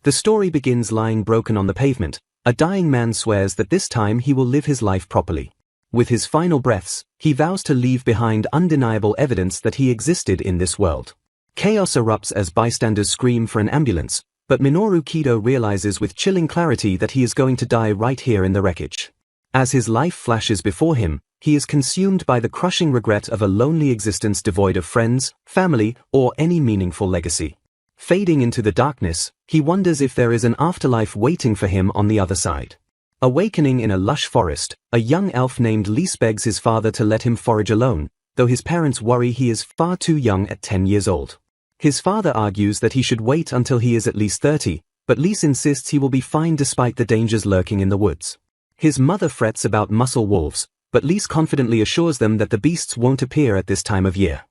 The story begins lying broken on the pavement. A dying man swears that this time he will live his life properly. With his final breaths, he vows to leave behind undeniable evidence that he existed in this world. Chaos erupts as bystanders scream for an ambulance, but Minoru Kido realizes with chilling clarity that he is going to die right here in the wreckage. As his life flashes before him, he is consumed by the crushing regret of a lonely existence devoid of friends, family, or any meaningful legacy. Fading into the darkness, he wonders if there is an afterlife waiting for him on the other side. Awakening in a lush forest, a young elf named Lise begs his father to let him forage alone, though his parents worry he is far too young at 10 years old. His father argues that he should wait until he is at least 30, but Lise insists he will be fine despite the dangers lurking in the woods. His mother frets about muscle wolves, but Lise confidently assures them that the beasts won't appear at this time of year.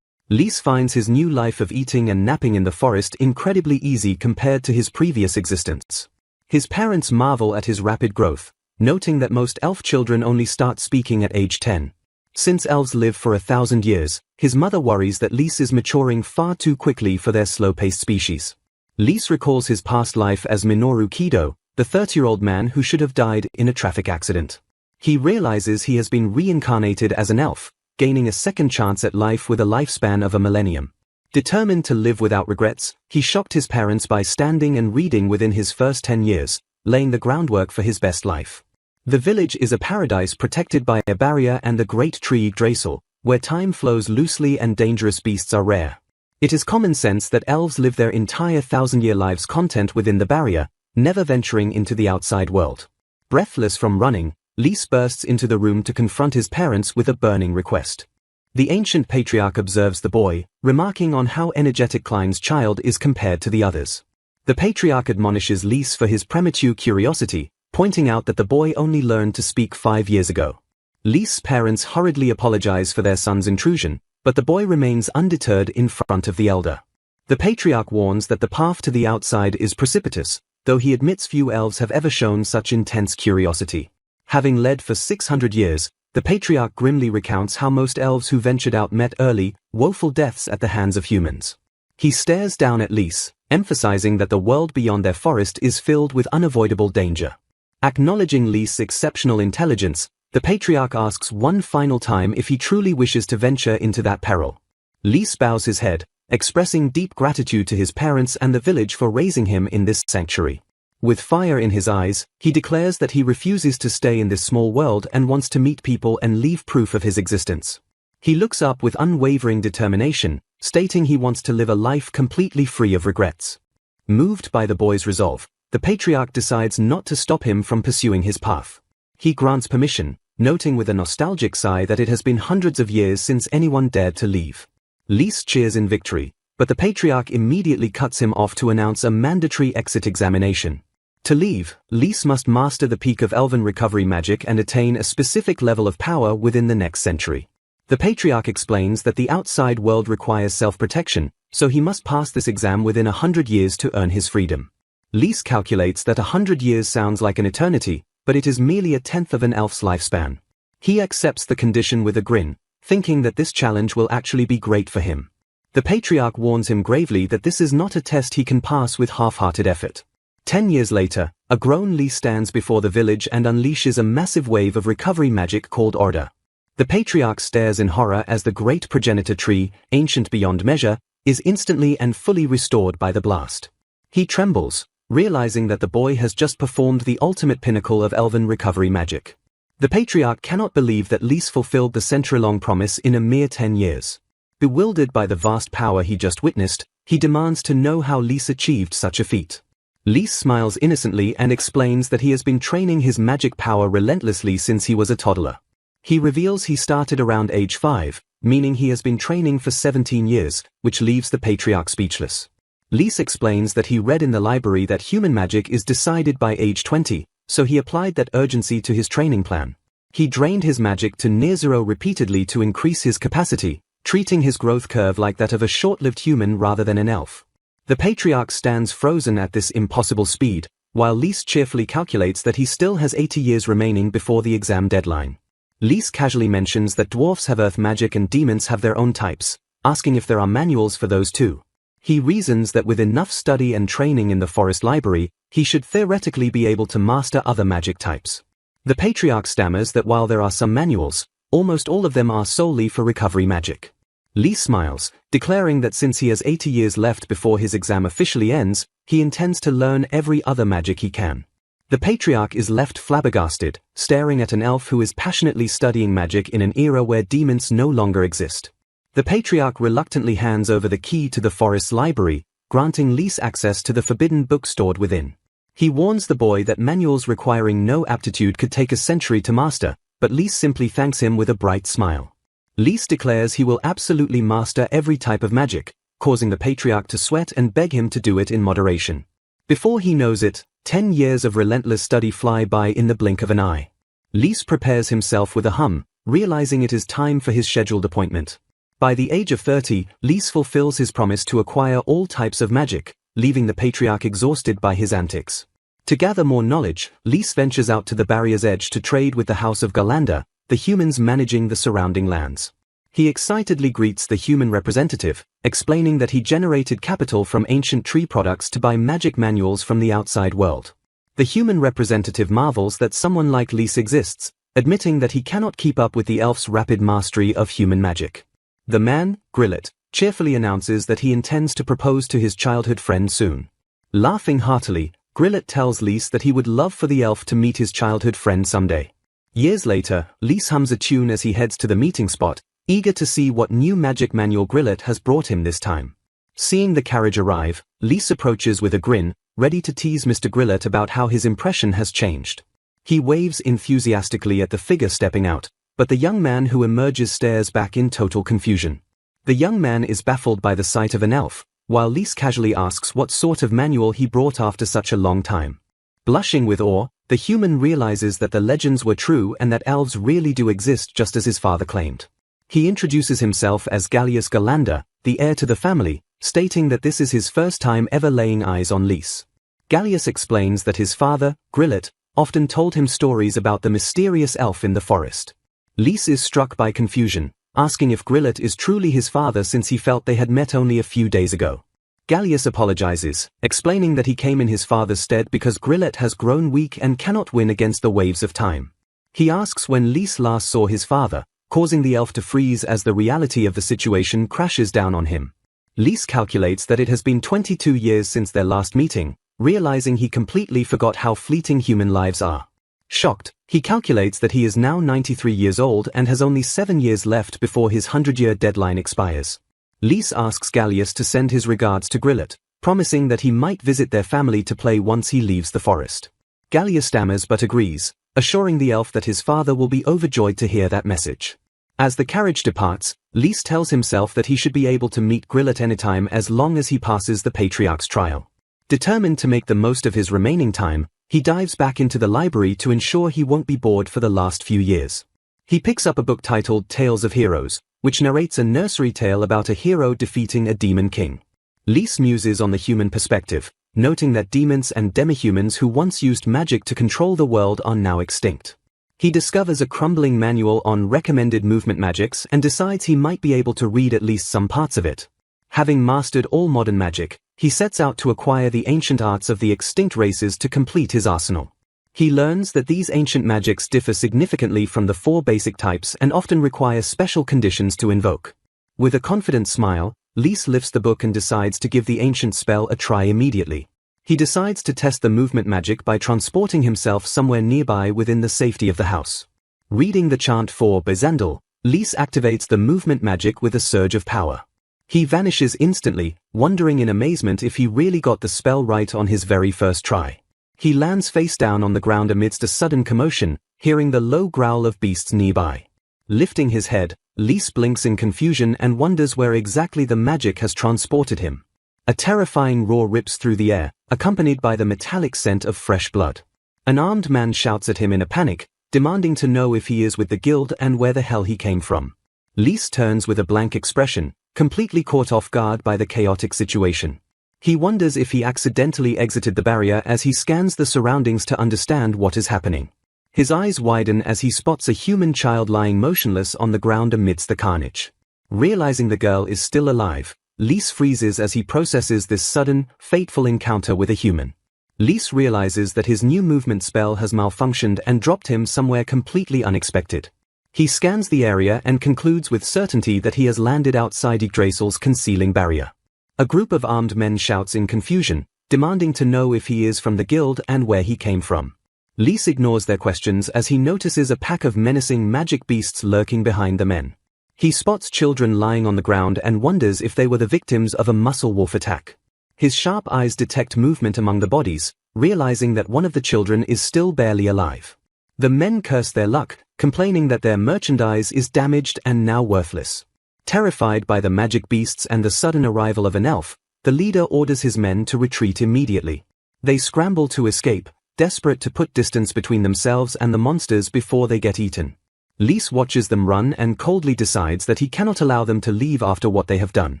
Lise finds his new life of eating and napping in the forest incredibly easy compared to his previous existence. His parents marvel at his rapid growth, noting that most elf children only start speaking at age 10. Since elves live for 1,000 years, his mother worries that Lise is maturing far too quickly for their slow-paced species. Lise recalls his past life as Minoru Kido, the 30-year-old man who should have died in a traffic accident. He realizes he has been reincarnated as an elf, gaining a second chance at life with a lifespan of a millennium. Determined to live without regrets, he shocked his parents by standing and reading within his first 10 years, laying the groundwork for his best life. The village is a paradise protected by a barrier and the great tree Yggdrasil, where time flows loosely and dangerous beasts are rare. It is common sense that elves live their entire 1,000-year lives content within the barrier, never venturing into the outside world. Breathless from running, Lise bursts into the room to confront his parents with a burning request. The ancient patriarch observes the boy, remarking on how energetic Klein's child is compared to the others. The patriarch admonishes Lise for his premature curiosity, pointing out that the boy only learned to speak 5 years ago. Lise's parents hurriedly apologize for their son's intrusion, but the boy remains undeterred in front of the elder. The patriarch warns that the path to the outside is precipitous, though he admits few elves have ever shown such intense curiosity. Having led for 600 years, the patriarch grimly recounts how most elves who ventured out met early, woeful deaths at the hands of humans. He stares down at Lise, emphasizing that the world beyond their forest is filled with unavoidable danger. Acknowledging Lise's exceptional intelligence, the patriarch asks one final time if he truly wishes to venture into that peril. Lise bows his head, expressing deep gratitude to his parents and the village for raising him in this sanctuary. With fire in his eyes, he declares that he refuses to stay in this small world and wants to meet people and leave proof of his existence. He looks up with unwavering determination, stating he wants to live a life completely free of regrets. Moved by the boy's resolve, the patriarch decides not to stop him from pursuing his path. He grants permission, noting with a nostalgic sigh that it has been hundreds of years since anyone dared to leave. Lise cheers in victory, but the patriarch immediately cuts him off to announce a mandatory exit examination. To leave, Lise must master the peak of elven recovery magic and attain a specific level of power within the next century. The patriarch explains that the outside world requires self-protection, so he must pass this exam within 100 years to earn his freedom. Lise calculates that 100 years sounds like an eternity, but it is merely a tenth of an elf's lifespan. He accepts the condition with a grin, thinking that this challenge will actually be great for him. The patriarch warns him gravely that this is not a test he can pass with half-hearted effort. 10 years later, a grown Lise stands before the village and unleashes a massive wave of recovery magic called Order. The patriarch stares in horror as the great progenitor tree, ancient beyond measure, is instantly and fully restored by the blast. He trembles, realizing that the boy has just performed the ultimate pinnacle of elven recovery magic. The patriarch cannot believe that Lise fulfilled the century-long promise in a mere 10 years. Bewildered by the vast power he just witnessed, he demands to know how Lise achieved such a feat. Lise smiles innocently and explains that he has been training his magic power relentlessly since he was a toddler. He reveals he started around age 5, meaning he has been training for 17 years, which leaves the patriarch speechless. Lise explains that he read in the library that human magic is decided by age 20, so he applied that urgency to his training plan. He drained his magic to near zero repeatedly to increase his capacity, treating his growth curve like that of a short-lived human rather than an elf. The patriarch stands frozen at this impossible speed, while Lise cheerfully calculates that he still has 80 years remaining before the exam deadline. Lise casually mentions that dwarfs have earth magic and demons have their own types, asking if there are manuals for those too. He reasons that with enough study and training in the forest library, he should theoretically be able to master other magic types. The patriarch stammers that while there are some manuals, almost all of them are solely for recovery magic. Lee smiles, declaring that since he has 80 years left before his exam officially ends, he intends to learn every other magic he can. The patriarch is left flabbergasted, staring at an elf who is passionately studying magic in an era where demons no longer exist. The patriarch reluctantly hands over the key to the forest's library, granting Lise access to the forbidden book stored within. He warns the boy that manuals requiring no aptitude could take a century to master, but Lise simply thanks him with a bright smile. Lise declares he will absolutely master every type of magic, causing the patriarch to sweat and beg him to do it in moderation. Before he knows it, 10 years of relentless study fly by in the blink of an eye. Lise prepares himself with a hum, realizing it is time for his scheduled appointment. By the age of 30, Lise fulfills his promise to acquire all types of magic, leaving the patriarch exhausted by his antics. To gather more knowledge, Lise ventures out to the barrier's edge to trade with the House of Galanda, the humans managing the surrounding lands. He excitedly greets the human representative, explaining that he generated capital from ancient tree products to buy magic manuals from the outside world. The human representative marvels that someone like Lise exists, admitting that he cannot keep up with the elf's rapid mastery of human magic. The man, Grillet, cheerfully announces that he intends to propose to his childhood friend soon. Laughing heartily, Grillet tells Lise that he would love for the elf to meet his childhood friend someday. Years later, Lise hums a tune as he heads to the meeting spot, eager to see what new magic manual Grillet has brought him this time. Seeing the carriage arrive, Lise approaches with a grin, ready to tease Mr. Grillet about how his impression has changed. He waves enthusiastically at the figure stepping out, but the young man who emerges stares back in total confusion. The young man is baffled by the sight of an elf, while Lise casually asks what sort of manual he brought after such a long time. Blushing with awe, the human realizes that the legends were true and that elves really do exist just as his father claimed. He introduces himself as Gallius Galanda, the heir to the family, stating that this is his first time ever laying eyes on Lise. Gallius explains that his father, Grillet, often told him stories about the mysterious elf in the forest. Lise is struck by confusion, asking if Grillet is truly his father since he felt they had met only a few days ago. Gallius apologizes, explaining that he came in his father's stead because Grillet has grown weak and cannot win against the waves of time. He asks when Lise last saw his father, causing the elf to freeze as the reality of the situation crashes down on him. Lise calculates that it has been 22 years since their last meeting, realizing he completely forgot how fleeting human lives are. Shocked, he calculates that he is now 93 years old and has only 7 years left before his 100-year deadline expires. Lise asks Gallius to send his regards to Grillet, promising that he might visit their family to play once he leaves the forest. Gallius stammers but agrees, assuring the elf that his father will be overjoyed to hear that message. As the carriage departs, Lise tells himself that he should be able to meet Grillet anytime as long as he passes the patriarch's trial. Determined to make the most of his remaining time, he dives back into the library to ensure he won't be bored for the last few years. He picks up a book titled Tales of Heroes, which narrates a nursery tale about a hero defeating a demon king. Lise muses on the human perspective, noting that demons and demihumans who once used magic to control the world are now extinct. He discovers a crumbling manual on recommended movement magics and decides he might be able to read at least some parts of it. Having mastered all modern magic, he sets out to acquire the ancient arts of the extinct races to complete his arsenal. He learns that these ancient magics differ significantly from the 4 basic types and often require special conditions to invoke. With a confident smile, Lise lifts the book and decides to give the ancient spell a try immediately. He decides to test the movement magic by transporting himself somewhere nearby within the safety of the house. Reading the chant for Bezandel, Lise activates the movement magic with a surge of power. He vanishes instantly, wondering in amazement if he really got the spell right on his very first try. He lands face down on the ground amidst a sudden commotion, hearing the low growl of beasts nearby. Lifting his head, Lise blinks in confusion and wonders where exactly the magic has transported him. A terrifying roar rips through the air, accompanied by the metallic scent of fresh blood. An armed man shouts at him in a panic, demanding to know if he is with the guild and where the hell he came from. Lise turns with a blank expression, completely caught off guard by the chaotic situation. He wonders if he accidentally exited the barrier as he scans the surroundings to understand what is happening. His eyes widen as he spots a human child lying motionless on the ground amidst the carnage. Realizing the girl is still alive, Lise freezes as he processes this sudden, fateful encounter with a human. Lise realizes that his new movement spell has malfunctioned and dropped him somewhere completely unexpected. He scans the area and concludes with certainty that he has landed outside Yggdrasil's concealing barrier. A group of armed men shouts in confusion, demanding to know if he is from the guild and where he came from. Lise ignores their questions as he notices a pack of menacing magic beasts lurking behind the men. He spots children lying on the ground and wonders if they were the victims of a muscle wolf attack. His sharp eyes detect movement among the bodies, realizing that one of the children is still barely alive. The men curse their luck, complaining that their merchandise is damaged and now worthless. Terrified by the magic beasts and the sudden arrival of an elf, the leader orders his men to retreat immediately. They scramble to escape, desperate to put distance between themselves and the monsters before they get eaten. Lise watches them run and coldly decides that he cannot allow them to leave after what they have done.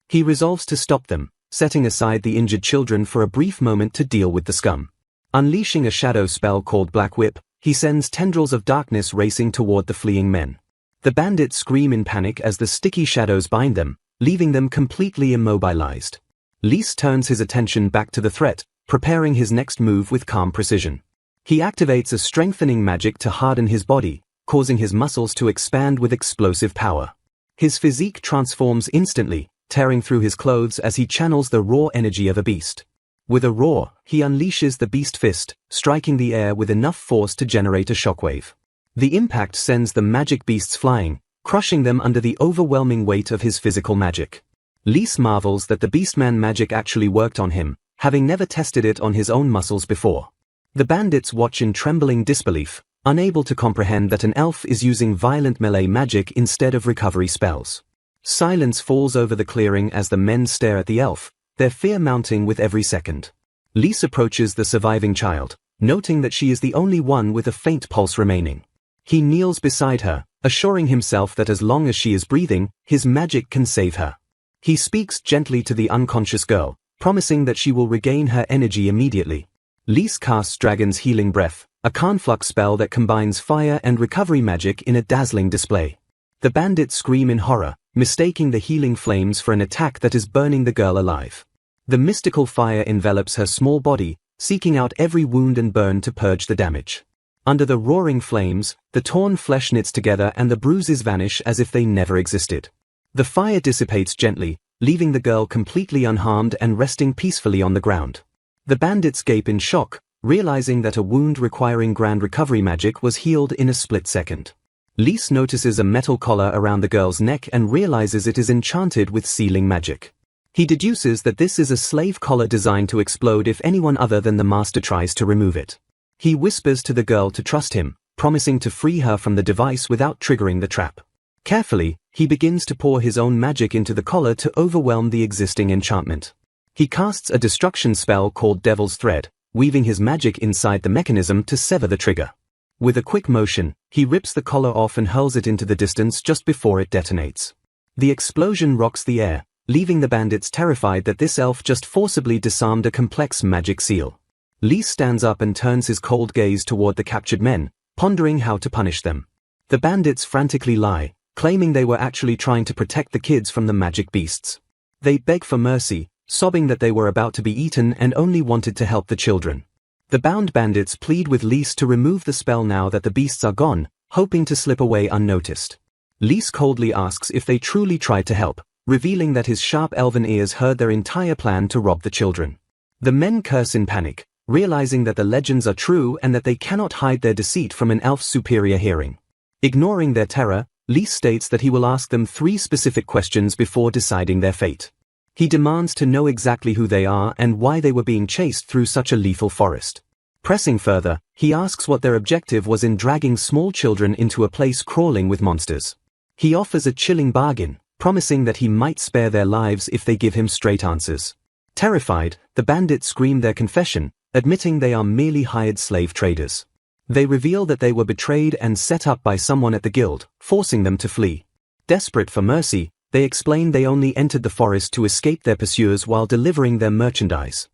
He resolves to stop them, setting aside the injured children for a brief moment to deal with the scum. Unleashing a shadow spell called Black Whip, he sends tendrils of darkness racing toward the fleeing men. The bandits scream in panic as the sticky shadows bind them, leaving them completely immobilized. Lise turns his attention back to the threat, preparing his next move with calm precision. He activates a strengthening magic to harden his body, causing his muscles to expand with explosive power. His physique transforms instantly, tearing through his clothes as he channels the raw energy of a beast. With a roar, he unleashes the beast fist, striking the air with enough force to generate a shockwave. The impact sends the magic beasts flying, crushing them under the overwhelming weight of his physical magic. Lise marvels that the beastman magic actually worked on him, having never tested it on his own muscles before. The bandits watch in trembling disbelief, unable to comprehend that an elf is using violent melee magic instead of recovery spells. Silence falls over the clearing as the men stare at the elf, their fear mounting with every second. Lise approaches the surviving child, noting that she is the only one with a faint pulse remaining. He kneels beside her, assuring himself that as long as she is breathing, his magic can save her. He speaks gently to the unconscious girl, promising that she will regain her energy immediately. Lise casts Dragon's Healing Breath, a conflux spell that combines fire and recovery magic in a dazzling display. The bandits scream in horror, mistaking the healing flames for an attack that is burning the girl alive. The mystical fire envelops her small body, seeking out every wound and burn to purge the damage. Under the roaring flames, the torn flesh knits together and the bruises vanish as if they never existed. The fire dissipates gently, leaving the girl completely unharmed and resting peacefully on the ground. The bandits gape in shock, realizing that a wound requiring grand recovery magic was healed in a split second. Lise notices a metal collar around the girl's neck and realizes it is enchanted with sealing magic. He deduces that this is a slave collar designed to explode if anyone other than the master tries to remove it. He whispers to the girl to trust him, promising to free her from the device without triggering the trap. Carefully, he begins to pour his own magic into the collar to overwhelm the existing enchantment. He casts a destruction spell called Devil's Thread, weaving his magic inside the mechanism to sever the trigger. With a quick motion, he rips the collar off and hurls it into the distance just before it detonates. The explosion rocks the air, leaving the bandits terrified that this elf just forcibly disarmed a complex magic seal. Lise stands up and turns his cold gaze toward the captured men, pondering how to punish them. The bandits frantically lie, claiming they were actually trying to protect the kids from the magic beasts. They beg for mercy, sobbing that they were about to be eaten and only wanted to help the children. The bound bandits plead with Lise to remove the spell now that the beasts are gone, hoping to slip away unnoticed. Lise coldly asks if they truly tried to help, revealing that his sharp elven ears heard their entire plan to rob the children. The men curse in panic, realizing that the legends are true and that they cannot hide their deceit from an elf's superior hearing. Ignoring their terror, Lise states that he will ask them 3 specific questions before deciding their fate. He demands to know exactly who they are and why they were being chased through such a lethal forest. Pressing further, he asks what their objective was in dragging small children into a place crawling with monsters. He offers a chilling bargain, promising that he might spare their lives if they give him straight answers. Terrified, the bandits scream their confession, admitting they are merely hired slave traders. They reveal that they were betrayed and set up by someone at the guild, forcing them to flee. Desperate for mercy, they explain they only entered the forest to escape their pursuers while delivering their merchandise.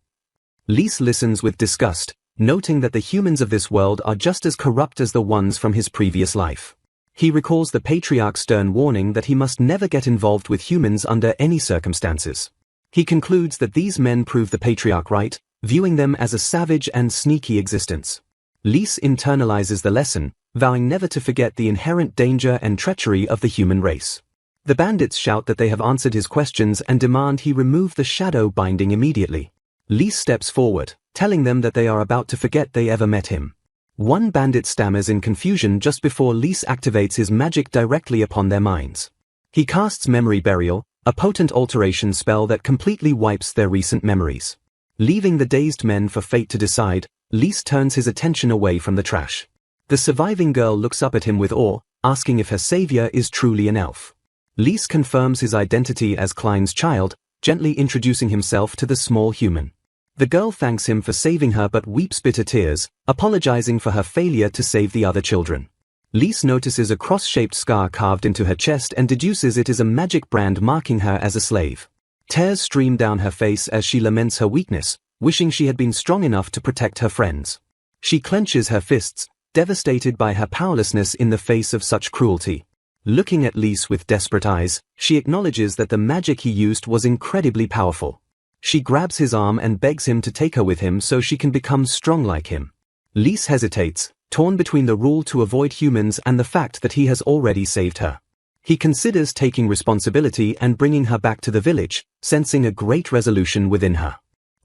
Lise listens with disgust, noting that the humans of this world are just as corrupt as the ones from his previous life. He recalls the patriarch's stern warning that he must never get involved with humans under any circumstances. He concludes that these men prove the patriarch right, viewing them as a savage and sneaky existence. Lise internalizes the lesson, vowing never to forget the inherent danger and treachery of the human race. The bandits shout that they have answered his questions and demand he remove the shadow binding immediately. Lise steps forward, telling them that they are about to forget they ever met him. One bandit stammers in confusion just before Lise activates his magic directly upon their minds. He casts Memory Burial, a potent alteration spell that completely wipes their recent memories. Leaving the dazed men for fate to decide, Lise turns his attention away from the trash. The surviving girl looks up at him with awe, asking if her savior is truly an elf. Lise confirms his identity as Klein's child, gently introducing himself to the small human. The girl thanks him for saving her but weeps bitter tears, apologizing for her failure to save the other children. Lise notices a cross-shaped scar carved into her chest and deduces it is a magic brand marking her as a slave. Tears stream down her face as she laments her weakness, wishing she had been strong enough to protect her friends. She clenches her fists, devastated by her powerlessness in the face of such cruelty. Looking at Lise with desperate eyes, she acknowledges that the magic he used was incredibly powerful. She grabs his arm and begs him to take her with him so she can become strong like him. Lise hesitates, torn between the rule to avoid humans and the fact that he has already saved her. He considers taking responsibility and bringing her back to the village, sensing a great resolution within her.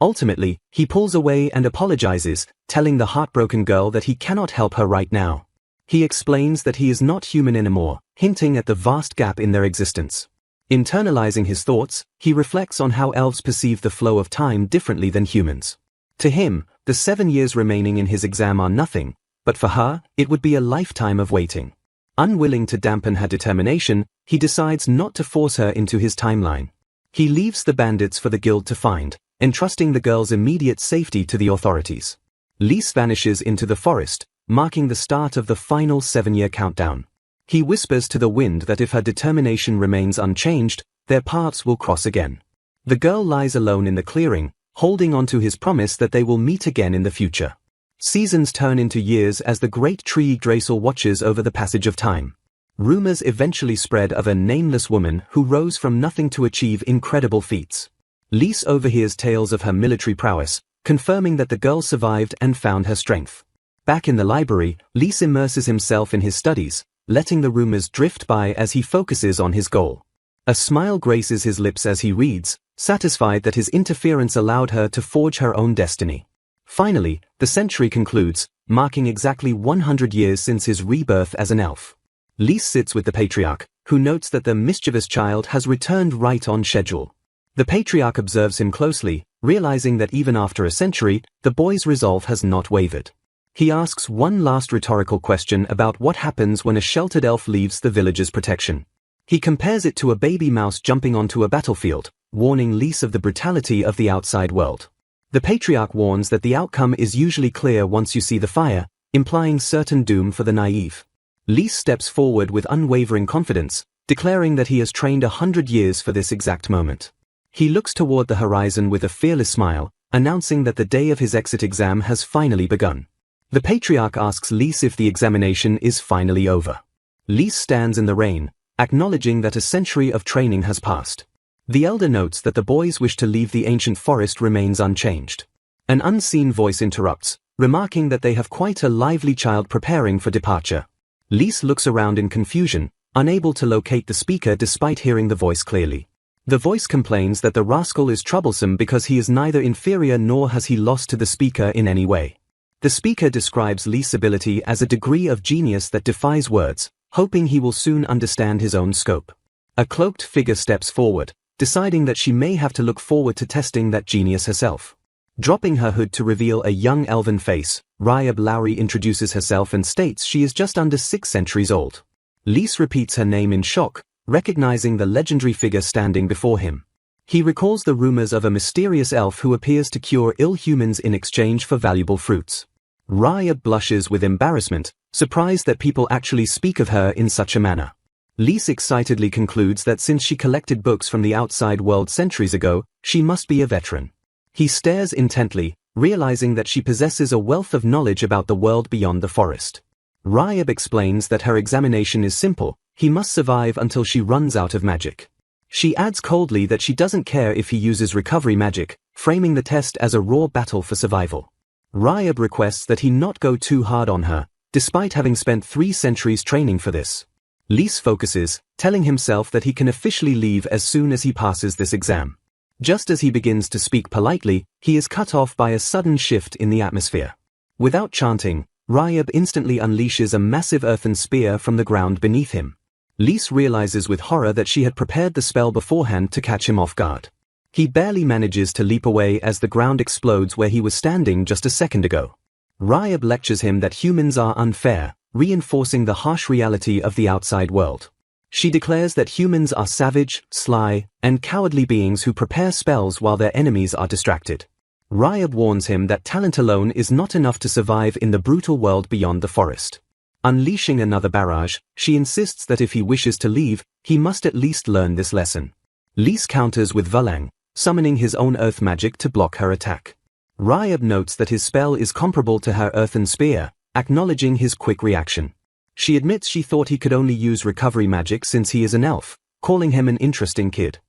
Ultimately, he pulls away and apologizes, telling the heartbroken girl that he cannot help her right now. He explains that he is not human anymore, hinting at the vast gap in their existence. Internalizing his thoughts, he reflects on how elves perceive the flow of time differently than humans. To him, the 7 years remaining in his exam are nothing, but for her, it would be a lifetime of waiting. Unwilling to dampen her determination, he decides not to force her into his timeline. He leaves the bandits for the guild to find, entrusting the girl's immediate safety to the authorities. Lise vanishes into the forest, marking the start of the final 7-year countdown. He whispers to the wind that if her determination remains unchanged, their paths will cross again. The girl lies alone in the clearing, holding on to his promise that they will meet again in the future. Seasons turn into years as the great tree Yggdrasil watches over the passage of time. Rumors eventually spread of a nameless woman who rose from nothing to achieve incredible feats. Lise overhears tales of her military prowess, confirming that the girl survived and found her strength. Back in the library, Lise immerses himself in his studies, letting the rumors drift by as he focuses on his goal. A smile graces his lips as he reads, satisfied that his interference allowed her to forge her own destiny. Finally, the century concludes, marking exactly 100 years since his rebirth as an elf. Lise sits with the patriarch, who notes that the mischievous child has returned right on schedule. The patriarch observes him closely, realizing that even after a century, the boy's resolve has not wavered. He asks one last rhetorical question about what happens when a sheltered elf leaves the village's protection. He compares it to a baby mouse jumping onto a battlefield, warning Lise of the brutality of the outside world. The patriarch warns that the outcome is usually clear once you see the fire, implying certain doom for the naive. Lise steps forward with unwavering confidence, declaring that he has trained 100 years for this exact moment. He looks toward the horizon with a fearless smile, announcing that the day of his exit exam has finally begun. The patriarch asks Lise if the examination is finally over. Lise stands in the rain, acknowledging that a century of training has passed. The elder notes that the boy's wish to leave the ancient forest remains unchanged. An unseen voice interrupts, remarking that they have quite a lively child preparing for departure. Lise looks around in confusion, unable to locate the speaker despite hearing the voice clearly. The voice complains that the rascal is troublesome because he is neither inferior nor has he lost to the speaker in any way. The speaker describes Lise's ability as a degree of genius that defies words, hoping he will soon understand his own scope. A cloaked figure steps forward, deciding that she may have to look forward to testing that genius herself. Dropping her hood to reveal a young elven face, Ryab Lowry introduces herself and states she is just under 6 centuries old. Lise repeats her name in shock, recognizing the legendary figure standing before him. He recalls the rumors of a mysterious elf who appears to cure ill humans in exchange for valuable fruits. Ryab blushes with embarrassment, surprised that people actually speak of her in such a manner. Lise excitedly concludes that since she collected books from the outside world centuries ago, she must be a veteran. He stares intently, realizing that she possesses a wealth of knowledge about the world beyond the forest. Ryab explains that her examination is simple, he must survive until she runs out of magic. She adds coldly that she doesn't care if he uses recovery magic, framing the test as a raw battle for survival. Ryab requests that he not go too hard on her, despite having spent 3 centuries training for this. Lys focuses, telling himself that he can officially leave as soon as he passes this exam. Just as he begins to speak politely, he is cut off by a sudden shift in the atmosphere. Without chanting, Ryab instantly unleashes a massive earthen spear from the ground beneath him. Lys realizes with horror that she had prepared the spell beforehand to catch him off guard. He barely manages to leap away as the ground explodes where he was standing just a second ago. Ryab lectures him that humans are unfair, reinforcing the harsh reality of the outside world. She declares that humans are savage, sly, and cowardly beings who prepare spells while their enemies are distracted. Ryab warns him that talent alone is not enough to survive in the brutal world beyond the forest. Unleashing another barrage, she insists that if he wishes to leave, he must at least learn this lesson. Lys counters with Vulang, summoning his own earth magic to block her attack. Ryab notes that his spell is comparable to her earthen spear, acknowledging his quick reaction. She admits she thought he could only use recovery magic since he is an elf, calling him an interesting kid.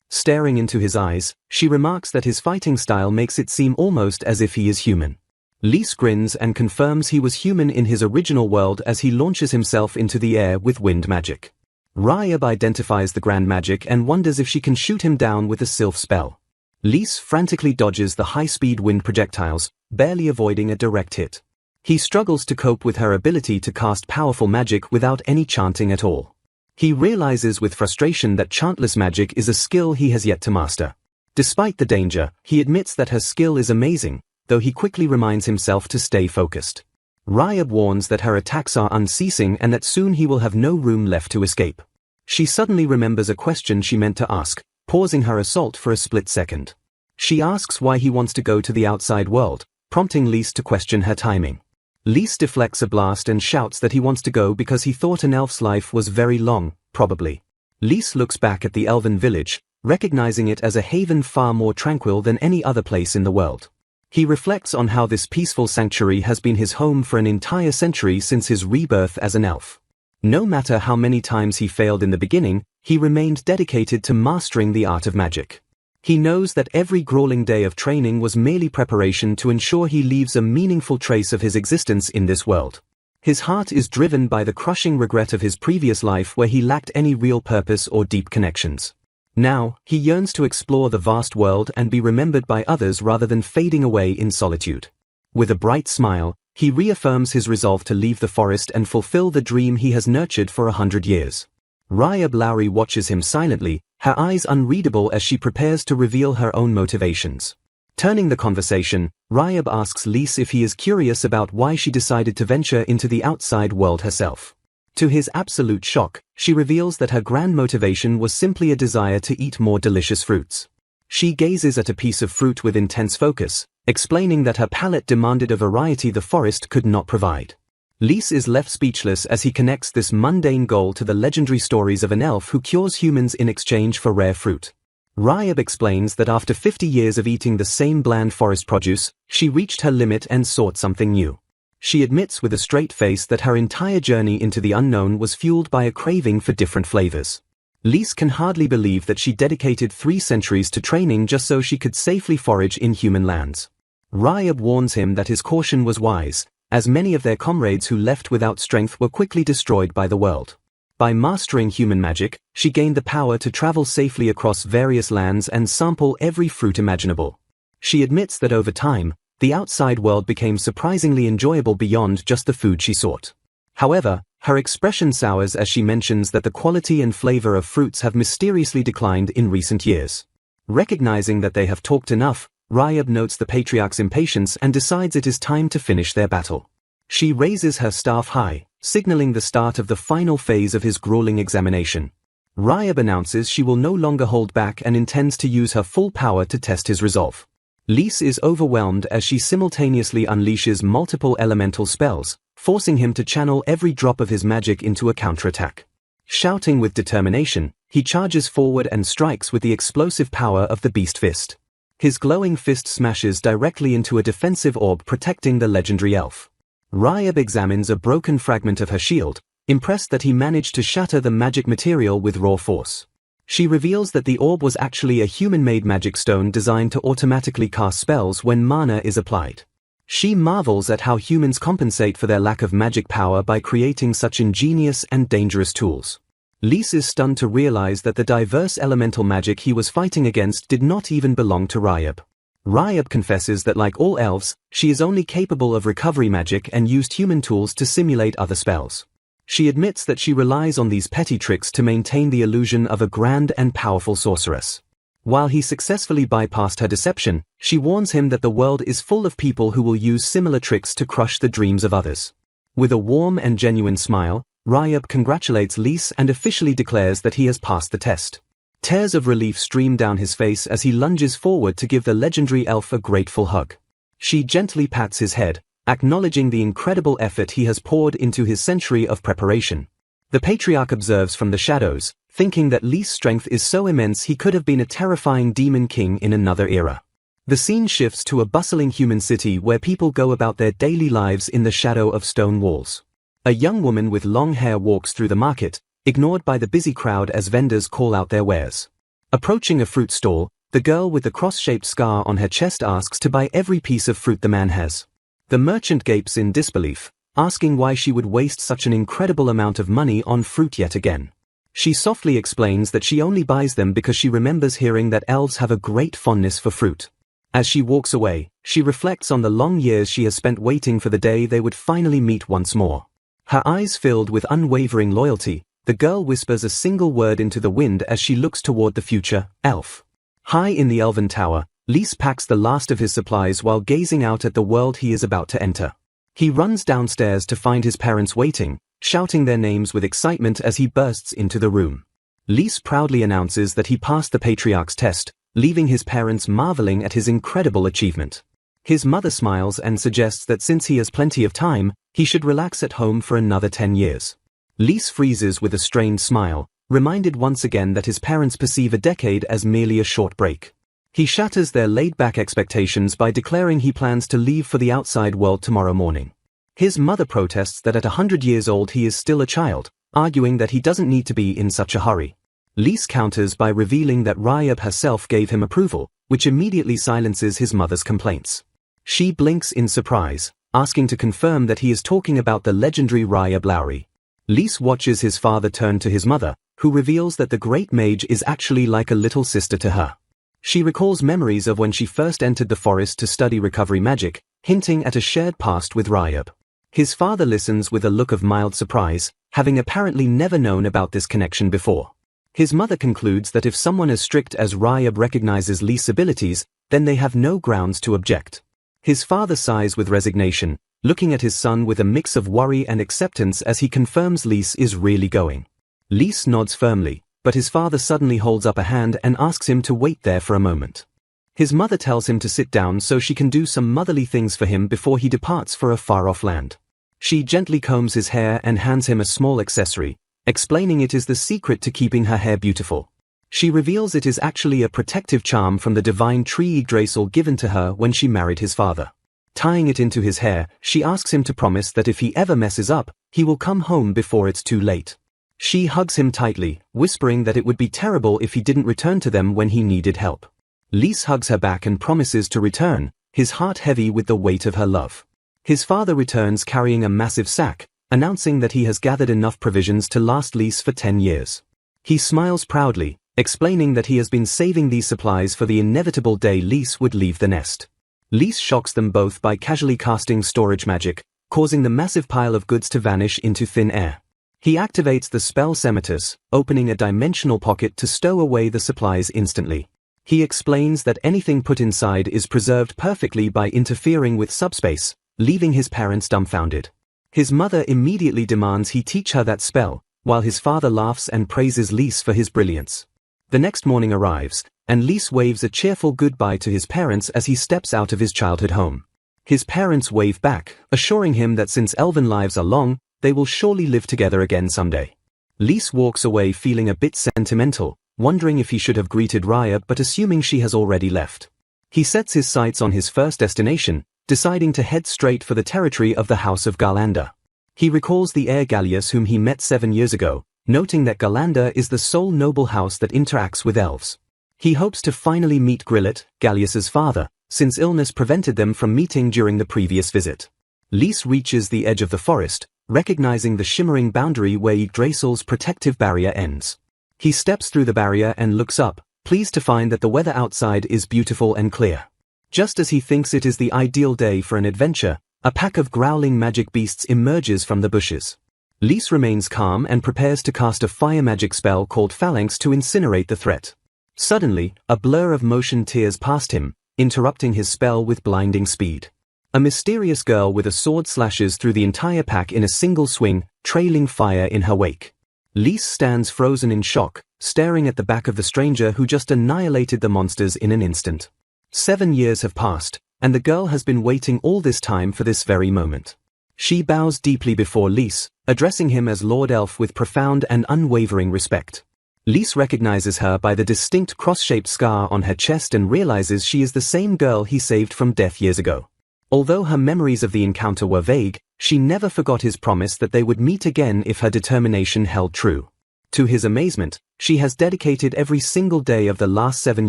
Staring into his eyes, she remarks that his fighting style makes it seem almost as if he is human. Lys grins and confirms he was human in his original world as he launches himself into the air with wind magic. Ryab identifies the grand magic and wonders if she can shoot him down with a sylph spell. Lys frantically dodges the high-speed wind projectiles, barely avoiding a direct hit. He struggles to cope with her ability to cast powerful magic without any chanting at all. He realizes with frustration that chantless magic is a skill he has yet to master. Despite the danger, he admits that her skill is amazing, though he quickly reminds himself to stay focused. Ryab warns that her attacks are unceasing and that soon he will have no room left to escape. She suddenly remembers a question she meant to ask, pausing her assault for a split second. She asks why he wants to go to the outside world, prompting Lys to question her timing. Lys deflects a blast and shouts that he wants to go because he thought an elf's life was very long, probably. Lys looks back at the elven village, recognizing it as a haven far more tranquil than any other place in the world. He reflects on how this peaceful sanctuary has been his home for an entire century since his rebirth as an elf. No matter how many times he failed in the beginning, he remained dedicated to mastering the art of magic. He knows that every grueling day of training was merely preparation to ensure he leaves a meaningful trace of his existence in this world. His heart is driven by the crushing regret of his previous life where he lacked any real purpose or deep connections. Now, he yearns to explore the vast world and be remembered by others rather than fading away in solitude. With a bright smile, he reaffirms his resolve to leave the forest and fulfill the dream he has nurtured for 100 years. Ryab Lowry watches him silently, her eyes unreadable as she prepares to reveal her own motivations. Turning the conversation, Ryab asks Lys if he is curious about why she decided to venture into the outside world herself. To his absolute shock, she reveals that her grand motivation was simply a desire to eat more delicious fruits. She gazes at a piece of fruit with intense focus, explaining that her palate demanded a variety the forest could not provide. Lys is left speechless as he connects this mundane goal to the legendary stories of an elf who cures humans in exchange for rare fruit. Ryab explains that after 50 years of eating the same bland forest produce, she reached her limit and sought something new. She admits with a straight face that her entire journey into the unknown was fueled by a craving for different flavors. Lys can hardly believe that she dedicated 3 centuries to training just so she could safely forage in human lands. Ryab warns him that his caution was wise, as many of their comrades who left without strength were quickly destroyed by the world. By mastering human magic, she gained the power to travel safely across various lands and sample every fruit imaginable. She admits that over time, the outside world became surprisingly enjoyable beyond just the food she sought. However, her expression sours as she mentions that the quality and flavor of fruits have mysteriously declined in recent years. Recognizing that they have talked enough, Ryab notes the patriarch's impatience and decides it is time to finish their battle. She raises her staff high, signaling the start of the final phase of his grueling examination. Ryab announces she will no longer hold back and intends to use her full power to test his resolve. Lys is overwhelmed as she simultaneously unleashes multiple elemental spells, forcing him to channel every drop of his magic into a counterattack. Shouting with determination, he charges forward and strikes with the explosive power of the Beast Fist. His glowing fist smashes directly into a defensive orb protecting the legendary elf. Ryab examines a broken fragment of her shield, impressed that he managed to shatter the magic material with raw force. She reveals that the orb was actually a human-made magic stone designed to automatically cast spells when mana is applied. She marvels at how humans compensate for their lack of magic power by creating such ingenious and dangerous tools. Lys is stunned to realize that the diverse elemental magic he was fighting against did not even belong to Ryab. Ryab confesses that like all elves, she is only capable of recovery magic and used human tools to simulate other spells. She admits that she relies on these petty tricks to maintain the illusion of a grand and powerful sorceress. While he successfully bypassed her deception, she warns him that the world is full of people who will use similar tricks to crush the dreams of others. With a warm and genuine smile, Ryab congratulates Lys and officially declares that he has passed the test. Tears of relief stream down his face as he lunges forward to give the legendary elf a grateful hug. She gently pats his head, acknowledging the incredible effort he has poured into his century of preparation. The patriarch observes from the shadows, thinking that Lys' strength is so immense he could have been a terrifying demon king in another era. The scene shifts to a bustling human city where people go about their daily lives in the shadow of stone walls. A young woman with long hair walks through the market, ignored by the busy crowd as vendors call out their wares. Approaching a fruit stall, the girl with the cross-shaped scar on her chest asks to buy every piece of fruit the man has. The merchant gapes in disbelief, asking why she would waste such an incredible amount of money on fruit yet again. She softly explains that she only buys them because she remembers hearing that elves have a great fondness for fruit. As she walks away, she reflects on the long years she has spent waiting for the day they would finally meet once more. Her eyes filled with unwavering loyalty, the girl whispers a single word into the wind as she looks toward the future, elf. High in the elven tower, Lys packs the last of his supplies while gazing out at the world he is about to enter. He runs downstairs to find his parents waiting, shouting their names with excitement as he bursts into the room. Lys proudly announces that he passed the patriarch's test, leaving his parents marveling at his incredible achievement. His mother smiles and suggests that since he has plenty of time, he should relax at home for another 10 years. Lys freezes with a strained smile, reminded once again that his parents perceive a decade as merely a short break. He shatters their laid-back expectations by declaring he plans to leave for the outside world tomorrow morning. His mother protests that at 100 years old he is still a child, arguing that he doesn't need to be in such a hurry. Lys counters by revealing that Ryab herself gave him approval, which immediately silences his mother's complaints. She blinks in surprise, asking to confirm that he is talking about the legendary Ryab Lowry. Lys watches his father turn to his mother, who reveals that the great mage is actually like a little sister to her. She recalls memories of when she first entered the forest to study recovery magic, hinting at a shared past with Ryab. His father listens with a look of mild surprise, having apparently never known about this connection before. His mother concludes that if someone as strict as Ryab recognizes Lys' abilities, then they have no grounds to object. His father sighs with resignation, looking at his son with a mix of worry and acceptance as he confirms Lys is really going. Lys nods firmly, but his father suddenly holds up a hand and asks him to wait there for a moment. His mother tells him to sit down so she can do some motherly things for him before he departs for a far-off land. She gently combs his hair and hands him a small accessory, explaining it is the secret to keeping her hair beautiful. She reveals it is actually a protective charm from the divine tree Yggdrasil given to her when she married his father. Tying it into his hair, she asks him to promise that if he ever messes up, he will come home before it's too late. She hugs him tightly, whispering that it would be terrible if he didn't return to them when he needed help. Lys hugs her back and promises to return, his heart heavy with the weight of her love. His father returns carrying a massive sack, announcing that he has gathered enough provisions to last Lys for 10 years. He smiles proudly, explaining that he has been saving these supplies for the inevitable day Lys would leave the nest. Lys shocks them both by casually casting storage magic, causing the massive pile of goods to vanish into thin air. He activates the spell Semitus, opening a dimensional pocket to stow away the supplies instantly. He explains that anything put inside is preserved perfectly by interfering with subspace, leaving his parents dumbfounded. His mother immediately demands he teach her that spell, while his father laughs and praises Lys for his brilliance. The next morning arrives, and Lys waves a cheerful goodbye to his parents as he steps out of his childhood home. His parents wave back, assuring him that since elven lives are long, they will surely live together again someday. Lys walks away feeling a bit sentimental, wondering if he should have greeted Ryab but assuming she has already left. He sets his sights on his first destination, deciding to head straight for the territory of the House of Garlanda. He recalls the heir Gallius whom he met 7 years ago, noting that Garlanda is the sole noble house that interacts with elves. He hopes to finally meet Grillet, Gallius's father, since illness prevented them from meeting during the previous visit. Lys reaches the edge of the forest, recognizing the shimmering boundary where Yggdrasil's protective barrier ends. He steps through the barrier and looks up, pleased to find that the weather outside is beautiful and clear. Just as he thinks it is the ideal day for an adventure, a pack of growling magic beasts emerges from the bushes. Lys remains calm and prepares to cast a fire magic spell called Phalanx to incinerate the threat. Suddenly, a blur of motion tears past him, interrupting his spell with blinding speed. A mysterious girl with a sword slashes through the entire pack in a single swing, trailing fire in her wake. Lys stands frozen in shock, staring at the back of the stranger who just annihilated the monsters in an instant. 7 years have passed, and the girl has been waiting all this time for this very moment. She bows deeply before Lys, addressing him as Lord Elf with profound and unwavering respect. Lys recognizes her by the distinct cross-shaped scar on her chest and realizes she is the same girl he saved from death years ago. Although her memories of the encounter were vague, she never forgot his promise that they would meet again if her determination held true. To his amazement, she has dedicated every single day of the last 7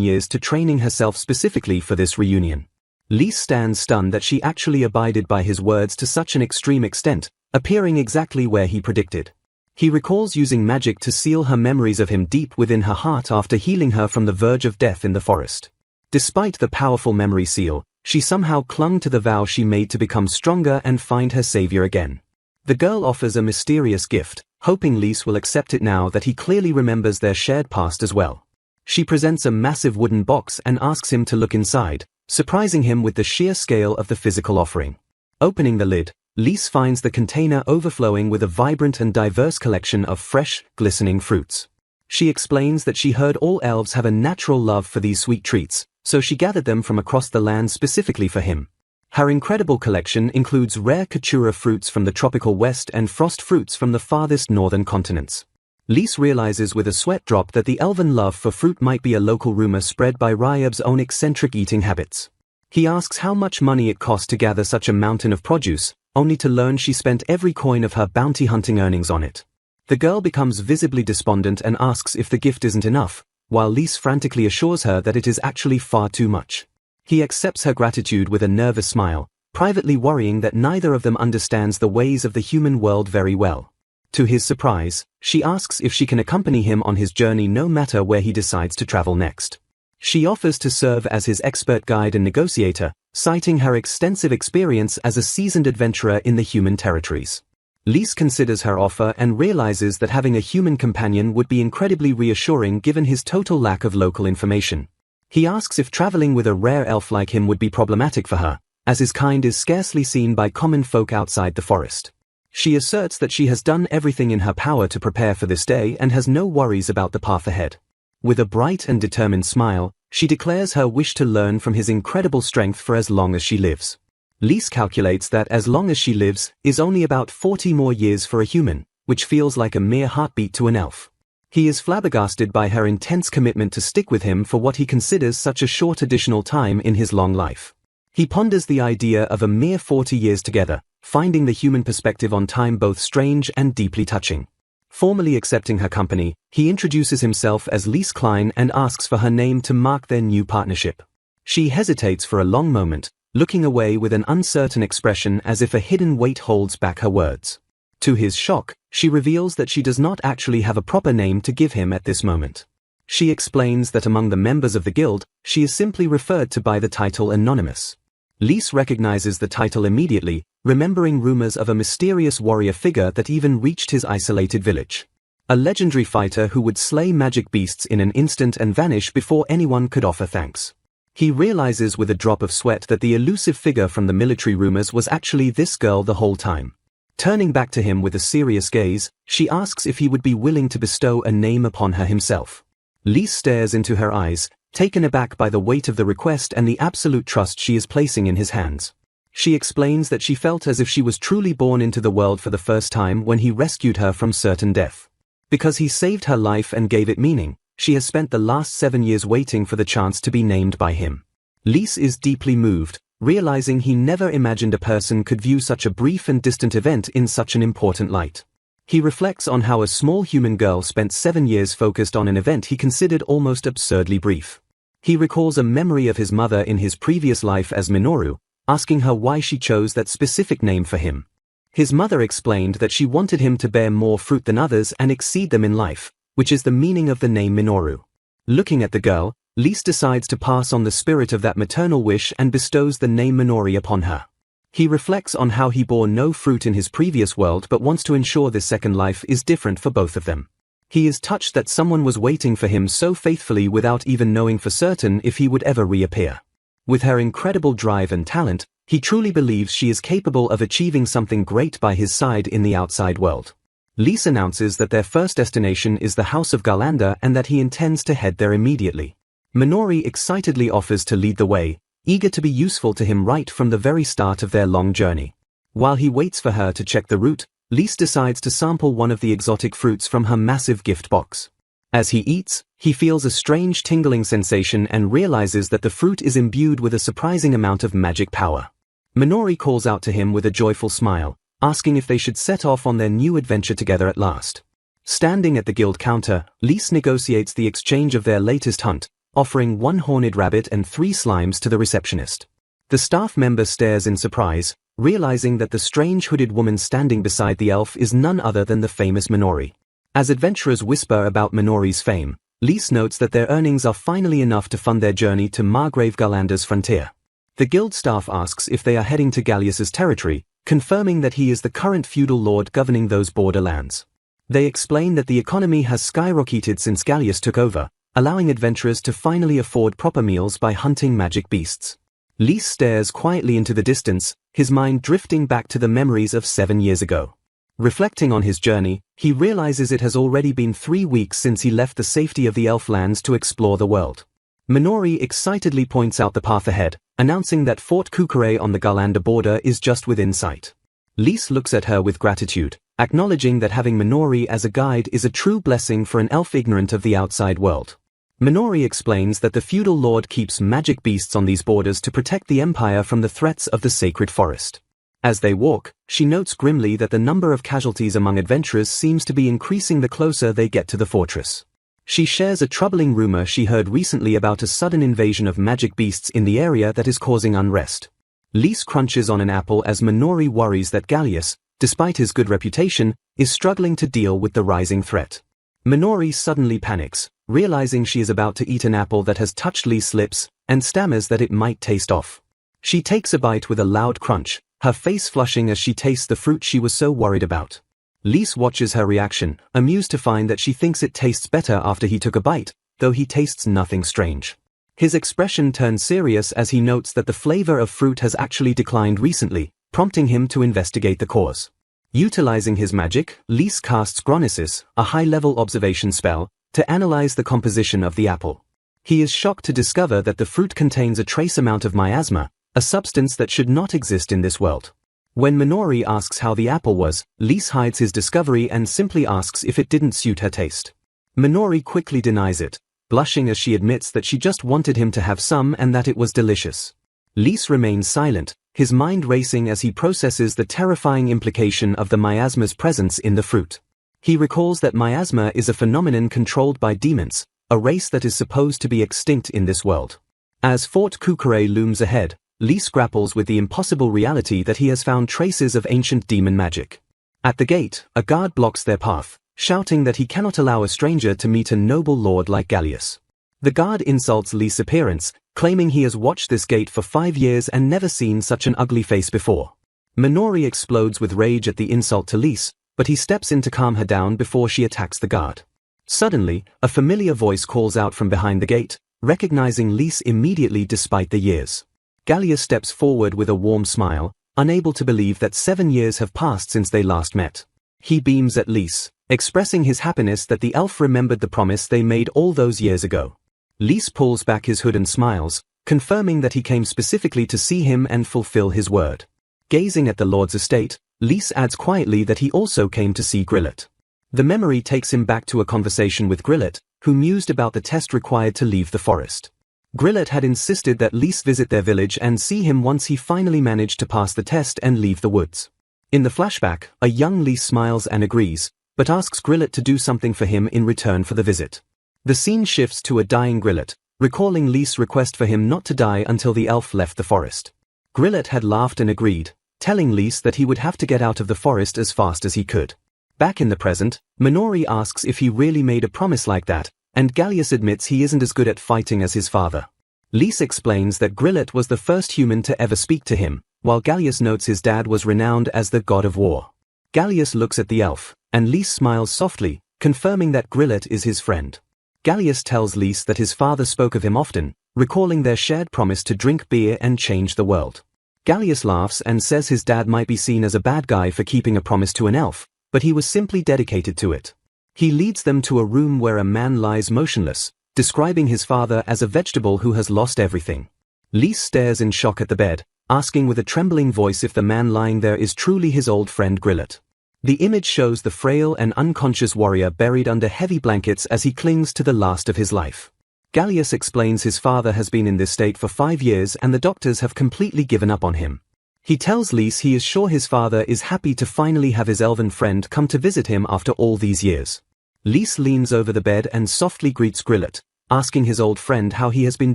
years to training herself specifically for this reunion. Lys stands stunned that she actually abided by his words to such an extreme extent, appearing exactly where he predicted. He recalls using magic to seal her memories of him deep within her heart after healing her from the verge of death in the forest. Despite the powerful memory seal, she somehow clung to the vow she made to become stronger and find her savior again. The girl offers a mysterious gift, hoping Lys will accept it now that he clearly remembers their shared past as well. She presents a massive wooden box and asks him to look inside, surprising him with the sheer scale of the physical offering. Opening the lid, Lys finds the container overflowing with a vibrant and diverse collection of fresh, glistening fruits. She explains that she heard all elves have a natural love for these sweet treats, so she gathered them from across the land specifically for him. Her incredible collection includes rare Katura fruits from the tropical west and frost fruits from the farthest northern continents. Lys realizes with a sweat drop that the elven love for fruit might be a local rumor spread by Ryab's own eccentric eating habits. He asks how much money it cost to gather such a mountain of produce, only to learn she spent every coin of her bounty hunting earnings on it. The girl becomes visibly despondent and asks if the gift isn't enough, while Lys frantically assures her that it is actually far too much. He accepts her gratitude with a nervous smile, privately worrying that neither of them understands the ways of the human world very well. To his surprise, she asks if she can accompany him on his journey no matter where he decides to travel next. She offers to serve as his expert guide and negotiator, citing her extensive experience as a seasoned adventurer in the human territories. Lys considers her offer and realizes that having a human companion would be incredibly reassuring given his total lack of local information. He asks if traveling with a rare elf like him would be problematic for her, as his kind is scarcely seen by common folk outside the forest. She asserts that she has done everything in her power to prepare for this day and has no worries about the path ahead. With a bright and determined smile, she declares her wish to learn from his incredible strength for as long as she lives. Lys calculates that as long as she lives is only about 40 more years for a human, which feels like a mere heartbeat to an elf. He is flabbergasted by her intense commitment to stick with him for what he considers such a short additional time in his long life. He ponders the idea of a mere 40 years together, finding the human perspective on time both strange and deeply touching. Formally accepting her company, he introduces himself as Lys Klein and asks for her name to mark their new partnership. She hesitates for a long moment, looking away with an uncertain expression as if a hidden weight holds back her words. To his shock, she reveals that she does not actually have a proper name to give him at this moment. She explains that among the members of the guild, she is simply referred to by the title Anonymous. Lys recognizes the title immediately, remembering rumors of a mysterious warrior figure that even reached his isolated village. A legendary fighter who would slay magic beasts in an instant and vanish before anyone could offer thanks. He realizes with a drop of sweat that the elusive figure from the military rumors was actually this girl the whole time. Turning back to him with a serious gaze, she asks if he would be willing to bestow a name upon her himself. Lys stares into her eyes, taken aback by the weight of the request and the absolute trust she is placing in his hands. She explains that she felt as if she was truly born into the world for the first time when he rescued her from certain death. Because he saved her life and gave it meaning, she has spent the last 7 years waiting for the chance to be named by him. Lys is deeply moved, realizing he never imagined a person could view such a brief and distant event in such an important light. He reflects on how a small human girl spent 7 years focused on an event he considered almost absurdly brief. He recalls a memory of his mother in his previous life as Minoru, asking her why she chose that specific name for him. His mother explained that she wanted him to bear more fruit than others and exceed them in life, which is the meaning of the name Minoru. Looking at the girl, Lise decides to pass on the spirit of that maternal wish and bestows the name Minori upon her. He reflects on how he bore no fruit in his previous world but wants to ensure this second life is different for both of them. He is touched that someone was waiting for him so faithfully without even knowing for certain if he would ever reappear. With her incredible drive and talent, he truly believes she is capable of achieving something great by his side in the outside world. Lise announces that their first destination is the House of Galanda and that he intends to head there immediately. Minori excitedly offers to lead the way, eager to be useful to him right from the very start of their long journey. While he waits for her to check the route, Lise decides to sample one of the exotic fruits from her massive gift box. As he eats, he feels a strange tingling sensation and realizes that the fruit is imbued with a surprising amount of magic power. Minori calls out to him with a joyful smile, asking if they should set off on their new adventure together at last. Standing at the guild counter, Lise negotiates the exchange of their latest hunt, offering 1 horned rabbit and 3 slimes to the receptionist. The staff member stares in surprise, realizing that the strange hooded woman standing beside the elf is none other than the famous Minori. As adventurers whisper about Minori's fame, Lise notes that their earnings are finally enough to fund their journey to Margrave Galanda's frontier. The guild staff asks if they are heading to Gallius's territory, confirming that he is the current feudal lord governing those borderlands. They explain that the economy has skyrocketed since Gallius took over, allowing adventurers to finally afford proper meals by hunting magic beasts. Lise stares quietly into the distance, his mind drifting back to the memories of 7 years ago. Reflecting on his journey, he realizes it has already been 3 weeks since he left the safety of the elf lands to explore the world. Minori excitedly points out the path ahead, announcing that Fort Kukure on the Galanda border is just within sight. Lise looks at her with gratitude, acknowledging that having Minori as a guide is a true blessing for an elf ignorant of the outside world. Minori explains that the feudal lord keeps magic beasts on these borders to protect the empire from the threats of the sacred forest. As they walk, she notes grimly that the number of casualties among adventurers seems to be increasing the closer they get to the fortress. She shares a troubling rumor she heard recently about a sudden invasion of magic beasts in the area that is causing unrest. Lise crunches on an apple as Minori worries that Gallius, despite his good reputation, is struggling to deal with the rising threat. Minori suddenly panics, realizing she is about to eat an apple that has touched Lise's lips, and stammers that it might taste off. She takes a bite with a loud crunch, her face flushing as she tastes the fruit she was so worried about. Lise watches her reaction, amused to find that she thinks it tastes better after he took a bite, though he tastes nothing strange. His expression turns serious as he notes that the flavor of fruit has actually declined recently, prompting him to investigate the cause. Utilizing his magic, Lise casts Gronesis, a high-level observation spell, to analyze the composition of the apple. He is shocked to discover that the fruit contains a trace amount of miasma, a substance that should not exist in this world. When Minori asks how the apple was, Lise hides his discovery and simply asks if it didn't suit her taste. Minori quickly denies it, blushing as she admits that she just wanted him to have some and that it was delicious. Lise remains silent, his mind racing as he processes the terrifying implication of the miasma's presence in the fruit. He recalls that miasma is a phenomenon controlled by demons, a race that is supposed to be extinct in this world. As Fort Kukure looms ahead, Lise grapples with the impossible reality that he has found traces of ancient demon magic. At the gate, a guard blocks their path, shouting that he cannot allow a stranger to meet a noble lord like Gallius. The guard insults Lise's appearance, claiming he has watched this gate for 5 years and never seen such an ugly face before. Minori explodes with rage at the insult to Lise, but he steps in to calm her down before she attacks the guard. Suddenly, a familiar voice calls out from behind the gate, recognizing Lise immediately despite the years. Gallius steps forward with a warm smile, unable to believe that 7 years have passed since they last met. He beams at Lise, expressing his happiness that the elf remembered the promise they made all those years ago. Lise pulls back his hood and smiles, confirming that he came specifically to see him and fulfill his word. Gazing at the lord's estate, Lise adds quietly that he also came to see Grillet. The memory takes him back to a conversation with Grillet, who mused about the test required to leave the forest. Grillet had insisted that Lys visit their village and see him once he finally managed to pass the test and leave the woods. In the flashback, a young Lys smiles and agrees, but asks Grillet to do something for him in return for the visit. The scene shifts to a dying Grillet, recalling Lys' request for him not to die until the elf left the forest. Grillet had laughed and agreed, telling Lys that he would have to get out of the forest as fast as he could. Back in the present, Minori asks if he really made a promise like that, and Gallius admits he isn't as good at fighting as his father. Lys explains that Grillet was the first human to ever speak to him, while Gallius notes his dad was renowned as the god of war. Gallius looks at the elf, and Lys smiles softly, confirming that Grillet is his friend. Gallius tells Lys that his father spoke of him often, recalling their shared promise to drink beer and change the world. Gallius laughs and says his dad might be seen as a bad guy for keeping a promise to an elf, but he was simply dedicated to it. He leads them to a room where a man lies motionless, describing his father as a vegetable who has lost everything. Lys stares in shock at the bed, asking with a trembling voice if the man lying there is truly his old friend Grillet. The image shows the frail and unconscious warrior buried under heavy blankets as he clings to the last of his life. Gallius explains his father has been in this state for 5 years and the doctors have completely given up on him. He tells Lys he is sure his father is happy to finally have his elven friend come to visit him after all these years. Lys leans over the bed and softly greets Grillet, asking his old friend how he has been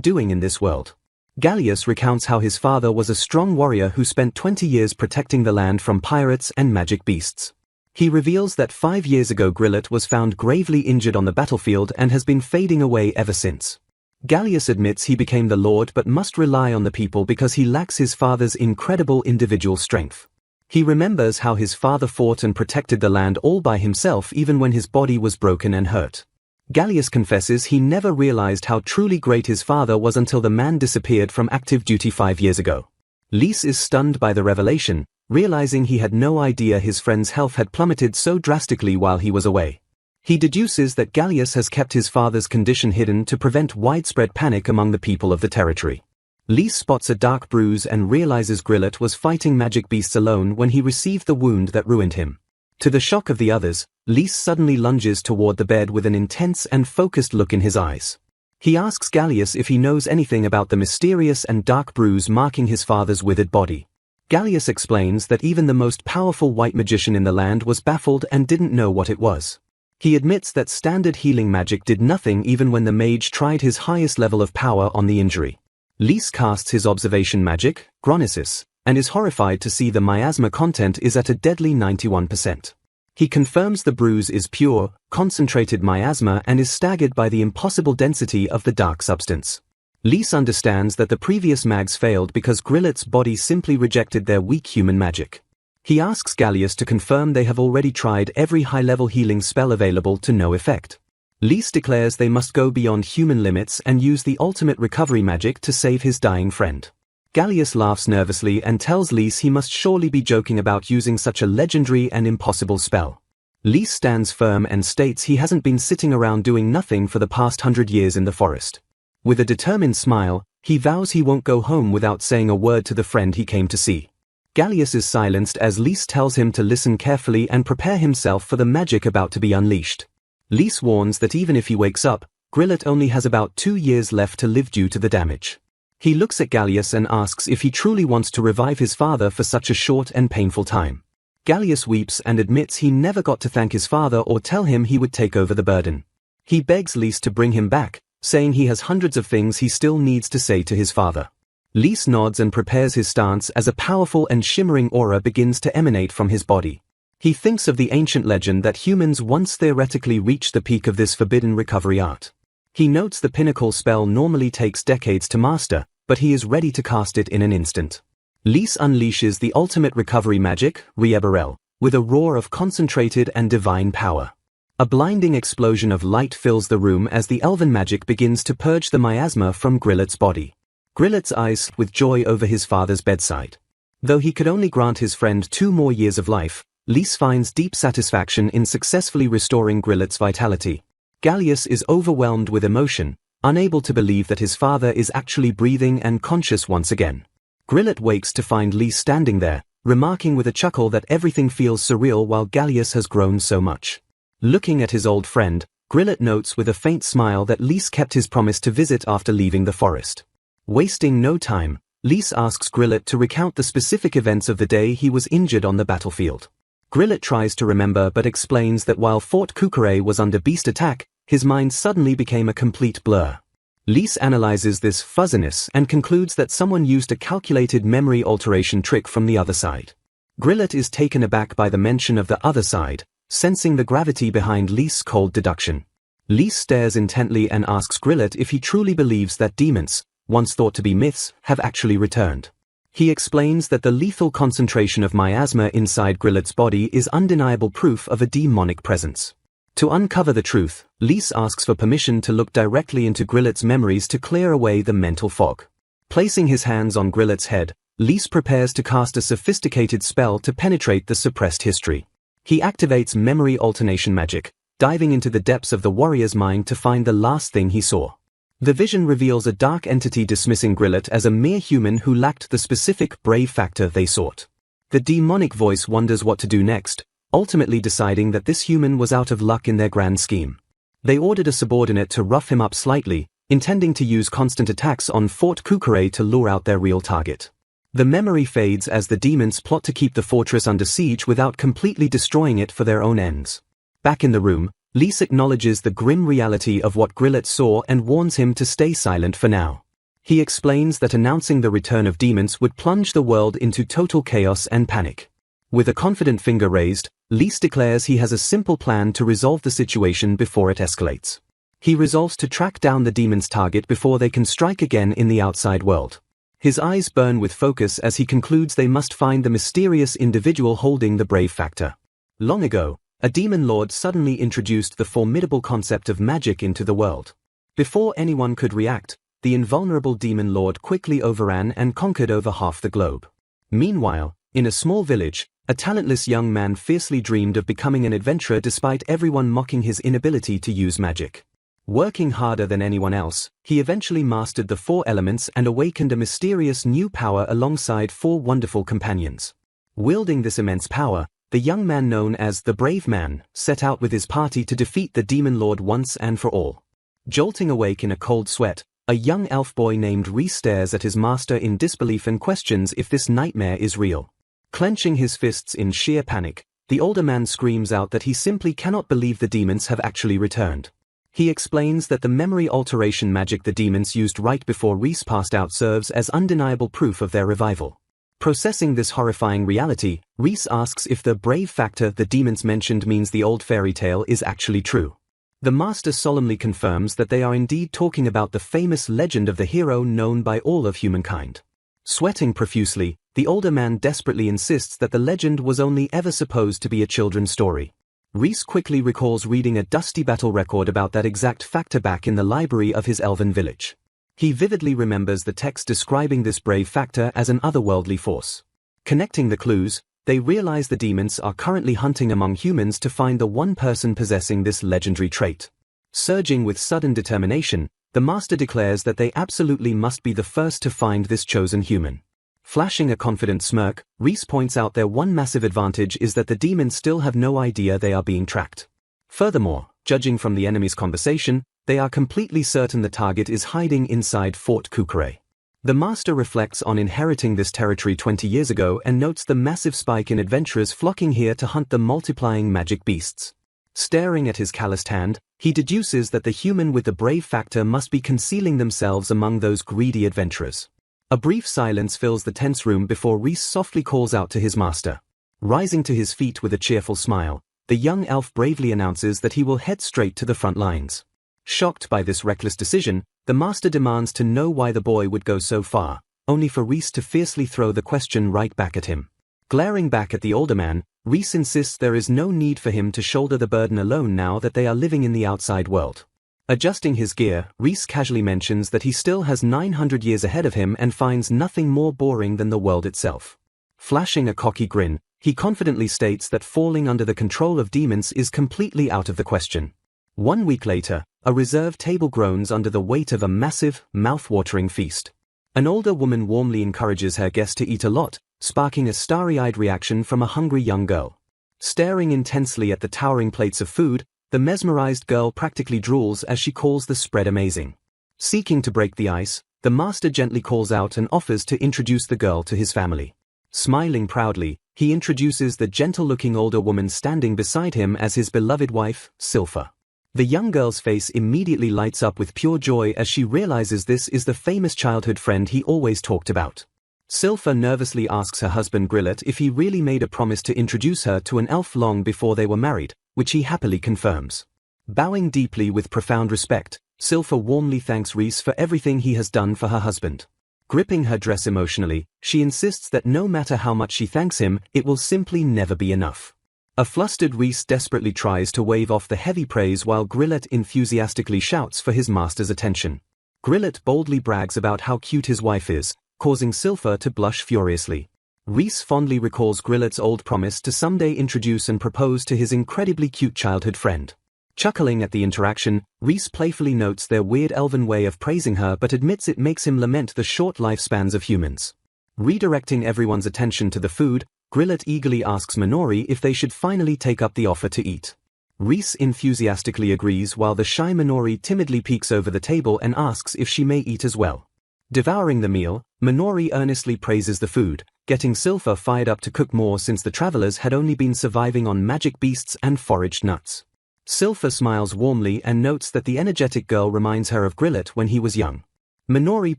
doing in this world. Gallius recounts how his father was a strong warrior who spent 20 years protecting the land from pirates and magic beasts. He reveals that 5 years ago Grillet was found gravely injured on the battlefield and has been fading away ever since. Gallius admits he became the Lord but must rely on the people because he lacks his father's incredible individual strength. He remembers how his father fought and protected the land all by himself even when his body was broken and hurt. Gallius confesses he never realized how truly great his father was until the man disappeared from active duty 5 years ago. Lys is stunned by the revelation, realizing he had no idea his friend's health had plummeted so drastically while he was away. He deduces that Gallius has kept his father's condition hidden to prevent widespread panic among the people of the territory. Lys spots a dark bruise and realizes Grillet was fighting magic beasts alone when he received the wound that ruined him. To the shock of the others, Lys suddenly lunges toward the bed with an intense and focused look in his eyes. He asks Gallius if he knows anything about the mysterious and dark bruise marking his father's withered body. Gallius explains that even the most powerful white magician in the land was baffled and didn't know what it was. He admits that standard healing magic did nothing even when the mage tried his highest level of power on the injury. Lys casts his observation magic, Gronisis, and is horrified to see the miasma content is at a deadly 91%. He confirms the bruise is pure, concentrated miasma and is staggered by the impossible density of the dark substance. Lys understands that the previous mags failed because Grillet's body simply rejected their weak human magic. He asks Gallius to confirm they have already tried every high-level healing spell available to no effect. Lys declares they must go beyond human limits and use the ultimate recovery magic to save his dying friend. Gallius laughs nervously and tells Lys he must surely be joking about using such a legendary and impossible spell. Lys stands firm and states he hasn't been sitting around doing nothing for the past 100 years in the forest. With a determined smile, he vows he won't go home without saying a word to the friend he came to see. Gallius is silenced as Lys tells him to listen carefully and prepare himself for the magic about to be unleashed. Lys warns that even if he wakes up, Grillet only has about 2 years left to live due to the damage. He looks at Gallius and asks if he truly wants to revive his father for such a short and painful time. Gallius weeps and admits he never got to thank his father or tell him he would take over the burden. He begs Lys to bring him back, saying he has hundreds of things he still needs to say to his father. Lys nods and prepares his stance as a powerful and shimmering aura begins to emanate from his body. He thinks of the ancient legend that humans once theoretically reached the peak of this forbidden recovery art. He notes the pinnacle spell normally takes decades to master, but he is ready to cast it in an instant. Lys unleashes the ultimate recovery magic, Rieberel, with a roar of concentrated and divine power. A blinding explosion of light fills the room as the elven magic begins to purge the miasma from Grillet's body. Grillet's eyes with joy over his father's bedside. Though he could only grant his friend 2 more years of life, Lys finds deep satisfaction in successfully restoring Grillet's vitality. Gallius is overwhelmed with emotion, unable to believe that his father is actually breathing and conscious once again. Grillet wakes to find Lys standing there, remarking with a chuckle that everything feels surreal while Gallius has grown so much. Looking at his old friend, Grillet notes with a faint smile that Lys kept his promise to visit after leaving the forest. Wasting no time, Lys asks Grillet to recount the specific events of the day he was injured on the battlefield. Grillet tries to remember but explains that while Fort Kukure was under beast attack, his mind suddenly became a complete blur. Lys analyzes this fuzziness and concludes that someone used a calculated memory alteration trick from the other side. Grillet is taken aback by the mention of the other side, sensing the gravity behind Lys' cold deduction. Lys stares intently and asks Grillet if he truly believes that demons, once thought to be myths, have actually returned. He explains that the lethal concentration of miasma inside Grillet's body is undeniable proof of a demonic presence. To uncover the truth, Lys asks for permission to look directly into Grillet's memories to clear away the mental fog. Placing his hands on Grillet's head, Lys prepares to cast a sophisticated spell to penetrate the suppressed history. He activates memory alternation magic, diving into the depths of the warrior's mind to find the last thing he saw. The vision reveals a dark entity dismissing Grillet as a mere human who lacked the specific brave factor they sought. The demonic voice wonders what to do next, ultimately deciding that this human was out of luck in their grand scheme. They ordered a subordinate to rough him up slightly, intending to use constant attacks on Fort Kukure to lure out their real target. The memory fades as the demons plot to keep the fortress under siege without completely destroying it for their own ends. Back in the room, Lys acknowledges the grim reality of what Grillet saw and warns him to stay silent for now. He explains that announcing the return of demons would plunge the world into total chaos and panic. With a confident finger raised, Lys declares he has a simple plan to resolve the situation before it escalates. He resolves to track down the demon's target before they can strike again in the outside world. His eyes burn with focus as he concludes they must find the mysterious individual holding the brave factor. Long ago, a demon lord suddenly introduced the formidable concept of magic into the world. Before anyone could react, the invulnerable demon lord quickly overran and conquered over half the globe. Meanwhile, in a small village, a talentless young man fiercely dreamed of becoming an adventurer despite everyone mocking his inability to use magic. Working harder than anyone else, he eventually mastered the 4 elements and awakened a mysterious new power alongside 4 wonderful companions. Wielding this immense power, the young man known as the Brave Man set out with his party to defeat the demon lord once and for all. Jolting awake in a cold sweat, a young elf boy named Rhys stares at his master in disbelief and questions if this nightmare is real. Clenching his fists in sheer panic, the older man screams out that he simply cannot believe the demons have actually returned. He explains that the memory alteration magic the demons used right before Rhys passed out serves as undeniable proof of their revival. Processing this horrifying reality, Rhys asks if the brave factor the demons mentioned means the old fairy tale is actually true. The master solemnly confirms that they are indeed talking about the famous legend of the hero known by all of humankind. Sweating profusely, the older man desperately insists that the legend was only ever supposed to be a children's story. Rhys quickly recalls reading a dusty battle record about that exact factor back in the library of his elven village. He vividly remembers the text describing this brave factor as an otherworldly force. Connecting the clues, they realize the demons are currently hunting among humans to find the one person possessing this legendary trait. Surging with sudden determination, the master declares that they absolutely must be the first to find this chosen human. Flashing a confident smirk, Rhys points out their one massive advantage is that the demons still have no idea they are being tracked. Furthermore, judging from the enemy's conversation, they are completely certain the target is hiding inside Fort Kukure. The master reflects on inheriting this territory 20 years ago and notes the massive spike in adventurers flocking here to hunt the multiplying magic beasts. Staring at his calloused hand, he deduces that the human with the brave factor must be concealing themselves among those greedy adventurers. A brief silence fills the tense room before Rhys softly calls out to his master. Rising to his feet with a cheerful smile, the young elf bravely announces that he will head straight to the front lines. Shocked by this reckless decision, the master demands to know why the boy would go so far, only for Rhys to fiercely throw the question right back at him. Glaring back at the older man, Rhys insists there is no need for him to shoulder the burden alone now that they are living in the outside world. Adjusting his gear, Rhys casually mentions that he still has 900 years ahead of him and finds nothing more boring than the world itself. Flashing a cocky grin, he confidently states that falling under the control of demons is completely out of the question. 1 week later, a reserved table groans under the weight of a massive, mouth-watering feast. An older woman warmly encourages her guest to eat a lot, sparking a starry-eyed reaction from a hungry young girl. Staring intensely at the towering plates of food, The mesmerized girl practically drools as she calls the spread amazing. Seeking to break the ice, the master gently calls out and offers to introduce the girl to his family. Smiling proudly, he introduces the gentle-looking older woman standing beside him as his beloved wife, Silpha. The young girl's face immediately lights up with pure joy as she realizes this is the famous childhood friend he always talked about. Silpha nervously asks her husband Grillet if he really made a promise to introduce her to an elf long before they were married, which he happily confirms. Bowing deeply with profound respect, Silpha warmly thanks Rhys for everything he has done for her husband. Gripping her dress emotionally, she insists that no matter how much she thanks him, it will simply never be enough. A flustered Rhys desperately tries to wave off the heavy praise while Grillet enthusiastically shouts for his master's attention. Grillet boldly brags about how cute his wife is, causing Silpha to blush furiously. Rhys fondly recalls Grillet's old promise to someday introduce and propose to his incredibly cute childhood friend. Chuckling at the interaction, Rhys playfully notes their weird elven way of praising her but admits it makes him lament the short lifespans of humans. Redirecting everyone's attention to the food, Grillet eagerly asks Minori if they should finally take up the offer to eat. Rhys enthusiastically agrees while the shy Minori timidly peeks over the table and asks if she may eat as well. Devouring the meal, Minori earnestly praises the food, getting Silpha fired up to cook more since the travelers had only been surviving on magic beasts and foraged nuts. Silpha smiles warmly and notes that the energetic girl reminds her of Grillet when he was young. Minori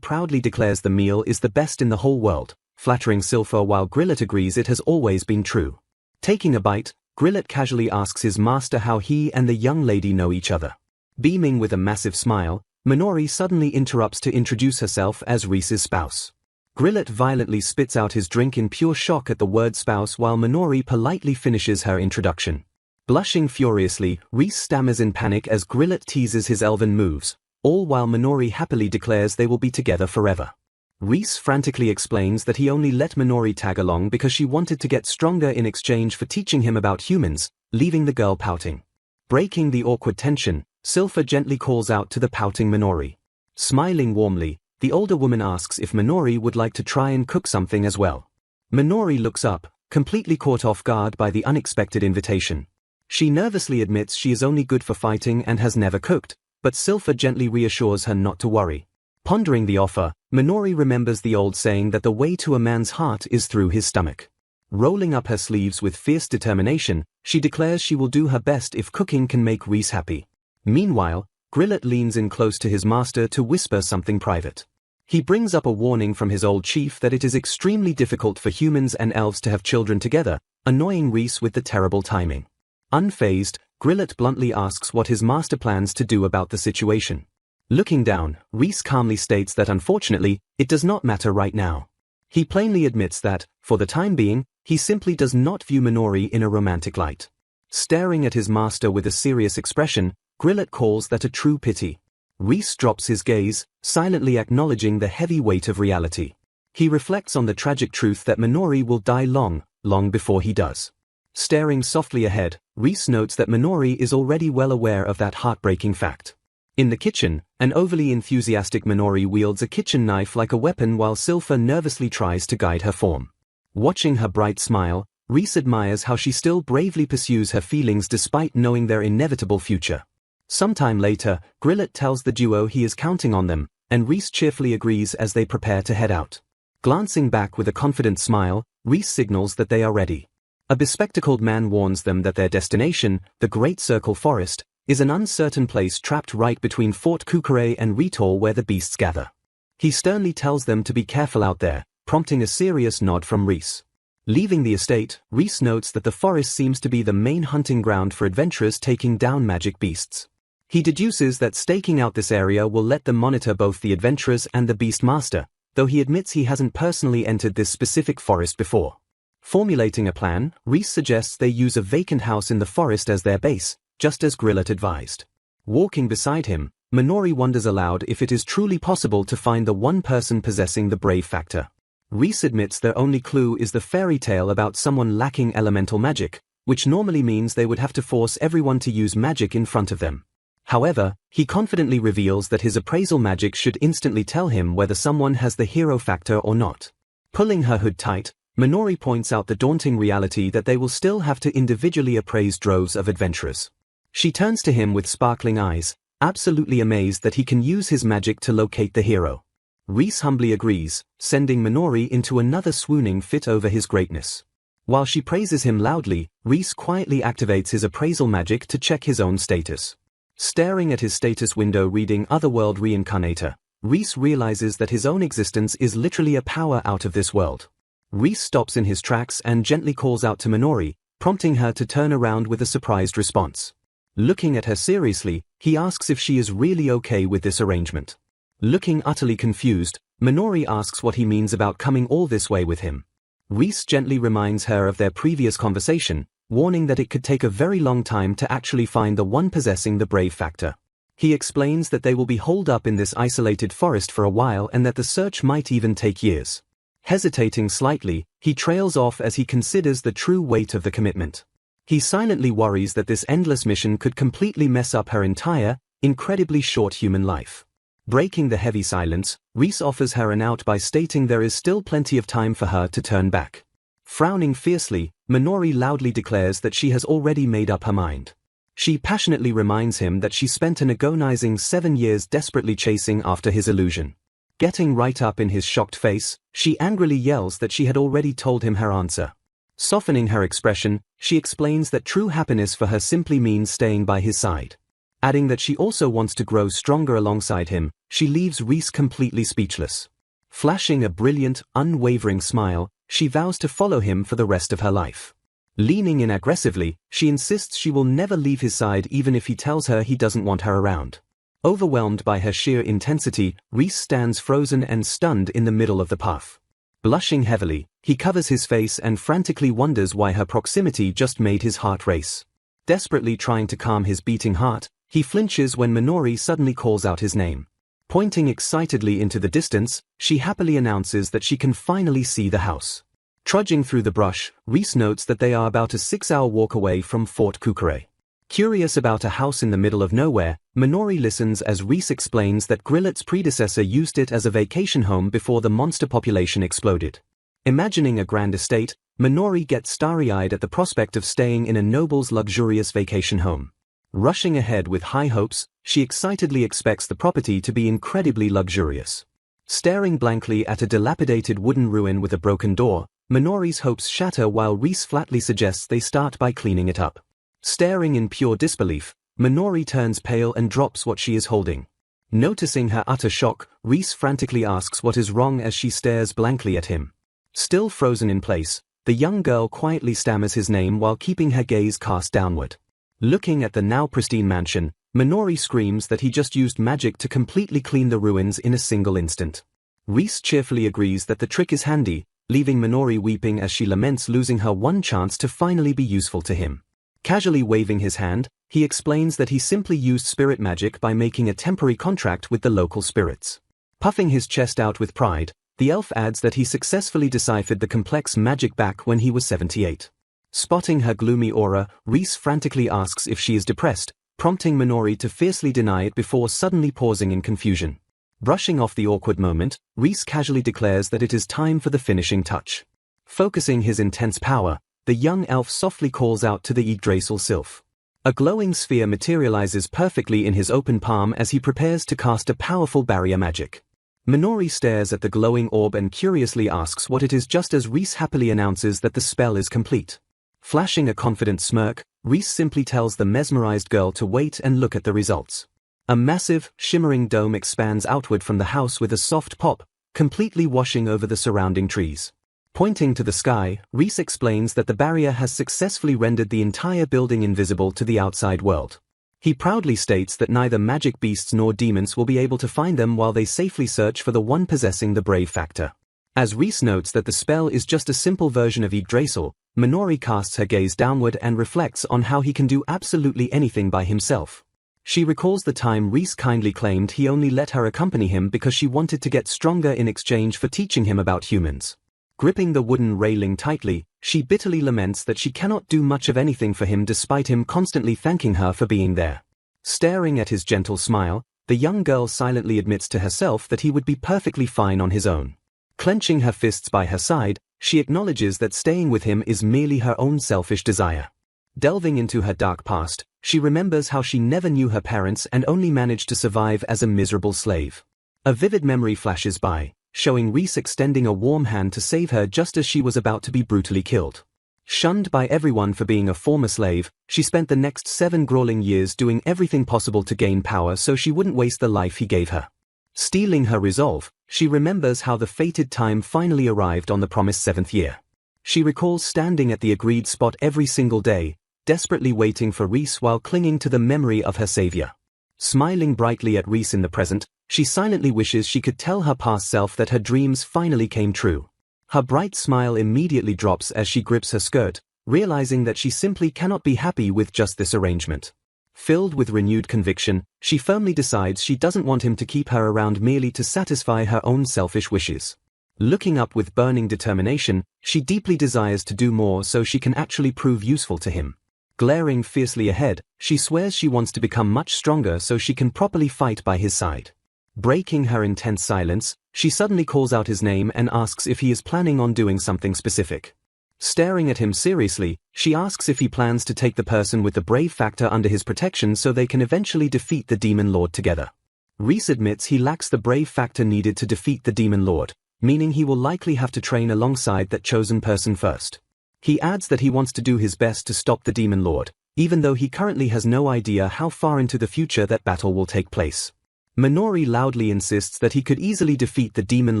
proudly declares the meal is the best in the whole world, flattering Silpha while Grillet agrees it has always been true. Taking a bite, Grillet casually asks his master how he and the young lady know each other. Beaming with a massive smile, Minori suddenly interrupts to introduce herself as Rhys's spouse. Grillet violently spits out his drink in pure shock at the word spouse while Minori politely finishes her introduction. Blushing furiously, Rhys stammers in panic as Grillet teases his elven moves, all while Minori happily declares they will be together forever. Rhys frantically explains that he only let Minori tag along because she wanted to get stronger in exchange for teaching him about humans, leaving the girl pouting. Breaking the awkward tension, Silpha gently calls out to the pouting Minori. Smiling warmly, the older woman asks if Minori would like to try and cook something as well. Minori looks up, completely caught off guard by the unexpected invitation. She nervously admits she is only good for fighting and has never cooked, but Silpha gently reassures her not to worry. Pondering the offer, Minori remembers the old saying that the way to a man's heart is through his stomach. Rolling up her sleeves with fierce determination, she declares she will do her best if cooking can make Rhys happy. Meanwhile, Grillet leans in close to his master to whisper something private. He brings up a warning from his old chief that it is extremely difficult for humans and elves to have children together, annoying Rhys with the terrible timing. Unfazed, Grillet bluntly asks what his master plans to do about the situation. Looking down, Rhys calmly states that unfortunately, it does not matter right now. He plainly admits that, for the time being, he simply does not view Minori in a romantic light. Staring at his master with a serious expression, Grillet calls that a true pity. Rhys drops his gaze, silently acknowledging the heavy weight of reality. He reflects on the tragic truth that Minori will die long before he does. Staring softly ahead, Rhys notes that Minori is already well aware of that heartbreaking fact. In the kitchen, an overly enthusiastic Minori wields a kitchen knife like a weapon while Silpha nervously tries to guide her form. Watching her bright smile, Rhys admires how she still bravely pursues her feelings despite knowing their inevitable future. Sometime later, Grillet tells the duo he is counting on them, and Rhys cheerfully agrees as they prepare to head out. Glancing back with a confident smile, Rhys signals that they are ready. A bespectacled man warns them that their destination, the Great Circle Forest, is an uncertain place trapped right between Fort Kukure and Ritor where the beasts gather. He sternly tells them to be careful out there, prompting a serious nod from Rhys. Leaving the estate, Rhys notes that the forest seems to be the main hunting ground for adventurers taking down magic beasts. He deduces that staking out this area will let them monitor both the adventurers and the beast master, though he admits he hasn't personally entered this specific forest before. Formulating a plan, Rhys suggests they use a vacant house in the forest as their base, just as Grillet advised. Walking beside him, Minori wonders aloud if it is truly possible to find the one person possessing the brave factor. Rhys admits their only clue is the fairy tale about someone lacking elemental magic, which normally means they would have to force everyone to use magic in front of them. However, he confidently reveals that his appraisal magic should instantly tell him whether someone has the hero factor or not. Pulling her hood tight, Minori points out the daunting reality that they will still have to individually appraise droves of adventurers. She turns to him with sparkling eyes, absolutely amazed that he can use his magic to locate the hero. Reese humbly agrees, sending Minori into another swooning fit over his greatness. While she praises him loudly, Reese quietly activates his appraisal magic to check his own status. Staring at his status window reading Otherworld Reincarnator, Reese realizes that his own existence is literally a power out of this world. Reese stops in his tracks and gently calls out to Minori, prompting her to turn around with a surprised response. Looking at her seriously, he asks if she is really okay with this arrangement. Looking utterly confused, Minori asks what he means about coming all this way with him. Reese gently reminds her of their previous conversation, warning that it could take a very long time to actually find the one possessing the brave factor. He explains that they will be holed up in this isolated forest for a while and that the search might even take years. Hesitating slightly, he trails off as he considers the true weight of the commitment. He silently worries that this endless mission could completely mess up her entire, incredibly short human life. Breaking the heavy silence, Reese offers her an out by stating there is still plenty of time for her to turn back. Frowning fiercely, Minori loudly declares that she has already made up her mind. She passionately reminds him that she spent an agonizing 7 years desperately chasing after his illusion. Getting right up in his shocked face, she angrily yells that she had already told him her answer. Softening her expression, she explains that true happiness for her simply means staying by his side. Adding that she also wants to grow stronger alongside him, she leaves Reese completely speechless. Flashing a brilliant, unwavering smile, she vows to follow him for the rest of her life. Leaning in aggressively, she insists she will never leave his side even if he tells her he doesn't want her around. Overwhelmed by her sheer intensity, Reese stands frozen and stunned in the middle of the path. Blushing heavily, he covers his face and frantically wonders why her proximity just made his heart race. Desperately trying to calm his beating heart, he flinches when Minori suddenly calls out his name. Pointing excitedly into the distance, she happily announces that she can finally see the house. Trudging through the brush, Reese notes that they are about a 6-hour walk away from Fort Kukure. Curious about a house in the middle of nowhere, Minori listens as Reese explains that Grillet's predecessor used it as a vacation home before the monster population exploded. Imagining a grand estate, Minori gets starry-eyed at the prospect of staying in a noble's luxurious vacation home. Rushing ahead with high hopes, she excitedly expects the property to be incredibly luxurious. Staring blankly at a dilapidated wooden ruin with a broken door, Minori's hopes shatter while Reese flatly suggests they start by cleaning it up. Staring in pure disbelief, Minori turns pale and drops what she is holding. Noticing her utter shock, Reese frantically asks what is wrong as she stares blankly at him. Still frozen in place, the young girl quietly stammers his name while keeping her gaze cast downward. Looking at the now pristine mansion, Minori screams that he just used magic to completely clean the ruins in a single instant. Reese cheerfully agrees that the trick is handy, leaving Minori weeping as she laments losing her one chance to finally be useful to him. Casually waving his hand, he explains that he simply used spirit magic by making a temporary contract with the local spirits. Puffing his chest out with pride, the elf adds that he successfully deciphered the complex magic back when he was 78. Spotting her gloomy aura, Reese frantically asks if she is depressed, prompting Minori to fiercely deny it before suddenly pausing in confusion. Brushing off the awkward moment, Reese casually declares that it is time for the finishing touch. Focusing his intense power, the young elf softly calls out to the Yggdrasil sylph. A glowing sphere materializes perfectly in his open palm as he prepares to cast a powerful barrier magic. Minori stares at the glowing orb and curiously asks what it is just as Reese happily announces that the spell is complete. Flashing a confident smirk, Reese simply tells the mesmerized girl to wait and look at the results. A massive, shimmering dome expands outward from the house with a soft pop, completely washing over the surrounding trees. Pointing to the sky, Reese explains that the barrier has successfully rendered the entire building invisible to the outside world. He proudly states that neither magic beasts nor demons will be able to find them while they safely search for the one possessing the brave factor. As Reese notes that the spell is just a simple version of Yggdrasil, Minori casts her gaze downward and reflects on how he can do absolutely anything by himself. She recalls the time Reese kindly claimed he only let her accompany him because she wanted to get stronger in exchange for teaching him about humans. Gripping the wooden railing tightly, she bitterly laments that she cannot do much of anything for him despite him constantly thanking her for being there. Staring at his gentle smile, the young girl silently admits to herself that he would be perfectly fine on his own. Clenching her fists by her side, she acknowledges that staying with him is merely her own selfish desire. Delving into her dark past, she remembers how she never knew her parents and only managed to survive as a miserable slave. A vivid memory flashes by, showing Reese extending a warm hand to save her just as she was about to be brutally killed. Shunned by everyone for being a former slave, she spent the next 7 grueling years doing everything possible to gain power so she wouldn't waste the life he gave her. Steeling her resolve, she remembers how the fated time finally arrived on the promised 7th year. She recalls standing at the agreed spot every single day, desperately waiting for Reese while clinging to the memory of her savior. Smiling brightly at Reese in the present, she silently wishes she could tell her past self that her dreams finally came true. Her bright smile immediately drops as she grips her skirt, realizing that she simply cannot be happy with just this arrangement. Filled with renewed conviction, she firmly decides she doesn't want him to keep her around merely to satisfy her own selfish wishes. Looking up with burning determination, she deeply desires to do more so she can actually prove useful to him. Glaring fiercely ahead, she swears she wants to become much stronger so she can properly fight by his side. Breaking her intense silence, she suddenly calls out his name and asks if he is planning on doing something specific. Staring at him seriously, she asks if he plans to take the person with the brave factor under his protection so they can eventually defeat the Demon Lord together. Reese admits he lacks the brave factor needed to defeat the Demon Lord, meaning he will likely have to train alongside that chosen person first. He adds that he wants to do his best to stop the Demon Lord, even though he currently has no idea how far into the future that battle will take place. Minori loudly insists that he could easily defeat the Demon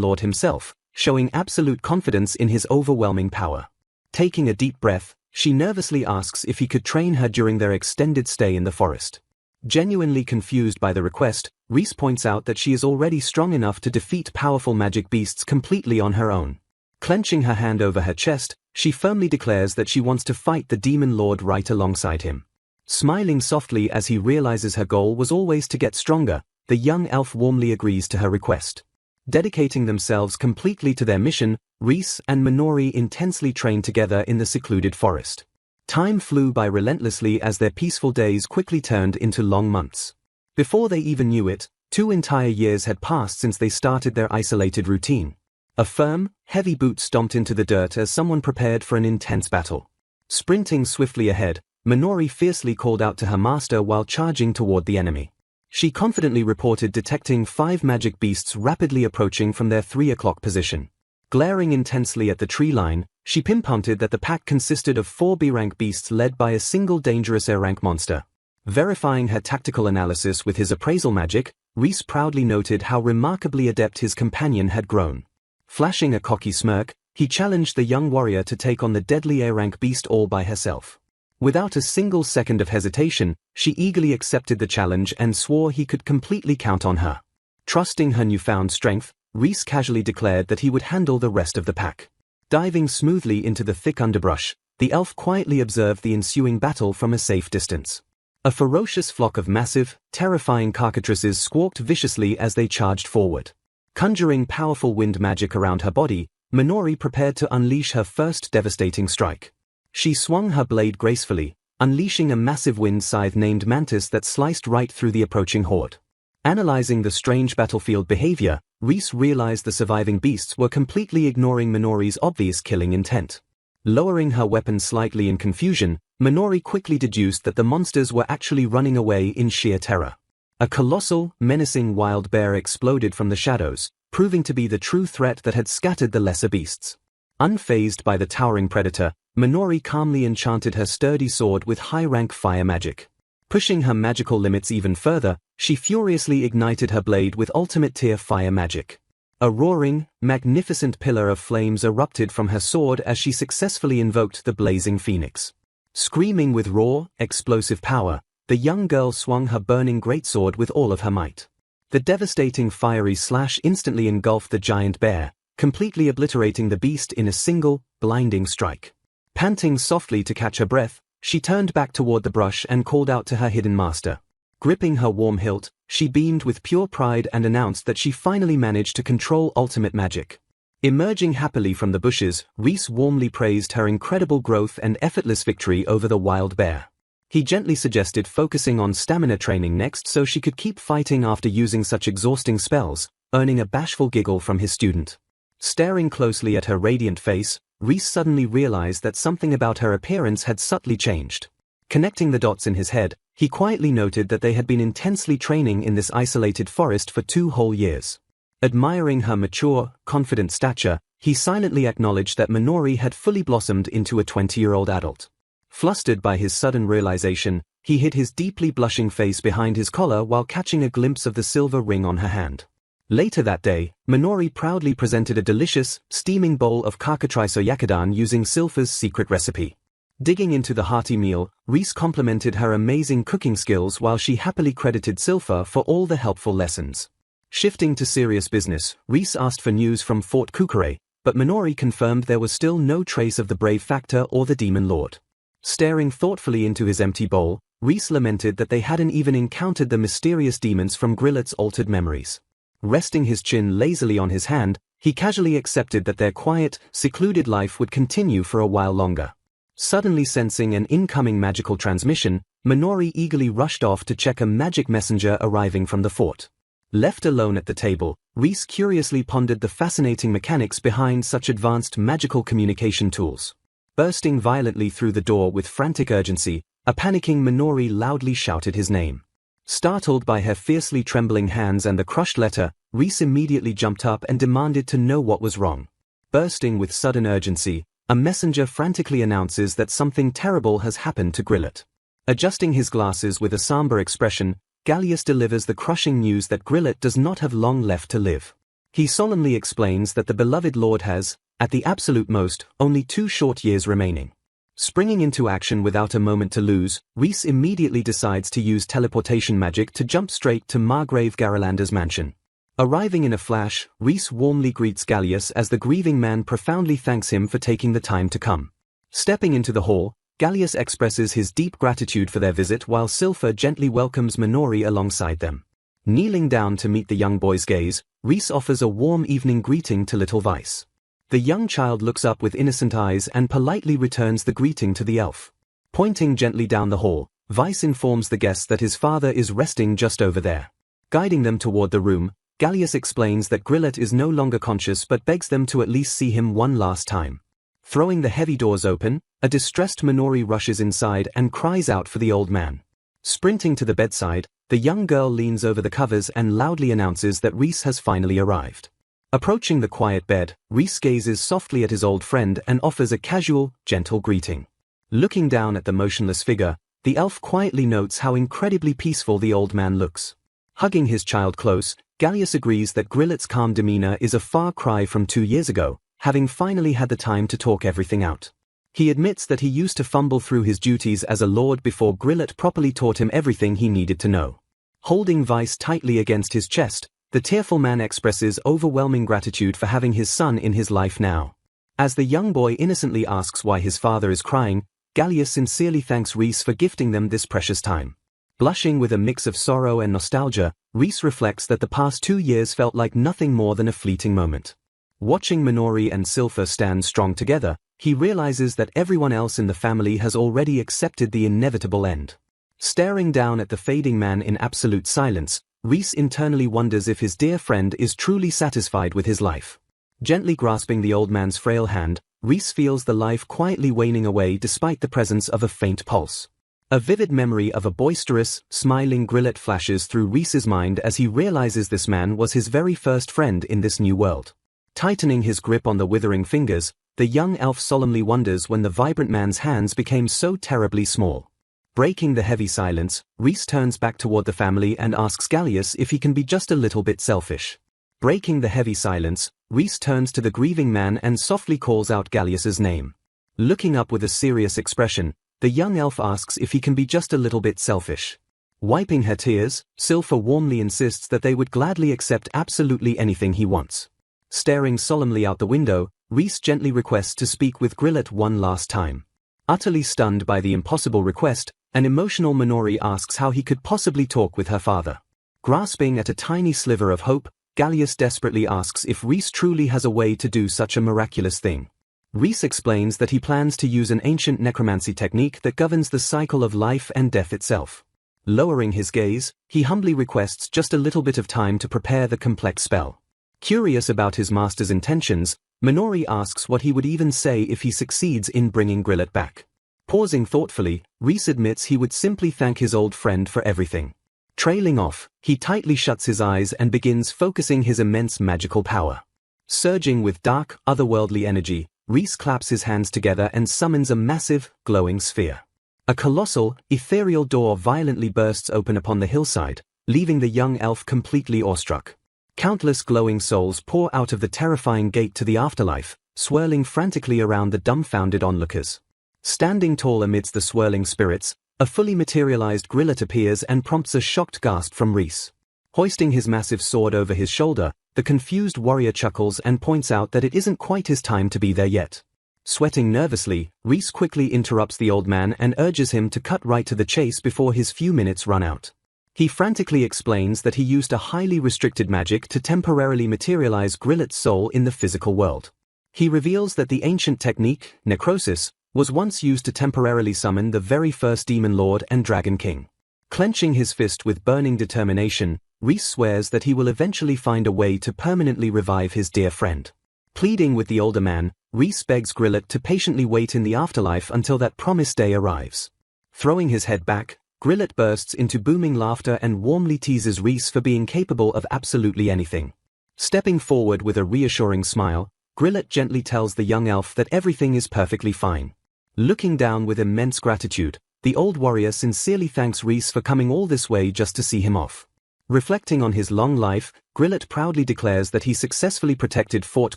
Lord himself, showing absolute confidence in his overwhelming power. Taking a deep breath, she nervously asks if he could train her during their extended stay in the forest. Genuinely confused by the request, Reese points out that she is already strong enough to defeat powerful magic beasts completely on her own. Clenching her hand over her chest, she firmly declares that she wants to fight the Demon Lord right alongside him. Smiling softly as he realizes her goal was always to get stronger, the young elf warmly agrees to her request. Dedicating themselves completely to their mission, Reese and Minori intensely trained together in the secluded forest. Time flew by relentlessly as their peaceful days quickly turned into long months. Before they even knew it, 2 entire years had passed since they started their isolated routine. A firm, heavy boot stomped into the dirt as someone prepared for an intense battle. Sprinting swiftly ahead, Minori fiercely called out to her master while charging toward the enemy. She confidently reported detecting 5 magic beasts rapidly approaching from their 3 o'clock position. Glaring intensely at the tree line, she pinpointed that the pack consisted of 4 B-rank beasts led by a single dangerous A-rank monster. Verifying her tactical analysis with his appraisal magic, Reese proudly noted how remarkably adept his companion had grown. Flashing a cocky smirk, he challenged the young warrior to take on the deadly A-rank beast all by herself. Without a single second of hesitation, she eagerly accepted the challenge and swore he could completely count on her. Trusting her newfound strength, Reese casually declared that he would handle the rest of the pack. Diving smoothly into the thick underbrush, the elf quietly observed the ensuing battle from a safe distance. A ferocious flock of massive, terrifying cockatrices squawked viciously as they charged forward. Conjuring powerful wind magic around her body, Minori prepared to unleash her first devastating strike. She swung her blade gracefully, unleashing a massive wind scythe named Mantis that sliced right through the approaching horde. Analyzing the strange battlefield behavior, Reese realized the surviving beasts were completely ignoring Minori's obvious killing intent. Lowering her weapon slightly in confusion, Minori quickly deduced that the monsters were actually running away in sheer terror. A colossal, menacing wild bear exploded from the shadows, proving to be the true threat that had scattered the lesser beasts. Unfazed by the towering predator, Minori calmly enchanted her sturdy sword with high-rank fire magic. Pushing her magical limits even further, she furiously ignited her blade with ultimate-tier fire magic. A roaring, magnificent pillar of flames erupted from her sword as she successfully invoked the blazing phoenix. Screaming with raw, explosive power, the young girl swung her burning greatsword with all of her might. The devastating fiery slash instantly engulfed the giant bear, completely obliterating the beast in a single, blinding strike. Panting softly to catch her breath, she turned back toward the brush and called out to her hidden master. Gripping her warm hilt, she beamed with pure pride and announced that she finally managed to control ultimate magic. Emerging happily from the bushes, Reese warmly praised her incredible growth and effortless victory over the wild bear. He gently suggested focusing on stamina training next so she could keep fighting after using such exhausting spells, earning a bashful giggle from his student. Staring closely at her radiant face, Reese suddenly realized that something about her appearance had subtly changed. Connecting the dots in his head, He quietly noted that they had been intensely training in this isolated forest for 2 whole years. Admiring her mature, confident stature, he silently acknowledged that Minori had fully blossomed into a 20-year-old adult. Flustered by his sudden realization, he hid his deeply blushing face behind his collar while catching a glimpse of the silver ring on her hand. Later that day, Minori proudly presented a delicious, steaming bowl of kakatriso yakidan using Silpha's secret recipe. Digging into the hearty meal, Reese complimented her amazing cooking skills while she happily credited Silpha for all the helpful lessons. Shifting to serious business, Reese asked for news from Fort Kukure, but Minori confirmed there was still no trace of the Brave Factor or the Demon Lord. Staring thoughtfully into his empty bowl, Reese lamented that they hadn't even encountered the mysterious demons from Grillet's altered memories. Resting his chin lazily on his hand, he casually accepted that their quiet, secluded life would continue for a while longer. Suddenly sensing an incoming magical transmission, Minori eagerly rushed off to check a magic messenger arriving from the fort. Left alone at the table, Reese curiously pondered the fascinating mechanics behind such advanced magical communication tools. Bursting violently through the door with frantic urgency, a panicking Minori loudly shouted his name. Startled by her fiercely trembling hands and the crushed letter, Reese immediately jumped up and demanded to know what was wrong. Bursting with sudden urgency, a messenger frantically announces that something terrible has happened to Grillet. Adjusting his glasses with a somber expression, Gallius delivers the crushing news that Grillet does not have long left to live. He solemnly explains that the beloved lord has, at the absolute most, only 2 short years remaining. Springing into action without a moment to lose, Reese immediately decides to use teleportation magic to jump straight to Margrave Garalander's mansion. Arriving in a flash, Reese warmly greets Gallius as the grieving man profoundly thanks him for taking the time to come. Stepping into the hall, Gallius expresses his deep gratitude for their visit while Silpha gently welcomes Minori alongside them. Kneeling down to meet the young boy's gaze, Reese offers a warm evening greeting to little Vice. The young child looks up with innocent eyes and politely returns the greeting to the elf. Pointing gently down the hall, Vice informs the guests that his father is resting just over there. Guiding them toward the room, Gallius explains that Grillet is no longer conscious but begs them to at least see him one last time. Throwing the heavy doors open, a distressed Minori rushes inside and cries out for the old man. Sprinting to the bedside, the young girl leans over the covers and loudly announces that Reese has finally arrived. Approaching the quiet bed, Reese gazes softly at his old friend and offers a casual, gentle greeting. Looking down at the motionless figure, the elf quietly notes how incredibly peaceful the old man looks. Hugging his child close, Gallius agrees that Grillet's calm demeanor is a far cry from 2 years ago, having finally had the time to talk everything out. He admits that he used to fumble through his duties as a lord before Grillet properly taught him everything he needed to know. Holding Vice tightly against his chest, the tearful man expresses overwhelming gratitude for having his son in his life now. As the young boy innocently asks why his father is crying, Gallius sincerely thanks Reese for gifting them this precious time. Blushing with a mix of sorrow and nostalgia, Reese reflects that the past 2 years felt like nothing more than a fleeting moment. Watching Minori and Silpha stand strong together, he realizes that everyone else in the family has already accepted the inevitable end. Staring down at the fading man in absolute silence, Reese internally wonders if his dear friend is truly satisfied with his life. Gently grasping the old man's frail hand, Reese feels the life quietly waning away despite the presence of a faint pulse. A vivid memory of a boisterous, smiling Grillet flashes through Reese's mind as he realizes this man was his very first friend in this new world. Tightening his grip on the withering fingers, the young elf solemnly wonders when the vibrant man's hands became so terribly small. Breaking the heavy silence, Reese turns back toward the family and asks Gallius if he can be just a little bit selfish. Breaking the heavy silence, Reese turns to the grieving man and softly calls out Gallius's name. Looking up with a serious expression, the young elf asks if he can be just a little bit selfish. Wiping her tears, Silpha warmly insists that they would gladly accept absolutely anything he wants. Staring solemnly out the window, Reese gently requests to speak with Grillet one last time. Utterly stunned by the impossible request, an emotional Minori asks how he could possibly talk with her father. Grasping at a tiny sliver of hope, Gallius desperately asks if Reese truly has a way to do such a miraculous thing. Reese explains that he plans to use an ancient necromancy technique that governs the cycle of life and death itself. Lowering his gaze, he humbly requests just a little bit of time to prepare the complex spell. Curious about his master's intentions, Minori asks what he would even say if he succeeds in bringing Grillet back. Pausing thoughtfully, Rhys admits he would simply thank his old friend for everything. Trailing off, he tightly shuts his eyes and begins focusing his immense magical power. Surging with dark, otherworldly energy, Rhys claps his hands together and summons a massive, glowing sphere. A colossal, ethereal door violently bursts open upon the hillside, leaving the young elf completely awestruck. Countless glowing souls pour out of the terrifying gate to the afterlife, swirling frantically around the dumbfounded onlookers. Standing tall amidst the swirling spirits, a fully materialized Grillet appears and prompts a shocked gasp from Rhys. Hoisting his massive sword over his shoulder, the confused warrior chuckles and points out that it isn't quite his time to be there yet. Sweating nervously, Rhys quickly interrupts the old man and urges him to cut right to the chase before his few minutes run out. He frantically explains that he used a highly restricted magic to temporarily materialize Grillet's soul in the physical world. He reveals that the ancient technique, necrosis, was once used to temporarily summon the very first Demon Lord and Dragon King. Clenching his fist with burning determination, Rhys swears that he will eventually find a way to permanently revive his dear friend. Pleading with the older man, Rhys begs Grillet to patiently wait in the afterlife until that promised day arrives. Throwing his head back, Grillet bursts into booming laughter and warmly teases Rhys for being capable of absolutely anything. Stepping forward with a reassuring smile, Grillet gently tells the young elf that everything is perfectly fine. Looking down with immense gratitude, the old warrior sincerely thanks Rhys for coming all this way just to see him off. Reflecting on his long life, Grillet proudly declares that he successfully protected Fort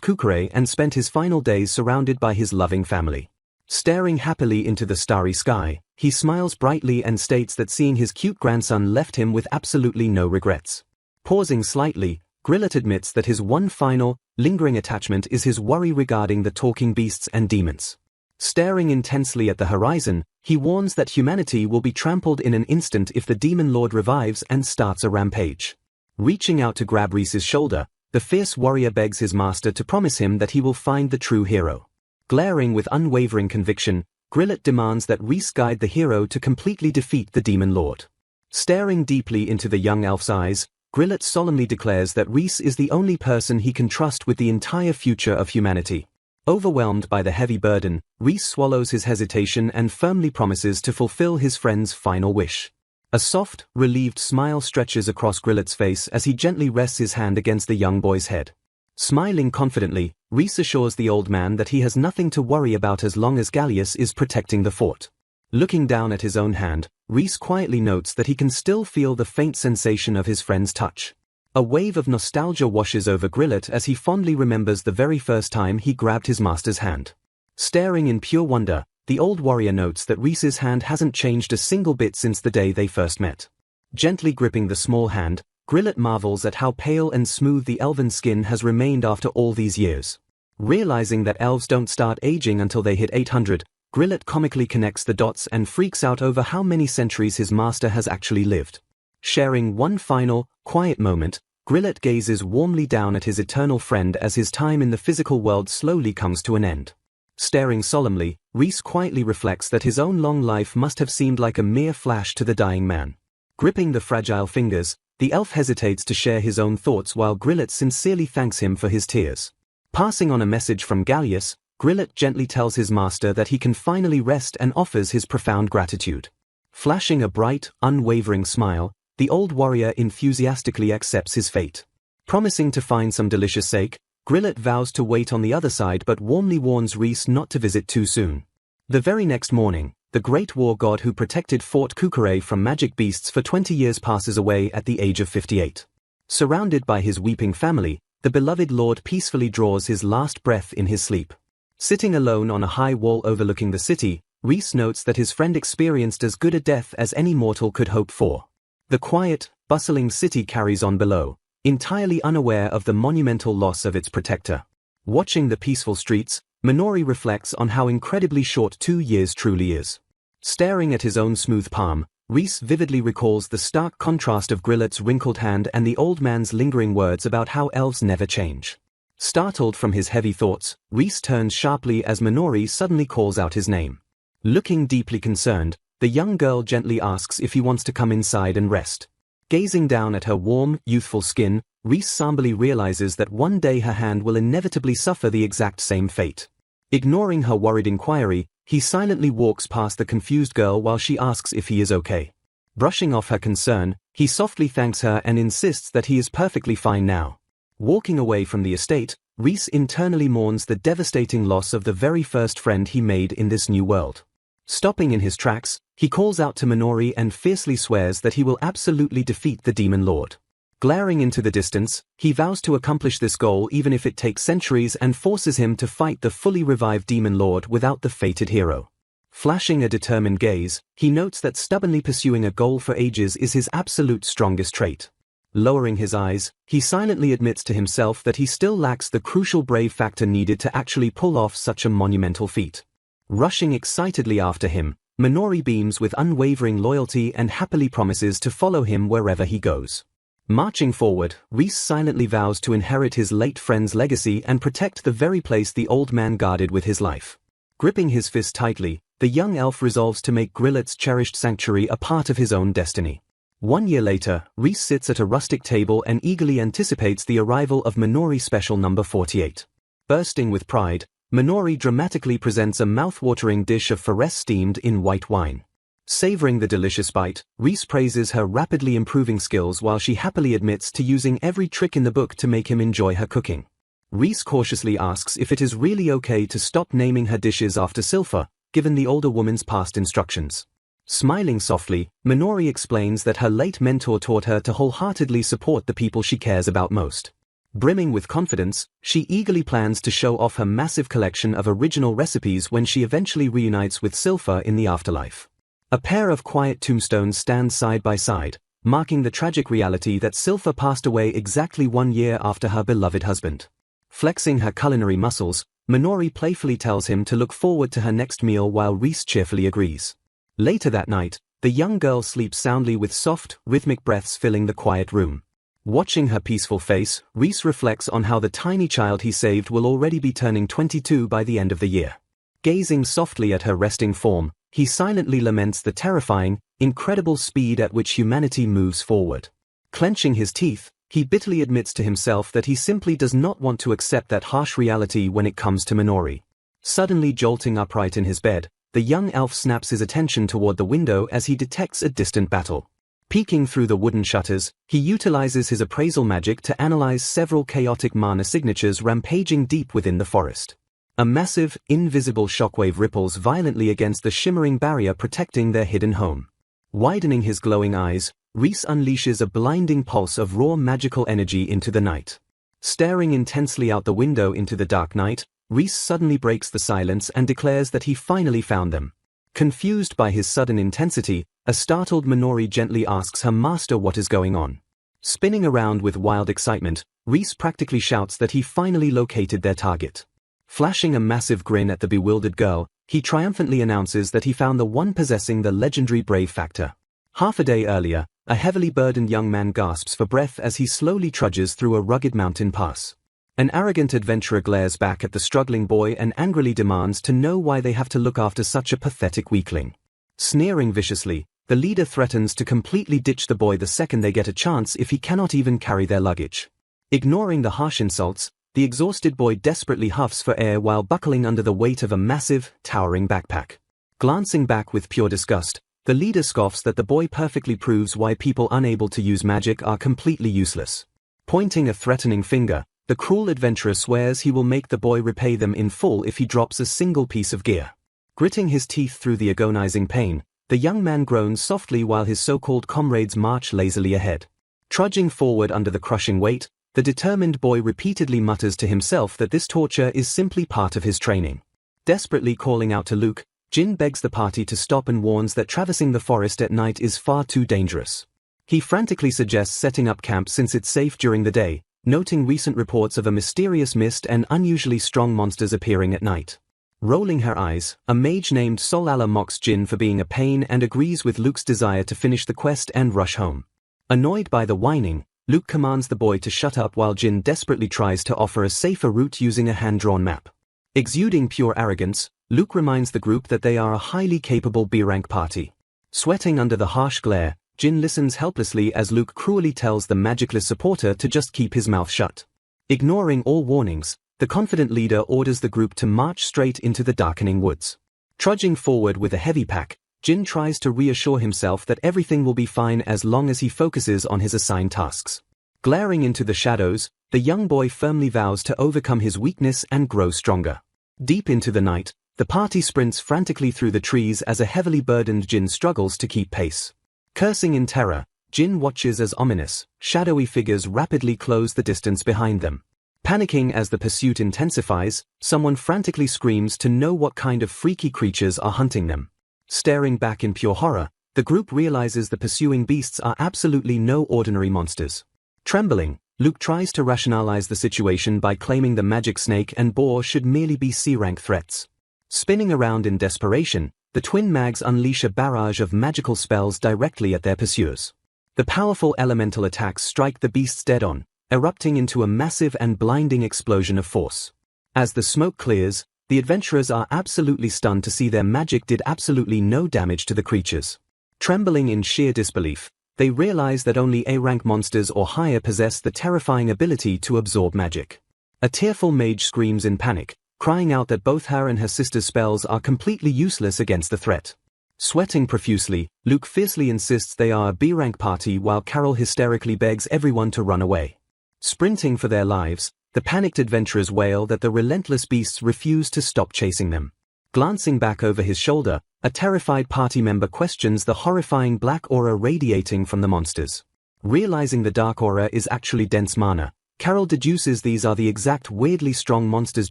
Kukure and spent his final days surrounded by his loving family. Staring happily into the starry sky, he smiles brightly and states that seeing his cute grandson left him with absolutely no regrets. Pausing slightly, Grillet admits that his one final, lingering attachment is his worry regarding the talking beasts and demons. Staring intensely at the horizon, he warns that humanity will be trampled in an instant if the Demon Lord revives and starts a rampage. Reaching out to grab Rhys's shoulder, the fierce warrior begs his master to promise him that he will find the true hero. Glaring with unwavering conviction, Grillet demands that Rhys guide the hero to completely defeat the Demon Lord. Staring deeply into the young elf's eyes, Grillet solemnly declares that Rhys is the only person he can trust with the entire future of humanity. Overwhelmed by the heavy burden, Rhys swallows his hesitation and firmly promises to fulfill his friend's final wish. A soft, relieved smile stretches across Grillet's face as he gently rests his hand against the young boy's head. Smiling confidently, Rhys assures the old man that he has nothing to worry about as long as Gallius is protecting the fort. Looking down at his own hand, Rhys quietly notes that he can still feel the faint sensation of his friend's touch. A wave of nostalgia washes over Grillet as he fondly remembers the very first time he grabbed his master's hand. Staring in pure wonder, the old warrior notes that Rhys's hand hasn't changed a single bit since the day they first met. Gently gripping the small hand, Grillet marvels at how pale and smooth the elven skin has remained after all these years. Realizing that elves don't start aging until they hit 800, Grillet comically connects the dots and freaks out over how many centuries his master has actually lived. Sharing one final, quiet moment, Grillet gazes warmly down at his eternal friend as his time in the physical world slowly comes to an end. Staring solemnly, Rhys quietly reflects that his own long life must have seemed like a mere flash to the dying man. Gripping the fragile fingers, the elf hesitates to share his own thoughts while Grillet sincerely thanks him for his tears. Passing on a message from Gallius, Grillet gently tells his master that he can finally rest and offers his profound gratitude. Flashing a bright, unwavering smile, the old warrior enthusiastically accepts his fate. Promising to find some delicious steak, Grillet vows to wait on the other side but warmly warns Rhys not to visit too soon. The very next morning, the great war god who protected Fort Kukure from magic beasts for 20 years passes away at the age of 58. Surrounded by his weeping family, the beloved lord peacefully draws his last breath in his sleep. Sitting alone on a high wall overlooking the city, Rhys notes that his friend experienced as good a death as any mortal could hope for. The quiet, bustling city carries on below, entirely unaware of the monumental loss of its protector. Watching the peaceful streets, Minori reflects on how incredibly short 2 years truly is. Staring at his own smooth palm, Rhys vividly recalls the stark contrast of Grillet's wrinkled hand and the old man's lingering words about how elves never change. Startled from his heavy thoughts, Rhys turns sharply as Minori suddenly calls out his name. Looking deeply concerned, the young girl gently asks if he wants to come inside and rest. Gazing down at her warm, youthful skin, Rhys somberly realizes that one day her hand will inevitably suffer the exact same fate. Ignoring her worried inquiry, He silently walks past the confused girl while she asks if he is okay. Brushing off her concern, he softly thanks her and insists that he is perfectly fine now. Walking away from the estate, Reese internally mourns the devastating loss of the very first friend he made in this new world. Stopping in his tracks, he calls out to Minori and fiercely swears that he will absolutely defeat the Demon Lord. Glaring into the distance, he vows to accomplish this goal even if it takes centuries and forces him to fight the fully revived Demon Lord without the fated hero. Flashing a determined gaze, he notes that stubbornly pursuing a goal for ages is his absolute strongest trait. Lowering his eyes, he silently admits to himself that he still lacks the crucial brave factor needed to actually pull off such a monumental feat. Rushing excitedly after him, Minori beams with unwavering loyalty and happily promises to follow him wherever he goes. Marching forward, Reese silently vows to inherit his late friend's legacy and protect the very place the old man guarded with his life. Gripping his fist tightly, the young elf resolves to make Grillet's cherished sanctuary a part of his own destiny. 1 year later, Reese sits at a rustic table and eagerly anticipates the arrival of Minori Special Number 48. Bursting with pride, Minori dramatically presents a mouth-watering dish of farce steamed in white wine. Savoring the delicious bite, Reese praises her rapidly improving skills while she happily admits to using every trick in the book to make him enjoy her cooking. Reese cautiously asks if it is really okay to stop naming her dishes after Silpha, given the older woman's past instructions. Smiling softly, Minori explains that her late mentor taught her to wholeheartedly support the people she cares about most. Brimming with confidence, she eagerly plans to show off her massive collection of original recipes when she eventually reunites with Silpha in the afterlife. A pair of quiet tombstones stand side by side, marking the tragic reality that Silpha passed away exactly 1 year after her beloved husband. Flexing her culinary muscles, Minori playfully tells him to look forward to her next meal while Reese cheerfully agrees. Later that night, the young girl sleeps soundly with soft, rhythmic breaths filling the quiet room. Watching her peaceful face, Reese reflects on how the tiny child he saved will already be turning 22 by the end of the year. Gazing softly at her resting form, he silently laments the terrifying, incredible speed at which humanity moves forward. Clenching his teeth, he bitterly admits to himself that he simply does not want to accept that harsh reality when it comes to Minori. Suddenly jolting upright in his bed, the young elf snaps his attention toward the window as he detects a distant battle. Peeking through the wooden shutters, he utilizes his appraisal magic to analyze several chaotic mana signatures rampaging deep within the forest. A massive, invisible shockwave ripples violently against the shimmering barrier protecting their hidden home. Widening his glowing eyes, Reese unleashes a blinding pulse of raw magical energy into the night. Staring intensely out the window into the dark night, Reese suddenly breaks the silence and declares that he finally found them. Confused by his sudden intensity, a startled Minori gently asks her master what is going on. Spinning around with wild excitement, Reese practically shouts that he finally located their target. Flashing a massive grin at the bewildered girl, he triumphantly announces that he found the one possessing the legendary brave factor. Half a day earlier, a heavily burdened young man gasps for breath as he slowly trudges through a rugged mountain pass. An arrogant adventurer glares back at the struggling boy and angrily demands to know why they have to look after such a pathetic weakling. Sneering viciously, the leader threatens to completely ditch the boy the second they get a chance if he cannot even carry their luggage. Ignoring the harsh insults, the exhausted boy desperately huffs for air while buckling under the weight of a massive, towering backpack. Glancing back with pure disgust, the leader scoffs that the boy perfectly proves why people unable to use magic are completely useless. Pointing a threatening finger, the cruel adventurer swears he will make the boy repay them in full if he drops a single piece of gear. Gritting his teeth through the agonizing pain, the young man groans softly while his so-called comrades march lazily ahead. Trudging forward under the crushing weight, the determined boy repeatedly mutters to himself that this torture is simply part of his training. Desperately calling out to Luke, Jin begs the party to stop and warns that traversing the forest at night is far too dangerous. He frantically suggests setting up camp since it's safe during the day, noting recent reports of a mysterious mist and unusually strong monsters appearing at night. Rolling her eyes, a mage named Solala mocks Jin for being a pain and agrees with Luke's desire to finish the quest and rush home. Annoyed by the whining, Luke commands the boy to shut up while Jin desperately tries to offer a safer route using a hand-drawn map. Exuding pure arrogance, Luke reminds the group that they are a highly capable B-rank party. Sweating under the harsh glare, Jin listens helplessly as Luke cruelly tells the magicless supporter to just keep his mouth shut. Ignoring all warnings, the confident leader orders the group to march straight into the darkening woods. Trudging forward with a heavy pack, Jin tries to reassure himself that everything will be fine as long as he focuses on his assigned tasks. Glaring into the shadows, the young boy firmly vows to overcome his weakness and grow stronger. Deep into the night, the party sprints frantically through the trees as a heavily burdened Jin struggles to keep pace. Cursing in terror, Jin watches as ominous, shadowy figures rapidly close the distance behind them. Panicking as the pursuit intensifies, someone frantically screams to know what kind of freaky creatures are hunting them. Staring back in pure horror, the group realizes the pursuing beasts are absolutely no ordinary monsters. Trembling, Luke tries to rationalize the situation by claiming the magic snake and boar should merely be C-rank threats. Spinning around in desperation, the twin mags unleash a barrage of magical spells directly at their pursuers. The powerful elemental attacks strike the beasts dead on, erupting into a massive and blinding explosion of force. As the smoke clears, the adventurers are absolutely stunned to see their magic did absolutely no damage to the creatures. Trembling in sheer disbelief, they realize that only A-rank monsters or higher possess the terrifying ability to absorb magic. A tearful mage screams in panic, crying out that both her and her sister's spells are completely useless against the threat. Sweating profusely, Luke fiercely insists they are a B-rank party while Carol hysterically begs everyone to run away. Sprinting for their lives, the panicked adventurers wail that the relentless beasts refuse to stop chasing them. Glancing back over his shoulder, a terrified party member questions the horrifying black aura radiating from the monsters. Realizing the dark aura is actually dense mana, Carol deduces these are the exact weirdly strong monsters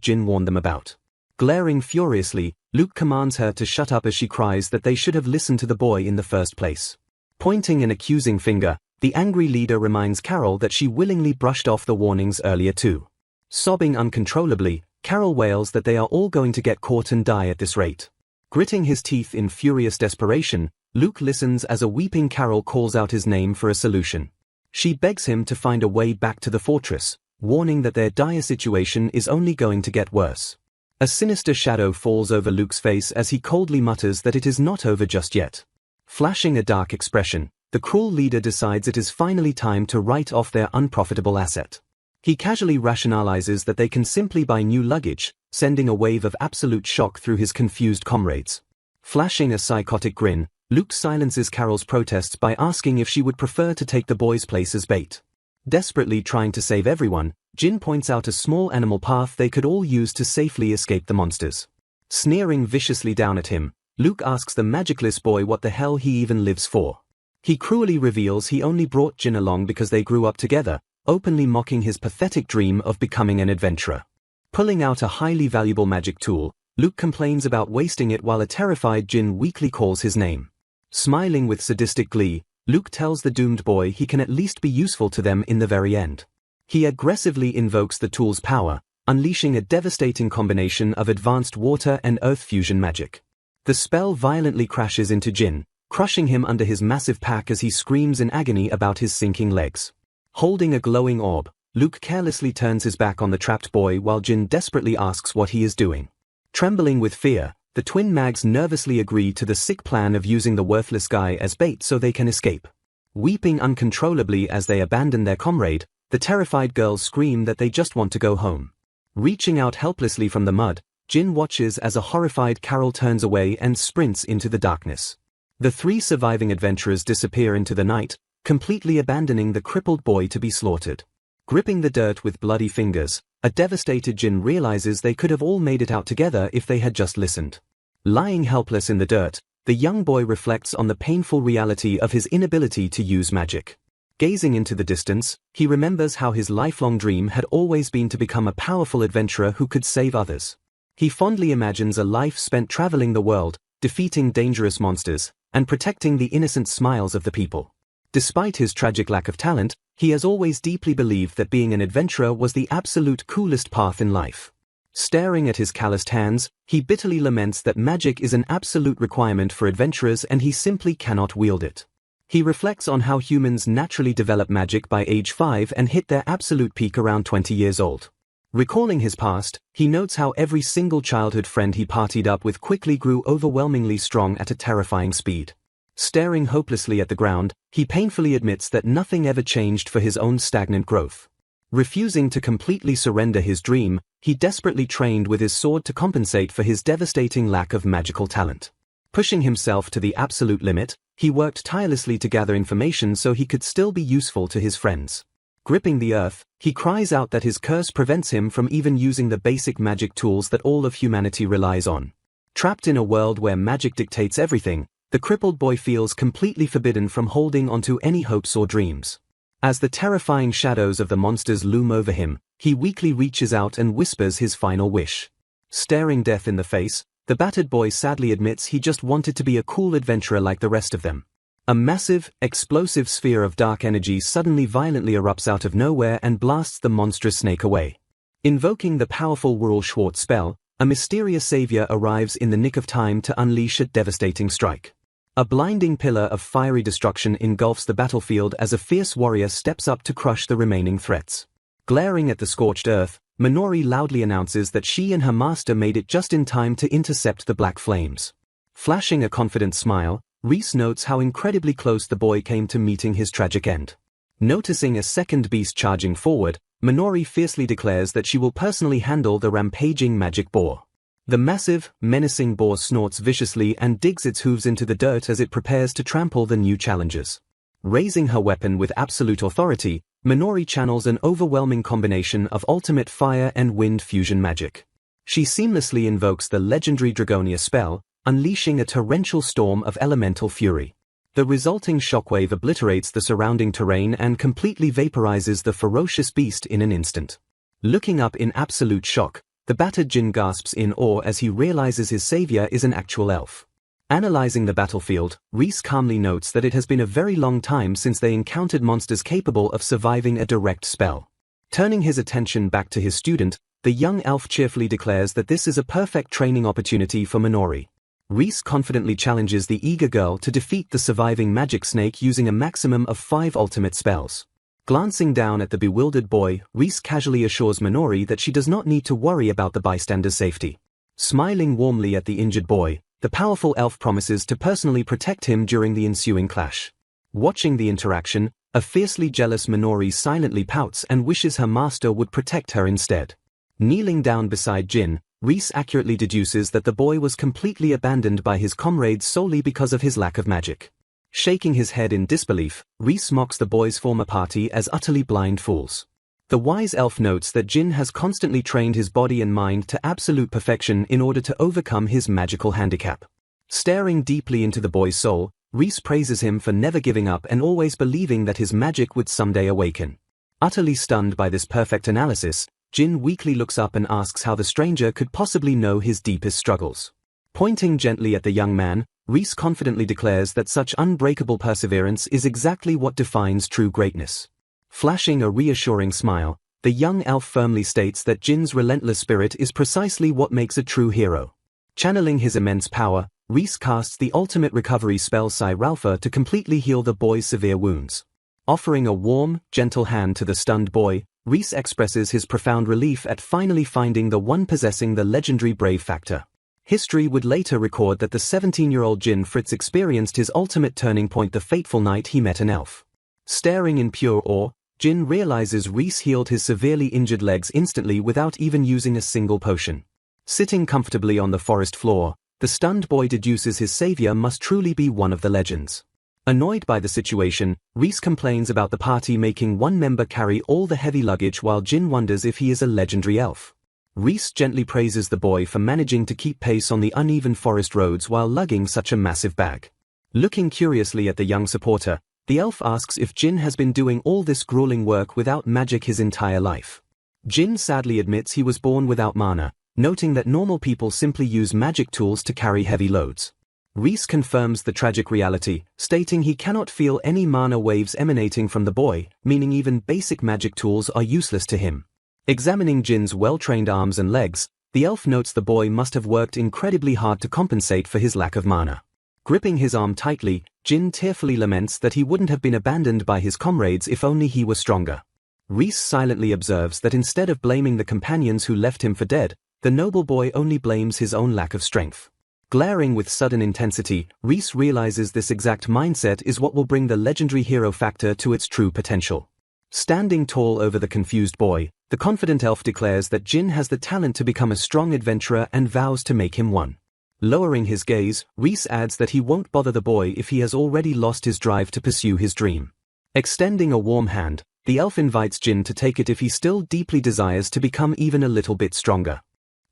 Jin warned them about. Glaring furiously, Luke commands her to shut up as she cries that they should have listened to the boy in the first place. Pointing an accusing finger, the angry leader reminds Carol that she willingly brushed off the warnings earlier too. Sobbing uncontrollably, Carol wails that they are all going to get caught and die at this rate. Gritting his teeth in furious desperation, Luke listens as a weeping Carol calls out his name for a solution. She begs him to find a way back to the fortress, warning that their dire situation is only going to get worse. A sinister shadow falls over Luke's face as he coldly mutters that it is not over just yet. Flashing a dark expression, the cruel leader decides it is finally time to write off their unprofitable asset. He casually rationalizes that they can simply buy new luggage, sending a wave of absolute shock through his confused comrades. Flashing a psychotic grin, Luke silences Carol's protests by asking if she would prefer to take the boy's place as bait. Desperately trying to save everyone, Jin points out a small animal path they could all use to safely escape the monsters. Sneering viciously down at him, Luke asks the magicless boy what the hell he even lives for. He cruelly reveals he only brought Jin along because they grew up together, openly mocking his pathetic dream of becoming an adventurer. Pulling out a highly valuable magic tool, Luke complains about wasting it while a terrified Jin weakly calls his name. Smiling with sadistic glee, Luke tells the doomed boy he can at least be useful to them in the very end. He aggressively invokes the tool's power, unleashing a devastating combination of advanced water and earth fusion magic. The spell violently crashes into Jin, crushing him under his massive pack as he screams in agony about his sinking legs. Holding a glowing orb, Luke carelessly turns his back on the trapped boy while Jin desperately asks what he is doing. Trembling with fear, the twin mags nervously agree to the sick plan of using the worthless guy as bait so they can escape. Weeping uncontrollably as they abandon their comrade, the terrified girls scream that they just want to go home. Reaching out helplessly from the mud, Jin watches as a horrified Carol turns away and sprints into the darkness. The three surviving adventurers disappear into the night, completely abandoning the crippled boy to be slaughtered. Gripping the dirt with bloody fingers, a devastated Jin realizes they could have all made it out together if they had just listened. Lying helpless in the dirt, the young boy reflects on the painful reality of his inability to use magic. Gazing into the distance, he remembers how his lifelong dream had always been to become a powerful adventurer who could save others. He fondly imagines a life spent traveling the world, defeating dangerous monsters, and protecting the innocent smiles of the people. Despite his tragic lack of talent, he has always deeply believed that being an adventurer was the absolute coolest path in life. Staring at his calloused hands, he bitterly laments that magic is an absolute requirement for adventurers and he simply cannot wield it. He reflects on how humans naturally develop magic by age 5 and hit their absolute peak around 20 years old. Recalling his past, he notes how every single childhood friend he partied up with quickly grew overwhelmingly strong at a terrifying speed. Staring hopelessly at the ground, he painfully admits that nothing ever changed for his own stagnant growth. Refusing to completely surrender his dream, he desperately trained with his sword to compensate for his devastating lack of magical talent. Pushing himself to the absolute limit, he worked tirelessly to gather information so he could still be useful to his friends. Gripping the earth, he cries out that his curse prevents him from even using the basic magic tools that all of humanity relies on. Trapped in a world where magic dictates everything, the crippled boy feels completely forbidden from holding onto any hopes or dreams. As the terrifying shadows of the monsters loom over him, he weakly reaches out and whispers his final wish. Staring death in the face, the battered boy sadly admits he just wanted to be a cool adventurer like the rest of them. A massive, explosive sphere of dark energy suddenly violently erupts out of nowhere and blasts the monstrous snake away. Invoking the powerful Whirl Schwartz spell, a mysterious savior arrives in the nick of time to unleash a devastating strike. A blinding pillar of fiery destruction engulfs the battlefield as a fierce warrior steps up to crush the remaining threats. Glaring at the scorched earth, Minori loudly announces that she and her master made it just in time to intercept the black flames. Flashing a confident smile, Reese notes how incredibly close the boy came to meeting his tragic end. Noticing a second beast charging forward, Minori fiercely declares that she will personally handle the rampaging magic boar. The massive, menacing boar snorts viciously and digs its hooves into the dirt as it prepares to trample the new challengers. Raising her weapon with absolute authority, Minori channels an overwhelming combination of ultimate fire and wind fusion magic. She seamlessly invokes the legendary Dragonia spell, unleashing a torrential storm of elemental fury. The resulting shockwave obliterates the surrounding terrain and completely vaporizes the ferocious beast in an instant. Looking up in absolute shock, the battered Jin gasps in awe as he realizes his savior is an actual elf. Analyzing the battlefield, Reese calmly notes that it has been a very long time since they encountered monsters capable of surviving a direct spell. Turning his attention back to his student, the young elf cheerfully declares that this is a perfect training opportunity for Minori. Reese confidently challenges the eager girl to defeat the surviving magic snake using a maximum of 5 ultimate spells. Glancing down at the bewildered boy, Reese casually assures Minori that she does not need to worry about the bystander's safety. Smiling warmly at the injured boy, the powerful elf promises to personally protect him during the ensuing clash. Watching the interaction, a fiercely jealous Minori silently pouts and wishes her master would protect her instead. Kneeling down beside Jin, Reese accurately deduces that the boy was completely abandoned by his comrades solely because of his lack of magic. Shaking his head in disbelief, Reese mocks the boy's former party as utterly blind fools. The wise elf notes that Jin has constantly trained his body and mind to absolute perfection in order to overcome his magical handicap. Staring deeply into the boy's soul, Reese praises him for never giving up and always believing that his magic would someday awaken. Utterly stunned by this perfect analysis, Jin weakly looks up and asks how the stranger could possibly know his deepest struggles. Pointing gently at the young man, Reese confidently declares that such unbreakable perseverance is exactly what defines true greatness. Flashing a reassuring smile, the young elf firmly states that Jin's relentless spirit is precisely what makes a true hero. Channeling his immense power, Reese casts the ultimate recovery spell Psi Ralpha to completely heal the boy's severe wounds. Offering a warm, gentle hand to the stunned boy, Reese expresses his profound relief at finally finding the one possessing the legendary brave factor. History would later record that the 17-year-old Jin Fritz experienced his ultimate turning point the fateful night he met an elf. Staring in pure awe, Jin realizes Reese healed his severely injured legs instantly without even using a single potion. Sitting comfortably on the forest floor, the stunned boy deduces his savior must truly be one of the legends. Annoyed by the situation, Reese complains about the party making one member carry all the heavy luggage while Jin wonders if he is a legendary elf. Reese gently praises the boy for managing to keep pace on the uneven forest roads while lugging such a massive bag. Looking curiously at the young supporter, the elf asks if Jin has been doing all this grueling work without magic his entire life. Jin sadly admits he was born without mana, noting that normal people simply use magic tools to carry heavy loads. Reese confirms the tragic reality, stating he cannot feel any mana waves emanating from the boy, meaning even basic magic tools are useless to him. Examining Jin's well-trained arms and legs, the elf notes the boy must have worked incredibly hard to compensate for his lack of mana. Gripping his arm tightly, Jin tearfully laments that he wouldn't have been abandoned by his comrades if only he were stronger. Reese silently observes that instead of blaming the companions who left him for dead, the noble boy only blames his own lack of strength. Glaring with sudden intensity, Reese realizes this exact mindset is what will bring the legendary hero factor to its true potential. Standing tall over the confused boy, the confident elf declares that Jin has the talent to become a strong adventurer and vows to make him one. Lowering his gaze, Reese adds that he won't bother the boy if he has already lost his drive to pursue his dream. Extending a warm hand, the elf invites Jin to take it if he still deeply desires to become even a little bit stronger.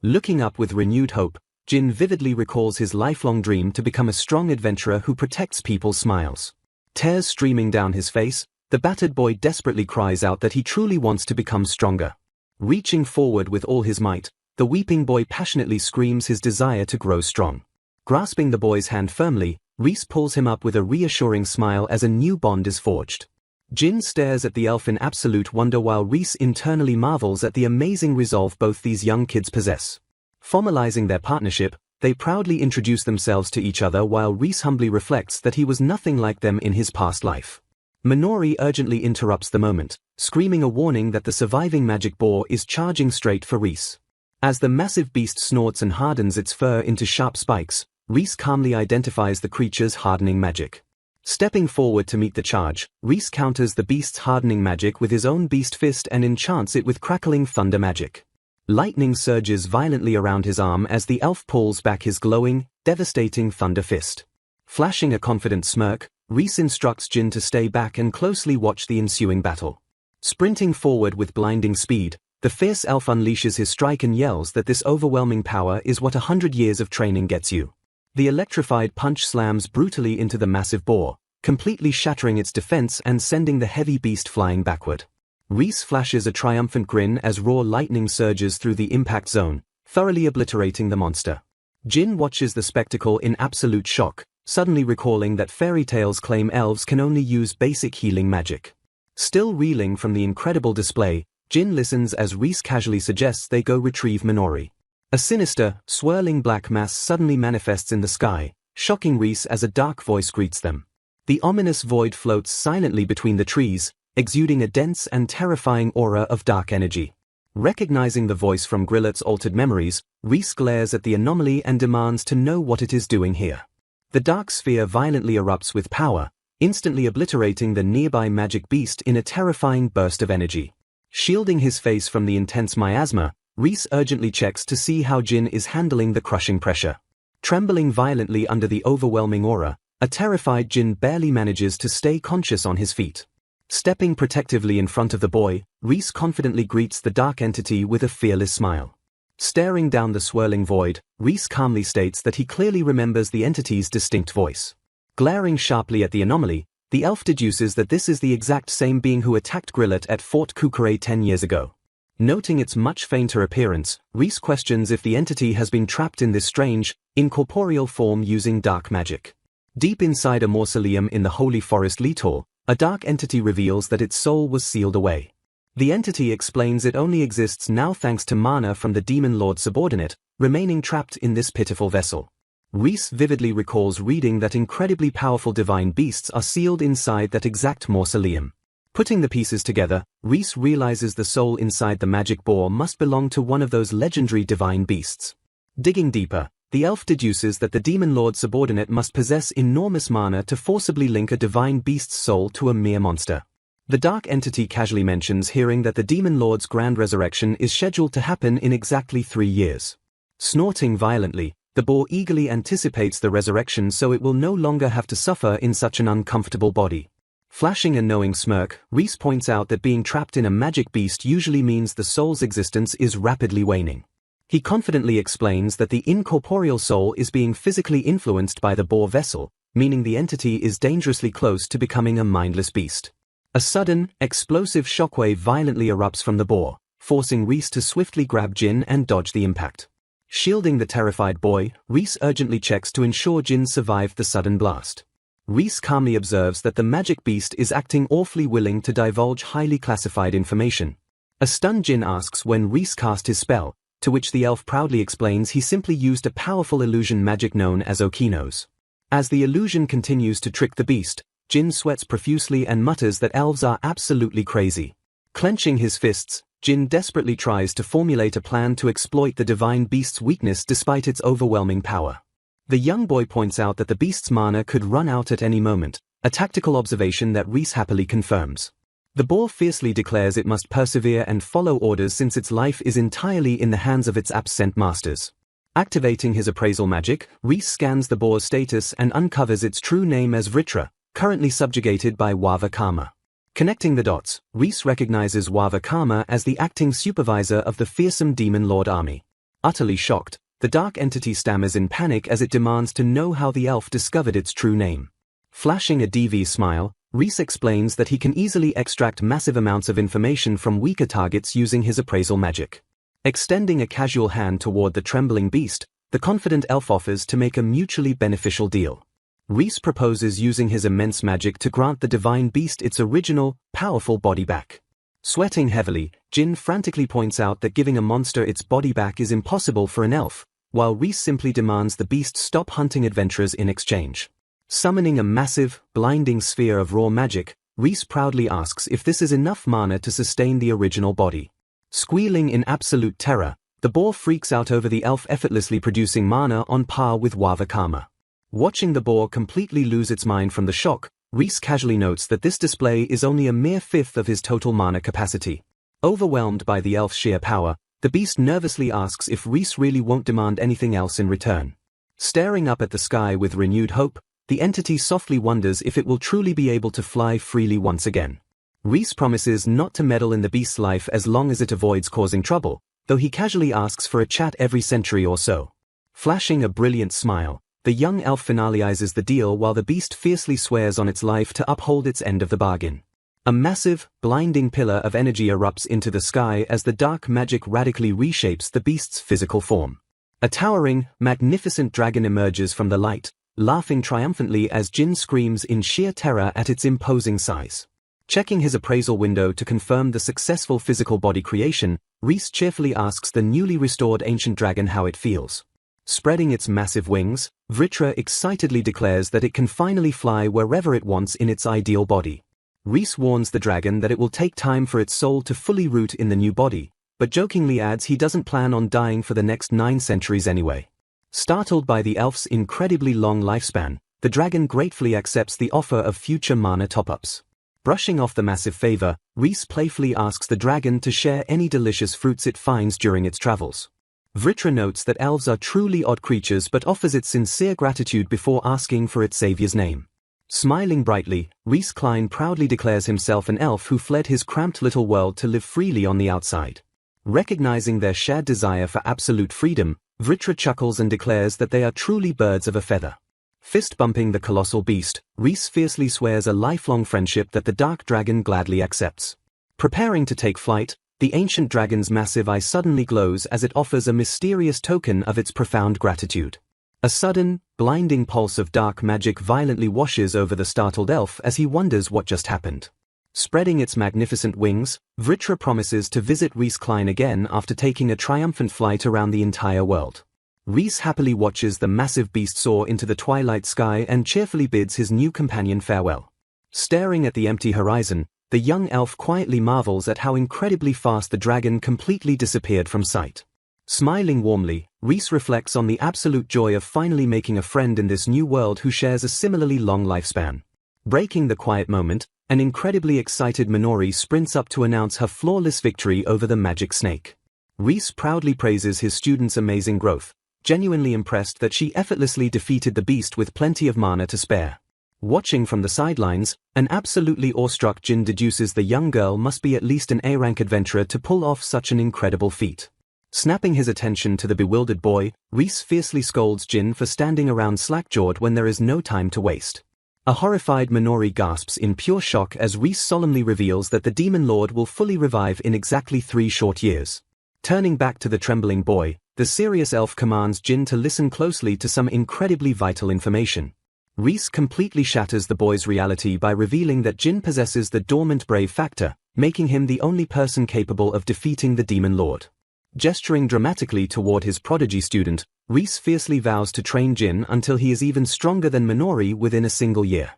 Looking up with renewed hope, Jin vividly recalls his lifelong dream to become a strong adventurer who protects people's smiles. Tears streaming down his face, the battered boy desperately cries out that he truly wants to become stronger. Reaching forward with all his might, the weeping boy passionately screams his desire to grow strong. Grasping the boy's hand firmly, Reese pulls him up with a reassuring smile as a new bond is forged. Jin stares at the elf in absolute wonder while Reese internally marvels at the amazing resolve both these young kids possess. Formalizing their partnership, they proudly introduce themselves to each other while Reese humbly reflects that he was nothing like them in his past life. Minori urgently interrupts the moment, screaming a warning that the surviving magic boar is charging straight for Reese. As the massive beast snorts and hardens its fur into sharp spikes, Reese calmly identifies the creature's hardening magic. Stepping forward to meet the charge, Reese counters the beast's hardening magic with his own beast fist and enchants it with crackling thunder magic. Lightning surges violently around his arm as the elf pulls back his glowing, devastating thunder fist. Flashing a confident smirk, Reese instructs Jin to stay back and closely watch the ensuing battle. Sprinting forward with blinding speed, the fierce elf unleashes his strike and yells that this overwhelming power is what 100 years of training gets you. The electrified punch slams brutally into the massive boar, completely shattering its defense and sending the heavy beast flying backward. Reese flashes a triumphant grin as raw lightning surges through the impact zone, thoroughly obliterating the monster. Jin watches the spectacle in absolute shock, suddenly recalling that fairy tales claim elves can only use basic healing magic. Still reeling from the incredible display, Jin listens as Reese casually suggests they go retrieve Minori. A sinister, swirling black mass suddenly manifests in the sky, shocking Reese as a dark voice greets them. The ominous void floats silently between the trees, exuding a dense and terrifying aura of dark energy. Recognizing the voice from Grillet's altered memories, Reese glares at the anomaly and demands to know what it is doing here. The dark sphere violently erupts with power, instantly obliterating the nearby magic beast in a terrifying burst of energy. Shielding his face from the intense miasma, Reese urgently checks to see how Jin is handling the crushing pressure. Trembling violently under the overwhelming aura, a terrified Jin barely manages to stay conscious on his feet. Stepping protectively in front of the boy, Reese confidently greets the dark entity with a fearless smile. Staring down the swirling void, Reese calmly states that he clearly remembers the entity's distinct voice. Glaring sharply at the anomaly, the elf deduces that this is the exact same being who attacked Grillet at Fort Kukure 10 years ago. Noting its much fainter appearance, Reese questions if the entity has been trapped in this strange, incorporeal form using dark magic. Deep inside a mausoleum in the Holy Forest Litor, a dark entity reveals that its soul was sealed away. The entity explains it only exists now thanks to mana from the Demon Lord's subordinate, remaining trapped in this pitiful vessel. Reese vividly recalls reading that incredibly powerful divine beasts are sealed inside that exact mausoleum. Putting the pieces together, Reese realizes the soul inside the magic boar must belong to one of those legendary divine beasts. Digging deeper, the elf deduces that the Demon Lord's subordinate must possess enormous mana to forcibly link a divine beast's soul to a mere monster. The dark entity casually mentions hearing that the Demon Lord's grand resurrection is scheduled to happen in exactly 3 years. Snorting violently, the boar eagerly anticipates the resurrection so it will no longer have to suffer in such an uncomfortable body. Flashing a knowing smirk, Reese points out that being trapped in a magic beast usually means the soul's existence is rapidly waning. He confidently explains that the incorporeal soul is being physically influenced by the boar vessel, meaning the entity is dangerously close to becoming a mindless beast. A sudden, explosive shockwave violently erupts from the boar, forcing Reese to swiftly grab Jin and dodge the impact. Shielding the terrified boy, Reese urgently checks to ensure Jin survived the sudden blast. Reese calmly observes that the magic beast is acting awfully willing to divulge highly classified information. A stunned Jin asks when Reese cast his spell, to which the elf proudly explains he simply used a powerful illusion magic known as Okinos. As the illusion continues to trick the beast, Jin sweats profusely and mutters that elves are absolutely crazy. Clenching his fists, Jin desperately tries to formulate a plan to exploit the divine beast's weakness despite its overwhelming power. The young boy points out that the beast's mana could run out at any moment, a tactical observation that Reese happily confirms. The boar fiercely declares it must persevere and follow orders since its life is entirely in the hands of its absent masters. Activating his appraisal magic, Reese scans the boar's status and uncovers its true name as Vritra, currently subjugated by Wava Karma. Connecting the dots, Reese recognizes Wava Karma as the acting supervisor of the fearsome Demon Lord army. Utterly shocked, the dark entity stammers in panic as it demands to know how the elf discovered its true name. Flashing a devious smile, Reese explains that he can easily extract massive amounts of information from weaker targets using his appraisal magic. Extending a casual hand toward the trembling beast, the confident elf offers to make a mutually beneficial deal. Reese proposes using his immense magic to grant the divine beast its original, powerful body back. Sweating heavily, Jin frantically points out that giving a monster its body back is impossible for an elf, while Reese simply demands the beast stop hunting adventurers in exchange. Summoning a massive, blinding sphere of raw magic, Reese proudly asks if this is enough mana to sustain the original body. Squealing in absolute terror, the boar freaks out over the elf effortlessly producing mana on par with Wava Karma. Watching the boar completely lose its mind from the shock, Reese casually notes that this display is only a mere fifth of his total mana capacity. Overwhelmed by the elf's sheer power, the beast nervously asks if Reese really won't demand anything else in return. Staring up at the sky with renewed hope, the entity softly wonders if it will truly be able to fly freely once again. Reese promises not to meddle in the beast's life as long as it avoids causing trouble, though he casually asks for a chat every century or so. Flashing a brilliant smile, the young elf finalizes the deal while the beast fiercely swears on its life to uphold its end of the bargain. A massive, blinding pillar of energy erupts into the sky as the dark magic radically reshapes the beast's physical form. A towering, magnificent dragon emerges from the light, laughing triumphantly as Jin screams in sheer terror at its imposing size. Checking his appraisal window to confirm the successful physical body creation, Reese cheerfully asks the newly restored ancient dragon how it feels. Spreading its massive wings, Vritra excitedly declares that it can finally fly wherever it wants in its ideal body. Reese warns the dragon that it will take time for its soul to fully root in the new body, but jokingly adds he doesn't plan on dying for the next 9 centuries anyway. Startled by the elf's incredibly long lifespan, the dragon gratefully accepts the offer of future mana top-ups. Brushing off the massive favor, Reese playfully asks the dragon to share any delicious fruits it finds during its travels. Vritra notes that elves are truly odd creatures but offers its sincere gratitude before asking for its savior's name. Smiling brightly, Reese Klein proudly declares himself an elf who fled his cramped little world to live freely on the outside. Recognizing their shared desire for absolute freedom, Vritra chuckles and declares that they are truly birds of a feather. Fist-bumping the colossal beast, Reese fiercely swears a lifelong friendship that the dark dragon gladly accepts. Preparing to take flight, the ancient dragon's massive eye suddenly glows as it offers a mysterious token of its profound gratitude. A sudden, blinding pulse of dark magic violently washes over the startled elf as he wonders what just happened. Spreading its magnificent wings, Vritra promises to visit Reese Klein again after taking a triumphant flight around the entire world. Reese happily watches the massive beast soar into the twilight sky and cheerfully bids his new companion farewell. Staring at the empty horizon, the young elf quietly marvels at how incredibly fast the dragon completely disappeared from sight. Smiling warmly, Reese reflects on the absolute joy of finally making a friend in this new world who shares a similarly long lifespan. Breaking the quiet moment, an incredibly excited Minori sprints up to announce her flawless victory over the magic snake. Reese proudly praises his student's amazing growth, genuinely impressed that she effortlessly defeated the beast with plenty of mana to spare. Watching from the sidelines, an absolutely awestruck Jin deduces the young girl must be at least an A-rank adventurer to pull off such an incredible feat. Snapping his attention to the bewildered boy, Reese fiercely scolds Jin for standing around slack-jawed when there is no time to waste. A horrified Minori gasps in pure shock as Reese solemnly reveals that the Demon Lord will fully revive in exactly 3 short years. Turning back to the trembling boy, the serious elf commands Jin to listen closely to some incredibly vital information. Reese completely shatters the boy's reality by revealing that Jin possesses the dormant brave factor, making him the only person capable of defeating the Demon Lord. Gesturing dramatically toward his prodigy student, Reese fiercely vows to train Jin until he is even stronger than Minori within a single year.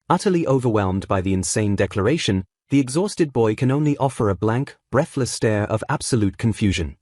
Utterly overwhelmed by the insane declaration, the exhausted boy can only offer a blank, breathless stare of absolute confusion.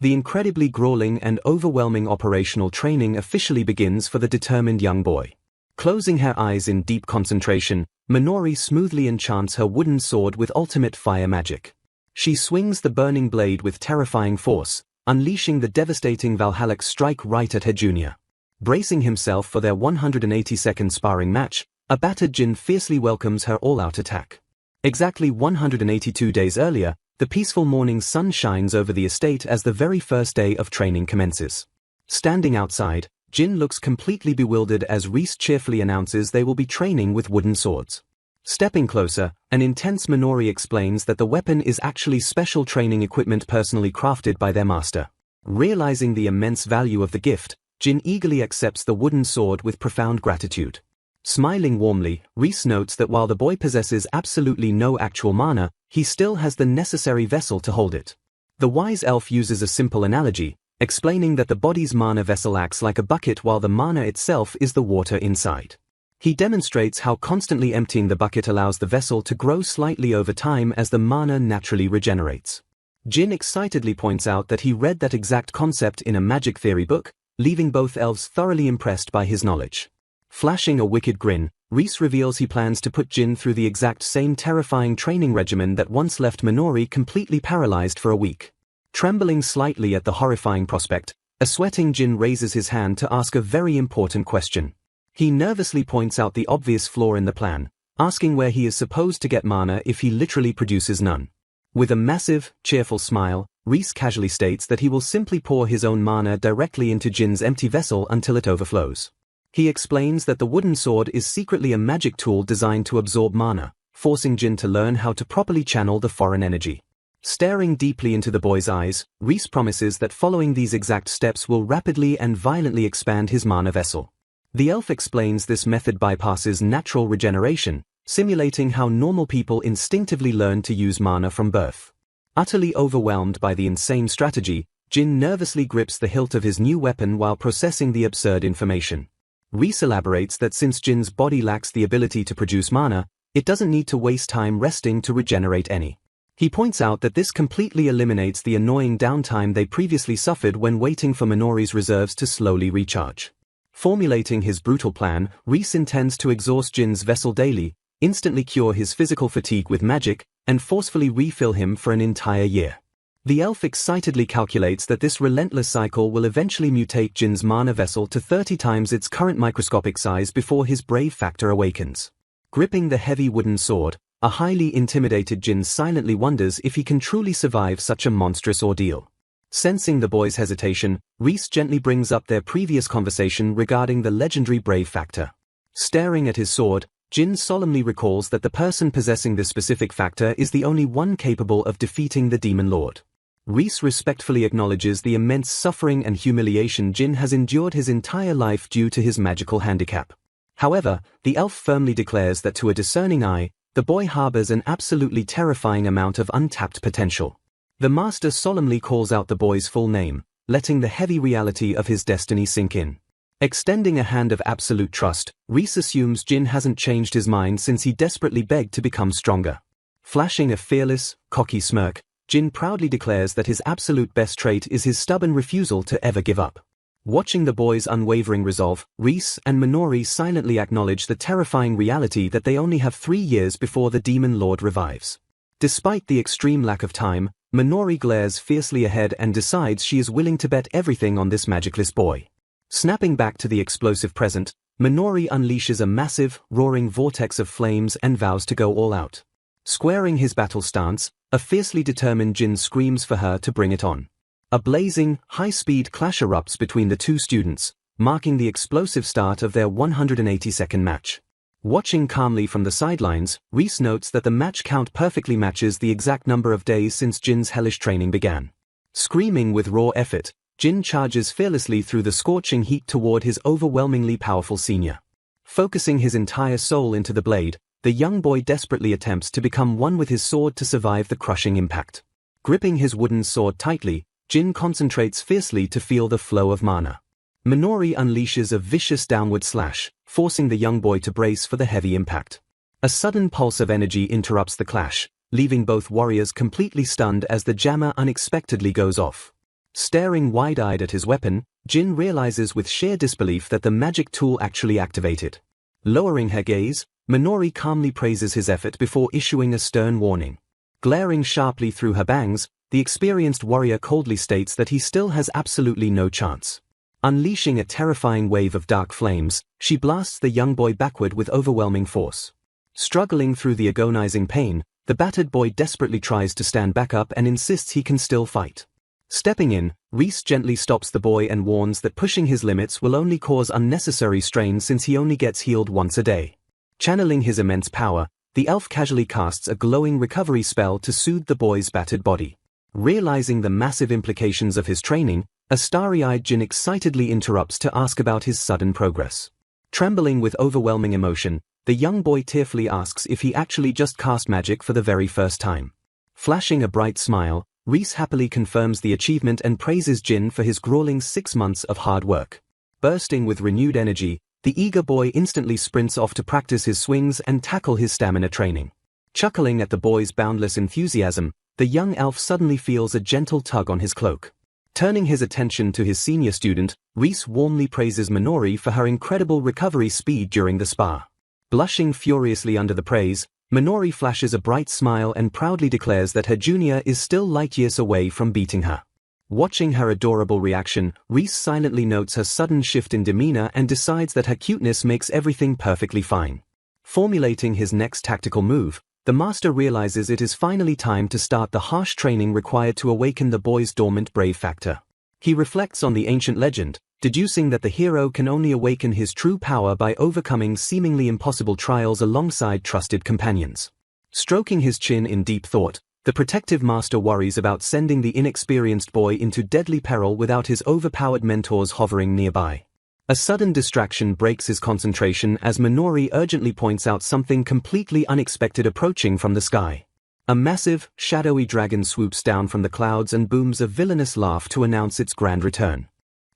The incredibly grueling and overwhelming operational training officially begins for the determined young boy. Closing her eyes in deep concentration, Minori smoothly enchants her wooden sword with ultimate fire magic. She swings the burning blade with terrifying force, unleashing the devastating Valhalla strike right at her junior. Bracing himself for their 180-second sparring match, a battered Jin fiercely welcomes her all-out attack. Exactly 182 days earlier, the peaceful morning sun shines over the estate as the very first day of training commences. Standing outside, Jin looks completely bewildered as Reese cheerfully announces they will be training with wooden swords. Stepping closer, an intense Minori explains that the weapon is actually special training equipment personally crafted by their master. Realizing the immense value of the gift, Jin eagerly accepts the wooden sword with profound gratitude. Smiling warmly, Reese notes that while the boy possesses absolutely no actual mana, he still has the necessary vessel to hold it. The wise elf uses a simple analogy, explaining that the body's mana vessel acts like a bucket while the mana itself is the water inside. He demonstrates how constantly emptying the bucket allows the vessel to grow slightly over time as the mana naturally regenerates. Jin excitedly points out that he read that exact concept in a magic theory book, leaving both elves thoroughly impressed by his knowledge. Flashing a wicked grin, Reese reveals he plans to put Jin through the exact same terrifying training regimen that once left Minori completely paralyzed for a week. Trembling slightly at the horrifying prospect, a sweating Jin raises his hand to ask a very important question. He nervously points out the obvious flaw in the plan, asking where he is supposed to get mana if he literally produces none. With a massive, cheerful smile, Reese casually states that he will simply pour his own mana directly into Jin's empty vessel until it overflows. He explains that the wooden sword is secretly a magic tool designed to absorb mana, forcing Jin to learn how to properly channel the foreign energy. Staring deeply into the boy's eyes, Reese promises that following these exact steps will rapidly and violently expand his mana vessel. The elf explains this method bypasses natural regeneration, simulating how normal people instinctively learn to use mana from birth. Utterly overwhelmed by the insane strategy, Jin nervously grips the hilt of his new weapon while processing the absurd information. Reese elaborates that since Jin's body lacks the ability to produce mana, it doesn't need to waste time resting to regenerate any. He points out that this completely eliminates the annoying downtime they previously suffered when waiting for Minori's reserves to slowly recharge. Formulating his brutal plan, Reese intends to exhaust Jin's vessel daily, instantly cure his physical fatigue with magic, and forcefully refill him for an entire year. The elf excitedly calculates that this relentless cycle will eventually mutate Jin's mana vessel to 30 times its current microscopic size before his brave factor awakens. Gripping the heavy wooden sword, a highly intimidated Jin silently wonders if he can truly survive such a monstrous ordeal. Sensing the boy's hesitation, Reese gently brings up their previous conversation regarding the legendary brave factor. Staring at his sword, Jin solemnly recalls that the person possessing this specific factor is the only one capable of defeating the Demon Lord. Reese respectfully acknowledges the immense suffering and humiliation Jin has endured his entire life due to his magical handicap. However, the elf firmly declares that to a discerning eye, the boy harbors an absolutely terrifying amount of untapped potential. The master solemnly calls out the boy's full name, letting the heavy reality of his destiny sink in. Extending a hand of absolute trust, Reese assumes Jin hasn't changed his mind since he desperately begged to become stronger. Flashing a fearless, cocky smirk, Jin proudly declares that his absolute best trait is his stubborn refusal to ever give up. Watching the boy's unwavering resolve, Reese and Minori silently acknowledge the terrifying reality that they only have 3 years before the Demon Lord revives. Despite the extreme lack of time, Minori glares fiercely ahead and decides she is willing to bet everything on this magicless boy. Snapping back to the explosive present, Minori unleashes a massive, roaring vortex of flames and vows to go all out. Squaring his battle stance, a fiercely determined Jin screams for her to bring it on. A blazing, high-speed clash erupts between the two students, marking the explosive start of their 180-second match. Watching calmly from the sidelines, Reese notes that the match count perfectly matches the exact number of days since Jin's hellish training began. Screaming with raw effort, Jin charges fearlessly through the scorching heat toward his overwhelmingly powerful senior. Focusing his entire soul into the blade, the young boy desperately attempts to become one with his sword to survive the crushing impact. Gripping his wooden sword tightly, Jin concentrates fiercely to feel the flow of mana. Minori unleashes a vicious downward slash, forcing the young boy to brace for the heavy impact. A sudden pulse of energy interrupts the clash, leaving both warriors completely stunned as the jammer unexpectedly goes off. Staring wide-eyed at his weapon, Jin realizes with sheer disbelief that the magic tool actually activated. Lowering her gaze, Minori calmly praises his effort before issuing a stern warning. Glaring sharply through her bangs, the experienced warrior coldly states that he still has absolutely no chance. Unleashing a terrifying wave of dark flames, she blasts the young boy backward with overwhelming force. Struggling through the agonizing pain, the battered boy desperately tries to stand back up and insists he can still fight. Stepping in, Reese gently stops the boy and warns that pushing his limits will only cause unnecessary strain since he only gets healed once a day. Channeling his immense power, the elf casually casts a glowing recovery spell to soothe the boy's battered body. Realizing the massive implications of his training, a starry-eyed Jin excitedly interrupts to ask about his sudden progress. Trembling with overwhelming emotion, the young boy tearfully asks if he actually just cast magic for the very first time. Flashing a bright smile, Reese happily confirms the achievement and praises Jin for his grueling 6 months of hard work. Bursting with renewed energy, the eager boy instantly sprints off to practice his swings and tackle his stamina training. Chuckling at the boy's boundless enthusiasm, the young elf suddenly feels a gentle tug on his cloak. Turning his attention to his senior student, Reese warmly praises Minori for her incredible recovery speed during the spar. Blushing furiously under the praise, Minori flashes a bright smile and proudly declares that her junior is still light years away from beating her. Watching her adorable reaction, Reese silently notes her sudden shift in demeanor and decides that her cuteness makes everything perfectly fine. Formulating his next tactical move, the master realizes it is finally time to start the harsh training required to awaken the boy's dormant brave factor. He reflects on the ancient legend, deducing that the hero can only awaken his true power by overcoming seemingly impossible trials alongside trusted companions. Stroking his chin in deep thought, the protective master worries about sending the inexperienced boy into deadly peril without his overpowered mentors hovering nearby. A sudden distraction breaks his concentration as Minori urgently points out something completely unexpected approaching from the sky. A massive, shadowy dragon swoops down from the clouds and booms a villainous laugh to announce its grand return.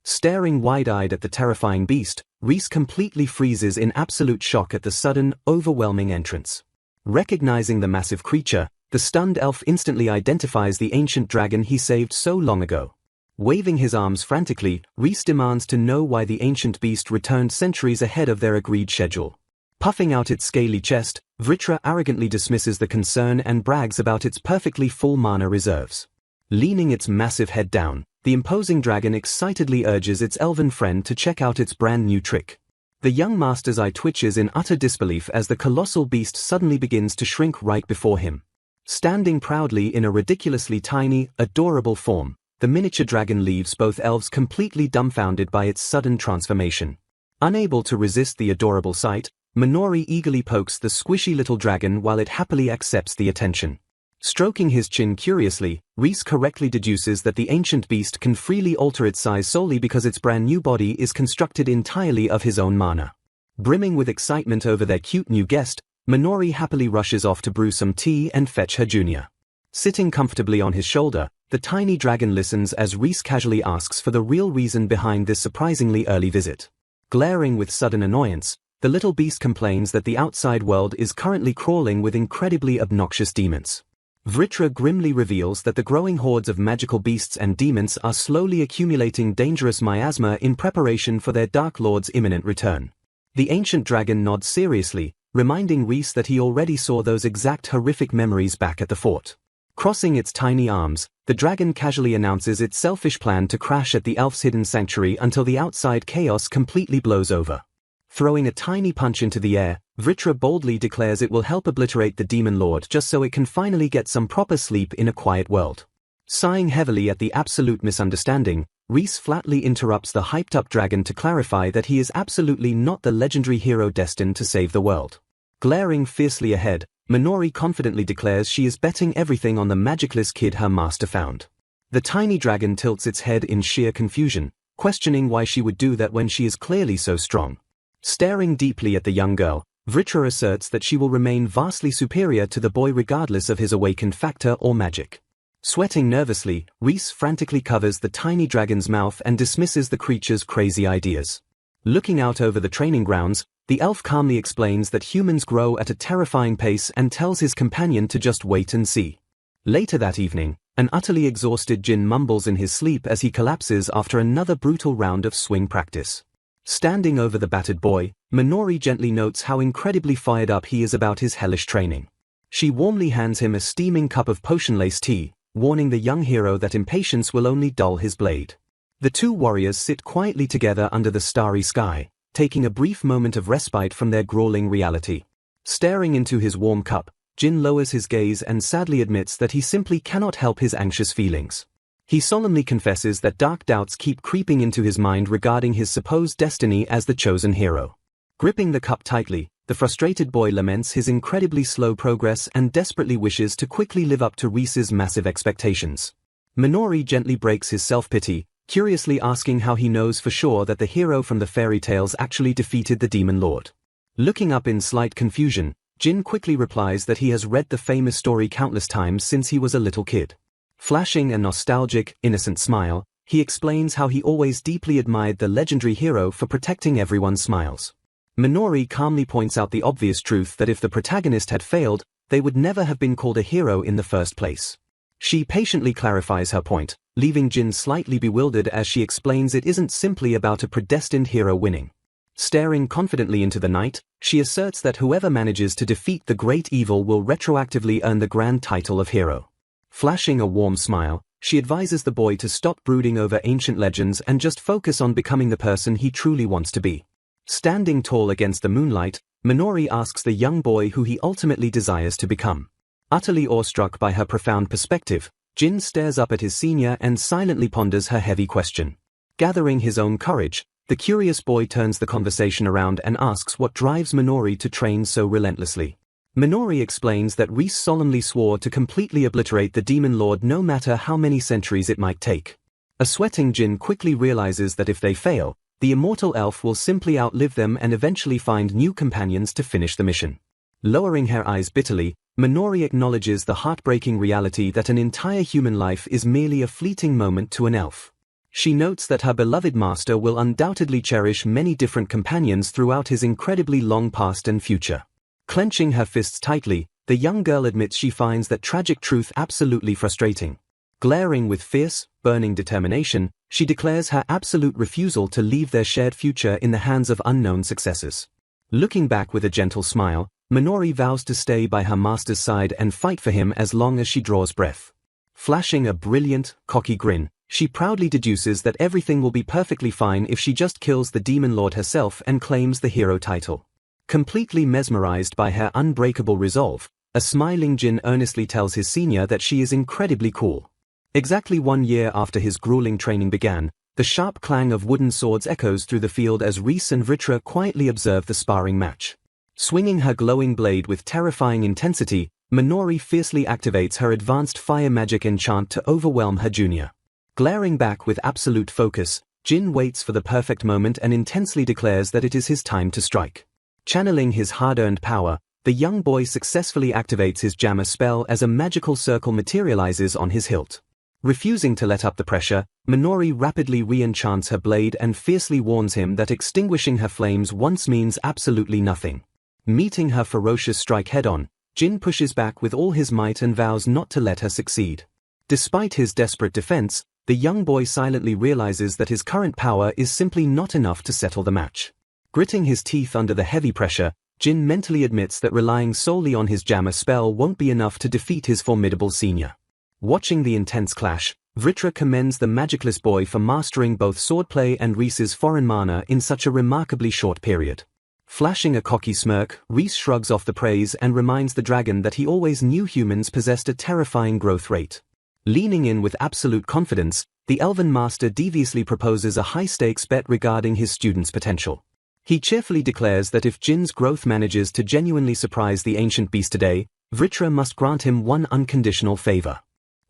Staring wide-eyed at the terrifying beast, Reese completely freezes in absolute shock at the sudden, overwhelming entrance. Recognizing the massive creature, the stunned elf instantly identifies the ancient dragon he saved so long ago. Waving his arms frantically, Reese demands to know why the ancient beast returned centuries ahead of their agreed schedule. Puffing out its scaly chest, Vritra arrogantly dismisses the concern and brags about its perfectly full mana reserves. Leaning its massive head down, the imposing dragon excitedly urges its elven friend to check out its brand new trick. The young master's eye twitches in utter disbelief as the colossal beast suddenly begins to shrink right before him. Standing proudly in a ridiculously tiny, adorable form, the miniature dragon leaves both elves completely dumbfounded by its sudden transformation. Unable to resist the adorable sight, Minori eagerly pokes the squishy little dragon while it happily accepts the attention. Stroking his chin curiously, Reese correctly deduces that the ancient beast can freely alter its size solely because its brand new body is constructed entirely of his own mana. Brimming with excitement over their cute new guest, Minori happily rushes off to brew some tea and fetch her junior. Sitting comfortably on his shoulder, the tiny dragon listens as Reese casually asks for the real reason behind this surprisingly early visit. Glaring with sudden annoyance, the little beast complains that the outside world is currently crawling with incredibly obnoxious demons. Vritra grimly reveals that the growing hordes of magical beasts and demons are slowly accumulating dangerous miasma in preparation for their Dark Lord's imminent return. The ancient dragon nods seriously, reminding Reese that he already saw those exact horrific memories back at the fort. Crossing its tiny arms, the dragon casually announces its selfish plan to crash at the elf's hidden sanctuary until the outside chaos completely blows over. Throwing a tiny punch into the air, Vritra boldly declares it will help obliterate the demon lord just so it can finally get some proper sleep in a quiet world. Sighing heavily at the absolute misunderstanding, Reese flatly interrupts the hyped-up dragon to clarify that he is absolutely not the legendary hero destined to save the world. Glaring fiercely ahead, Minori confidently declares she is betting everything on the magicless kid her master found. The tiny dragon tilts its head in sheer confusion, questioning why she would do that when she is clearly so strong. Staring deeply at the young girl, Vritra asserts that she will remain vastly superior to the boy regardless of his awakened factor or magic. Sweating nervously, Reese frantically covers the tiny dragon's mouth and dismisses the creature's crazy ideas. Looking out over the training grounds, the elf calmly explains that humans grow at a terrifying pace and tells his companion to just wait and see. Later that evening, An utterly exhausted Jin mumbles in his sleep as he collapses after another brutal round of swing practice. Standing over the battered boy, Minori gently notes how incredibly fired up he is about his hellish training. She warmly hands him a steaming cup of potion-laced tea, warning the young hero that impatience will only dull his blade. The two warriors sit quietly together under the starry sky, taking a brief moment of respite from their grueling reality. Staring into his warm cup, Jin lowers his gaze and sadly admits that he simply cannot help his anxious feelings. He solemnly confesses that dark doubts keep creeping into his mind regarding his supposed destiny as the chosen hero. Gripping the cup tightly, the frustrated boy laments his incredibly slow progress and desperately wishes to quickly live up to Reese's massive expectations. Minori gently breaks his self-pity, curiously asking how he knows for sure that the hero from the fairy tales actually defeated the demon lord. Looking up in slight confusion, Jin quickly replies that he has read the famous story countless times since he was a little kid. Flashing a nostalgic, innocent smile, he explains how he always deeply admired the legendary hero for protecting everyone's smiles. Minori calmly points out the obvious truth that if the protagonist had failed, they would never have been called a hero in the first place. She patiently clarifies her point, leaving Jin slightly bewildered as she explains it isn't simply about a predestined hero winning. Staring confidently into the night, she asserts that whoever manages to defeat the great evil will retroactively earn the grand title of hero. Flashing a warm smile, she advises the boy to stop brooding over ancient legends and just focus on becoming the person he truly wants to be. Standing tall against the moonlight, Minori asks the young boy who he ultimately desires to become. Utterly awestruck by her profound perspective, Jin stares up at his senior and silently ponders her heavy question. Gathering his own courage, the curious boy turns the conversation around and asks what drives Minori to train so relentlessly. Minori explains that Reese solemnly swore to completely obliterate the demon lord no matter how many centuries it might take. A sweating Jin quickly realizes that if they fail, the immortal elf will simply outlive them and eventually find new companions to finish the mission. Lowering her eyes bitterly, Minori acknowledges the heartbreaking reality that an entire human life is merely a fleeting moment to an elf. She notes that her beloved master will undoubtedly cherish many different companions throughout his incredibly long past and future. Clenching her fists tightly, the young girl admits she finds that tragic truth absolutely frustrating. Glaring with fierce, burning determination, she declares her absolute refusal to leave their shared future in the hands of unknown successors. Looking back with a gentle smile, Minori vows to stay by her master's side and fight for him as long as she draws breath. Flashing a brilliant, cocky grin, she proudly deduces that everything will be perfectly fine if she just kills the demon lord herself and claims the hero title. Completely mesmerized by her unbreakable resolve, a smiling Jin earnestly tells his senior that she is incredibly cool. Exactly 1 year after his grueling training began, the sharp clang of wooden swords echoes through the field as Reese and Vritra quietly observe the sparring match. Swinging her glowing blade with terrifying intensity, Minori fiercely activates her advanced fire magic enchant to overwhelm her junior. Glaring back with absolute focus, Jin waits for the perfect moment and intensely declares that it is his time to strike. Channeling his hard-earned power, the young boy successfully activates his jammer spell as a magical circle materializes on his hilt. Refusing to let up the pressure, Minori rapidly re-enchants her blade and fiercely warns him that extinguishing her flames once means absolutely nothing. Meeting her ferocious strike head-on, Jin pushes back with all his might and vows not to let her succeed. Despite his desperate defense, the young boy silently realizes that his current power is simply not enough to settle the match. Gritting his teeth under the heavy pressure, Jin mentally admits that relying solely on his jammer spell won't be enough to defeat his formidable senior. Watching the intense clash, Vritra commends the magicless boy for mastering both swordplay and Reese's foreign mana in such a remarkably short period. Flashing a cocky smirk, Reese shrugs off the praise and reminds the dragon that he always knew humans possessed a terrifying growth rate. Leaning in with absolute confidence, the elven master deviously proposes a high-stakes bet regarding his student's potential. He cheerfully declares that if Jin's growth manages to genuinely surprise the ancient beast today, Vritra must grant him one unconditional favor.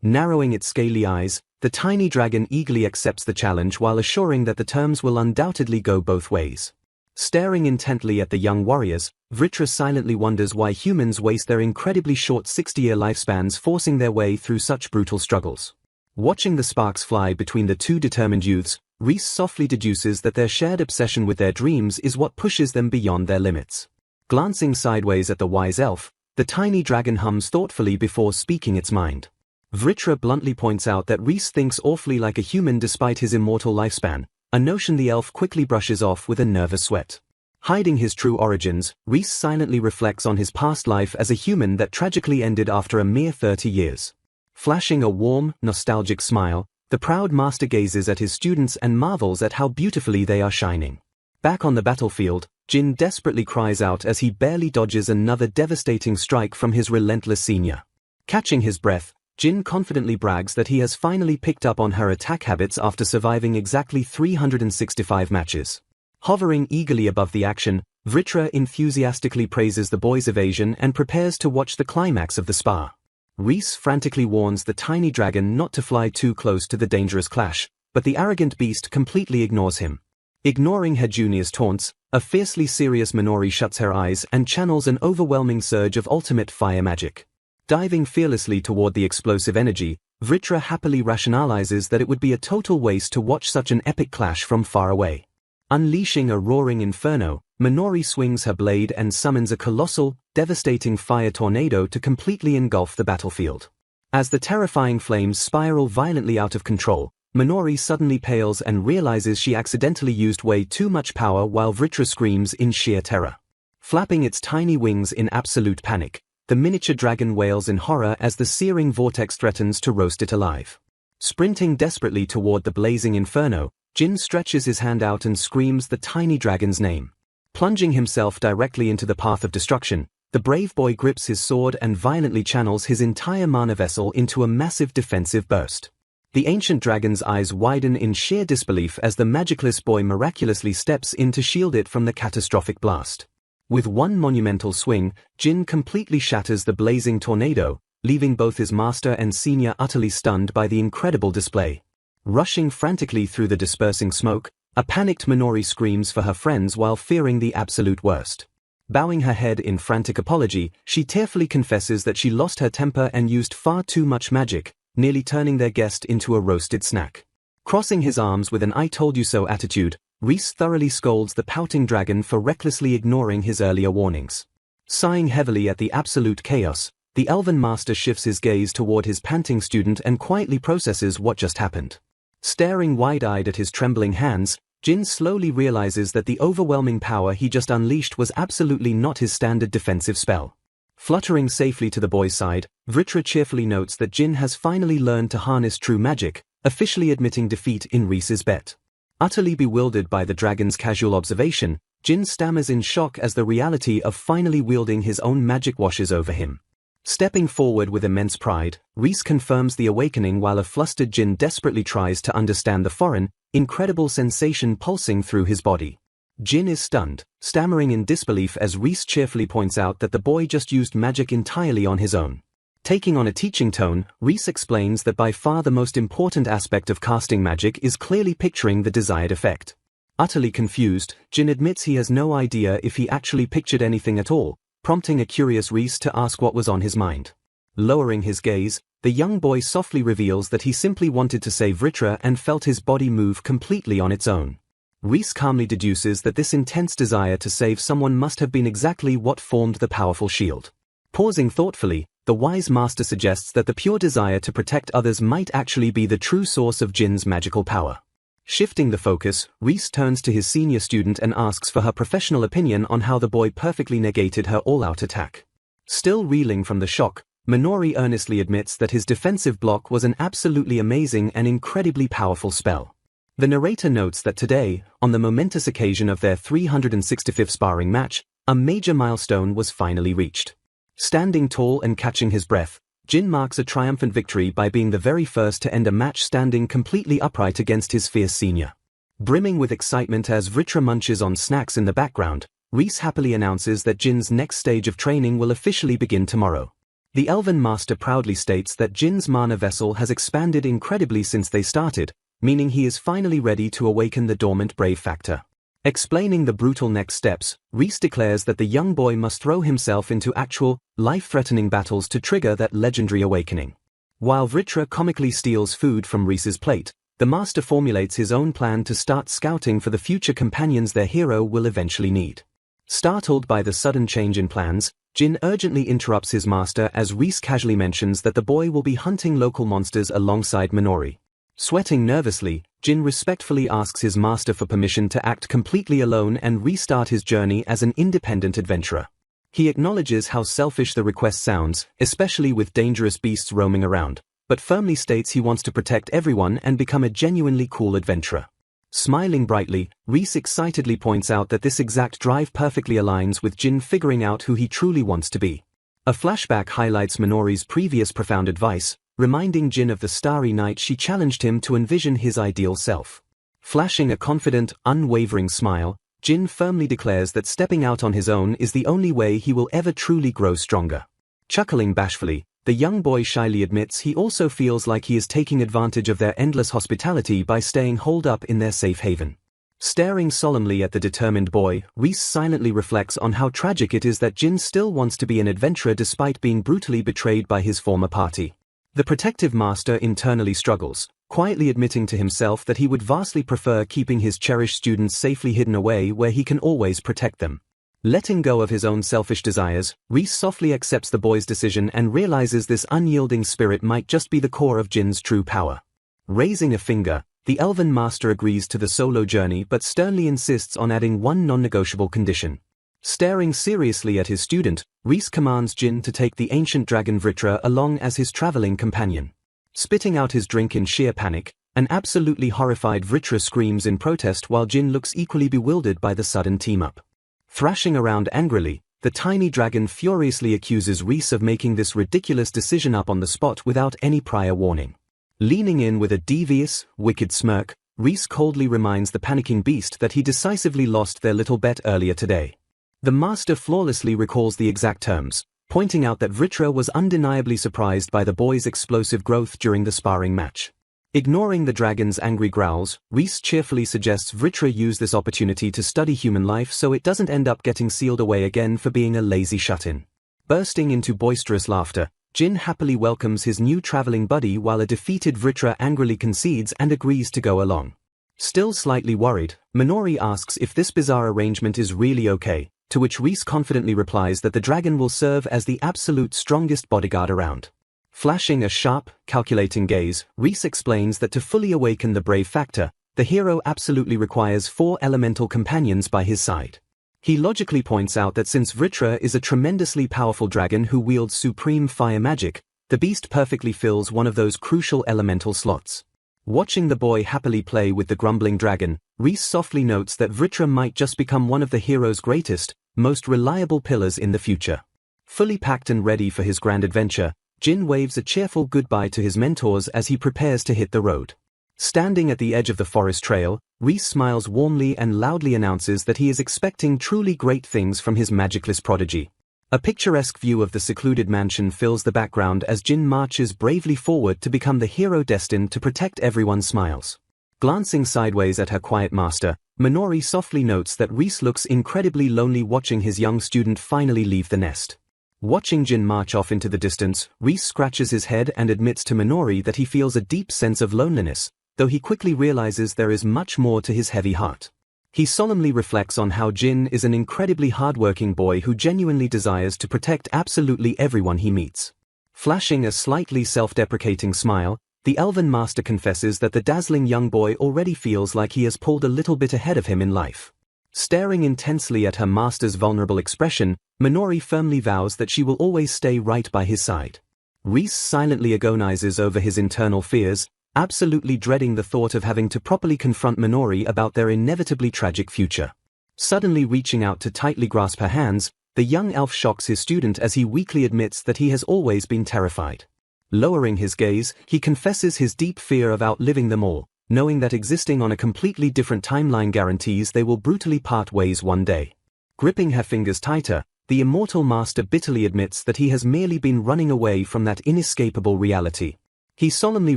Narrowing its scaly eyes, the tiny dragon eagerly accepts the challenge while assuring that the terms will undoubtedly go both ways. Staring intently at the young warriors, Vritra silently wonders why humans waste their incredibly short 60-year lifespans forcing their way through such brutal struggles. Watching the sparks fly between the two determined youths, Reese softly deduces that their shared obsession with their dreams is what pushes them beyond their limits. Glancing sideways at the wise elf, the tiny dragon hums thoughtfully before speaking its mind. Vritra bluntly points out that Reese thinks awfully like a human despite his immortal lifespan, a notion the elf quickly brushes off with a nervous sweat. Hiding his true origins, Reese silently reflects on his past life as a human that tragically ended after a mere 30 years. Flashing a warm, nostalgic smile, the proud master gazes at his students and marvels at how beautifully they are shining. Back on the battlefield, Jin desperately cries out as he barely dodges another devastating strike from his relentless senior. Catching his breath, Jin confidently brags that he has finally picked up on her attack habits after surviving exactly 365 matches. Hovering eagerly above the action, Vritra enthusiastically praises the boy's evasion and prepares to watch the climax of the spar. Reese frantically warns the tiny dragon not to fly too close to the dangerous clash, but the arrogant beast completely ignores him. Ignoring her junior's taunts, a fiercely serious Minori shuts her eyes and channels an overwhelming surge of ultimate fire magic. Diving fearlessly toward the explosive energy, Vritra happily rationalizes that it would be a total waste to watch such an epic clash from far away. Unleashing a roaring inferno, Minori swings her blade and summons a colossal, devastating fire tornado to completely engulf the battlefield. As the terrifying flames spiral violently out of control, Minori suddenly pales and realizes she accidentally used way too much power while Vritra screams in sheer terror. Flapping its tiny wings in absolute panic, the miniature dragon wails in horror as the searing vortex threatens to roast it alive. Sprinting desperately toward the blazing inferno, Jin stretches his hand out and screams the tiny dragon's name. Plunging himself directly into the path of destruction, the brave boy grips his sword and violently channels his entire mana vessel into a massive defensive burst. The ancient dragon's eyes widen in sheer disbelief as the magicless boy miraculously steps in to shield it from the catastrophic blast. With one monumental swing, Jin completely shatters the blazing tornado, leaving both his master and senior utterly stunned by the incredible display. Rushing frantically through the dispersing smoke, a panicked Minori screams for her friends while fearing the absolute worst. Bowing her head in frantic apology, she tearfully confesses that she lost her temper and used far too much magic, nearly turning their guest into a roasted snack. Crossing his arms with an "I told you so" attitude, Reese thoroughly scolds the pouting dragon for recklessly ignoring his earlier warnings. Sighing heavily at the absolute chaos, the elven master shifts his gaze toward his panting student and quietly processes what just happened. Staring wide-eyed at his trembling hands, Jin slowly realizes that the overwhelming power he just unleashed was absolutely not his standard defensive spell. Fluttering safely to the boy's side, Vritra cheerfully notes that Jin has finally learned to harness true magic, officially admitting defeat in Reese's bet. Utterly bewildered by the dragon's casual observation, Jin stammers in shock as the reality of finally wielding his own magic washes over him. Stepping forward with immense pride, Reese confirms the awakening while a flustered Jin desperately tries to understand the foreign, incredible sensation pulsing through his body. Jin is stunned, stammering in disbelief as Reese cheerfully points out that the boy just used magic entirely on his own. Taking on a teaching tone, Reese explains that by far the most important aspect of casting magic is clearly picturing the desired effect. Utterly confused, Jin admits he has no idea if he actually pictured anything at all, prompting a curious Reese to ask what was on his mind. Lowering his gaze, the young boy softly reveals that he simply wanted to save Vritra and felt his body move completely on its own. Reese calmly deduces that this intense desire to save someone must have been exactly what formed the powerful shield. Pausing thoughtfully, the wise master suggests that the pure desire to protect others might actually be the true source of Jin's magical power. Shifting the focus, Reese turns to his senior student and asks for her professional opinion on how the boy perfectly negated her all-out attack. Still reeling from the shock, Minori earnestly admits that his defensive block was an absolutely amazing and incredibly powerful spell. The narrator notes that today, on the momentous occasion of their 365th sparring match, a major milestone was finally reached. Standing tall and catching his breath, Jin marks a triumphant victory by being the very first to end a match standing completely upright against his fierce senior. Brimming with excitement as Vritra munches on snacks in the background, Reese happily announces that Jin's next stage of training will officially begin tomorrow. The Elven Master proudly states that Jin's mana vessel has expanded incredibly since they started, meaning he is finally ready to awaken the dormant brave factor. Explaining the brutal next steps, Reese declares that the young boy must throw himself into actual, life-threatening battles to trigger that legendary awakening. While Vritra comically steals food from Reese's plate, the master formulates his own plan to start scouting for the future companions their hero will eventually need. Startled by the sudden change in plans, Jin urgently interrupts his master as Reese casually mentions that the boy will be hunting local monsters alongside Minori. Sweating nervously, Jin respectfully asks his master for permission to act completely alone and restart his journey as an independent adventurer. He acknowledges how selfish the request sounds, especially with dangerous beasts roaming around, but firmly states he wants to protect everyone and become a genuinely cool adventurer. Smiling brightly, Reese excitedly points out that this exact drive perfectly aligns with Jin figuring out who he truly wants to be. A flashback highlights Minori's previous profound advice, reminding Jin of the starry night she challenged him to envision his ideal self. Flashing a confident, unwavering smile, Jin firmly declares that stepping out on his own is the only way he will ever truly grow stronger. Chuckling bashfully, the young boy shyly admits he also feels like he is taking advantage of their endless hospitality by staying holed up in their safe haven. Staring solemnly at the determined boy, Reese silently reflects on how tragic it is that Jin still wants to be an adventurer despite being brutally betrayed by his former party. The protective master internally struggles, quietly admitting to himself that he would vastly prefer keeping his cherished students safely hidden away where he can always protect them. Letting go of his own selfish desires, Reese softly accepts the boy's decision and realizes this unyielding spirit might just be the core of Jin's true power. Raising a finger, the elven master agrees to the solo journey but sternly insists on adding one non-negotiable condition. Staring seriously at his student, Reese commands Jin to take the ancient dragon Vritra along as his traveling companion. Spitting out his drink in sheer panic, an absolutely horrified Vritra screams in protest while Jin looks equally bewildered by the sudden team-up. Thrashing around angrily, the tiny dragon furiously accuses Reese of making this ridiculous decision up on the spot without any prior warning. Leaning in with a devious, wicked smirk, Reese coldly reminds the panicking beast that he decisively lost their little bet earlier today. The master flawlessly recalls the exact terms, pointing out that Vritra was undeniably surprised by the boy's explosive growth during the sparring match. Ignoring the dragon's angry growls, Reese cheerfully suggests Vritra use this opportunity to study human life so it doesn't end up getting sealed away again for being a lazy shut-in. Bursting into boisterous laughter, Jin happily welcomes his new traveling buddy while a defeated Vritra angrily concedes and agrees to go along. Still slightly worried, Minori asks if this bizarre arrangement is really okay, to which Reese confidently replies that the dragon will serve as the absolute strongest bodyguard around. Flashing a sharp, calculating gaze, Reese explains that to fully awaken the brave factor, the hero absolutely requires 4 elemental companions by his side. He logically points out that since Vritra is a tremendously powerful dragon who wields supreme fire magic, the beast perfectly fills one of those crucial elemental slots. Watching the boy happily play with the grumbling dragon, Reese softly notes that Vritra might just become one of the hero's greatest, most reliable pillars in the future. Fully packed and ready for his grand adventure, Jin waves a cheerful goodbye to his mentors as he prepares to hit the road. Standing at the edge of the forest trail, Reese smiles warmly and loudly announces that he is expecting truly great things from his magicless prodigy. A picturesque view of the secluded mansion fills the background as Jin marches bravely forward to become the hero destined to protect everyone's smiles. Glancing sideways at her quiet master, Minori softly notes that Reese looks incredibly lonely watching his young student finally leave the nest. Watching Jin march off into the distance, Reese scratches his head and admits to Minori that he feels a deep sense of loneliness, though he quickly realizes there is much more to his heavy heart. He solemnly reflects on how Jin is an incredibly hardworking boy who genuinely desires to protect absolutely everyone he meets. Flashing a slightly self-deprecating smile, the elven master confesses that the dazzling young boy already feels like he has pulled a little bit ahead of him in life. Staring intensely at her master's vulnerable expression, Minori firmly vows that she will always stay right by his side. Reese silently agonizes over his internal fears, absolutely dreading the thought of having to properly confront Minori about their inevitably tragic future. Suddenly reaching out to tightly grasp her hands, the young elf shocks his student as he weakly admits that he has always been terrified. Lowering his gaze, he confesses his deep fear of outliving them all, knowing that existing on a completely different timeline guarantees they will brutally part ways one day. Gripping her fingers tighter, the immortal master bitterly admits that he has merely been running away from that inescapable reality. He solemnly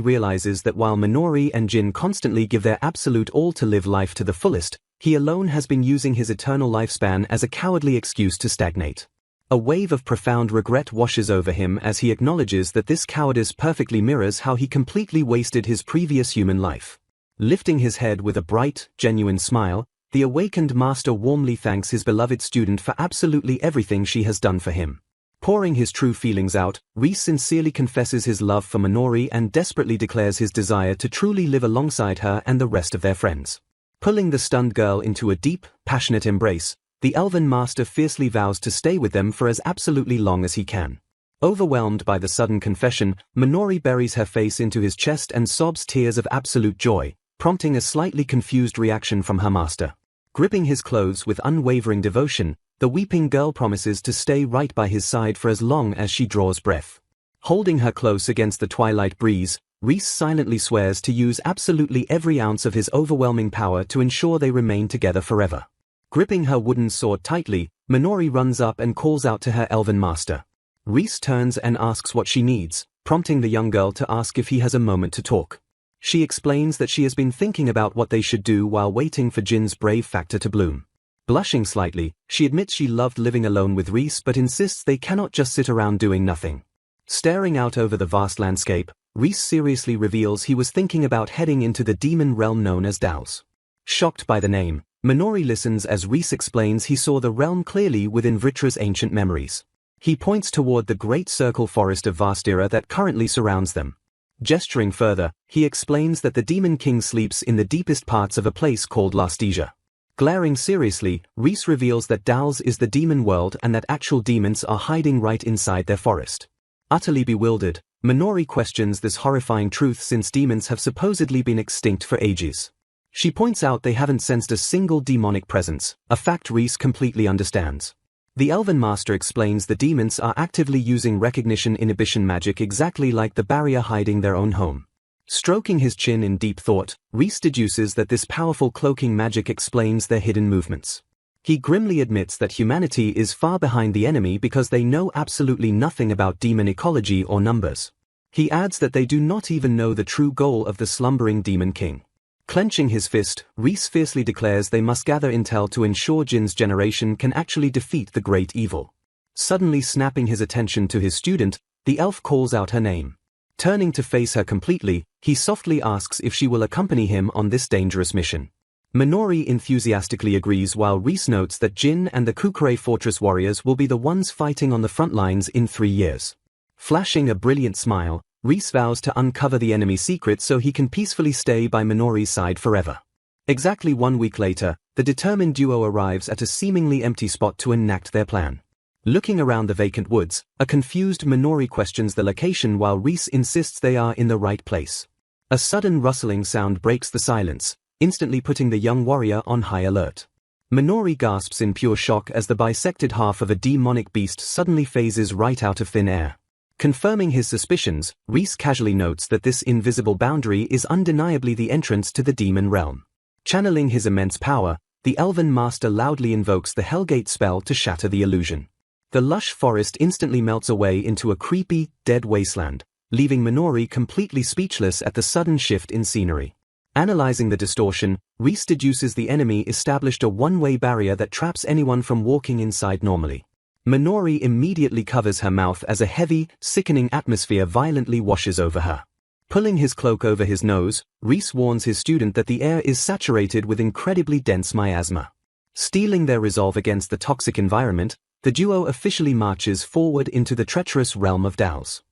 realizes that while Minori and Jin constantly give their absolute all to live life to the fullest, he alone has been using his eternal lifespan as a cowardly excuse to stagnate. A wave of profound regret washes over him as he acknowledges that this cowardice perfectly mirrors how he completely wasted his previous human life. Lifting his head with a bright, genuine smile, the awakened master warmly thanks his beloved student for absolutely everything she has done for him. Pouring his true feelings out, Reese sincerely confesses his love for Minori and desperately declares his desire to truly live alongside her and the rest of their friends. Pulling the stunned girl into a deep, passionate embrace, the Elven Master fiercely vows to stay with them for as absolutely long as he can. Overwhelmed by the sudden confession, Minori buries her face into his chest and sobs tears of absolute joy, prompting a slightly confused reaction from her master. Gripping his clothes with unwavering devotion, the weeping girl promises to stay right by his side for as long as she draws breath. Holding her close against the twilight breeze, Reese silently swears to use absolutely every ounce of his overwhelming power to ensure they remain together forever. Gripping her wooden sword tightly, Minori runs up and calls out to her elven master. Reese turns and asks what she needs, prompting the young girl to ask if he has a moment to talk. She explains that she has been thinking about what they should do while waiting for Jin's brave factor to bloom. Blushing slightly, she admits she loved living alone with Reese but insists they cannot just sit around doing nothing. Staring out over the vast landscape, Reese seriously reveals he was thinking about heading into the demon realm known as Daos. Shocked by the name, Minori listens as Reese explains he saw the realm clearly within Vritra's ancient memories. He points toward the great circle forest of Vastira that currently surrounds them. Gesturing further, he explains that the Demon King sleeps in the deepest parts of a place called Lastesia. Glaring seriously, Reese reveals that Daos is the demon world and that actual demons are hiding right inside their forest. Utterly bewildered, Minori questions this horrifying truth since demons have supposedly been extinct for ages. She points out they haven't sensed a single demonic presence, a fact Reese completely understands. The Elven Master explains the demons are actively using recognition inhibition magic exactly like the barrier hiding their own home. Stroking his chin in deep thought, Reese deduces that this powerful cloaking magic explains their hidden movements. He grimly admits that humanity is far behind the enemy because they know absolutely nothing about demon ecology or numbers. He adds that they do not even know the true goal of the slumbering Demon King. Clenching his fist, Reese fiercely declares they must gather intel to ensure Jin's generation can actually defeat the great evil. Suddenly snapping his attention to his student, the elf calls out her name. Turning to face her completely, he softly asks if she will accompany him on this dangerous mission. Minori enthusiastically agrees while Reese notes that Jin and the Kukure Fortress warriors will be the ones fighting on the front lines in 3 years. Flashing a brilliant smile, Reese vows to uncover the enemy's secret so he can peacefully stay by Minori's side forever. Exactly 1 week later, the determined duo arrives at a seemingly empty spot to enact their plan. Looking around the vacant woods, a confused Minori questions the location while Reese insists they are in the right place. A sudden rustling sound breaks the silence, instantly putting the young warrior on high alert. Minori gasps in pure shock as the bisected half of a demonic beast suddenly phases right out of thin air. Confirming his suspicions, Reese casually notes that this invisible boundary is undeniably the entrance to the demon realm. Channeling his immense power, the Elven Master loudly invokes the Hellgate spell to shatter the illusion. The lush forest instantly melts away into a creepy, dead wasteland, leaving Minori completely speechless at the sudden shift in scenery. Analyzing the distortion, Reese deduces the enemy established a one-way barrier that traps anyone from walking inside normally. Minori immediately covers her mouth as a heavy, sickening atmosphere violently washes over her. Pulling his cloak over his nose, Reese warns his student that the air is saturated with incredibly dense miasma. Steeling their resolve against the toxic environment, the duo officially marches forward into the treacherous realm of Daos.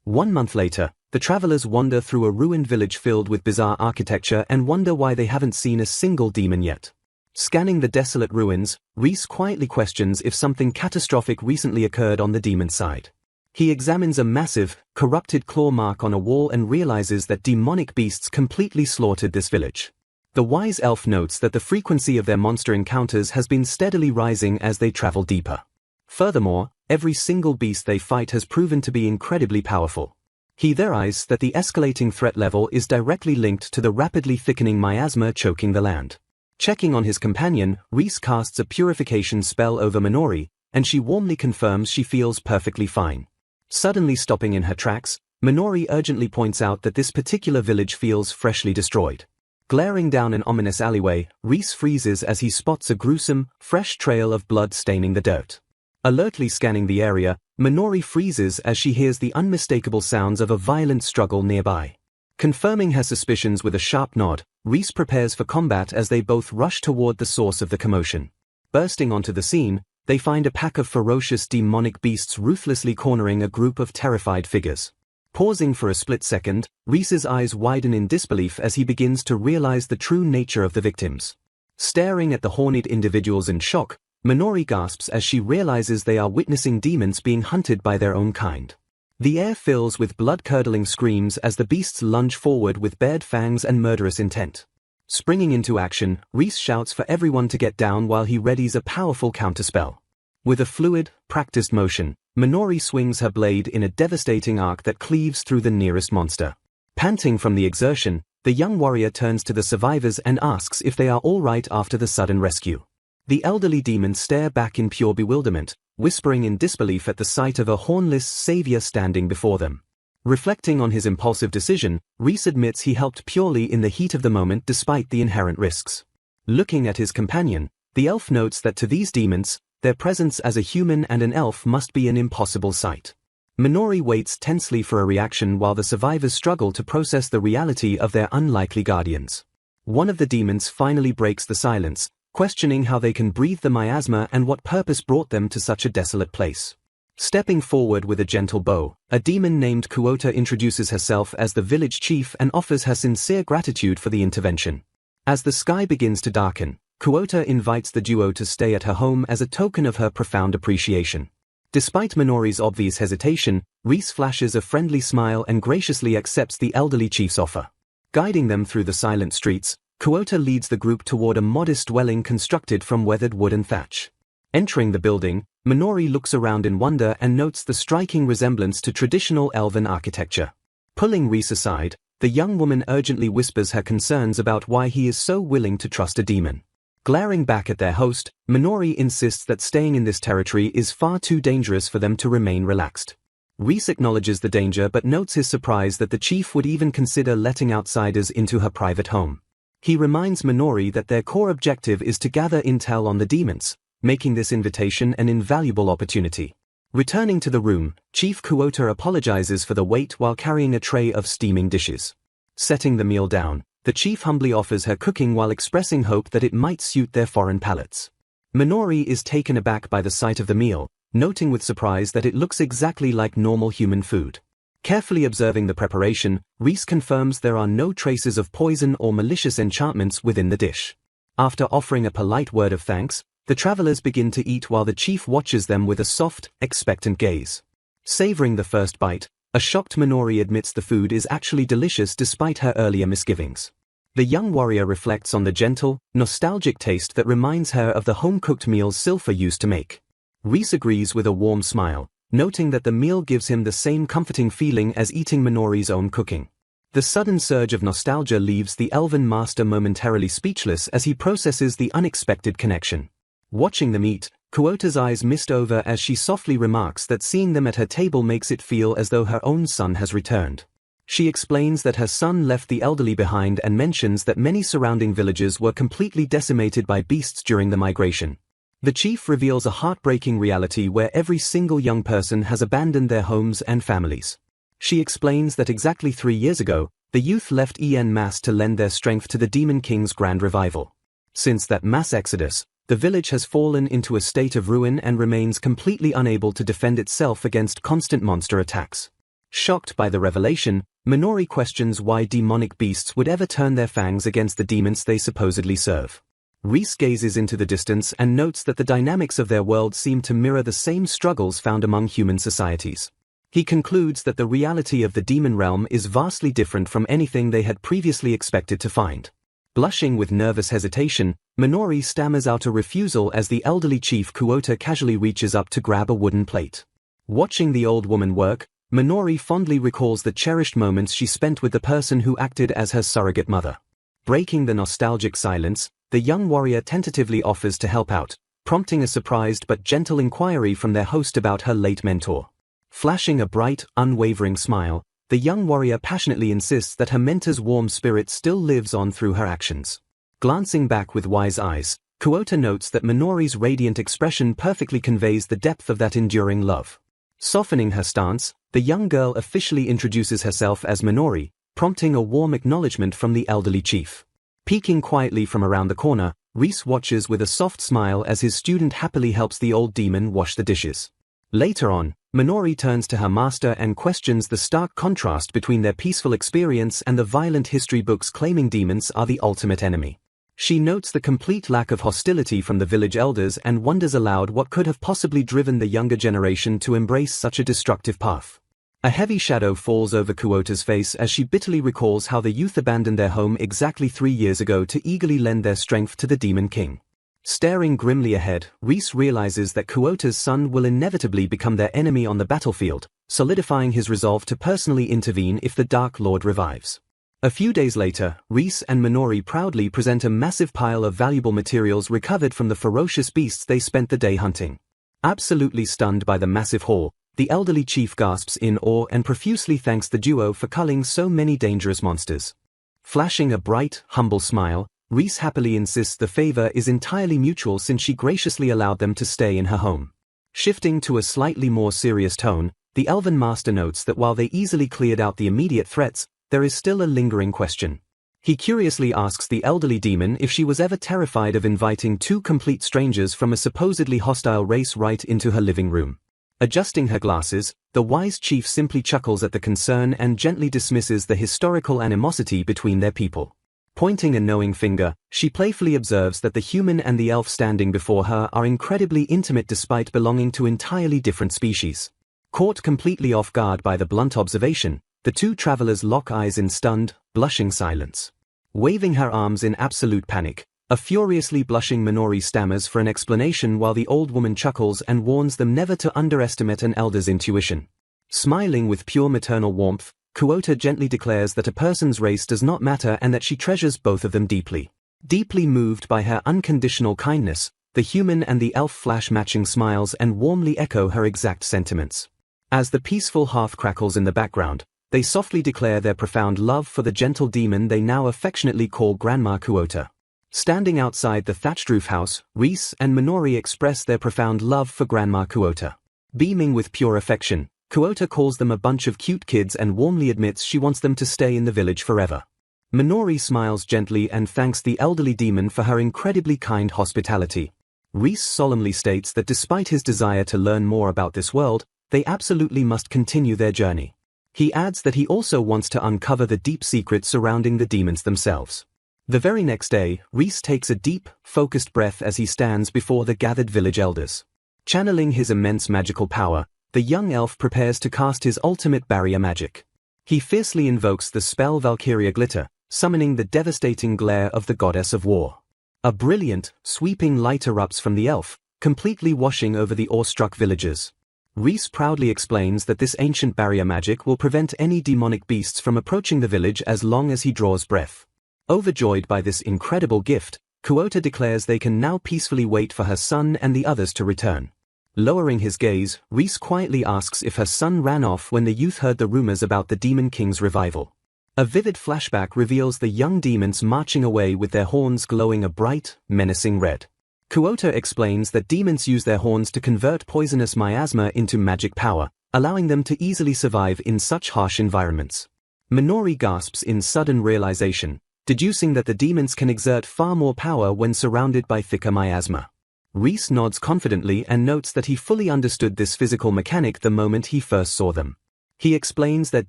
1 month later, the travelers wander through a ruined village filled with bizarre architecture and wonder why they haven't seen a single demon yet. Scanning the desolate ruins, Reese quietly questions if something catastrophic recently occurred on the demon side. He examines a massive, corrupted claw mark on a wall and realizes that demonic beasts completely slaughtered this village. The wise elf notes that the frequency of their monster encounters has been steadily rising as they travel deeper. Furthermore, every single beast they fight has proven to be incredibly powerful. He theorizes that the escalating threat level is directly linked to the rapidly thickening miasma choking the land. Checking on his companion, Reese casts a purification spell over Minori, and she warmly confirms she feels perfectly fine. Suddenly stopping in her tracks, Minori urgently points out that this particular village feels freshly destroyed. Glaring down an ominous alleyway, Reese freezes as he spots a gruesome, fresh trail of blood staining the dirt. Alertly scanning the area, Minori freezes as she hears the unmistakable sounds of a violent struggle nearby. Confirming her suspicions with a sharp nod, Reese prepares for combat as they both rush toward the source of the commotion. Bursting onto the scene, they find a pack of ferocious demonic beasts ruthlessly cornering a group of terrified figures. Pausing for a split second, Reese's eyes widen in disbelief as he begins to realize the true nature of the victims. Staring at the horned individuals in shock, Minori gasps as she realizes they are witnessing demons being hunted by their own kind. The air fills with blood-curdling screams as the beasts lunge forward with bared fangs and murderous intent. Springing into action, Reese shouts for everyone to get down while he readies a powerful counterspell. With a fluid, practiced motion, Minori swings her blade in a devastating arc that cleaves through the nearest monster. Panting from the exertion, the young warrior turns to the survivors and asks if they are all right after the sudden rescue. The elderly demons stare back in pure bewilderment, whispering in disbelief at the sight of a hornless savior standing before them. Reflecting on his impulsive decision, Reese admits he helped purely in the heat of the moment despite the inherent risks. Looking at his companion, the elf notes that to these demons, their presence as a human and an elf must be an impossible sight. Minori waits tensely for a reaction while the survivors struggle to process the reality of their unlikely guardians. One of the demons finally breaks the silence, questioning how they can breathe the miasma and what purpose brought them to such a desolate place. Stepping forward with a gentle bow, a demon named Kuota introduces herself as the village chief and offers her sincere gratitude for the intervention. As the sky begins to darken, Kuota invites the duo to stay at her home as a token of her profound appreciation. Despite Minori's obvious hesitation, Reese flashes a friendly smile and graciously accepts the elderly chief's offer. Guiding them through the silent streets, Kuota leads the group toward a modest dwelling constructed from weathered wood and thatch. Entering the building, Minori looks around in wonder and notes the striking resemblance to traditional elven architecture. Pulling Reese aside, the young woman urgently whispers her concerns about why he is so willing to trust a demon. Glaring back at their host, Minori insists that staying in this territory is far too dangerous for them to remain relaxed. Reese acknowledges the danger but notes his surprise that the chief would even consider letting outsiders into her private home. He reminds Minori that their core objective is to gather intel on the demons, making this invitation an invaluable opportunity. Returning to the room, Chief Kuota apologizes for the wait while carrying a tray of steaming dishes. Setting the meal down, the chief humbly offers her cooking while expressing hope that it might suit their foreign palates. Minori is taken aback by the sight of the meal, noting with surprise that it looks exactly like normal human food. Carefully observing the preparation, Reese confirms there are no traces of poison or malicious enchantments within the dish. After offering a polite word of thanks, the travelers begin to eat while the chief watches them with a soft, expectant gaze. Savoring the first bite, a shocked Minori admits the food is actually delicious despite her earlier misgivings. The young warrior reflects on the gentle, nostalgic taste that reminds her of the home-cooked meals Silpha used to make. Reese agrees with a warm smile, noting that the meal gives him the same comforting feeling as eating Minori's own cooking. The sudden surge of nostalgia leaves the elven master momentarily speechless as he processes the unexpected connection. Watching them eat, Kuota's eyes mist over as she softly remarks that seeing them at her table makes it feel as though her own son has returned. She explains that her son left the elderly behind and mentions that many surrounding villages were completely decimated by beasts during the migration. The chief reveals a heartbreaking reality where every single young person has abandoned their homes and families. She explains that exactly 3 years ago, the youth left en masse to lend their strength to the Demon King's grand revival. Since that mass exodus, the village has fallen into a state of ruin and remains completely unable to defend itself against constant monster attacks. Shocked by the revelation, Minori questions why demonic beasts would ever turn their fangs against the demons they supposedly serve. Reese gazes into the distance and notes that the dynamics of their world seem to mirror the same struggles found among human societies. He concludes that the reality of the demon realm is vastly different from anything they had previously expected to find. Blushing with nervous hesitation, Minori stammers out a refusal as the elderly chief Kuota casually reaches up to grab a wooden plate. Watching the old woman work, Minori fondly recalls the cherished moments she spent with the person who acted as her surrogate mother. Breaking the nostalgic silence, the young warrior tentatively offers to help out, prompting a surprised but gentle inquiry from their host about her late mentor. Flashing a bright, unwavering smile, the young warrior passionately insists that her mentor's warm spirit still lives on through her actions. Glancing back with wise eyes, Kuota notes that Minori's radiant expression perfectly conveys the depth of that enduring love. Softening her stance, the young girl officially introduces herself as Minori, prompting a warm acknowledgement from the elderly chief. Peeking quietly from around the corner, Reese watches with a soft smile as his student happily helps the old demon wash the dishes. Later on, Minori turns to her master and questions the stark contrast between their peaceful experience and the violent history books claiming demons are the ultimate enemy. She notes the complete lack of hostility from the village elders and wonders aloud what could have possibly driven the younger generation to embrace such a destructive path. A heavy shadow falls over Kuota's face as she bitterly recalls how the youth abandoned their home exactly 3 years ago to eagerly lend their strength to the Demon King. Staring grimly ahead, Reese realizes that Kuota's son will inevitably become their enemy on the battlefield, solidifying his resolve to personally intervene if the Dark Lord revives. A few days later, Reese and Minori proudly present a massive pile of valuable materials recovered from the ferocious beasts they spent the day hunting. Absolutely stunned by the massive haul, the elderly chief gasps in awe and profusely thanks the duo for culling so many dangerous monsters. Flashing a bright, humble smile, Reese happily insists the favor is entirely mutual since she graciously allowed them to stay in her home. Shifting to a slightly more serious tone, the Elven Master notes that while they easily cleared out the immediate threats, there is still a lingering question. He curiously asks the elderly demon if she was ever terrified of inviting two complete strangers from a supposedly hostile race right into her living room. Adjusting her glasses, the wise chief simply chuckles at the concern and gently dismisses the historical animosity between their people. Pointing a knowing finger, she playfully observes that the human and the elf standing before her are incredibly intimate despite belonging to entirely different species. Caught completely off guard by the blunt observation, the two travelers lock eyes in stunned, blushing silence. Waving her arms in absolute panic, a furiously blushing Minori stammers for an explanation while the old woman chuckles and warns them never to underestimate an elder's intuition. Smiling with pure maternal warmth, Kuota gently declares that a person's race does not matter and that she treasures both of them deeply. Deeply moved by her unconditional kindness, the human and the elf flash matching smiles and warmly echo her exact sentiments. As the peaceful hearth crackles in the background, they softly declare their profound love for the gentle demon they now affectionately call Grandma Kuota. Standing outside the thatched roof house, Reese and Minori express their profound love for Grandma Kuota. Beaming with pure affection, Kuota calls them a bunch of cute kids and warmly admits she wants them to stay in the village forever. Minori smiles gently and thanks the elderly demon for her incredibly kind hospitality. Reese solemnly states that despite his desire to learn more about this world, they absolutely must continue their journey. He adds that he also wants to uncover the deep secrets surrounding the demons themselves. The very next day, Reese takes a deep, focused breath as he stands before the gathered village elders. Channeling his immense magical power, the young elf prepares to cast his ultimate barrier magic. He fiercely invokes the spell Valkyria Glitter, summoning the devastating glare of the goddess of war. A brilliant, sweeping light erupts from the elf, completely washing over the awestruck villagers. Reese proudly explains that this ancient barrier magic will prevent any demonic beasts from approaching the village as long as he draws breath. Overjoyed by this incredible gift, Kuota declares they can now peacefully wait for her son and the others to return. Lowering his gaze, Reese quietly asks if her son ran off when the youth heard the rumors about the Demon King's revival. A vivid flashback reveals the young demons marching away with their horns glowing a bright, menacing red. Kuota explains that demons use their horns to convert poisonous miasma into magic power, allowing them to easily survive in such harsh environments. Minori gasps in sudden realization, deducing that the demons can exert far more power when surrounded by thicker miasma. Reese nods confidently and notes that he fully understood this physical mechanic the moment he first saw them. He explains that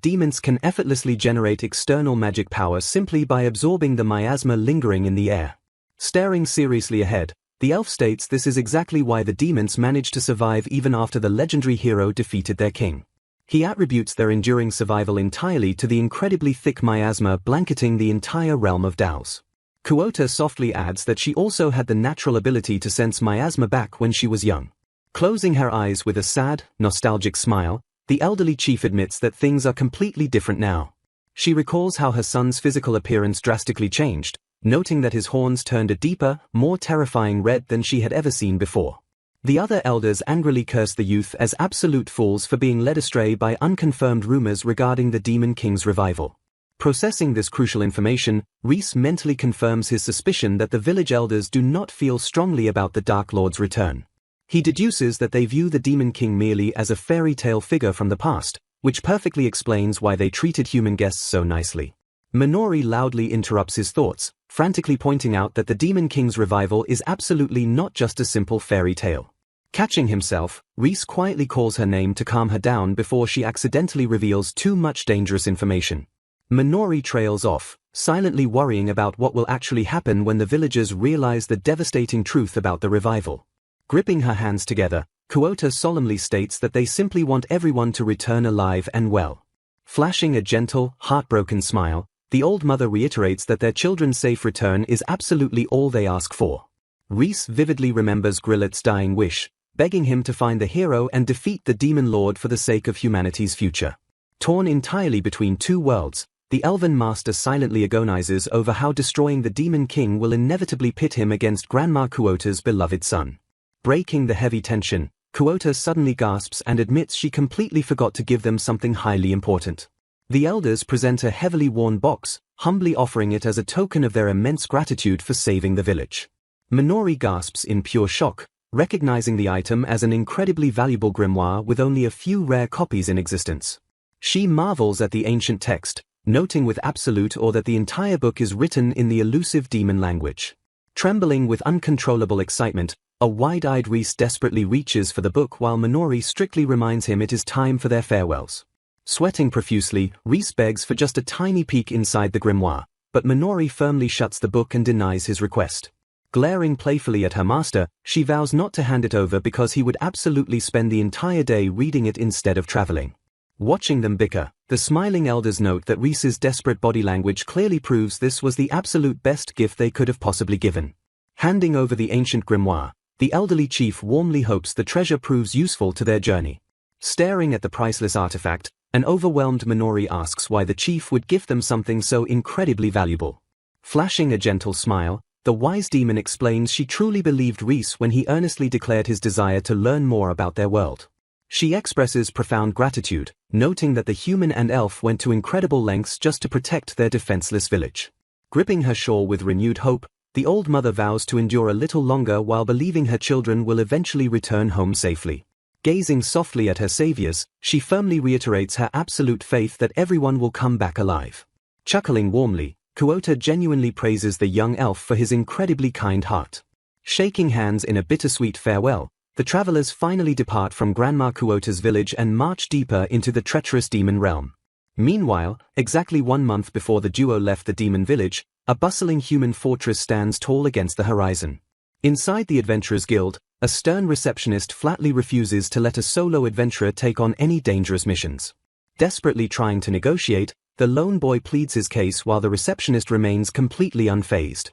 demons can effortlessly generate external magic power simply by absorbing the miasma lingering in the air. Staring seriously ahead, the elf states this is exactly why the demons managed to survive even after the legendary hero defeated their king. He attributes their enduring survival entirely to the incredibly thick miasma blanketing the entire realm of Daos. Kuota softly adds that she also had the natural ability to sense miasma back when she was young. Closing her eyes with a sad, nostalgic smile, the elderly chief admits that things are completely different now. She recalls how her son's physical appearance drastically changed, noting that his horns turned a deeper, more terrifying red than she had ever seen before. The other elders angrily curse the youth as absolute fools for being led astray by unconfirmed rumors regarding the Demon King's revival. Processing this crucial information, Reese mentally confirms his suspicion that the village elders do not feel strongly about the Dark Lord's return. He deduces that they view the Demon King merely as a fairy tale figure from the past, which perfectly explains why they treated human guests so nicely. Minori loudly interrupts his thoughts, frantically pointing out that the Demon King's revival is absolutely not just a simple fairy tale. Catching himself, Reese quietly calls her name to calm her down before she accidentally reveals too much dangerous information. Minori trails off, silently worrying about what will actually happen when the villagers realize the devastating truth about the revival. Gripping her hands together, Kuota solemnly states that they simply want everyone to return alive and well. Flashing a gentle, heartbroken smile, the old mother reiterates that their children's safe return is absolutely all they ask for. Reese vividly remembers Grillet's dying wish, begging him to find the hero and defeat the Demon Lord for the sake of humanity's future. Torn entirely between two worlds, the Elven Master silently agonizes over how destroying the Demon King will inevitably pit him against Grandma Kuota's beloved son. Breaking the heavy tension, Kuota suddenly gasps and admits she completely forgot to give them something highly important. The elders present a heavily worn box, humbly offering it as a token of their immense gratitude for saving the village. Minori gasps in pure shock, recognizing the item as an incredibly valuable grimoire with only a few rare copies in existence. She marvels at the ancient text, noting with absolute awe that the entire book is written in the elusive demon language. Trembling with uncontrollable excitement, a wide-eyed Reese desperately reaches for the book while Minori strictly reminds him it is time for their farewells. Sweating profusely, Reese begs for just a tiny peek inside the grimoire, but Minori firmly shuts the book and denies his request. Glaring playfully at her master, she vows not to hand it over because he would absolutely spend the entire day reading it instead of traveling. Watching them bicker, the smiling elders note that Reese's desperate body language clearly proves this was the absolute best gift they could have possibly given. Handing over the ancient grimoire, the elderly chief warmly hopes the treasure proves useful to their journey. Staring at the priceless artifact, an overwhelmed Minori asks why the chief would gift them something so incredibly valuable. Flashing a gentle smile, the wise demon explains she truly believed Reese when he earnestly declared his desire to learn more about their world. She expresses profound gratitude, noting that the human and elf went to incredible lengths just to protect their defenseless village. Gripping her shawl with renewed hope, the old mother vows to endure a little longer while believing her children will eventually return home safely. Gazing softly at her saviors, she firmly reiterates her absolute faith that everyone will come back alive. Chuckling warmly, Kuota genuinely praises the young elf for his incredibly kind heart. Shaking hands in a bittersweet farewell, the travelers finally depart from Grandma Kuota's village and march deeper into the treacherous demon realm. Meanwhile, exactly 1 month before the duo left the demon village, a bustling human fortress stands tall against the horizon. Inside the Adventurers Guild, a stern receptionist flatly refuses to let a solo adventurer take on any dangerous missions. Desperately trying to negotiate, the lone boy pleads his case while the receptionist remains completely unfazed.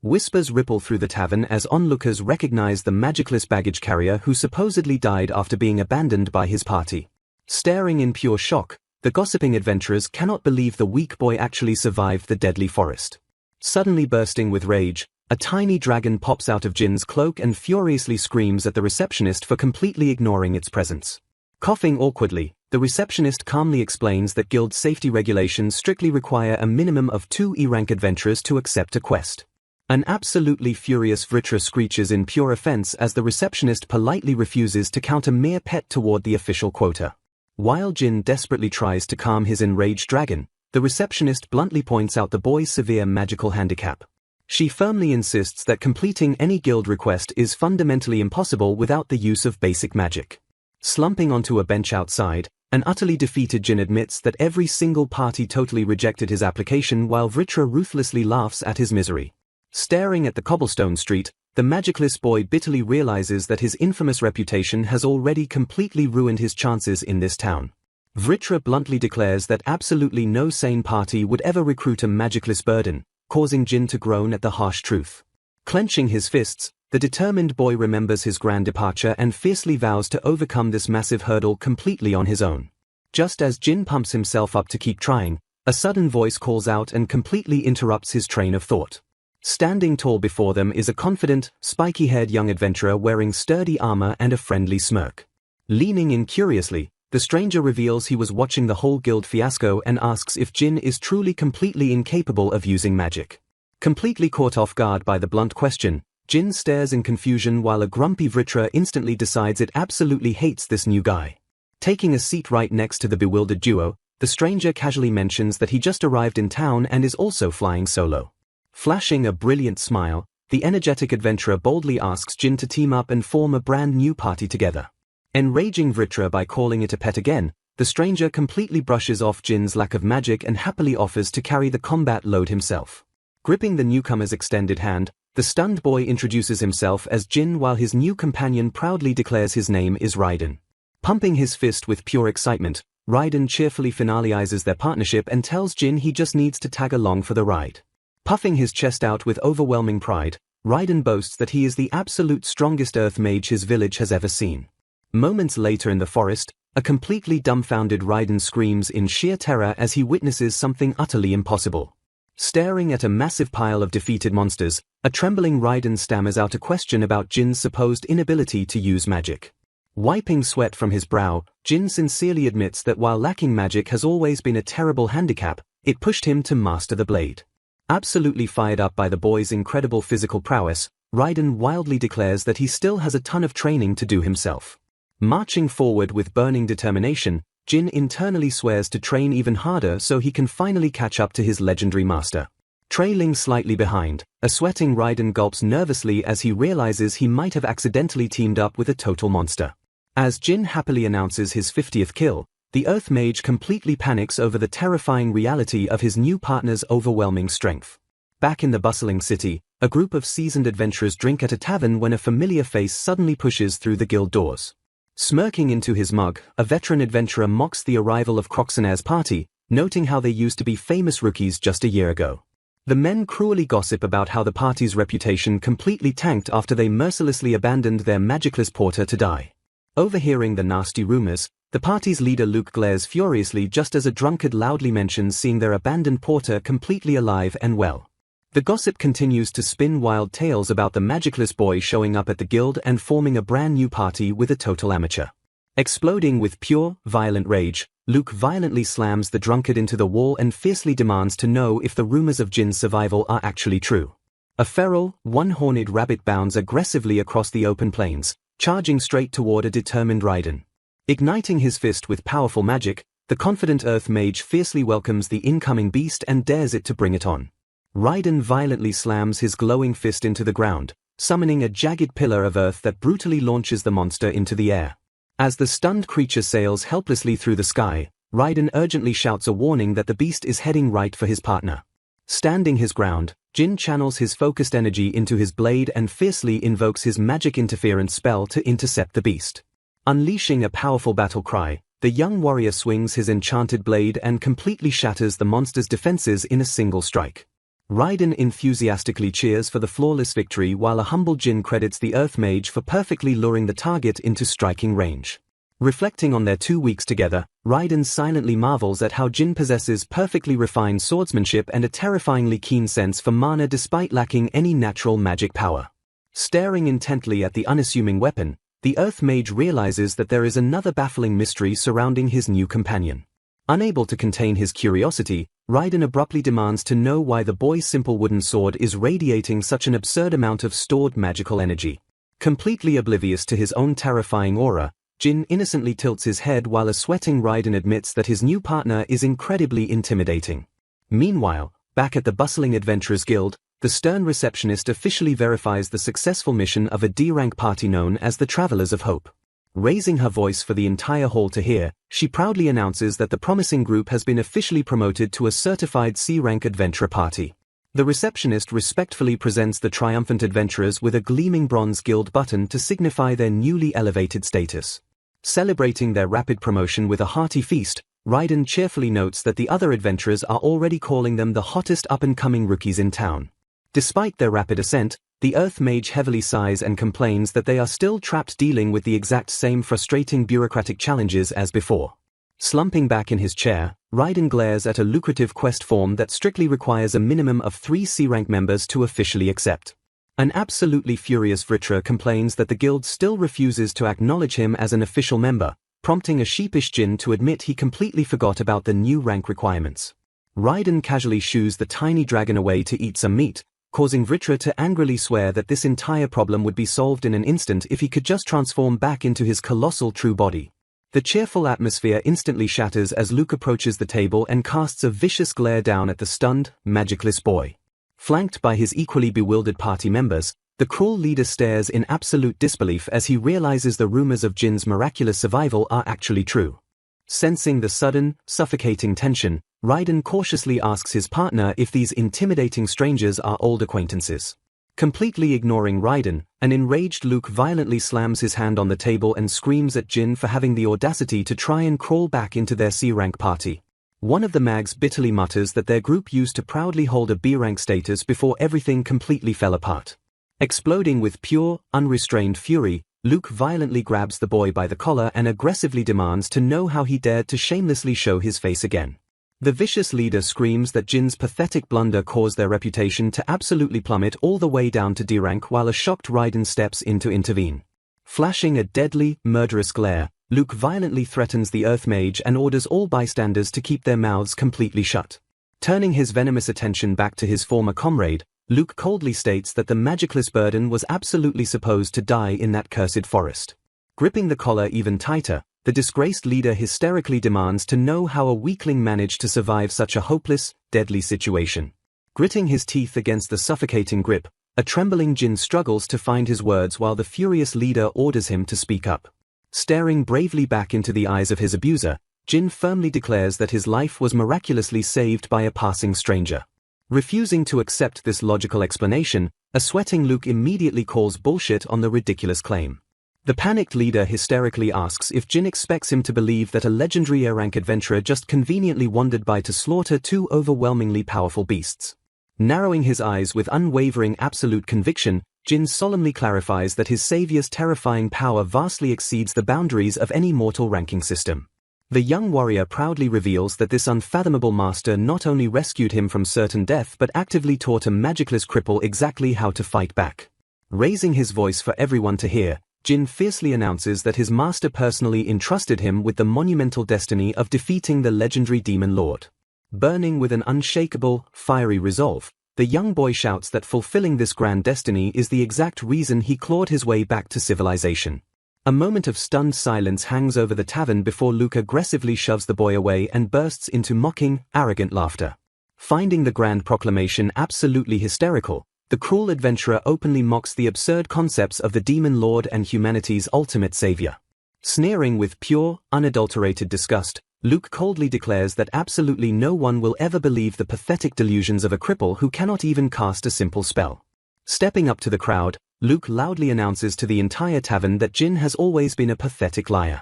Whispers ripple through the tavern as onlookers recognize the magicless baggage carrier who supposedly died after being abandoned by his party. Staring in pure shock, the gossiping adventurers cannot believe the weak boy actually survived the deadly forest. Suddenly bursting with rage, a tiny dragon pops out of Jin's cloak and furiously screams at the receptionist for completely ignoring its presence. Coughing awkwardly, the receptionist calmly explains that guild safety regulations strictly require a minimum of 2 E-rank adventurers to accept a quest. An absolutely furious Vritra screeches in pure offense as the receptionist politely refuses to count a mere pet toward the official quota. While Jin desperately tries to calm his enraged dragon, the receptionist bluntly points out the boy's severe magical handicap. She firmly insists that completing any guild request is fundamentally impossible without the use of basic magic. Slumping onto a bench outside, an utterly defeated Jin admits that every single party totally rejected his application while Vritra ruthlessly laughs at his misery. Staring at the cobblestone street, the magicless boy bitterly realizes that his infamous reputation has already completely ruined his chances in this town. Vritra bluntly declares that absolutely no sane party would ever recruit a magicless burden, causing Jin to groan at the harsh truth. Clenching his fists, the determined boy remembers his grand departure and fiercely vows to overcome this massive hurdle completely on his own. Just as Jin pumps himself up to keep trying, a sudden voice calls out and completely interrupts his train of thought. Standing tall before them is a confident, spiky-haired young adventurer wearing sturdy armor and a friendly smirk. Leaning in curiously, the stranger reveals he was watching the whole guild fiasco and asks if Jin is truly completely incapable of using magic. Completely caught off guard by the blunt question, Jin stares in confusion while a grumpy Vritra instantly decides it absolutely hates this new guy. Taking a seat right next to the bewildered duo, the stranger casually mentions that he just arrived in town and is also flying solo. Flashing a brilliant smile, the energetic adventurer boldly asks Jin to team up and form a brand new party together. Enraging Vritra by calling it a pet again, the stranger completely brushes off Jin's lack of magic and happily offers to carry the combat load himself. Gripping the newcomer's extended hand, the stunned boy introduces himself as Jin while his new companion proudly declares his name is Raiden. Pumping his fist with pure excitement, Raiden cheerfully finalizes their partnership and tells Jin he just needs to tag along for the ride. Puffing his chest out with overwhelming pride, Raiden boasts that he is the absolute strongest earth mage his village has ever seen. Moments later in the forest, a completely dumbfounded Raiden screams in sheer terror as he witnesses something utterly impossible. Staring at a massive pile of defeated monsters, a trembling Raiden stammers out a question about Jin's supposed inability to use magic. Wiping sweat from his brow, Jin sincerely admits that while lacking magic has always been a terrible handicap, it pushed him to master the blade. Absolutely fired up by the boy's incredible physical prowess, Raiden wildly declares that he still has a ton of training to do himself. Marching forward with burning determination, Jin internally swears to train even harder so he can finally catch up to his legendary master. Trailing slightly behind, a sweating Raiden gulps nervously as he realizes he might have accidentally teamed up with a total monster. As Jin happily announces his 50th kill, the Earth Mage completely panics over the terrifying reality of his new partner's overwhelming strength. Back in the bustling city, a group of seasoned adventurers drink at a tavern when a familiar face suddenly pushes through the guild doors. Smirking into his mug, a veteran adventurer mocks the arrival of Croxonaire's party, noting how they used to be famous rookies just a year ago. The men cruelly gossip about how the party's reputation completely tanked after they mercilessly abandoned their magicless porter to die. Overhearing the nasty rumors, the party's leader Luke glares furiously just as a drunkard loudly mentions seeing their abandoned porter completely alive and well. The gossip continues to spin wild tales about the magicless boy showing up at the guild and forming a brand new party with a total amateur. Exploding with pure, violent rage, Luke violently slams the drunkard into the wall and fiercely demands to know if the rumors of Jin's survival are actually true. A feral, one-horned rabbit bounds aggressively across the open plains, charging straight toward a determined Raiden. Igniting his fist with powerful magic, the confident Earth Mage fiercely welcomes the incoming beast and dares it to bring it on. Raiden violently slams his glowing fist into the ground, summoning a jagged pillar of earth that brutally launches the monster into the air. As the stunned creature sails helplessly through the sky, Raiden urgently shouts a warning that the beast is heading right for his partner. Standing his ground, Jin channels his focused energy into his blade and fiercely invokes his magic interference spell to intercept the beast. Unleashing a powerful battle cry, the young warrior swings his enchanted blade and completely shatters the monster's defenses in a single strike. Raiden enthusiastically cheers for the flawless victory while a humble Jin credits the Earth Mage for perfectly luring the target into striking range. Reflecting on their 2 weeks together, Raiden silently marvels at how Jin possesses perfectly refined swordsmanship and a terrifyingly keen sense for mana despite lacking any natural magic power. Staring intently at the unassuming weapon, the Earth Mage realizes that there is another baffling mystery surrounding his new companion. Unable to contain his curiosity, Raiden abruptly demands to know why the boy's simple wooden sword is radiating such an absurd amount of stored magical energy. Completely oblivious to his own terrifying aura, Jin innocently tilts his head while a sweating Raiden admits that his new partner is incredibly intimidating. Meanwhile, back at the bustling Adventurers Guild, the stern receptionist officially verifies the successful mission of a D-rank party known as the Travelers of Hope. Raising her voice for the entire hall to hear, she proudly announces that the promising group has been officially promoted to a certified C-rank adventurer party. The receptionist respectfully presents the triumphant adventurers with a gleaming bronze guild button to signify their newly elevated status. Celebrating their rapid promotion with a hearty feast, Raiden cheerfully notes that the other adventurers are already calling them the hottest up-and-coming rookies in town. Despite their rapid ascent, the Earth Mage heavily sighs and complains that they are still trapped dealing with the exact same frustrating bureaucratic challenges as before. Slumping back in his chair, Raiden glares at a lucrative quest form that strictly requires a minimum of 3 C-rank members to officially accept. An absolutely furious Vritra complains that the guild still refuses to acknowledge him as an official member, prompting a sheepish Jin to admit he completely forgot about the new rank requirements. Raiden casually shoos the tiny dragon away to eat some meat, causing Vritra to angrily swear that this entire problem would be solved in an instant if he could just transform back into his colossal true body. The cheerful atmosphere instantly shatters as Luke approaches the table and casts a vicious glare down at the stunned, magicless boy. Flanked by his equally bewildered party members, the cruel leader stares in absolute disbelief as he realizes the rumors of Jin's miraculous survival are actually true. Sensing the sudden, suffocating tension, Raiden cautiously asks his partner if these intimidating strangers are old acquaintances. Completely ignoring Raiden, an enraged Luke violently slams his hand on the table and screams at Jin for having the audacity to try and crawl back into their C-rank party. One of the mags bitterly mutters that their group used to proudly hold a B-rank status before everything completely fell apart. Exploding with pure, unrestrained fury, Luke violently grabs the boy by the collar and aggressively demands to know how he dared to shamelessly show his face again. The vicious leader screams that Jin's pathetic blunder caused their reputation to absolutely plummet all the way down to D-rank while a shocked Raiden steps in to intervene. Flashing a deadly, murderous glare, Luke violently threatens the Earth Mage and orders all bystanders to keep their mouths completely shut. Turning his venomous attention back to his former comrade, Luke coldly states that the magicless burden was absolutely supposed to die in that cursed forest. Gripping the collar even tighter, the disgraced leader hysterically demands to know how a weakling managed to survive such a hopeless, deadly situation. Gritting his teeth against the suffocating grip, a trembling Jin struggles to find his words while the furious leader orders him to speak up. Staring bravely back into the eyes of his abuser, Jin firmly declares that his life was miraculously saved by a passing stranger. Refusing to accept this logical explanation, a sweating Luke immediately calls bullshit on the ridiculous claim. The panicked leader hysterically asks if Jin expects him to believe that a legendary A-rank adventurer just conveniently wandered by to slaughter two overwhelmingly powerful beasts. Narrowing his eyes with unwavering absolute conviction, Jin solemnly clarifies that his savior's terrifying power vastly exceeds the boundaries of any mortal ranking system. The young warrior proudly reveals that this unfathomable master not only rescued him from certain death but actively taught a magicless cripple exactly how to fight back. Raising his voice for everyone to hear, Jin fiercely announces that his master personally entrusted him with the monumental destiny of defeating the legendary demon lord. Burning with an unshakable, fiery resolve, the young boy shouts that fulfilling this grand destiny is the exact reason he clawed his way back to civilization. A moment of stunned silence hangs over the tavern before Luke aggressively shoves the boy away and bursts into mocking, arrogant laughter. Finding the grand proclamation absolutely hysterical, the cruel adventurer openly mocks the absurd concepts of the demon lord and humanity's ultimate savior. Sneering with pure, unadulterated disgust, Luke coldly declares that absolutely no one will ever believe the pathetic delusions of a cripple who cannot even cast a simple spell. Stepping up to the crowd, Luke loudly announces to the entire tavern that Jin has always been a pathetic liar.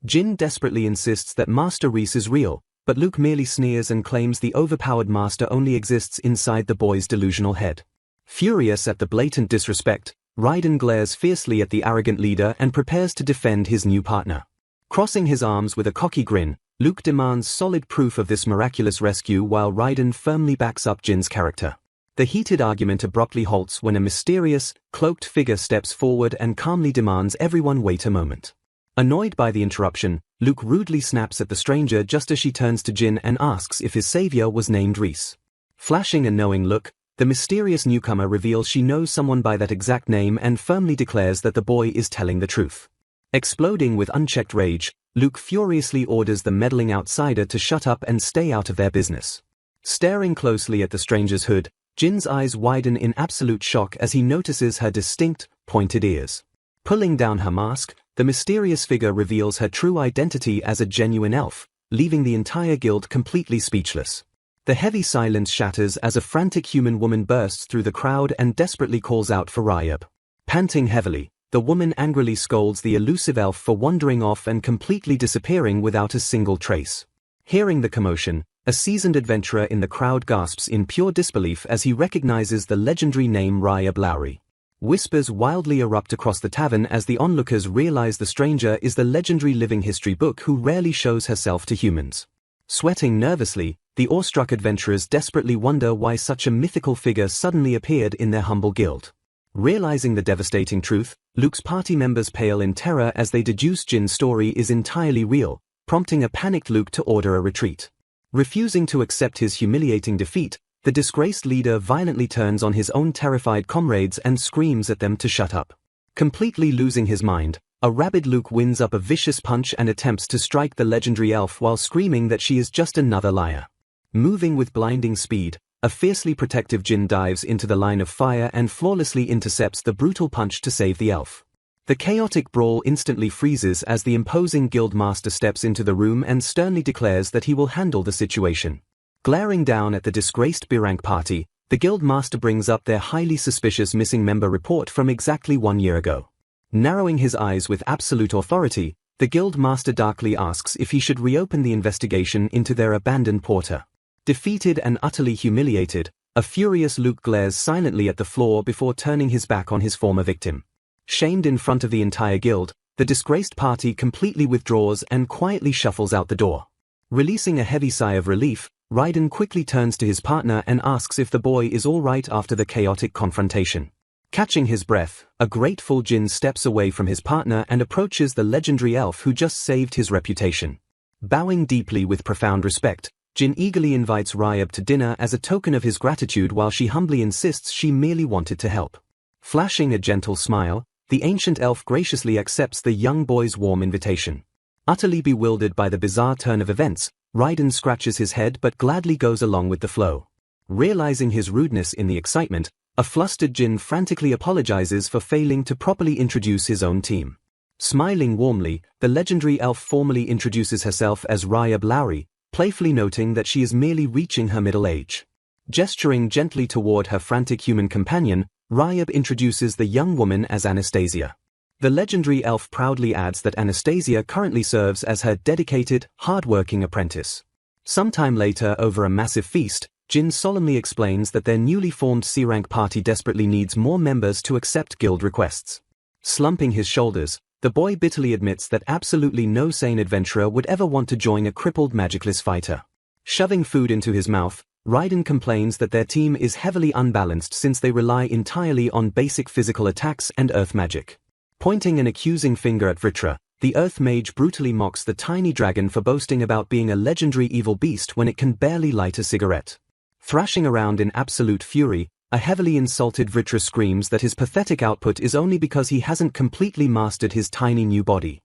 Jin desperately insists that Master Reese is real, but Luke merely sneers and claims the overpowered master only exists inside the boy's delusional head. Furious at the blatant disrespect, Raiden glares fiercely at the arrogant leader and prepares to defend his new partner. Crossing his arms with a cocky grin, Luke demands solid proof of this miraculous rescue while Raiden firmly backs up Jin's character. The heated argument abruptly halts when a mysterious, cloaked figure steps forward and calmly demands everyone wait a moment. Annoyed by the interruption, Luke rudely snaps at the stranger just as she turns to Jin and asks if his savior was named Reese. Flashing a knowing look, the mysterious newcomer reveals she knows someone by that exact name and firmly declares that the boy is telling the truth. Exploding with unchecked rage, Luke furiously orders the meddling outsider to shut up and stay out of their business. Staring closely at the stranger's hood, Jin's eyes widen in absolute shock as he notices her distinct, pointed ears. Pulling down her mask, the mysterious figure reveals her true identity as a genuine elf, leaving the entire guild completely speechless. The heavy silence shatters as a frantic human woman bursts through the crowd and desperately calls out for Ryab. Panting heavily, the woman angrily scolds the elusive elf for wandering off and completely disappearing without a single trace. Hearing the commotion, a seasoned adventurer in the crowd gasps in pure disbelief as he recognizes the legendary name Ryab Lowry. Whispers wildly erupt across the tavern as the onlookers realize the stranger is the legendary living history book who rarely shows herself to humans. Sweating nervously, the awestruck adventurers desperately wonder why such a mythical figure suddenly appeared in their humble guild. Realizing the devastating truth, Luke's party members pale in terror as they deduce Jin's story is entirely real, prompting a panicked Luke to order a retreat. Refusing to accept his humiliating defeat, the disgraced leader violently turns on his own terrified comrades and screams at them to shut up. Completely losing his mind, A rabid Luke winds up a vicious punch and attempts to strike the legendary elf while screaming that she is just another liar. Moving with blinding speed, a fiercely protective Jin dives into the line of fire and flawlessly intercepts the brutal punch to save the elf. The chaotic brawl instantly freezes as the imposing guild master steps into the room and sternly declares that he will handle the situation. Glaring down at the disgraced B-rank party, the guild master brings up their highly suspicious missing member report from exactly 1 year ago. Narrowing his eyes with absolute authority, the guild master darkly asks if he should reopen the investigation into their abandoned porter. Defeated and utterly humiliated, a furious Luke glares silently at the floor before turning his back on his former victim. Shamed in front of the entire guild, the disgraced party completely withdraws and quietly shuffles out the door. Releasing a heavy sigh of relief, Raiden quickly turns to his partner and asks if the boy is all right after the chaotic confrontation. Catching his breath, a grateful Jin steps away from his partner and approaches the legendary elf who just saved his reputation. Bowing deeply with profound respect, Jin eagerly invites Ryab to dinner as a token of his gratitude while she humbly insists she merely wanted to help. Flashing a gentle smile, the ancient elf graciously accepts the young boy's warm invitation. Utterly bewildered by the bizarre turn of events, Raiden scratches his head but gladly goes along with the flow. Realizing his rudeness in the excitement, a flustered Jin frantically apologizes for failing to properly introduce his own team. Smiling warmly, the legendary elf formally introduces herself as Ryab Lowry, playfully noting that she is merely reaching her middle age. Gesturing gently toward her frantic human companion, Ryab introduces the young woman as Anastasia. The legendary elf proudly adds that Anastasia currently serves as her dedicated, hard-working apprentice. Sometime later, over a massive feast, Jin solemnly explains that their newly formed C-rank party desperately needs more members to accept guild requests. Slumping his shoulders, the boy bitterly admits that absolutely no sane adventurer would ever want to join a crippled magicless fighter. Shoving food into his mouth, Raiden complains that their team is heavily unbalanced since they rely entirely on basic physical attacks and earth magic. Pointing an accusing finger at Vritra, the earth mage brutally mocks the tiny dragon for boasting about being a legendary evil beast when it can barely light a cigarette. Thrashing around in absolute fury, a heavily insulted Vritra screams that his pathetic output is only because he hasn't completely mastered his tiny new body.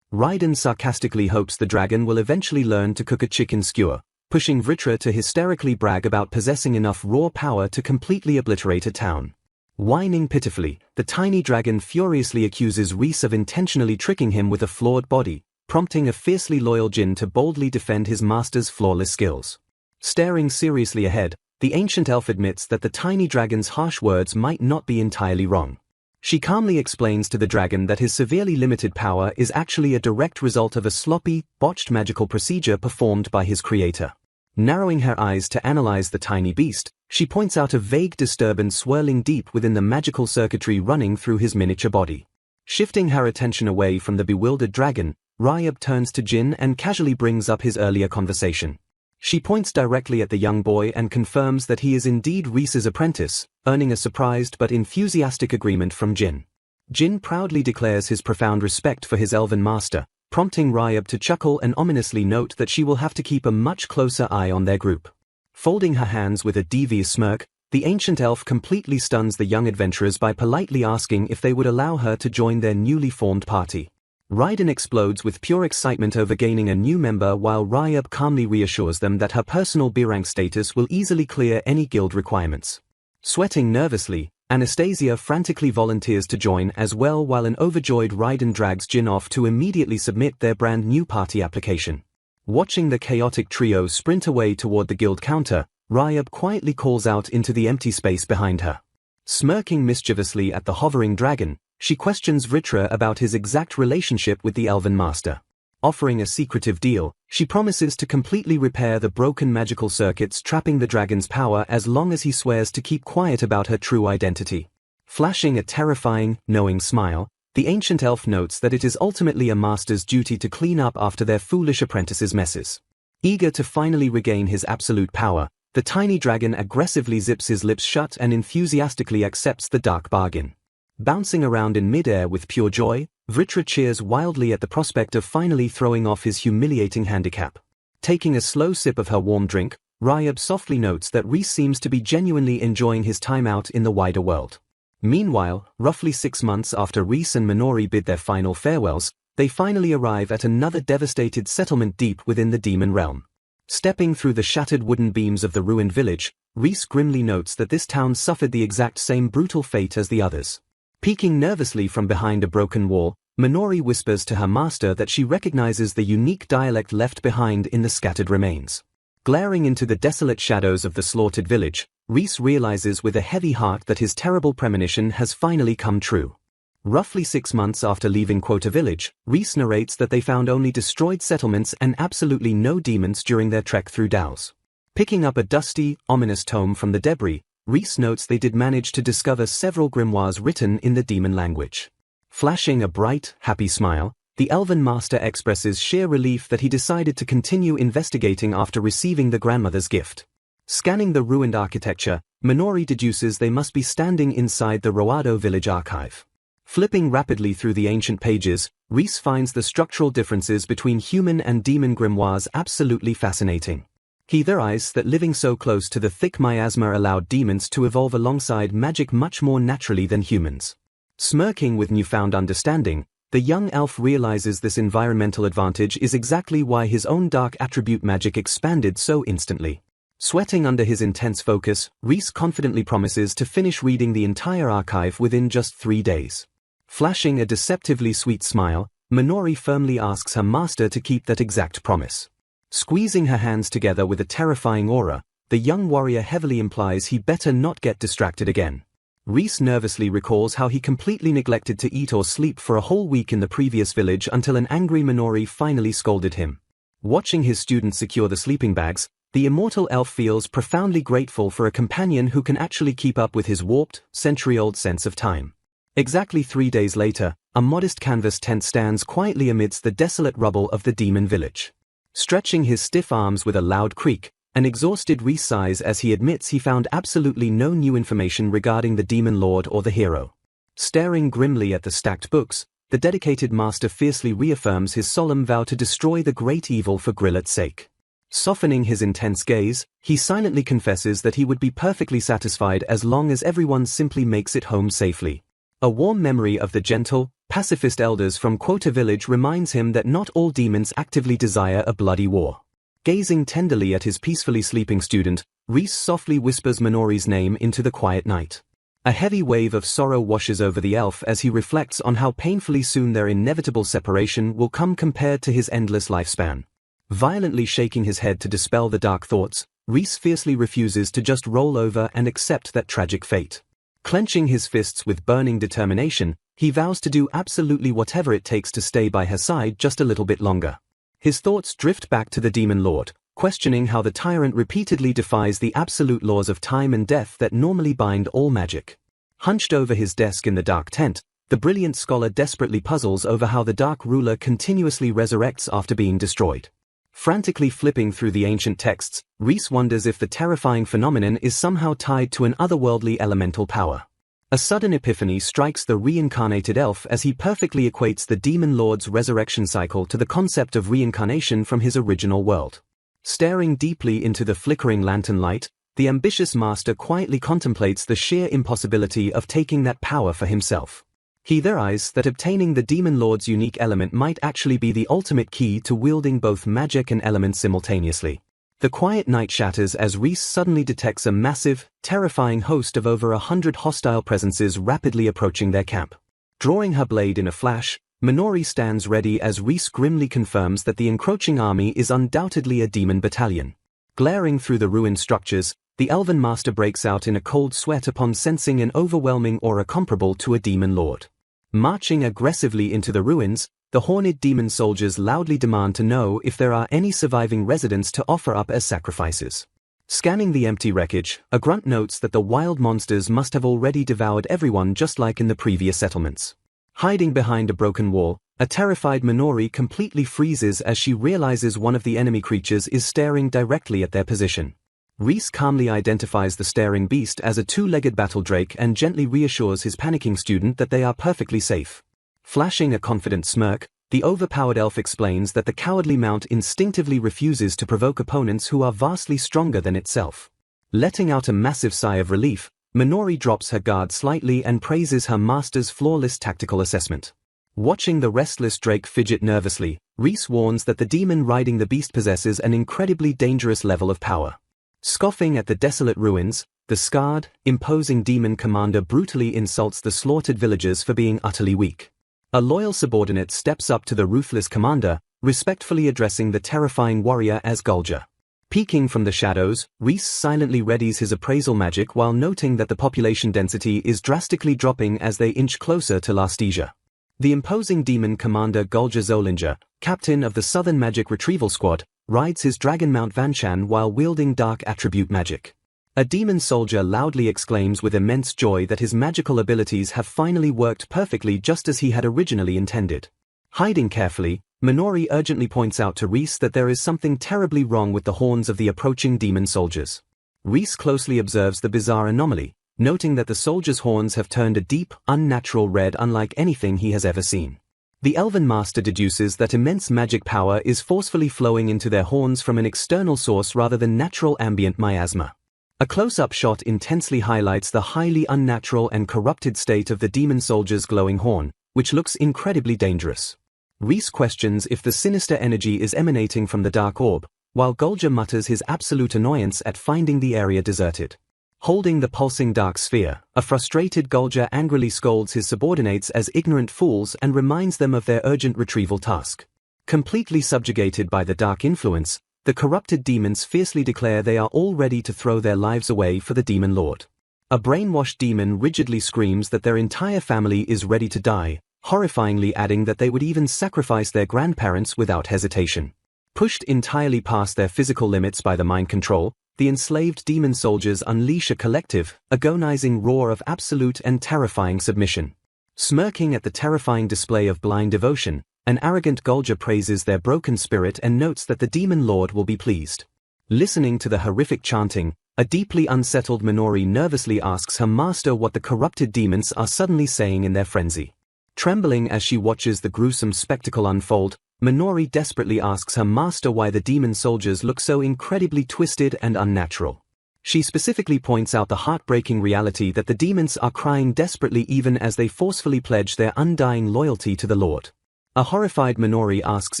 Raiden sarcastically hopes the dragon will eventually learn to cook a chicken skewer, pushing Vritra to hysterically brag about possessing enough raw power to completely obliterate a town. Whining pitifully, the tiny dragon furiously accuses Reese of intentionally tricking him with a flawed body, prompting a fiercely loyal Jin to boldly defend his master's flawless skills. Staring seriously ahead, the ancient elf admits that the tiny dragon's harsh words might not be entirely wrong. She calmly explains to the dragon that his severely limited power is actually a direct result of a sloppy, botched magical procedure performed by his creator. Narrowing her eyes to analyze the tiny beast, she points out a vague disturbance swirling deep within the magical circuitry running through his miniature body. Shifting her attention away from the bewildered dragon, Ryab turns to Jin and casually brings up his earlier conversation. She points directly at the young boy and confirms that he is indeed Reese's apprentice, earning a surprised but enthusiastic agreement from Jin. Jin proudly declares his profound respect for his elven master, prompting Ryab to chuckle and ominously note that she will have to keep a much closer eye on their group. Folding her hands with a devious smirk, the ancient elf completely stuns the young adventurers by politely asking if they would allow her to join their newly formed party. Raiden explodes with pure excitement over gaining a new member while Ryab calmly reassures them that her personal B-rank status will easily clear any guild requirements. Sweating nervously, Anastasia frantically volunteers to join as well while an overjoyed Raiden drags Jin off to immediately submit their brand new party application. Watching the chaotic trio sprint away toward the guild counter, Ryab quietly calls out into the empty space behind her. Smirking mischievously at the hovering dragon, she questions Vritra about his exact relationship with the Elven Master. Offering a secretive deal, she promises to completely repair the broken magical circuits trapping the dragon's power as long as he swears to keep quiet about her true identity. Flashing a terrifying, knowing smile, the ancient elf notes that it is ultimately a master's duty to clean up after their foolish apprentice's messes. Eager to finally regain his absolute power, the tiny dragon aggressively zips his lips shut and enthusiastically accepts the dark bargain. Bouncing around in midair with pure joy, Vritra cheers wildly at the prospect of finally throwing off his humiliating handicap. Taking a slow sip of her warm drink, Ryab softly notes that Reese seems to be genuinely enjoying his time out in the wider world. Meanwhile, roughly 6 months after Reese and Minori bid their final farewells, they finally arrive at another devastated settlement deep within the demon realm. Stepping through the shattered wooden beams of the ruined village, Reese grimly notes that this town suffered the exact same brutal fate as the others. Peeking nervously from behind a broken wall, Minori whispers to her master that she recognizes the unique dialect left behind in the scattered remains. Glaring into the desolate shadows of the slaughtered village, Reese realizes with a heavy heart that his terrible premonition has finally come true. Roughly 6 months after leaving Quota Village, Reese narrates that they found only destroyed settlements and absolutely no demons during their trek through Daos. Picking up a dusty, ominous tome from the debris, Reese notes they did manage to discover several grimoires written in the demon language. Flashing a bright, happy smile, the Elven Master expresses sheer relief that he decided to continue investigating after receiving the grandmother's gift. Scanning the ruined architecture, Minori deduces they must be standing inside the Roado village archive. Flipping rapidly through the ancient pages, Reese finds the structural differences between human and demon grimoires absolutely fascinating. He theorizes that living so close to the thick miasma allowed demons to evolve alongside magic much more naturally than humans. Smirking with newfound understanding, the young elf realizes this environmental advantage is exactly why his own dark attribute magic expanded so instantly. Sweating under his intense focus, Reese confidently promises to finish reading the entire archive within just 3 days. Flashing a deceptively sweet smile, Minori firmly asks her master to keep that exact promise. Squeezing her hands together with a terrifying aura, the young warrior heavily implies he better not get distracted again. Reese nervously recalls how he completely neglected to eat or sleep for a whole week in the previous village until an angry Minori finally scolded him. Watching his students secure the sleeping bags, the immortal elf feels profoundly grateful for a companion who can actually keep up with his warped, century-old sense of time. Exactly 3 days later, a modest canvas tent stands quietly amidst the desolate rubble of the demon village. Stretching his stiff arms with a loud creak, an exhausted Reese sighs as he admits he found absolutely no new information regarding the demon lord or the hero. Staring grimly at the stacked books, the dedicated master fiercely reaffirms his solemn vow to destroy the great evil for Grillet's sake. Softening his intense gaze, he silently confesses that he would be perfectly satisfied as long as everyone simply makes it home safely. A warm memory of the gentle, pacifist elders from Quota Village reminds him that not all demons actively desire a bloody war. Gazing tenderly at his peacefully sleeping student, Reese softly whispers Minori's name into the quiet night. A heavy wave of sorrow washes over the elf as he reflects on how painfully soon their inevitable separation will come compared to his endless lifespan. Violently shaking his head to dispel the dark thoughts, Reese fiercely refuses to just roll over and accept that tragic fate. Clenching his fists with burning determination, he vows to do absolutely whatever it takes to stay by her side just a little bit longer. His thoughts drift back to the demon lord, questioning how the tyrant repeatedly defies the absolute laws of time and death that normally bind all magic. Hunched over his desk in the dark tent, the brilliant scholar desperately puzzles over how the dark ruler continuously resurrects after being destroyed. Frantically flipping through the ancient texts, Reese wonders if the terrifying phenomenon is somehow tied to an otherworldly elemental power. A sudden epiphany strikes the reincarnated elf as he perfectly equates the demon lord's resurrection cycle to the concept of reincarnation from his original world. Staring deeply into the flickering lantern light, the ambitious master quietly contemplates the sheer impossibility of taking that power for himself. He theorizes that obtaining the demon lord's unique element might actually be the ultimate key to wielding both magic and elements simultaneously. The quiet night shatters as Reese suddenly detects a massive, terrifying host of over 100 hostile presences rapidly approaching their camp. Drawing her blade in a flash, Minori stands ready as Reese grimly confirms that the encroaching army is undoubtedly a demon battalion. Glaring through the ruined structures, the elven master breaks out in a cold sweat upon sensing an overwhelming aura comparable to a demon lord. Marching aggressively into the ruins, the horned demon soldiers loudly demand to know if there are any surviving residents to offer up as sacrifices. Scanning the empty wreckage, a grunt notes that the wild monsters must have already devoured everyone just like in the previous settlements. Hiding behind a broken wall, a terrified Minori completely freezes as she realizes one of the enemy creatures is staring directly at their position. Reese calmly identifies the staring beast as a two-legged battle drake and gently reassures his panicking student that they are perfectly safe. Flashing a confident smirk, the overpowered elf explains that the cowardly mount instinctively refuses to provoke opponents who are vastly stronger than itself. Letting out a massive sigh of relief, Minori drops her guard slightly and praises her master's flawless tactical assessment. Watching the restless Drake fidget nervously, Reese warns that the demon riding the beast possesses an incredibly dangerous level of power. Scoffing at the desolate ruins, the scarred, imposing demon commander brutally insults the slaughtered villagers for being utterly weak. A loyal subordinate steps up to the ruthless commander, respectfully addressing the terrifying warrior as Gulja. Peeking from the shadows, Reese silently readies his appraisal magic while noting that the population density is drastically dropping as they inch closer to Lasthesia. The imposing demon commander Gulja Zolinger, captain of the Southern Magic Retrieval Squad, rides his dragon mount Vanchan while wielding dark attribute magic. A demon soldier loudly exclaims with immense joy that his magical abilities have finally worked perfectly just as he had originally intended. Hiding carefully, Minori urgently points out to Reese that there is something terribly wrong with the horns of the approaching demon soldiers. Reese closely observes the bizarre anomaly, noting that the soldiers' horns have turned a deep, unnatural red unlike anything he has ever seen. The Elven Master deduces that immense magic power is forcefully flowing into their horns from an external source rather than natural ambient miasma. A close-up shot intensely highlights the highly unnatural and corrupted state of the demon soldier's glowing horn, which looks incredibly dangerous. Reese questions if the sinister energy is emanating from the dark orb, while Gulja mutters his absolute annoyance at finding the area deserted. Holding the pulsing dark sphere, a frustrated Gulja angrily scolds his subordinates as ignorant fools and reminds them of their urgent retrieval task. Completely subjugated by the dark influence, the corrupted demons fiercely declare they are all ready to throw their lives away for the demon lord. A brainwashed demon rigidly screams that their entire family is ready to die, horrifyingly adding that they would even sacrifice their grandparents without hesitation. Pushed entirely past their physical limits by the mind control, the enslaved demon soldiers unleash a collective, agonizing roar of absolute and terrifying submission. Smirking at the terrifying display of blind devotion, an arrogant Gulja praises their broken spirit and notes that the demon lord will be pleased. Listening to the horrific chanting, a deeply unsettled Minori nervously asks her master what the corrupted demons are suddenly saying in their frenzy. Trembling as she watches the gruesome spectacle unfold, Minori desperately asks her master why the demon soldiers look so incredibly twisted and unnatural. She specifically points out the heartbreaking reality that the demons are crying desperately even as they forcefully pledge their undying loyalty to the Lord. A horrified Minori asks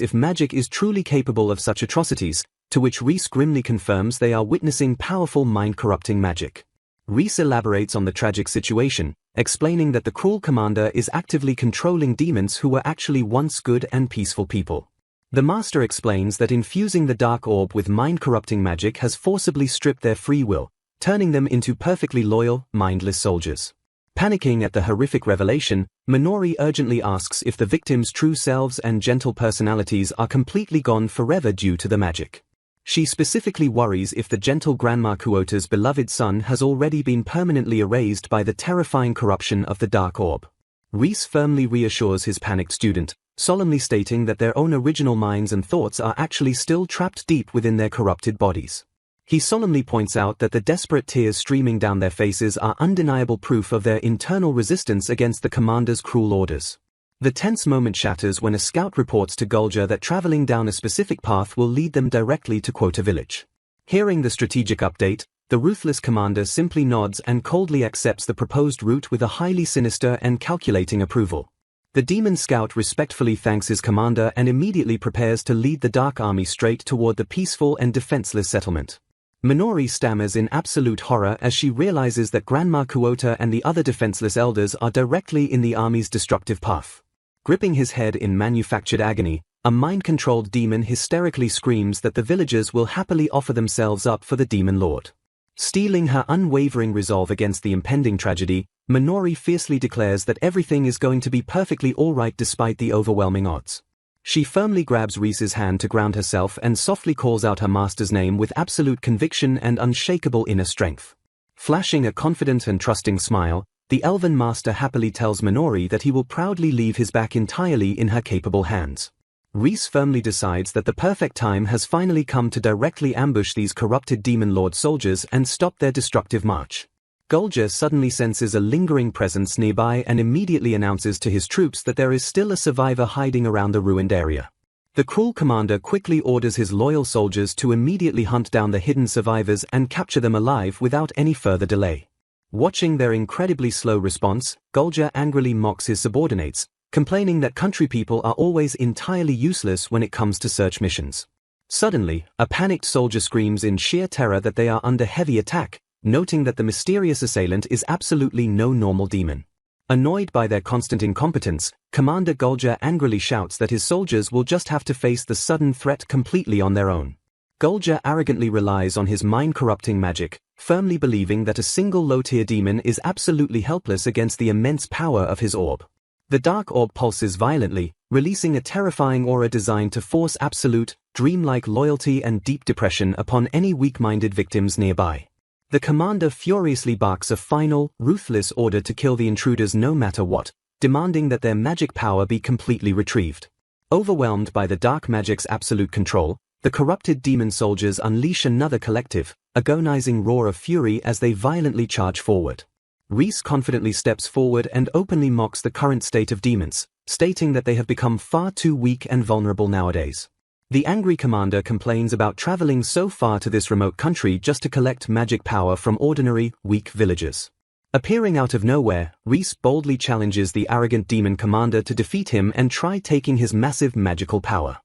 if magic is truly capable of such atrocities, to which Reese grimly confirms they are witnessing powerful mind-corrupting magic. Reese elaborates on the tragic situation, explaining that the cruel commander is actively controlling demons who were actually once good and peaceful people. The master explains that infusing the dark orb with mind-corrupting magic has forcibly stripped their free will, turning them into perfectly loyal, mindless soldiers. Panicking at the horrific revelation, Minori urgently asks if the victims' true selves and gentle personalities are completely gone forever due to the magic. She specifically worries if the gentle Grandma Kuota's beloved son has already been permanently erased by the terrifying corruption of the dark orb. Reese firmly reassures his panicked student, solemnly stating that their own original minds and thoughts are actually still trapped deep within their corrupted bodies. He solemnly points out that the desperate tears streaming down their faces are undeniable proof of their internal resistance against the commander's cruel orders. The tense moment shatters when a scout reports to Gulja that traveling down a specific path will lead them directly to Quota Village. Hearing the strategic update, the ruthless commander simply nods and coldly accepts the proposed route with a highly sinister and calculating approval. The demon scout respectfully thanks his commander and immediately prepares to lead the Dark Army straight toward the peaceful and defenseless settlement. Minori stammers in absolute horror as she realizes that Grandma Kuota and the other defenseless elders are directly in the army's destructive path. Gripping his head in manufactured agony, a mind-controlled demon hysterically screams that the villagers will happily offer themselves up for the demon lord. Steeling her unwavering resolve against the impending tragedy, Minori fiercely declares that everything is going to be perfectly alright despite the overwhelming odds. She firmly grabs Reese's hand to ground herself and softly calls out her master's name with absolute conviction and unshakable inner strength. Flashing a confident and trusting smile, the Elven Master happily tells Minori that he will proudly leave his back entirely in her capable hands. Reese firmly decides that the perfect time has finally come to directly ambush these corrupted Demon Lord soldiers and stop their destructive march. Gulja suddenly senses a lingering presence nearby and immediately announces to his troops that there is still a survivor hiding around the ruined area. The cruel commander quickly orders his loyal soldiers to immediately hunt down the hidden survivors and capture them alive without any further delay. Watching their incredibly slow response, Gulja angrily mocks his subordinates, complaining that country people are always entirely useless when it comes to search missions. Suddenly, a panicked soldier screams in sheer terror that they are under heavy attack, noting that the mysterious assailant is absolutely no normal demon. Annoyed by their constant incompetence, Commander Gulja angrily shouts that his soldiers will just have to face the sudden threat completely on their own. Gulja arrogantly relies on his mind-corrupting magic, firmly believing that a single low-tier demon is absolutely helpless against the immense power of his orb. The dark orb pulses violently, releasing a terrifying aura designed to force absolute, dreamlike loyalty and deep depression upon any weak-minded victims nearby. The commander furiously barks a final, ruthless order to kill the intruders no matter what, demanding that their magic power be completely retrieved. Overwhelmed by the dark magic's absolute control, the corrupted demon soldiers unleash another collective, agonizing roar of fury as they violently charge forward. Reese confidently steps forward and openly mocks the current state of demons, stating that they have become far too weak and vulnerable nowadays. The angry commander complains about traveling so far to this remote country just to collect magic power from ordinary, weak villagers. Appearing out of nowhere, Reese boldly challenges the arrogant demon commander to defeat him and try taking his massive magical power.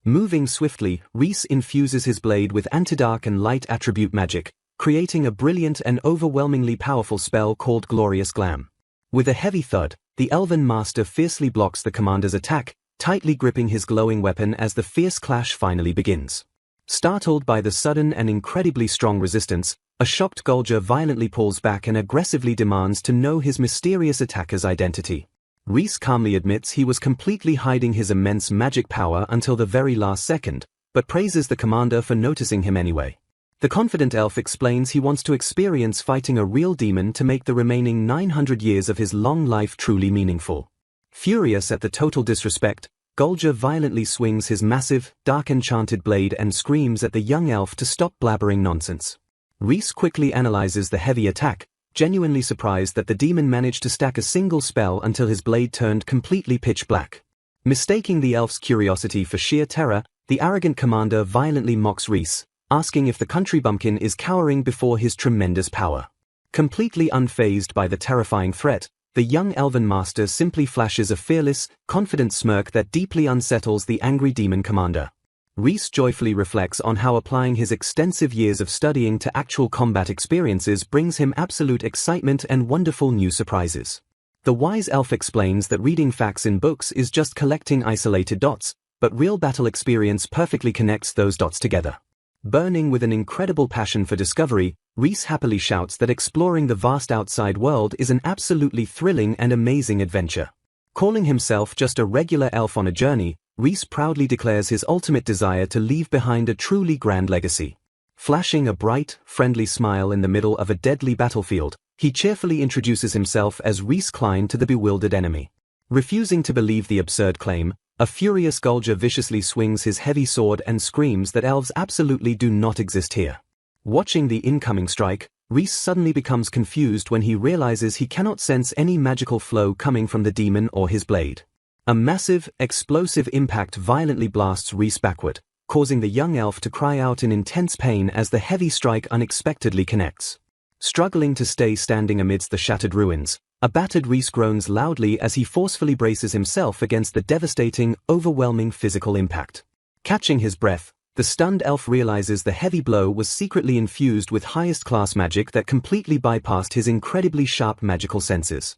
Moving swiftly, Reese infuses his blade with antidark and light attribute magic, creating a brilliant and overwhelmingly powerful spell called Glorious Glam. With a heavy thud, the Elven Master fiercely blocks the commander's attack, tightly gripping his glowing weapon as the fierce clash finally begins. Startled by the sudden and incredibly strong resistance, a shocked Gulja violently pulls back and aggressively demands to know his mysterious attacker's identity. Reese calmly admits he was completely hiding his immense magic power until the very last second, but praises the commander for noticing him anyway. The confident elf explains he wants to experience fighting a real demon to make the remaining 900 years of his long life truly meaningful. Furious at the total disrespect, Gulja violently swings his massive, dark enchanted blade and screams at the young elf to stop blabbering nonsense. Reese quickly analyzes the heavy attack, genuinely surprised that the demon managed to stack a single spell until his blade turned completely pitch black. Mistaking the elf's curiosity for sheer terror, the arrogant commander violently mocks Reese, asking if the country bumpkin is cowering before his tremendous power. Completely unfazed by the terrifying threat, the young elven master simply flashes a fearless, confident smirk that deeply unsettles the angry demon commander. Reese joyfully reflects on how applying his extensive years of studying to actual combat experiences brings him absolute excitement and wonderful new surprises. The wise elf explains that reading facts in books is just collecting isolated dots, but real battle experience perfectly connects those dots together. Burning with an incredible passion for discovery, Reese happily shouts that exploring the vast outside world is an absolutely thrilling and amazing adventure. Calling himself just a regular elf on a journey, Reese proudly declares his ultimate desire to leave behind a truly grand legacy. Flashing a bright, friendly smile in the middle of a deadly battlefield, he cheerfully introduces himself as Reese Klein to the bewildered enemy. Refusing to believe the absurd claim, a furious Gulja viciously swings his heavy sword and screams that elves absolutely do not exist here. Watching the incoming strike, Reese suddenly becomes confused when he realizes he cannot sense any magical flow coming from the demon or his blade. A massive, explosive impact violently blasts Reese backward, causing the young elf to cry out in intense pain as the heavy strike unexpectedly connects. Struggling to stay standing amidst the shattered ruins, a battered Reese groans loudly as he forcefully braces himself against the devastating, overwhelming physical impact. Catching his breath, the stunned elf realizes the heavy blow was secretly infused with highest-class magic that completely bypassed his incredibly sharp magical senses.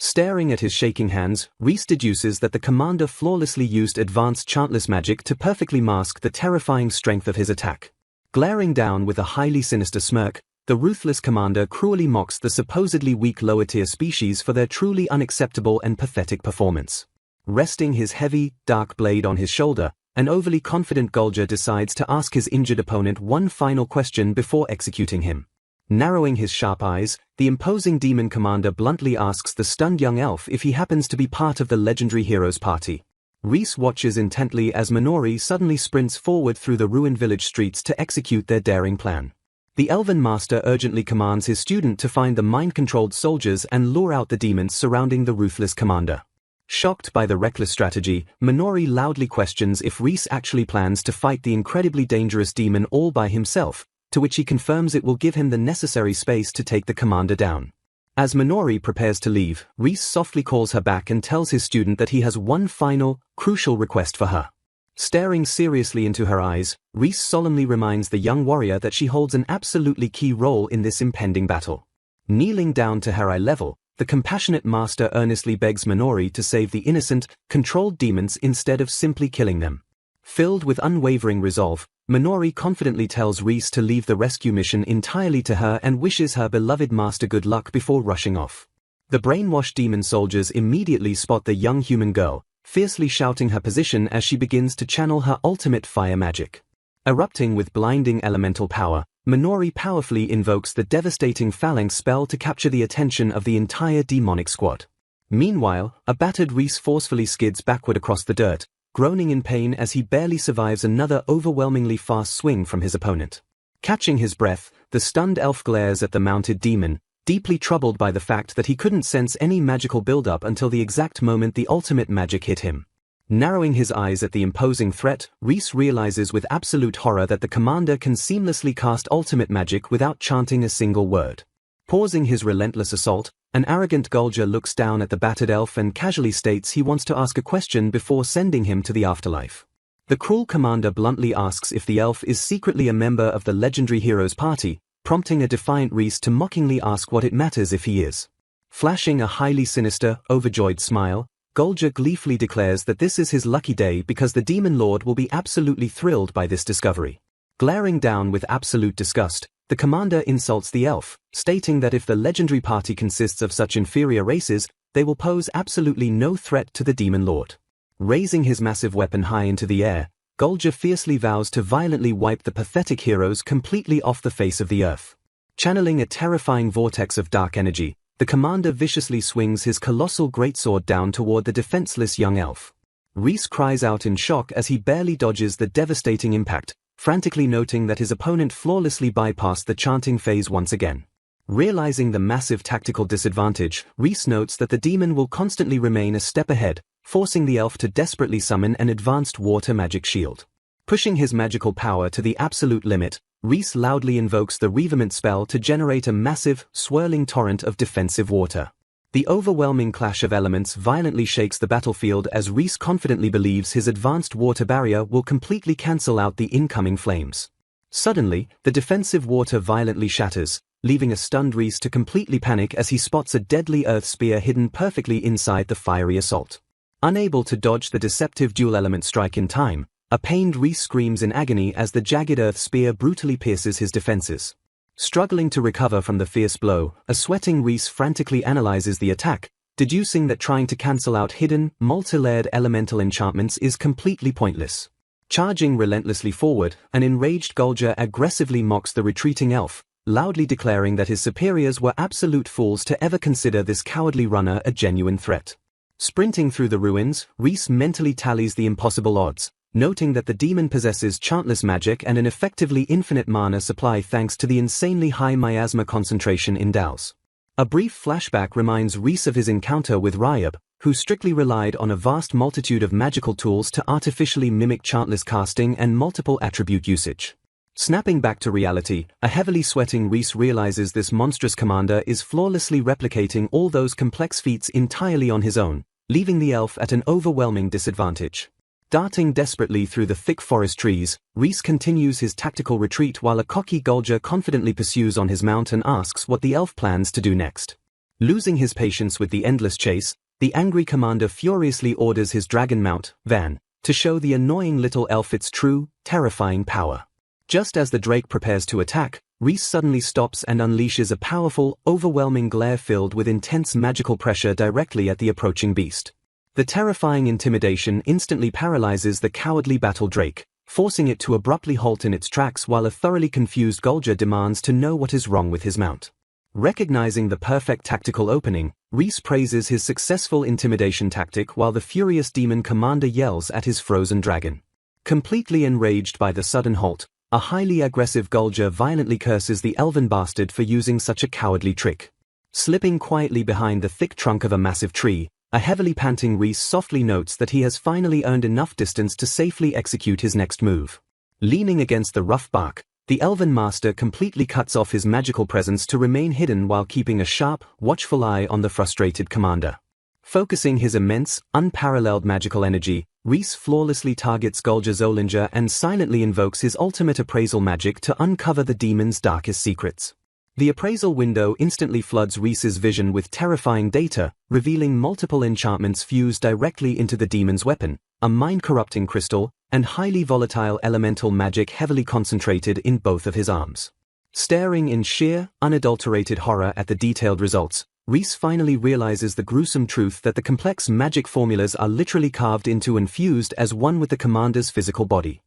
Staring at his shaking hands, Reese deduces that the commander flawlessly used advanced chantless magic to perfectly mask the terrifying strength of his attack. Glaring down with a highly sinister smirk, the ruthless commander cruelly mocks the supposedly weak lower-tier species for their truly unacceptable and pathetic performance. Resting his heavy, dark blade on his shoulder, an overly confident Gulja decides to ask his injured opponent one final question before executing him. Narrowing his sharp eyes, the imposing demon commander bluntly asks the stunned young elf if he happens to be part of the legendary hero's party. Reese watches intently as Minori suddenly sprints forward through the ruined village streets to execute their daring plan. The Elven Master urgently commands his student to find the mind-controlled soldiers and lure out the demons surrounding the ruthless commander. Shocked by the reckless strategy, Minori loudly questions if Reese actually plans to fight the incredibly dangerous demon all by himself, to which he confirms it will give him the necessary space to take the commander down. As Minori prepares to leave, Reese softly calls her back and tells his student that he has one final, crucial request for her. Staring seriously into her eyes, Reese solemnly reminds the young warrior that she holds an absolutely key role in this impending battle. Kneeling down to her eye level, the compassionate master earnestly begs Minori to save the innocent, controlled demons instead of simply killing them. Filled with unwavering resolve, Minori confidently tells Reese to leave the rescue mission entirely to her and wishes her beloved master good luck before rushing off. The brainwashed demon soldiers immediately spot the young human girl, fiercely shouting her position as she begins to channel her ultimate fire magic. Erupting with blinding elemental power, Minori powerfully invokes the devastating phalanx spell to capture the attention of the entire demonic squad. Meanwhile, a battered Reese forcefully skids backward across the dirt, groaning in pain as he barely survives another overwhelmingly fast swing from his opponent. Catching his breath, the stunned elf glares at the mounted demon, deeply troubled by the fact that he couldn't sense any magical buildup until the exact moment the ultimate magic hit him. Narrowing his eyes at the imposing threat, Reese realizes with absolute horror that the commander can seamlessly cast ultimate magic without chanting a single word. Pausing his relentless assault, an arrogant Gulger looks down at the battered elf and casually states he wants to ask a question before sending him to the afterlife. The cruel commander bluntly asks if the elf is secretly a member of the legendary hero's party, prompting a defiant Reese to mockingly ask what it matters if he is. Flashing a highly sinister, overjoyed smile, Gulger gleefully declares that this is his lucky day because the demon lord will be absolutely thrilled by this discovery. Glaring down with absolute disgust, the commander insults the elf, stating that if the legendary party consists of such inferior races, they will pose absolutely no threat to the demon lord. Raising his massive weapon high into the air, Gulger fiercely vows to violently wipe the pathetic heroes completely off the face of the earth. Channeling a terrifying vortex of dark energy, the commander viciously swings his colossal greatsword down toward the defenseless young elf. Reese cries out in shock as he barely dodges the devastating impact, frantically noting that his opponent flawlessly bypassed the chanting phase once again. Realizing the massive tactical disadvantage, Reese notes that the demon will constantly remain a step ahead, forcing the elf to desperately summon an advanced water magic shield. Pushing his magical power to the absolute limit, Reese loudly invokes the Reverment spell to generate a massive, swirling torrent of defensive water. The overwhelming clash of elements violently shakes the battlefield as Reese confidently believes his advanced water barrier will completely cancel out the incoming flames. Suddenly, the defensive water violently shatters, leaving a stunned Reese to completely panic as he spots a deadly earth spear hidden perfectly inside the fiery assault. Unable to dodge the deceptive dual-element strike in time, a pained Reese screams in agony as the jagged earth spear brutally pierces his defenses. Struggling to recover from the fierce blow, a sweating Reese frantically analyzes the attack, deducing that trying to cancel out hidden, multi-layered elemental enchantments is completely pointless. Charging relentlessly forward, an enraged Gulger aggressively mocks the retreating elf, loudly declaring that his superiors were absolute fools to ever consider this cowardly runner a genuine threat. Sprinting through the ruins, Reese mentally tallies the impossible odds, noting that the demon possesses chantless magic and an effectively infinite mana supply thanks to the insanely high miasma concentration in Dal's. A brief flashback reminds Reese of his encounter with Ryab, who strictly relied on a vast multitude of magical tools to artificially mimic chantless casting and multiple attribute usage. Snapping back to reality, a heavily sweating Reese realizes this monstrous commander is flawlessly replicating all those complex feats entirely on his own, leaving the elf at an overwhelming disadvantage. Darting desperately through the thick forest trees, Reese continues his tactical retreat while a cocky Gulger confidently pursues on his mount and asks what the elf plans to do next. Losing his patience with the endless chase, the angry commander furiously orders his dragon mount, Van, to show the annoying little elf its true, terrifying power. Just as the Drake prepares to attack, Reese suddenly stops and unleashes a powerful, overwhelming glare filled with intense magical pressure directly at the approaching beast. The terrifying intimidation instantly paralyzes the cowardly battle Drake, forcing it to abruptly halt in its tracks while a thoroughly confused Gulger demands to know what is wrong with his mount. Recognizing the perfect tactical opening, Reese praises his successful intimidation tactic while the furious demon commander yells at his frozen dragon. Completely enraged by the sudden halt, a highly aggressive Gulger violently curses the elven bastard for using such a cowardly trick. Slipping quietly behind the thick trunk of a massive tree, a heavily panting Reese softly notes that he has finally earned enough distance to safely execute his next move. Leaning against the rough bark, the elven master completely cuts off his magical presence to remain hidden while keeping a sharp, watchful eye on the frustrated commander. Focusing his immense, unparalleled magical energy, Reese flawlessly targets Gulja Zolinger and silently invokes his ultimate appraisal magic to uncover the demon's darkest secrets. The appraisal window instantly floods Reese's vision with terrifying data, revealing multiple enchantments fused directly into the demon's weapon, a mind-corrupting crystal, and highly volatile elemental magic heavily concentrated in both of his arms. Staring in sheer, unadulterated horror at the detailed results, Reese finally realizes the gruesome truth that the complex magic formulas are literally carved into and fused as one with the commander's physical body.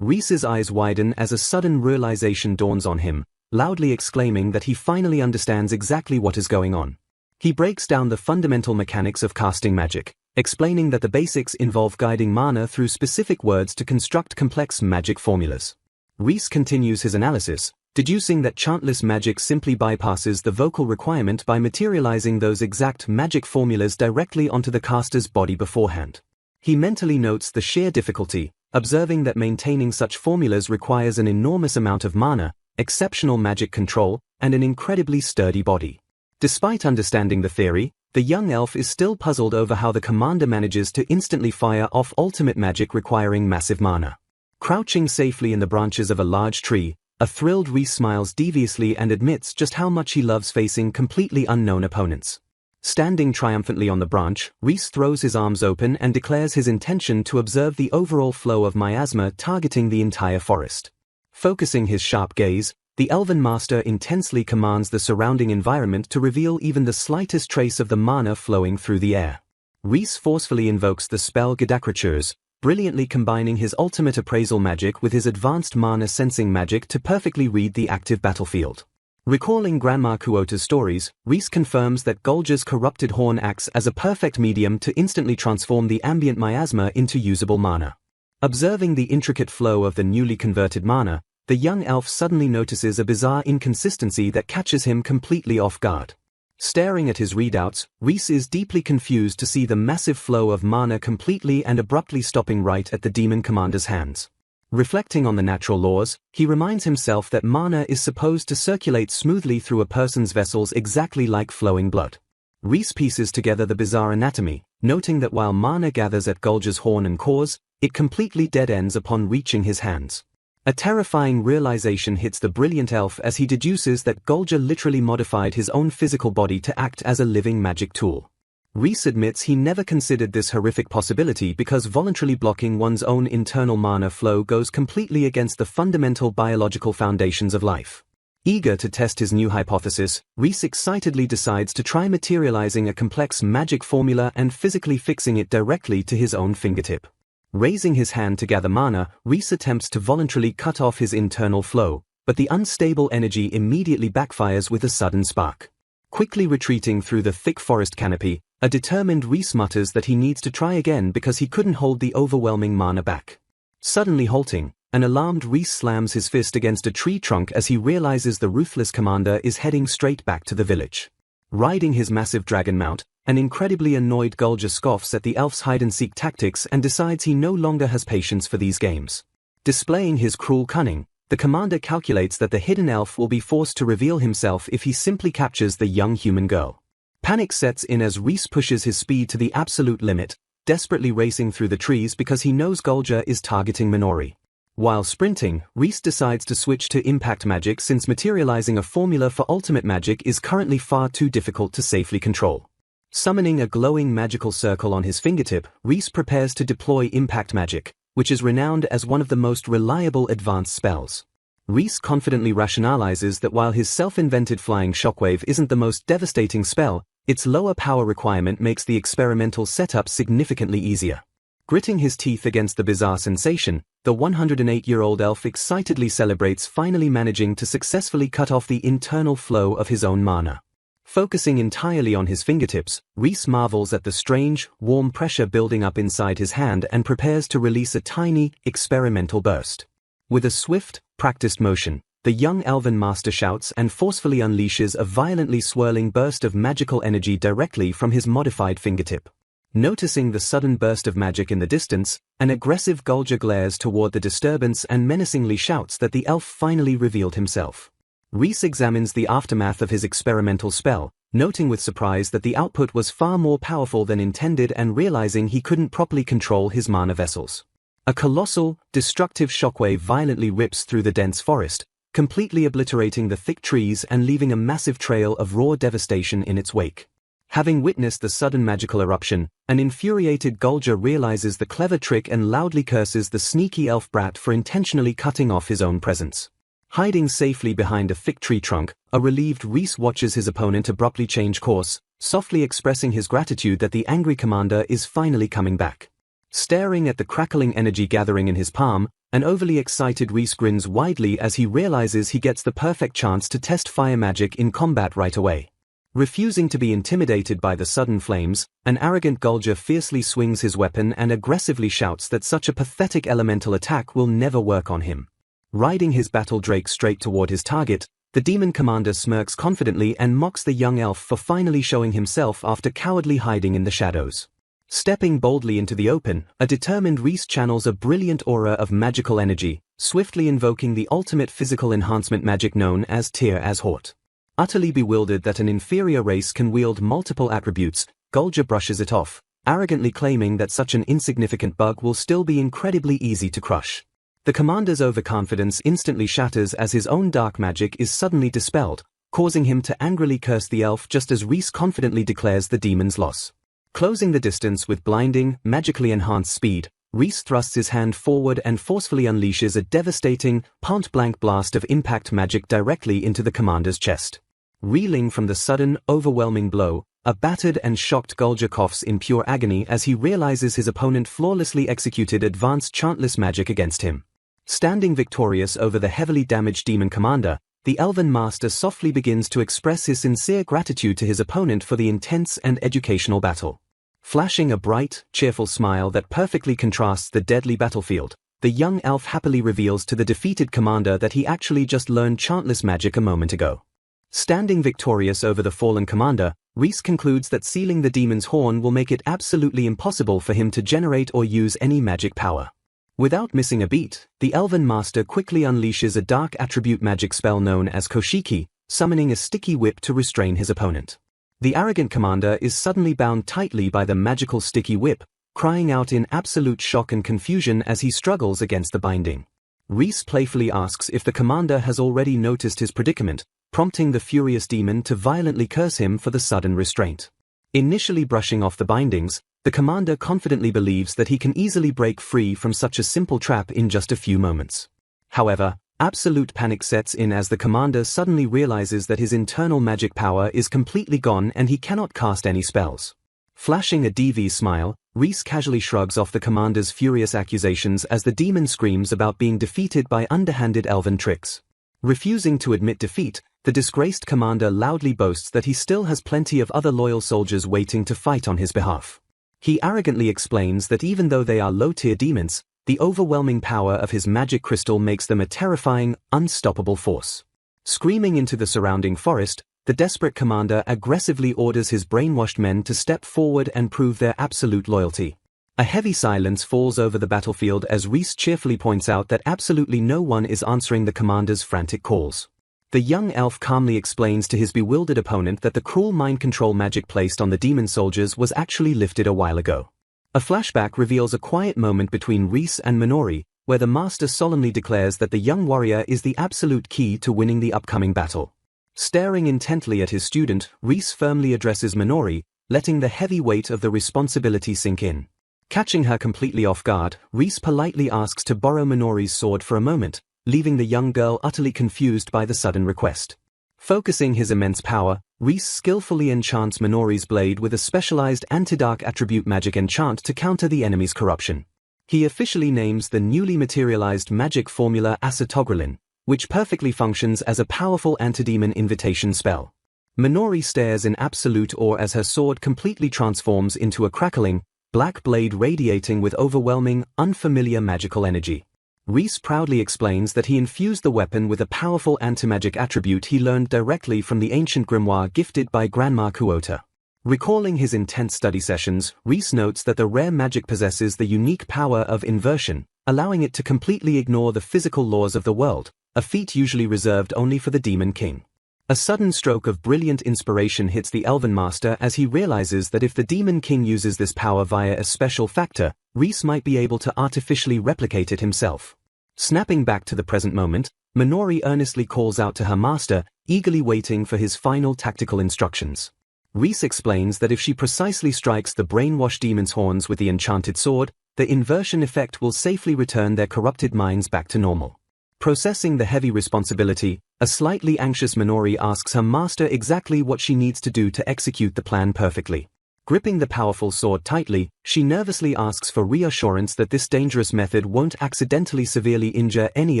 Reese's eyes widen as a sudden realization dawns on him, loudly exclaiming that he finally understands exactly what is going on. He breaks down the fundamental mechanics of casting magic, explaining that the basics involve guiding mana through specific words to construct complex magic formulas. Reese continues his analysis, deducing that chantless magic simply bypasses the vocal requirement by materializing those exact magic formulas directly onto the caster's body beforehand. He mentally notes the sheer difficulty, observing that maintaining such formulas requires an enormous amount of mana, exceptional magic control, and an incredibly sturdy body. Despite understanding the theory, the young elf is still puzzled over how the commander manages to instantly fire off ultimate magic requiring massive mana. Crouching safely in the branches of a large tree, a thrilled Reese smiles deviously and admits just how much he loves facing completely unknown opponents. Standing triumphantly on the branch, Reese throws his arms open and declares his intention to observe the overall flow of miasma targeting the entire forest. Focusing his sharp gaze, the elven master intensely commands the surrounding environment to reveal even the slightest trace of the mana flowing through the air. Reese forcefully invokes the spell Gedakratures, brilliantly combining his ultimate appraisal magic with his advanced mana sensing magic to perfectly read the active battlefield. Recalling Grandma Kuota's stories, Reese confirms that Gulja's corrupted horn acts as a perfect medium to instantly transform the ambient miasma into usable mana. Observing the intricate flow of the newly converted mana, the young elf suddenly notices a bizarre inconsistency that catches him completely off guard. Staring at his readouts, Reese is deeply confused to see the massive flow of mana completely and abruptly stopping right at the demon commander's hands. Reflecting on the natural laws, he reminds himself that mana is supposed to circulate smoothly through a person's vessels exactly like flowing blood. Reese pieces together the bizarre anatomy, noting that while mana gathers at Gulja's horn and cause, it completely dead ends upon reaching his hands. A terrifying realization hits the brilliant elf as he deduces that Gulja literally modified his own physical body to act as a living magic tool. Reese admits he never considered this horrific possibility because voluntarily blocking one's own internal mana flow goes completely against the fundamental biological foundations of life. Eager to test his new hypothesis, Reese excitedly decides to try materializing a complex magic formula and physically fixing it directly to his own fingertip. Raising his hand to gather mana, Reese attempts to voluntarily cut off his internal flow, but the unstable energy immediately backfires with a sudden spark. Quickly retreating through the thick forest canopy, a determined Reese mutters that he needs to try again because he couldn't hold the overwhelming mana back. Suddenly halting, an alarmed Reese slams his fist against a tree trunk as he realizes the ruthless commander is heading straight back to the village. Riding his massive dragon mount, an incredibly annoyed Gulja scoffs at the elf's hide-and-seek tactics and decides he no longer has patience for these games. Displaying his cruel cunning, the commander calculates that the hidden elf will be forced to reveal himself if he simply captures the young human girl. Panic sets in as Reese pushes his speed to the absolute limit, desperately racing through the trees because he knows Gulja is targeting Minori. While sprinting, Reese decides to switch to impact magic since materializing a formula for ultimate magic is currently far too difficult to safely control. Summoning a glowing magical circle on his fingertip, Reese prepares to deploy impact magic, which is renowned as one of the most reliable advanced spells. Reese confidently rationalizes that while his self-invented flying shockwave isn't the most devastating spell, its lower power requirement makes the experimental setup significantly easier. Gritting his teeth against the bizarre sensation, the 108-year-old elf excitedly celebrates finally managing to successfully cut off the internal flow of his own mana. Focusing entirely on his fingertips, Reese marvels at the strange, warm pressure building up inside his hand and prepares to release a tiny, experimental burst. With a swift, practiced motion, the young elven master shouts and forcefully unleashes a violently swirling burst of magical energy directly from his modified fingertip. Noticing the sudden burst of magic in the distance, an aggressive Gulger glares toward the disturbance and menacingly shouts that the elf finally revealed himself. Rhys examines the aftermath of his experimental spell, noting with surprise that the output was far more powerful than intended and realizing he couldn't properly control his mana vessels. A colossal, destructive shockwave violently rips through the dense forest, completely obliterating the thick trees and leaving a massive trail of raw devastation in its wake. Having witnessed the sudden magical eruption, an infuriated Gulger realizes the clever trick and loudly curses the sneaky elf brat for intentionally cutting off his own presence. Hiding safely behind a thick tree trunk, a relieved Rhys watches his opponent abruptly change course, softly expressing his gratitude that the angry commander is finally coming back. Staring at the crackling energy gathering in his palm, an overly excited Rhys grins widely as he realizes he gets the perfect chance to test fire magic in combat right away. Refusing to be intimidated by the sudden flames, an arrogant Gulger fiercely swings his weapon and aggressively shouts that such a pathetic elemental attack will never work on him. Riding his battle drake straight toward his target, the demon commander smirks confidently and mocks the young elf for finally showing himself after cowardly hiding in the shadows. Stepping boldly into the open, a determined Rhys channels a brilliant aura of magical energy, swiftly invoking the ultimate physical enhancement magic known as Tear as Hort. Utterly bewildered that an inferior race can wield multiple attributes, Gulger brushes it off, arrogantly claiming that such an insignificant bug will still be incredibly easy to crush. The commander's overconfidence instantly shatters as his own dark magic is suddenly dispelled, causing him to angrily curse the elf just as Rhys confidently declares the demon's loss. Closing the distance with blinding, magically enhanced speed, Rhys thrusts his hand forward and forcefully unleashes a devastating, point-blank blast of impact magic directly into the commander's chest. Reeling from the sudden, overwhelming blow, a battered and shocked Gulger coughs in pure agony as he realizes his opponent flawlessly executed advanced chantless magic against him. Standing victorious over the heavily damaged demon commander, the Elven Master softly begins to express his sincere gratitude to his opponent for the intense and educational battle. Flashing a bright, cheerful smile that perfectly contrasts the deadly battlefield, the young elf happily reveals to the defeated commander that he actually just learned chantless magic a moment ago. Standing victorious over the fallen commander, Rhys concludes that sealing the demon's horn will make it absolutely impossible for him to generate or use any magic power. Without missing a beat, the Elven Master quickly unleashes a dark attribute magic spell known as Koshiki, summoning a sticky whip to restrain his opponent. The arrogant commander is suddenly bound tightly by the magical sticky whip, crying out in absolute shock and confusion as he struggles against the binding. Rhys playfully asks if the commander has already noticed his predicament, prompting the furious demon to violently curse him for the sudden restraint. Initially brushing off the bindings, the commander confidently believes that he can easily break free from such a simple trap in just a few moments. However, absolute panic sets in as the commander suddenly realizes that his internal magic power is completely gone and he cannot cast any spells. Flashing a DV smile, Rhys casually shrugs off the commander's furious accusations as the demon screams about being defeated by underhanded elven tricks. Refusing to admit defeat, the disgraced commander loudly boasts that he still has plenty of other loyal soldiers waiting to fight on his behalf. He arrogantly explains that even though they are low-tier demons, the overwhelming power of his magic crystal makes them a terrifying, unstoppable force. Screaming into the surrounding forest, the desperate commander aggressively orders his brainwashed men to step forward and prove their absolute loyalty. A heavy silence falls over the battlefield as Rhys cheerfully points out that absolutely no one is answering the commander's frantic calls. The young elf calmly explains to his bewildered opponent that the cruel mind control magic placed on the demon soldiers was actually lifted a while ago. A flashback reveals a quiet moment between Rhys and Minori, where the master solemnly declares that the young warrior is the absolute key to winning the upcoming battle. Staring intently at his student, Rhys firmly addresses Minori, letting the heavy weight of the responsibility sink in. Catching her completely off guard, Rhys politely asks to borrow Minori's sword for a moment, leaving the young girl utterly confused by the sudden request. Focusing his immense power, Rhys skillfully enchants Minori's blade with a specialized anti-dark attribute magic enchant to counter the enemy's corruption. He officially names the newly materialized magic formula Acetogrelin, which perfectly functions as a powerful antidemon invitation spell. Minori stares in absolute awe as her sword completely transforms into a crackling, black blade radiating with overwhelming, unfamiliar magical energy. Rhys proudly explains that he infused the weapon with a powerful anti-magic attribute he learned directly from the ancient grimoire gifted by Grandma Kuota. Recalling his intense study sessions, Reese notes that the rare magic possesses the unique power of inversion, allowing it to completely ignore the physical laws of the world, a feat usually reserved only for the Demon King. A sudden stroke of brilliant inspiration hits the Elven Master as he realizes that if the Demon King uses this power via a special factor, Reese might be able to artificially replicate it himself. Snapping back to the present moment, Minori earnestly calls out to her master, eagerly waiting for his final tactical instructions. Reese explains that if she precisely strikes the brainwashed demon's horns with the enchanted sword, the inversion effect will safely return their corrupted minds back to normal. Processing the heavy responsibility, a slightly anxious Minori asks her master exactly what she needs to do to execute the plan perfectly. Gripping the powerful sword tightly, she nervously asks for reassurance that this dangerous method won't accidentally severely injure any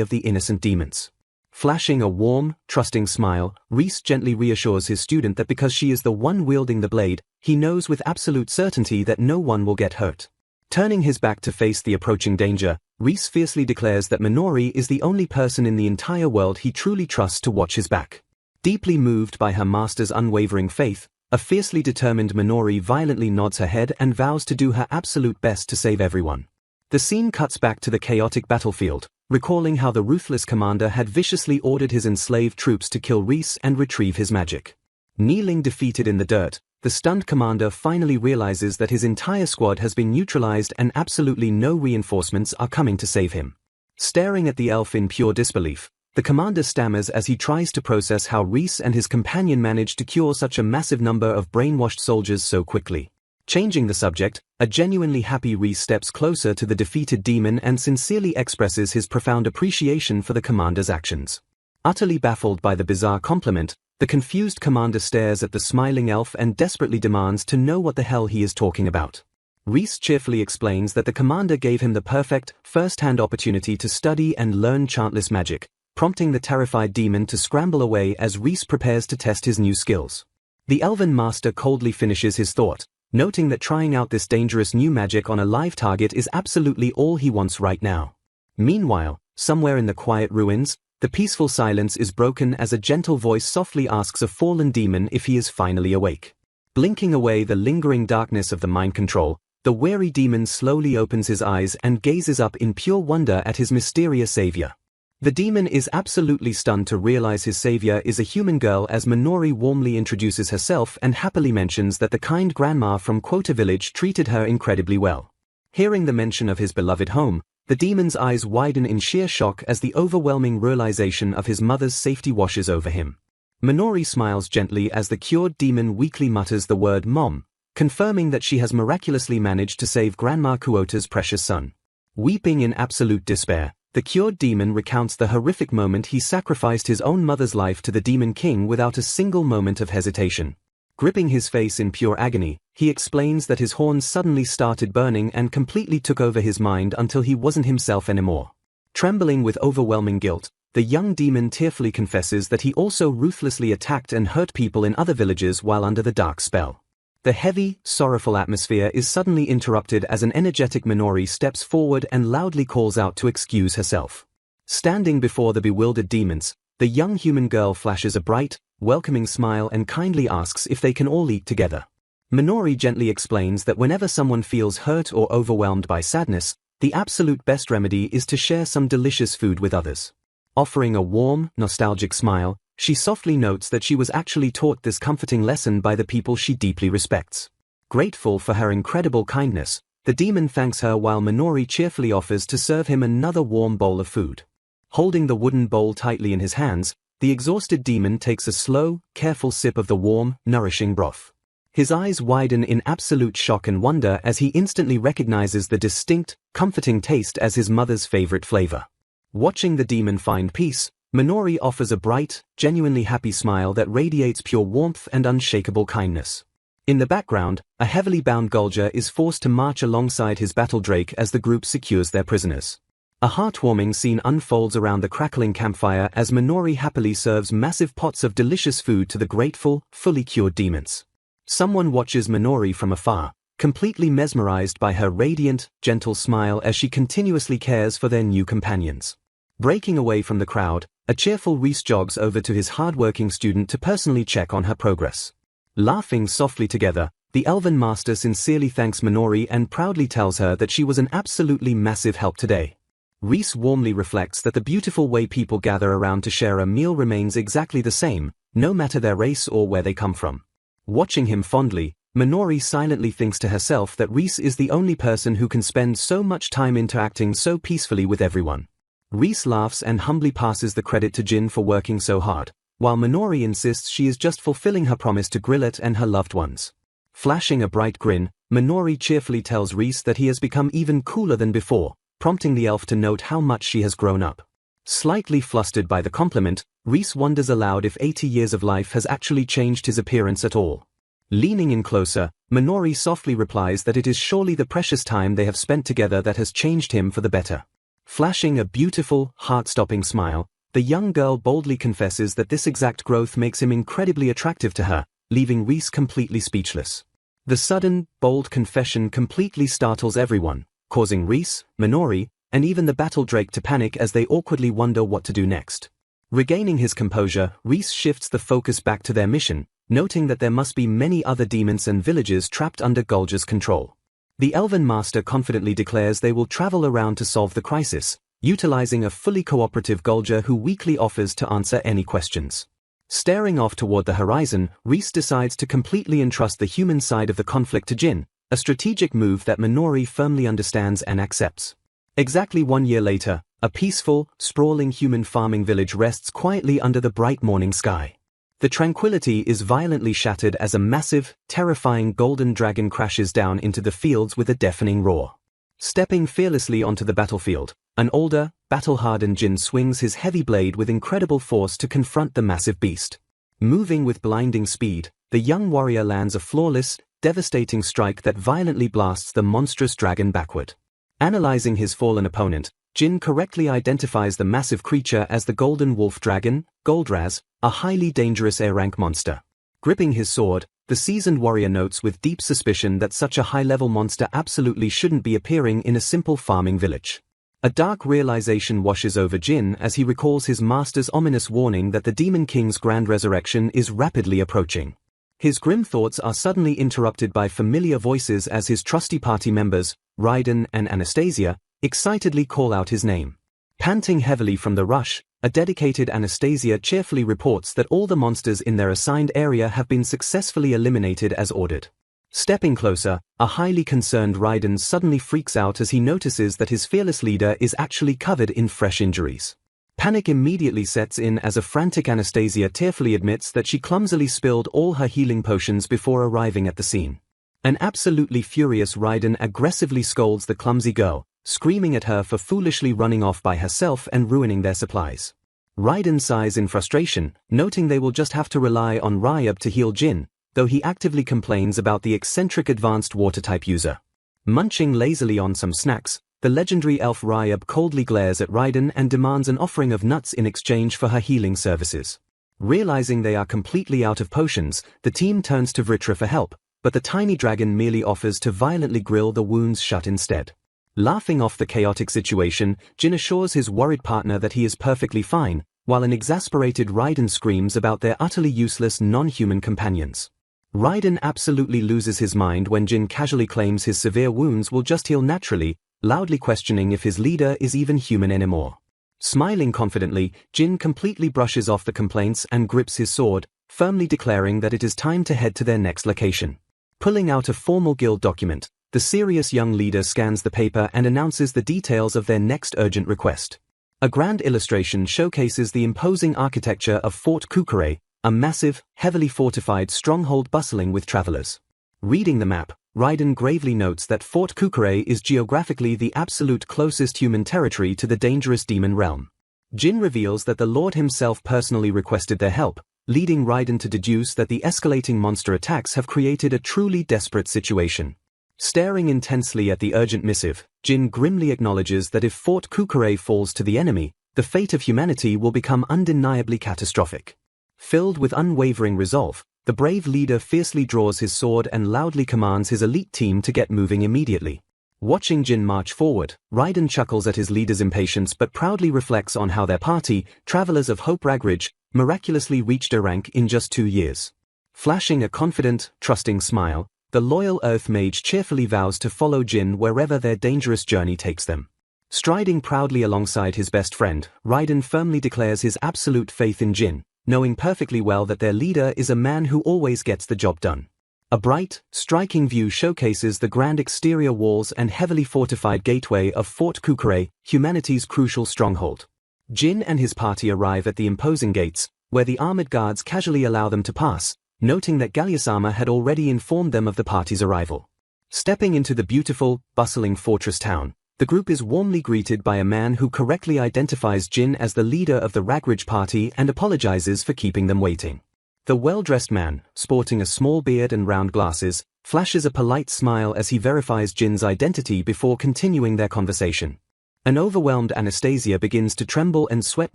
of the innocent demons. Flashing a warm, trusting smile, Reese gently reassures his student that because she is the one wielding the blade, he knows with absolute certainty that no one will get hurt. Turning his back to face the approaching danger, Reese fiercely declares that Minori is the only person in the entire world he truly trusts to watch his back. Deeply moved by her master's unwavering faith, a fiercely determined Minori violently nods her head and vows to do her absolute best to save everyone. The scene cuts back to the chaotic battlefield, recalling how the ruthless commander had viciously ordered his enslaved troops to kill Reese and retrieve his magic. Kneeling defeated in the dirt, the stunned commander finally realizes that his entire squad has been neutralized and absolutely no reinforcements are coming to save him. Staring at the elf in pure disbelief, the commander stammers as he tries to process how Reese and his companion managed to cure such a massive number of brainwashed soldiers so quickly. Changing the subject, a genuinely happy Reese steps closer to the defeated demon and sincerely expresses his profound appreciation for the commander's actions. Utterly baffled by the bizarre compliment, the confused commander stares at the smiling elf and desperately demands to know what the hell he is talking about. Reese cheerfully explains that the commander gave him the perfect, first-hand opportunity to study and learn chantless magic, prompting the terrified demon to scramble away as Reese prepares to test his new skills. The Elven Master coldly finishes his thought, noting that trying out this dangerous new magic on a live target is absolutely all he wants right now. Meanwhile, somewhere in the quiet ruins, the peaceful silence is broken as a gentle voice softly asks a fallen demon if he is finally awake. Blinking away the lingering darkness of the mind control, the weary demon slowly opens his eyes and gazes up in pure wonder at his mysterious savior. The demon is absolutely stunned to realize his savior is a human girl as Minori warmly introduces herself and happily mentions that the kind grandma from Quota Village treated her incredibly well. Hearing the mention of his beloved home, the demon's eyes widen in sheer shock as the overwhelming realization of his mother's safety washes over him. Minori smiles gently as the cured demon weakly mutters the word mom, confirming that she has miraculously managed to save Grandma Kuota's precious son. Weeping in absolute despair, the cured demon recounts the horrific moment he sacrificed his own mother's life to the Demon King without a single moment of hesitation. Gripping his face in pure agony, he explains that his horns suddenly started burning and completely took over his mind until he wasn't himself anymore. Trembling with overwhelming guilt, the young demon tearfully confesses that he also ruthlessly attacked and hurt people in other villages while under the dark spell. The heavy, sorrowful atmosphere is suddenly interrupted as an energetic Minori steps forward and loudly calls out to excuse herself. Standing before the bewildered demons, the young human girl flashes a bright, welcoming smile and kindly asks if they can all eat together. Minori gently explains that whenever someone feels hurt or overwhelmed by sadness, the absolute best remedy is to share some delicious food with others. Offering a warm, nostalgic smile, she softly notes that she was actually taught this comforting lesson by the people she deeply respects. Grateful for her incredible kindness, the demon thanks her while Minori cheerfully offers to serve him another warm bowl of food. Holding the wooden bowl tightly in his hands, the exhausted demon takes a slow, careful sip of the warm, nourishing broth. His eyes widen in absolute shock and wonder as he instantly recognizes the distinct, comforting taste as his mother's favorite flavor. Watching the demon find peace, Minori offers a bright, genuinely happy smile that radiates pure warmth and unshakable kindness. In the background, a heavily bound Gulger is forced to march alongside his battle drake as the group secures their prisoners. A heartwarming scene unfolds around the crackling campfire as Minori happily serves massive pots of delicious food to the grateful, fully cured demons. Someone watches Minori from afar, completely mesmerized by her radiant, gentle smile as she continuously cares for their new companions. Breaking away from the crowd, a cheerful Reese jogs over to his hard-working student to personally check on her progress. Laughing softly together, the Elven Master sincerely thanks Minori and proudly tells her that she was an absolutely massive help today. Reese warmly reflects that the beautiful way people gather around to share a meal remains exactly the same, no matter their race or where they come from. Watching him fondly, Minori silently thinks to herself that Reese is the only person who can spend so much time interacting so peacefully with everyone. Reese laughs and humbly passes the credit to Jin for working so hard, while Minori insists she is just fulfilling her promise to Grillet and her loved ones. Flashing a bright grin, Minori cheerfully tells Reese that he has become even cooler than before, prompting the elf to note how much she has grown up. Slightly flustered by the compliment, Reese wonders aloud if 80 years of life has actually changed his appearance at all. Leaning in closer, Minori softly replies that it is surely the precious time they have spent together that has changed him for the better. Flashing a beautiful, heart-stopping smile, the young girl boldly confesses that this exact growth makes him incredibly attractive to her, leaving Reese completely speechless. The sudden, bold confession completely startles everyone, causing Reese, Minori, and even the battle drake to panic as they awkwardly wonder what to do next. Regaining his composure, Reese shifts the focus back to their mission, noting that there must be many other demons and villages trapped under Gulger's control. The Elven Master confidently declares they will travel around to solve the crisis, utilizing a fully cooperative Gulger who weakly offers to answer any questions. Staring off toward the horizon, Reese decides to completely entrust the human side of the conflict to Jin, a strategic move that Minori firmly understands and accepts. Exactly 1 year later, a peaceful, sprawling human farming village rests quietly under the bright morning sky. The tranquility is violently shattered as a massive, terrifying golden dragon crashes down into the fields with a deafening roar. Stepping fearlessly onto the battlefield, an older, battle-hardened Jin swings his heavy blade with incredible force to confront the massive beast. Moving with blinding speed, the young warrior lands a flawless, devastating strike that violently blasts the monstrous dragon backward. Analyzing his fallen opponent, Jin correctly identifies the massive creature as the golden wolf dragon, Goldraz, a highly dangerous A-rank monster. Gripping his sword, the seasoned warrior notes with deep suspicion that such a high-level monster absolutely shouldn't be appearing in a simple farming village. A dark realization washes over Jin as he recalls his master's ominous warning that the Demon King's grand resurrection is rapidly approaching. His grim thoughts are suddenly interrupted by familiar voices as his trusty party members, Raiden and Anastasia, excitedly call out his name. Panting heavily from the rush, a dedicated Anastasia cheerfully reports that all the monsters in their assigned area have been successfully eliminated as ordered. Stepping closer, a highly concerned Raiden suddenly freaks out as he notices that his fearless leader is actually covered in fresh injuries. Panic immediately sets in as a frantic Anastasia tearfully admits that she clumsily spilled all her healing potions before arriving at the scene. An absolutely furious Raiden aggressively scolds the clumsy girl, screaming at her for foolishly running off by herself and ruining their supplies. Raiden sighs in frustration, noting they will just have to rely on Ryab to heal Jin, though he actively complains about the eccentric advanced water-type user. Munching lazily on some snacks, the legendary elf Ryab coldly glares at Raiden and demands an offering of nuts in exchange for her healing services. Realizing they are completely out of potions, the team turns to Vritra for help, but the tiny dragon merely offers to violently grill the wounds shut instead. Laughing off the chaotic situation, Jin assures his worried partner that he is perfectly fine, while an exasperated Raiden screams about their utterly useless non-human companions. Raiden absolutely loses his mind when Jin casually claims his severe wounds will just heal naturally, loudly questioning if his leader is even human anymore. Smiling confidently, Jin completely brushes off the complaints and grips his sword, firmly declaring that it is time to head to their next location. Pulling out a formal guild document, the serious young leader scans the paper and announces the details of their next urgent request. A grand illustration showcases the imposing architecture of Fort Kukure, a massive, heavily fortified stronghold bustling with travelers. Reading the map, Raiden gravely notes that Fort Kukure is geographically the absolute closest human territory to the dangerous demon realm. Jin reveals that the Lord himself personally requested their help, leading Raiden to deduce that the escalating monster attacks have created a truly desperate situation. Staring intensely at the urgent missive, Jin grimly acknowledges that if Fort Kukure falls to the enemy, the fate of humanity will become undeniably catastrophic. Filled with unwavering resolve, the brave leader fiercely draws his sword and loudly commands his elite team to get moving immediately. Watching Jin march forward, Raiden chuckles at his leader's impatience but proudly reflects on how their party, Travelers of Hope Ragridge, miraculously reached a rank in just 2 years. Flashing a confident, trusting smile, the loyal Earth Mage cheerfully vows to follow Jin wherever their dangerous journey takes them. Striding proudly alongside his best friend, Raiden firmly declares his absolute faith in Jin, knowing perfectly well that their leader is a man who always gets the job done. A bright, striking view showcases the grand exterior walls and heavily fortified gateway of Fort Kukure, humanity's crucial stronghold. Jin and his party arrive at the imposing gates, where the armored guards casually allow them to pass, noting that Gallius-sama had already informed them of the party's arrival. Stepping into the beautiful, bustling fortress town, the group is warmly greeted by a man who correctly identifies Jin as the leader of the Ragridge party and apologizes for keeping them waiting. The well-dressed man, sporting a small beard and round glasses, flashes a polite smile as he verifies Jin's identity before continuing their conversation. An overwhelmed Anastasia begins to tremble and sweat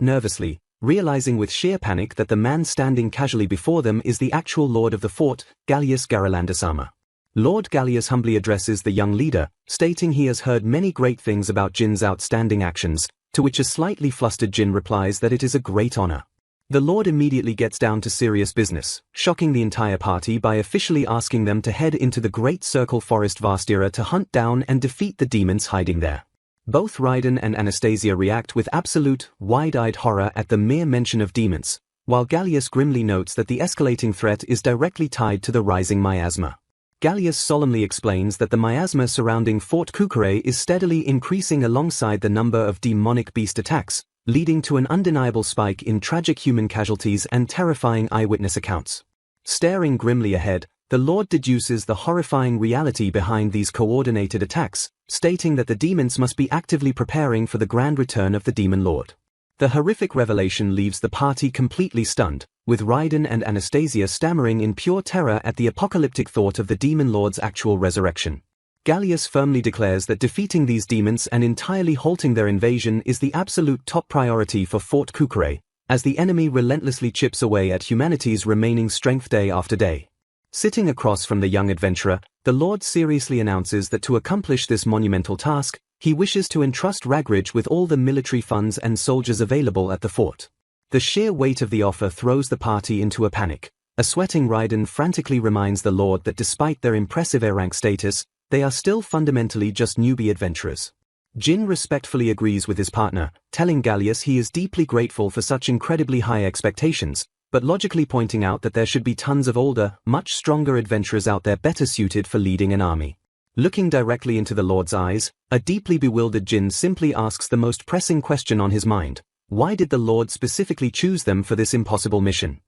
nervously, realizing with sheer panic that the man standing casually before them is the actual lord of the fort, Gallius Garalanda-sama. Lord Gallius humbly addresses the young leader, stating he has heard many great things about Jin's outstanding actions, to which a slightly flustered Jin replies that it is a great honor. The Lord immediately gets down to serious business, shocking the entire party by officially asking them to head into the Great Circle Forest Vastira to hunt down and defeat the demons hiding there. Both Raiden and Anastasia react with absolute, wide-eyed horror at the mere mention of demons, while Gallius grimly notes that the escalating threat is directly tied to the rising miasma. Gallius solemnly explains that the miasma surrounding Fort Kukure is steadily increasing alongside the number of demonic beast attacks, leading to an undeniable spike in tragic human casualties and terrifying eyewitness accounts. Staring grimly ahead, the Lord deduces the horrifying reality behind these coordinated attacks, stating that the demons must be actively preparing for the grand return of the Demon Lord. The horrific revelation leaves the party completely stunned, with Raiden and Anastasia stammering in pure terror at the apocalyptic thought of the Demon Lord's actual resurrection. Gallius firmly declares that defeating these demons and entirely halting their invasion is the absolute top priority for Fort Kukure, as the enemy relentlessly chips away at humanity's remaining strength day after day. Sitting across from the young adventurer, the Lord seriously announces that to accomplish this monumental task, he wishes to entrust Ragridge with all the military funds and soldiers available at the fort. The sheer weight of the offer throws the party into a panic. A sweating Raiden frantically reminds the Lord that despite their impressive A-rank status, they are still fundamentally just newbie adventurers. Jin respectfully agrees with his partner, telling Gallius he is deeply grateful for such incredibly high expectations, but logically pointing out that there should be tons of older, much stronger adventurers out there better suited for leading an army. Looking directly into the Lord's eyes, a deeply bewildered Jin simply asks the most pressing question on his mind: why did the Lord specifically choose them for this impossible mission?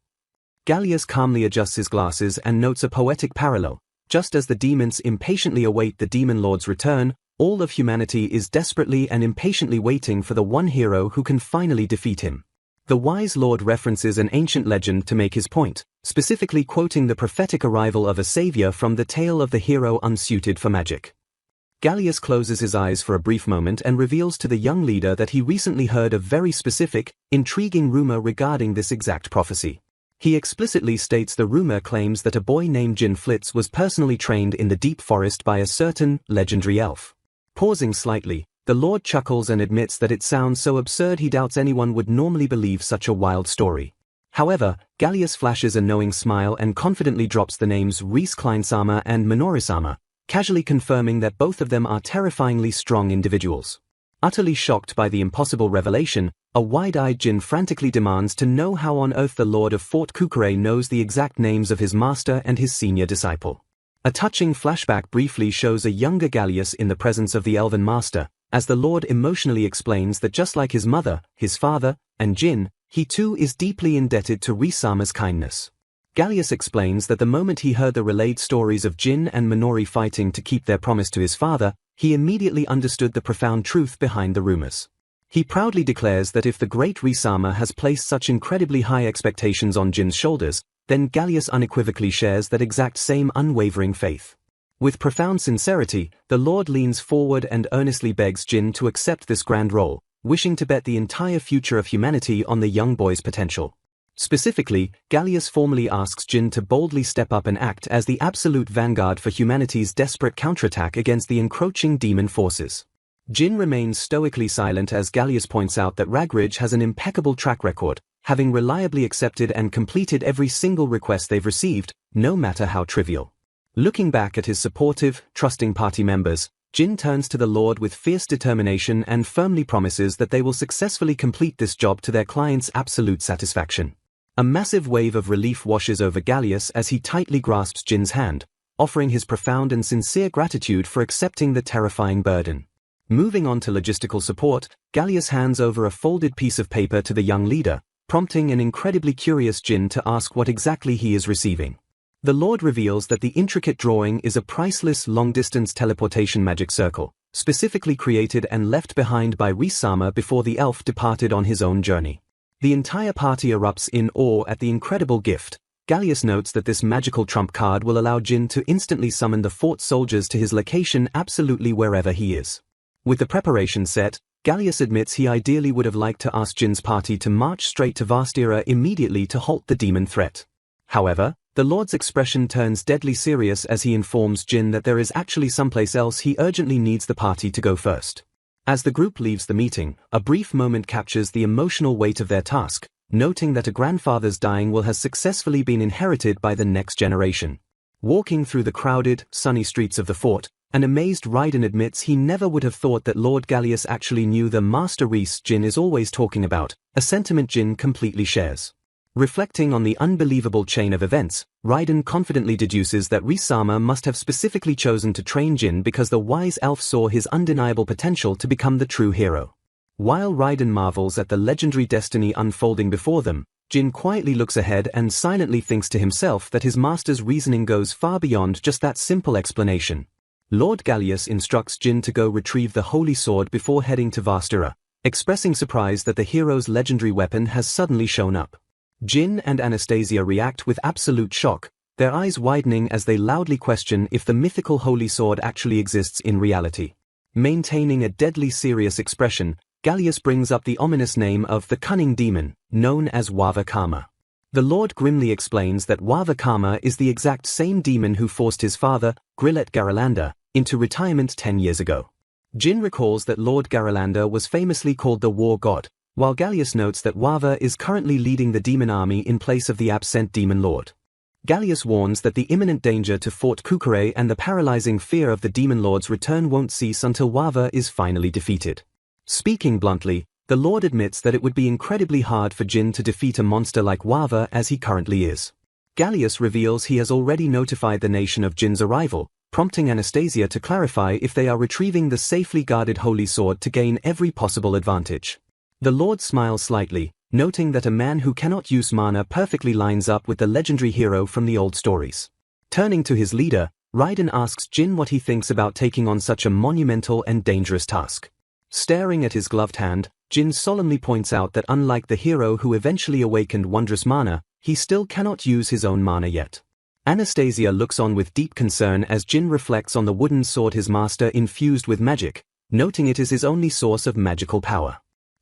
Gallius calmly adjusts his glasses and notes a poetic parallel. Just as the demons impatiently await the Demon Lord's return, all of humanity is desperately and impatiently waiting for the one hero who can finally defeat him. The wise Lord references an ancient legend to make his point, specifically quoting the prophetic arrival of a savior from the tale of the hero unsuited for magic. Gallius closes his eyes for a brief moment and reveals to the young leader that he recently heard a very specific, intriguing rumor regarding this exact prophecy. He explicitly states the rumor claims that a boy named Jin Flitz was personally trained in the deep forest by a certain legendary elf. Pausing slightly, the Lord chuckles and admits that it sounds so absurd he doubts anyone would normally believe such a wild story. However, Gallius flashes a knowing smile and confidently drops the names Reese Kleinsama and Minorisama, casually confirming that both of them are terrifyingly strong individuals. Utterly shocked by the impossible revelation, a wide-eyed Jin frantically demands to know how on earth the Lord of Fort Kukure knows the exact names of his master and his senior disciple. A touching flashback briefly shows a younger Gallius in the presence of the Elven Master, as the Lord emotionally explains that just like his mother, his father, and Jin, he too is deeply indebted to Risama's kindness. Gallius explains that the moment he heard the relayed stories of Jin and Minori fighting to keep their promise to his father, he immediately understood the profound truth behind the rumors. He proudly declares that if the great Risama has placed such incredibly high expectations on Jin's shoulders, then Gallius unequivocally shares that exact same unwavering faith. With profound sincerity, the Lord leans forward and earnestly begs Jin to accept this grand role, wishing to bet the entire future of humanity on the young boy's potential. Specifically, Gallius formally asks Jin to boldly step up and act as the absolute vanguard for humanity's desperate counterattack against the encroaching demon forces. Jin remains stoically silent as Gallius points out that Ragridge has an impeccable track record, having reliably accepted and completed every single request they've received, no matter how trivial. Looking back at his supportive, trusting party members, Jin turns to the Lord with fierce determination and firmly promises that they will successfully complete this job to their client's absolute satisfaction. A massive wave of relief washes over Gallius as he tightly grasps Jin's hand, offering his profound and sincere gratitude for accepting the terrifying burden. Moving on to logistical support, Gallius hands over a folded piece of paper to the young leader, prompting an incredibly curious Jin to ask what exactly he is receiving. The Lord reveals that the intricate drawing is a priceless long-distance teleportation magic circle, specifically created and left behind by Reincarnated before the elf departed on his own journey. The entire party erupts in awe at the incredible gift. Gallius notes that this magical trump card will allow Jin to instantly summon the fort soldiers to his location absolutely wherever he is. With the preparation set, Gallius admits he ideally would have liked to ask Jin's party to march straight to Vastira immediately to halt the demon threat. However, the Lord's expression turns deadly serious as he informs Jin that there is actually someplace else he urgently needs the party to go first. As the group leaves the meeting, a brief moment captures the emotional weight of their task, noting that a grandfather's dying will has successfully been inherited by the next generation. Walking through the crowded, sunny streets of the fort, an amazed Raiden admits he never would have thought that Lord Gallius actually knew the Master Reese Jin is always talking about, a sentiment Jin completely shares. Reflecting on the unbelievable chain of events, Raiden confidently deduces that Reincarnated must have specifically chosen to train Jin because the wise elf saw his undeniable potential to become the true hero. While Raiden marvels at the legendary destiny unfolding before them, Jin quietly looks ahead and silently thinks to himself that his master's reasoning goes far beyond just that simple explanation. Lord Gallius instructs Jin to go retrieve the holy sword before heading to Vastira, expressing surprise that the hero's legendary weapon has suddenly shown up. Jin and Anastasia react with absolute shock, their eyes widening as they loudly question if the mythical holy sword actually exists in reality. Maintaining a deadly serious expression, Gallius brings up the ominous name of the cunning demon, known as Wava-Kama. The Lord grimly explains that Wava-Kama is the exact same demon who forced his father, Grillet Garalanda, into retirement 10 years ago. Jin recalls that Lord Garalanda was famously called the War God, while Gallius notes that Wava is currently leading the demon army in place of the absent demon lord. Gallius warns that the imminent danger to Fort Kukure and the paralyzing fear of the demon lord's return won't cease until Wava is finally defeated. Speaking bluntly, the Lord admits that it would be incredibly hard for Jin to defeat a monster like Wava as he currently is. Gallius reveals he has already notified the nation of Jin's arrival, prompting Anastasia to clarify if they are retrieving the safely guarded holy sword to gain every possible advantage. The Lord smiles slightly, noting that a man who cannot use mana perfectly lines up with the legendary hero from the old stories. Turning to his leader, Raiden asks Jin what he thinks about taking on such a monumental and dangerous task. Staring at his gloved hand, Jin solemnly points out that unlike the hero who eventually awakened wondrous mana, he still cannot use his own mana yet. Anastasia looks on with deep concern as Jin reflects on the wooden sword his master infused with magic, noting it is his only source of magical power.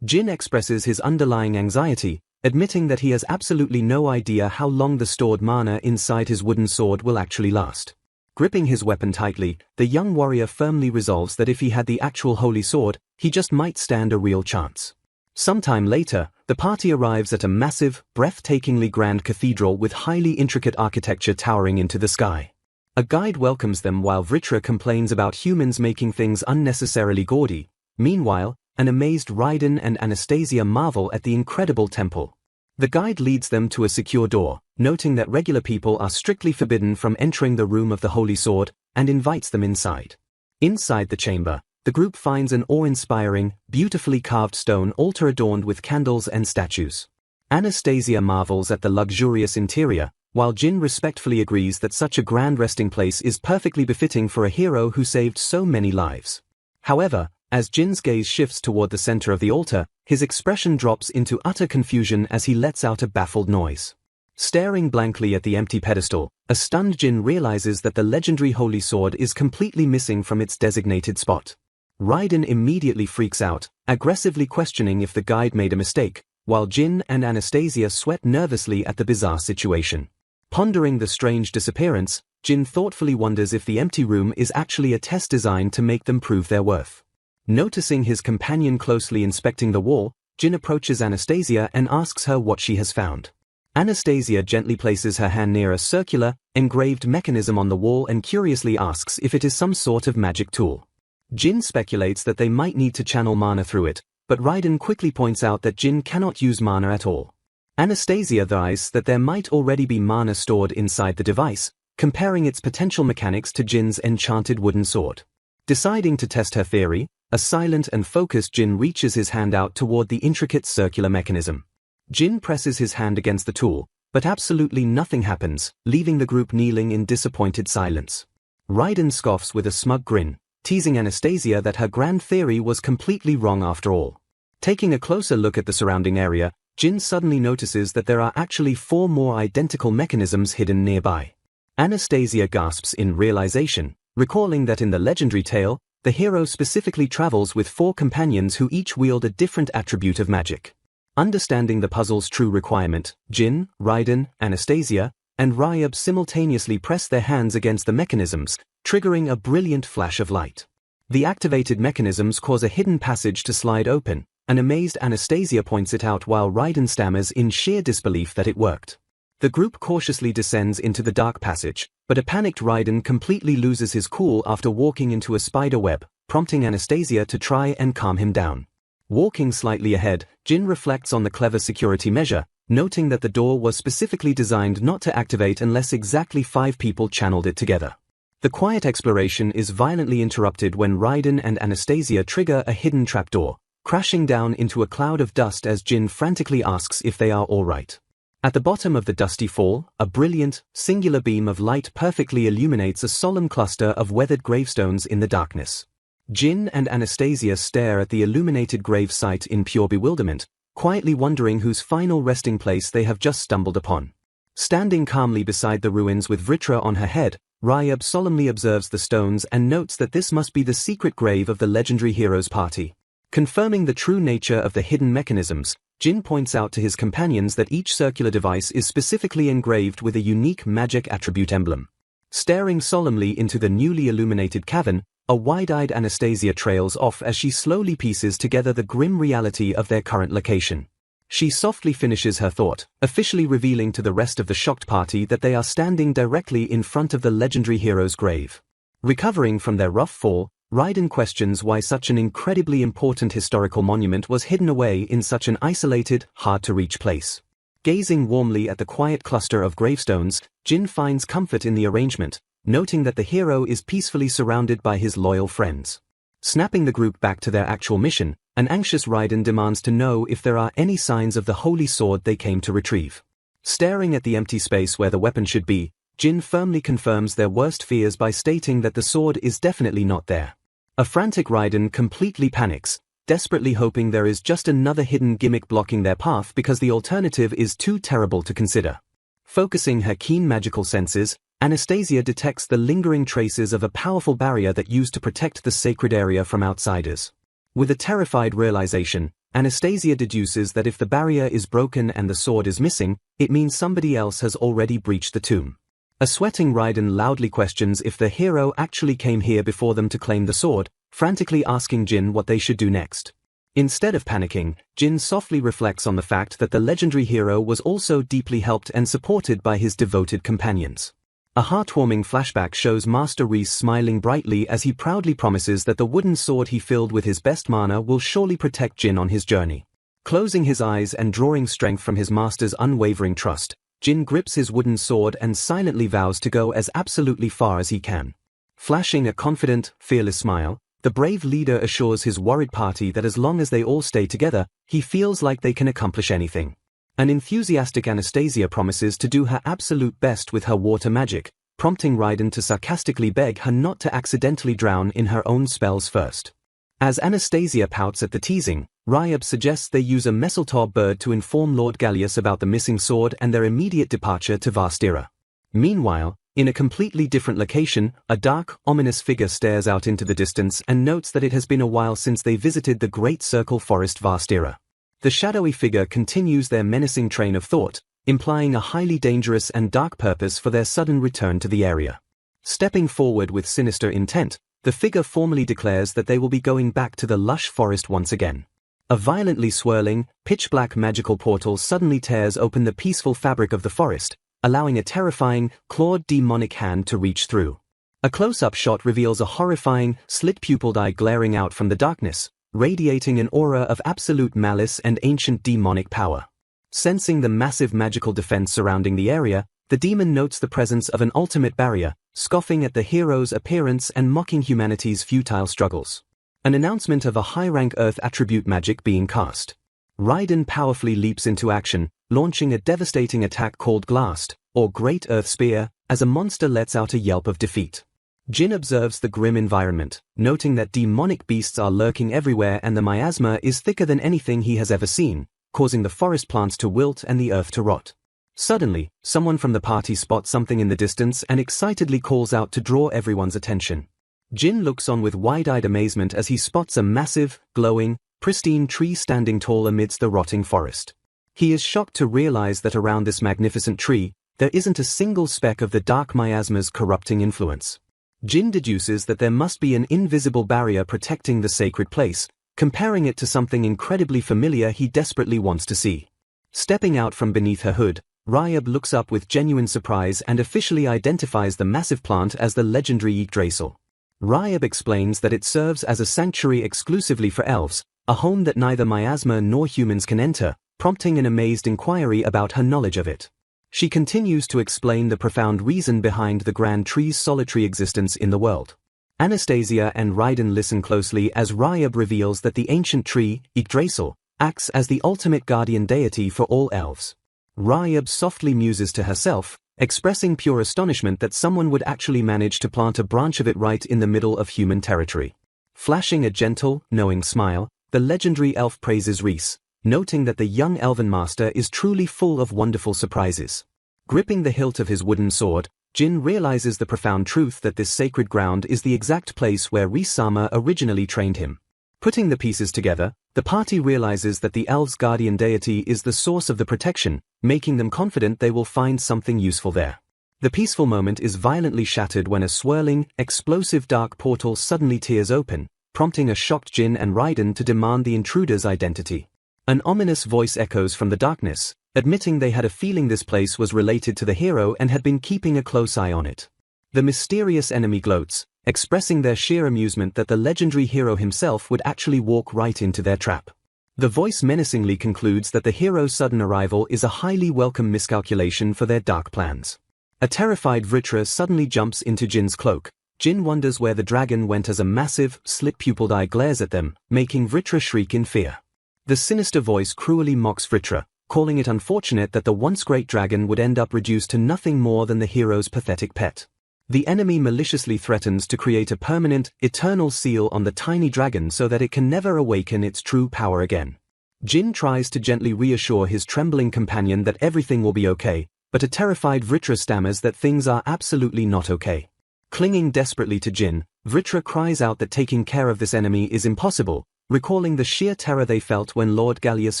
Jin expresses his underlying anxiety, admitting that he has absolutely no idea how long the stored mana inside his wooden sword will actually last. Gripping his weapon tightly, the young warrior firmly resolves that if he had the actual holy sword, he just might stand a real chance. Sometime later, the party arrives at a massive, breathtakingly grand cathedral with highly intricate architecture towering into the sky. A guide welcomes them while Vritra complains about humans making things unnecessarily gaudy. Meanwhile, an amazed Raiden and Anastasia marvel at the incredible temple. The guide leads them to a secure door, noting that regular people are strictly forbidden from entering the room of the holy sword, and invites them inside. Inside the chamber, the group finds an awe-inspiring, beautifully carved stone altar adorned with candles and statues. Anastasia marvels at the luxurious interior, while Jin respectfully agrees that such a grand resting place is perfectly befitting for a hero who saved so many lives. However, as Jin's gaze shifts toward the center of the altar, his expression drops into utter confusion as he lets out a baffled noise. Staring blankly at the empty pedestal, a stunned Jin realizes that the legendary holy sword is completely missing from its designated spot. Raiden immediately freaks out, aggressively questioning if the guide made a mistake, while Jin and Anastasia sweat nervously at the bizarre situation. Pondering the strange disappearance, Jin thoughtfully wonders if the empty room is actually a test designed to make them prove their worth. Noticing his companion closely inspecting the wall, Jin approaches Anastasia and asks her what she has found. Anastasia gently places her hand near a circular, engraved mechanism on the wall and curiously asks if it is some sort of magic tool. Jin speculates that they might need to channel mana through it, but Raiden quickly points out that Jin cannot use mana at all. Anastasia advises that there might already be mana stored inside the device, comparing its potential mechanics to Jin's enchanted wooden sword. Deciding to test her theory, a silent and focused Jin reaches his hand out toward the intricate circular mechanism. Jin presses his hand against the tool, but absolutely nothing happens, leaving the group kneeling in disappointed silence. Raiden scoffs with a smug grin, teasing Anastasia that her grand theory was completely wrong after all. Taking a closer look at the surrounding area, Jin suddenly notices that there are actually 4 more identical mechanisms hidden nearby. Anastasia gasps in realization, recalling that in the legendary tale, the hero specifically travels with 4 companions who each wield a different attribute of magic. Understanding the puzzle's true requirement, Jin, Raiden, Anastasia, and Ryab simultaneously press their hands against the mechanisms, triggering a brilliant flash of light. The activated mechanisms cause a hidden passage to slide open, and amazed Anastasia points it out while Raiden stammers in sheer disbelief that it worked. The group cautiously descends into the dark passage, but a panicked Raiden completely loses his cool after walking into a spider web, prompting Anastasia to try and calm him down. Walking slightly ahead, Jin reflects on the clever security measure, noting that the door was specifically designed not to activate unless exactly 5 people channeled it together. The quiet exploration is violently interrupted when Raiden and Anastasia trigger a hidden trapdoor, crashing down into a cloud of dust as Jin frantically asks if they are all right. At the bottom of the dusty fall, a brilliant, singular beam of light perfectly illuminates a solemn cluster of weathered gravestones in the darkness. Jin and Anastasia stare at the illuminated grave site in pure bewilderment, quietly wondering whose final resting place they have just stumbled upon. Standing calmly beside the ruins with Vritra on her head, Ryab solemnly observes the stones and notes that this must be the secret grave of the legendary hero's party. Confirming the true nature of the hidden mechanisms, Jin points out to his companions that each circular device is specifically engraved with a unique magic attribute emblem. Staring solemnly into the newly illuminated cavern, a wide-eyed Anastasia trails off as she slowly pieces together the grim reality of their current location. She softly finishes her thought, officially revealing to the rest of the shocked party that they are standing directly in front of the legendary hero's grave. Recovering from their rough fall, Raiden questions why such an incredibly important historical monument was hidden away in such an isolated, hard-to-reach place. Gazing warmly at the quiet cluster of gravestones, Jin finds comfort in the arrangement, noting that the hero is peacefully surrounded by his loyal friends. Snapping the group back to their actual mission, an anxious Raiden demands to know if there are any signs of the holy sword they came to retrieve. Staring at the empty space where the weapon should be, Jin firmly confirms their worst fears by stating that the sword is definitely not there. A frantic Raiden completely panics, desperately hoping there is just another hidden gimmick blocking their path because the alternative is too terrible to consider. Focusing her keen magical senses, Anastasia detects the lingering traces of a powerful barrier that used to protect the sacred area from outsiders. With a terrified realization, Anastasia deduces that if the barrier is broken and the sword is missing, it means somebody else has already breached the tomb. A sweating Raiden loudly questions if the hero actually came here before them to claim the sword, frantically asking Jin what they should do next. Instead of panicking, Jin softly reflects on the fact that the legendary hero was also deeply helped and supported by his devoted companions. A heartwarming flashback shows Master Reese smiling brightly as he proudly promises that the wooden sword he filled with his best mana will surely protect Jin on his journey. Closing his eyes and drawing strength from his master's unwavering trust, Jin grips his wooden sword and silently vows to go as absolutely far as he can. Flashing a confident, fearless smile, the brave leader assures his worried party that as long as they all stay together, he feels like they can accomplish anything. An enthusiastic Anastasia promises to do her absolute best with her water magic, prompting Raiden to sarcastically beg her not to accidentally drown in her own spells first. As Anastasia pouts at the teasing, Ryab suggests they use a mistletoe bird to inform Lord Gallius about the missing sword and their immediate departure to Vastira. Meanwhile, in a completely different location, a dark, ominous figure stares out into the distance and notes that it has been a while since they visited the Great Circle Forest Vastira. The shadowy figure continues their menacing train of thought, implying a highly dangerous and dark purpose for their sudden return to the area. Stepping forward with sinister intent, the figure formally declares that they will be going back to the lush forest once again. A violently swirling, pitch-black magical portal suddenly tears open the peaceful fabric of the forest, allowing a terrifying, clawed demonic hand to reach through. A close-up shot reveals a horrifying, slit-pupiled eye glaring out from the darkness, radiating an aura of absolute malice and ancient demonic power. Sensing the massive magical defense surrounding the area, the demon notes the presence of an ultimate barrier, scoffing at the hero's appearance and mocking humanity's futile struggles. An announcement of a high-rank Earth attribute magic being cast. Raiden powerfully leaps into action, launching a devastating attack called Glast, or Great Earth Spear, as a monster lets out a yelp of defeat. Jin observes the grim environment, noting that demonic beasts are lurking everywhere and the miasma is thicker than anything he has ever seen, causing the forest plants to wilt and the earth to rot. Suddenly, someone from the party spots something in the distance and excitedly calls out to draw everyone's attention. Jin looks on with wide-eyed amazement as he spots a massive, glowing, pristine tree standing tall amidst the rotting forest. He is shocked to realize that around this magnificent tree, there isn't a single speck of the dark miasma's corrupting influence. Jin deduces that there must be an invisible barrier protecting the sacred place, comparing it to something incredibly familiar he desperately wants to see. Stepping out from beneath her hood, Ryab looks up with genuine surprise and officially identifies the massive plant as the legendary Yggdrasil. Ryab explains that it serves as a sanctuary exclusively for elves, a home that neither miasma nor humans can enter, prompting an amazed inquiry about her knowledge of it. She continues to explain the profound reason behind the grand tree's solitary existence in the world. Anastasia and Raiden listen closely as Ryab reveals that the ancient tree, Yggdrasil, acts as the ultimate guardian deity for all elves. Ryab softly muses to herself, expressing pure astonishment that someone would actually manage to plant a branch of it right in the middle of human territory. Flashing a gentle, knowing smile, the legendary elf praises Rhys, noting that the young elven master is truly full of wonderful surprises. Gripping the hilt of his wooden sword, Jin realizes the profound truth that this sacred ground is the exact place where Rhys-sama originally trained him. Putting the pieces together, the party realizes that the elves' guardian deity is the source of the protection, making them confident they will find something useful there. The peaceful moment is violently shattered when a swirling, explosive dark portal suddenly tears open, prompting a shocked Jin and Raiden to demand the intruder's identity. An ominous voice echoes from the darkness, admitting they had a feeling this place was related to the hero and had been keeping a close eye on it. The mysterious enemy gloats, expressing their sheer amusement that the legendary hero himself would actually walk right into their trap. The voice menacingly concludes that the hero's sudden arrival is a highly welcome miscalculation for their dark plans. A terrified Vritra suddenly jumps into Jin's cloak. Jin wonders where the dragon went as a massive, slit-pupiled eye glares at them, making Vritra shriek in fear. The sinister voice cruelly mocks Vritra, calling it unfortunate that the once great dragon would end up reduced to nothing more than the hero's pathetic pet. The enemy maliciously threatens to create a permanent, eternal seal on the tiny dragon so that it can never awaken its true power again. Jin tries to gently reassure his trembling companion that everything will be okay, but a terrified Vritra stammers that things are absolutely not okay. Clinging desperately to Jin, Vritra cries out that taking care of this enemy is impossible, recalling the sheer terror they felt when Lord Gallius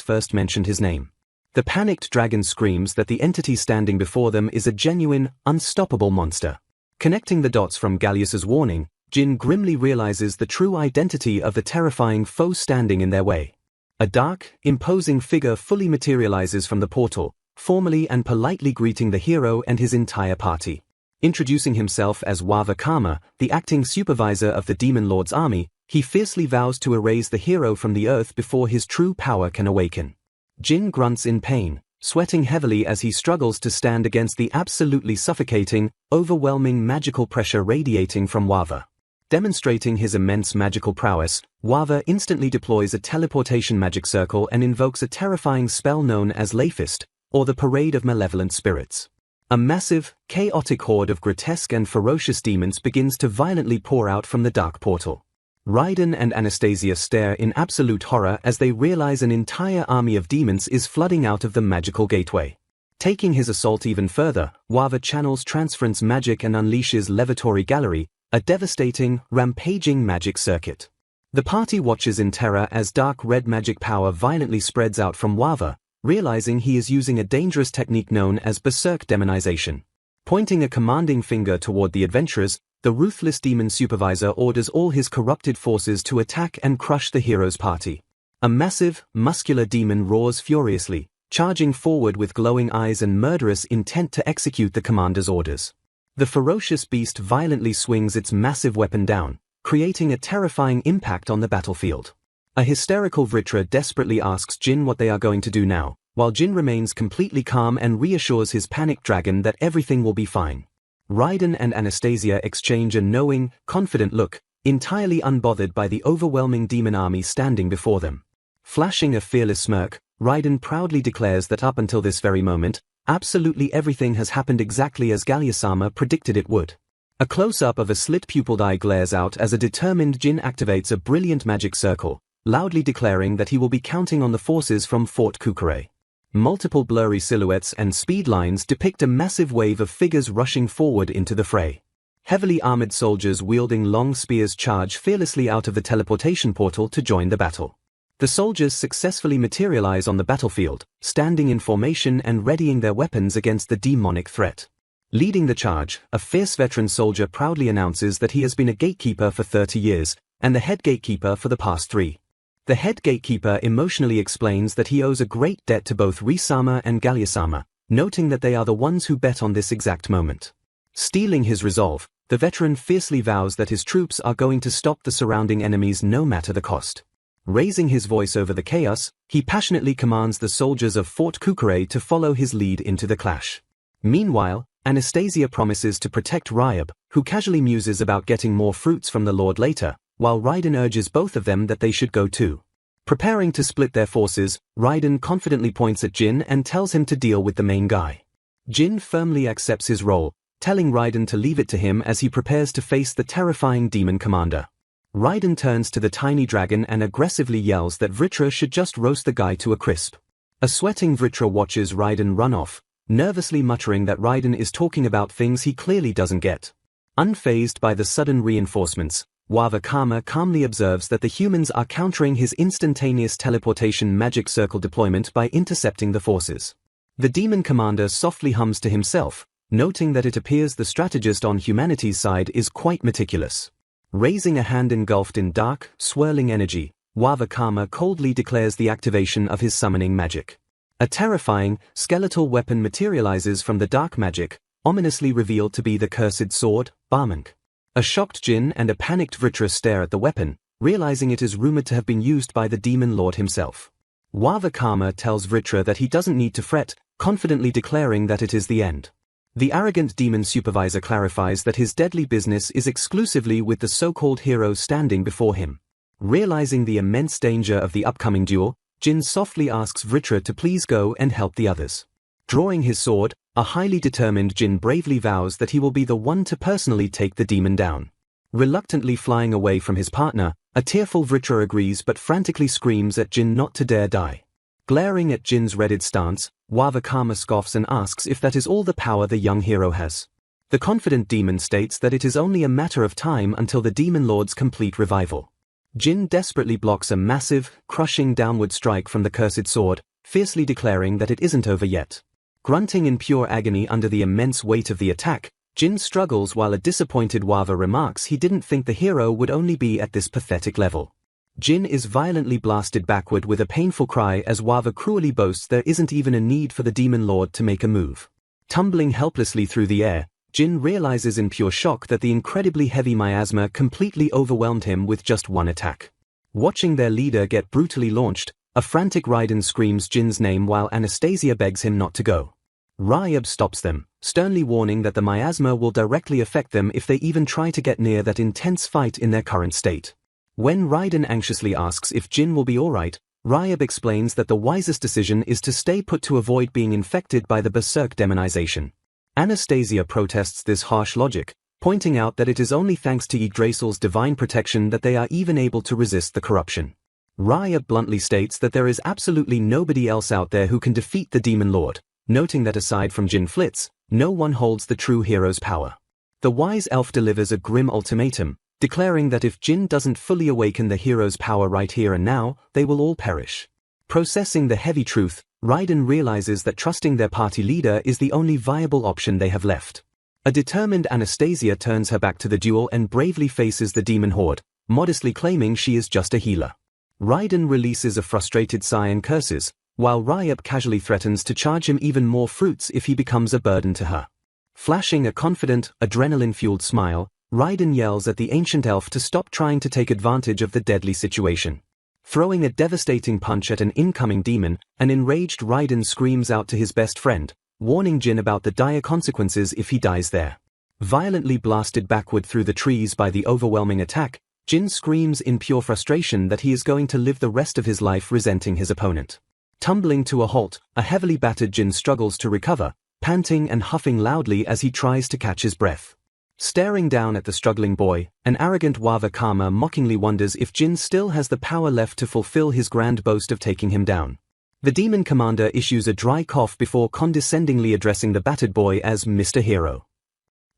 first mentioned his name. The panicked dragon screams that the entity standing before them is a genuine, unstoppable monster. Connecting the dots from Gallius's warning, Jin grimly realizes the true identity of the terrifying foe standing in their way. A dark, imposing figure fully materializes from the portal, formally and politely greeting the hero and his entire party. Introducing himself as Wava Kama, the acting supervisor of the Demon Lord's army, he fiercely vows to erase the hero from the earth before his true power can awaken. Jin grunts in pain, sweating heavily as he struggles to stand against the absolutely suffocating, overwhelming magical pressure radiating from Wava. Demonstrating his immense magical prowess, Wava instantly deploys a teleportation magic circle and invokes a terrifying spell known as Layfist, or the Parade of Malevolent Spirits. A massive, chaotic horde of grotesque and ferocious demons begins to violently pour out from the dark portal. Raiden and Anastasia stare in absolute horror as they realize an entire army of demons is flooding out of the magical gateway. Taking his assault even further, Wava channels transference magic and unleashes Levatory Gallery, a devastating, rampaging magic circuit. The party watches in terror as dark red magic power violently spreads out from Wava, realizing he is using a dangerous technique known as berserk demonization. Pointing a commanding finger toward the adventurers, the ruthless demon supervisor orders all his corrupted forces to attack and crush the hero's party. A massive, muscular demon roars furiously, charging forward with glowing eyes and murderous intent to execute the commander's orders. The ferocious beast violently swings its massive weapon down, creating a terrifying impact on the battlefield. A hysterical Vritra desperately asks Jin what they are going to do now, while Jin remains completely calm and reassures his panicked dragon that everything will be fine. Raiden and Anastasia exchange a knowing, confident look, entirely unbothered by the overwhelming demon army standing before them. Flashing a fearless smirk, Raiden proudly declares that up until this very moment, absolutely everything has happened exactly as Gallia-sama predicted it would. A close-up of a slit-pupiled eye glares out as a determined Jin activates a brilliant magic circle, loudly declaring that he will be counting on the forces from Fort Kukure. Multiple blurry silhouettes and speed lines depict a massive wave of figures rushing forward into the fray. Heavily armored soldiers wielding long spears charge fearlessly out of the teleportation portal to join the battle. The soldiers successfully materialize on the battlefield, standing in formation and readying their weapons against the demonic threat. Leading the charge, a fierce veteran soldier proudly announces that he has been a gatekeeper for 30 years, and the head gatekeeper for the past 3. The head gatekeeper emotionally explains that he owes a great debt to both Ri-sama and Gallia-sama, noting that they are the ones who bet on this exact moment. Steeling his resolve, the veteran fiercely vows that his troops are going to stop the surrounding enemies no matter the cost. Raising his voice over the chaos, he passionately commands the soldiers of Fort Kukure to follow his lead into the clash. Meanwhile, Anastasia promises to protect Ryab, who casually muses about getting more fruits from the Lord later, while Raiden urges both of them that they should go too. Preparing to split their forces, Raiden confidently points at Jin and tells him to deal with the main guy. Jin firmly accepts his role, telling Raiden to leave it to him as he prepares to face the terrifying demon commander. Raiden turns to the tiny dragon and aggressively yells that Vritra should just roast the guy to a crisp. A sweating Vritra watches Raiden run off, nervously muttering that Raiden is talking about things he clearly doesn't get. Unfazed by the sudden reinforcements, Wavakama calmly observes that the humans are countering his instantaneous teleportation magic circle deployment by intercepting the forces. The demon commander softly hums to himself, noting that it appears the strategist on humanity's side is quite meticulous. Raising a hand engulfed in dark, swirling energy, Wavakama coldly declares the activation of his summoning magic. A terrifying, skeletal weapon materializes from the dark magic, ominously revealed to be the cursed sword, Barmank. A shocked Jin and a panicked Vritra stare at the weapon, realizing it is rumored to have been used by the demon lord himself. Wavakama tells Vritra that he doesn't need to fret, confidently declaring that it is the end. The arrogant demon supervisor clarifies that his deadly business is exclusively with the so-called heroes standing before him. Realizing the immense danger of the upcoming duel, Jin softly asks Vritra to please go and help the others. Drawing his sword, a highly determined Jin bravely vows that he will be the one to personally take the demon down. Reluctantly flying away from his partner, a tearful Vritra agrees but frantically screams at Jin not to dare die. Glaring at Jin's redded stance, Wavakama scoffs and asks if that is all the power the young hero has. The confident demon states that it is only a matter of time until the demon lord's complete revival. Jin desperately blocks a massive, crushing downward strike from the cursed sword, fiercely declaring that it isn't over yet. Grunting in pure agony under the immense weight of the attack, Jin struggles while a disappointed Wava remarks he didn't think the hero would only be at this pathetic level. Jin is violently blasted backward with a painful cry as Wava cruelly boasts there isn't even a need for the demon lord to make a move. Tumbling helplessly through the air, Jin realizes in pure shock that the incredibly heavy miasma completely overwhelmed him with just one attack. Watching their leader get brutally launched, a frantic Raiden screams Jin's name while Anastasia begs him not to go. Ryab stops them, sternly warning that the miasma will directly affect them if they even try to get near that intense fight in their current state. When Raiden anxiously asks if Jin will be alright, Ryab explains that the wisest decision is to stay put to avoid being infected by the berserk demonization. Anastasia protests this harsh logic, pointing out that it is only thanks to Yggdrasil's divine protection that they are even able to resist the corruption. Ryab bluntly states that there is absolutely nobody else out there who can defeat the demon lord, noting that aside from Jin Flitz, no one holds the true hero's power. The wise elf delivers a grim ultimatum, declaring that if Jin doesn't fully awaken the hero's power right here and now, they will all perish. Processing the heavy truth, Raiden realizes that trusting their party leader is the only viable option they have left. A determined Anastasia turns her back to the duel and bravely faces the demon horde, modestly claiming she is just a healer. Raiden releases a frustrated sigh and curses, while Ryup casually threatens to charge him even more fruits if he becomes a burden to her. Flashing a confident, adrenaline-fueled smile, Raiden yells at the ancient elf to stop trying to take advantage of the deadly situation. Throwing a devastating punch at an incoming demon, an enraged Raiden screams out to his best friend, warning Jin about the dire consequences if he dies there. Violently blasted backward through the trees by the overwhelming attack, Jin screams in pure frustration that he is going to live the rest of his life resenting his opponent. Tumbling to a halt, a heavily battered Jin struggles to recover, panting and huffing loudly as he tries to catch his breath. Staring down at the struggling boy, an arrogant Wawa Kama mockingly wonders if Jin still has the power left to fulfill his grand boast of taking him down. The demon commander issues a dry cough before condescendingly addressing the battered boy as Mr. Hero.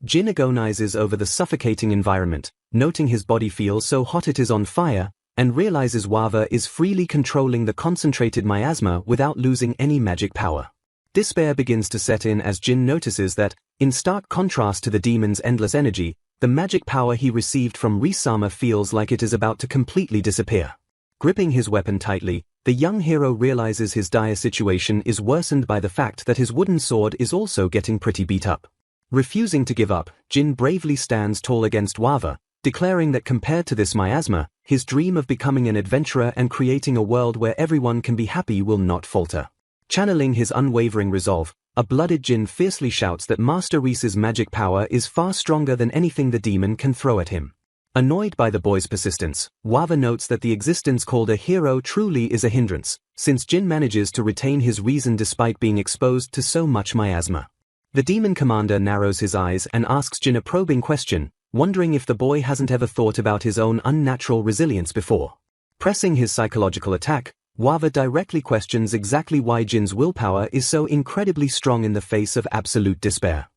Jin agonizes over the suffocating environment, noting his body feels so hot it is on fire, and realizes Wawa is freely controlling the concentrated miasma without losing any magic power. Despair begins to set in as Jin notices that, in stark contrast to the demon's endless energy, the magic power he received from Risama feels like it is about to completely disappear. Gripping his weapon tightly, the young hero realizes his dire situation is worsened by the fact that his wooden sword is also getting pretty beat up. Refusing to give up, Jin bravely stands tall against Wawa, declaring that compared to this miasma, his dream of becoming an adventurer and creating a world where everyone can be happy will not falter. Channeling his unwavering resolve, a blooded Jin fiercely shouts that Master Reese's magic power is far stronger than anything the demon can throw at him. Annoyed by the boy's persistence, Wawa notes that the existence called a hero truly is a hindrance, since Jin manages to retain his reason despite being exposed to so much miasma. The demon commander narrows his eyes and asks Jin a probing question, wondering if the boy hasn't ever thought about his own unnatural resilience before. Pressing his psychological attack, Wawa directly questions exactly why Jin's willpower is so incredibly strong in the face of absolute despair.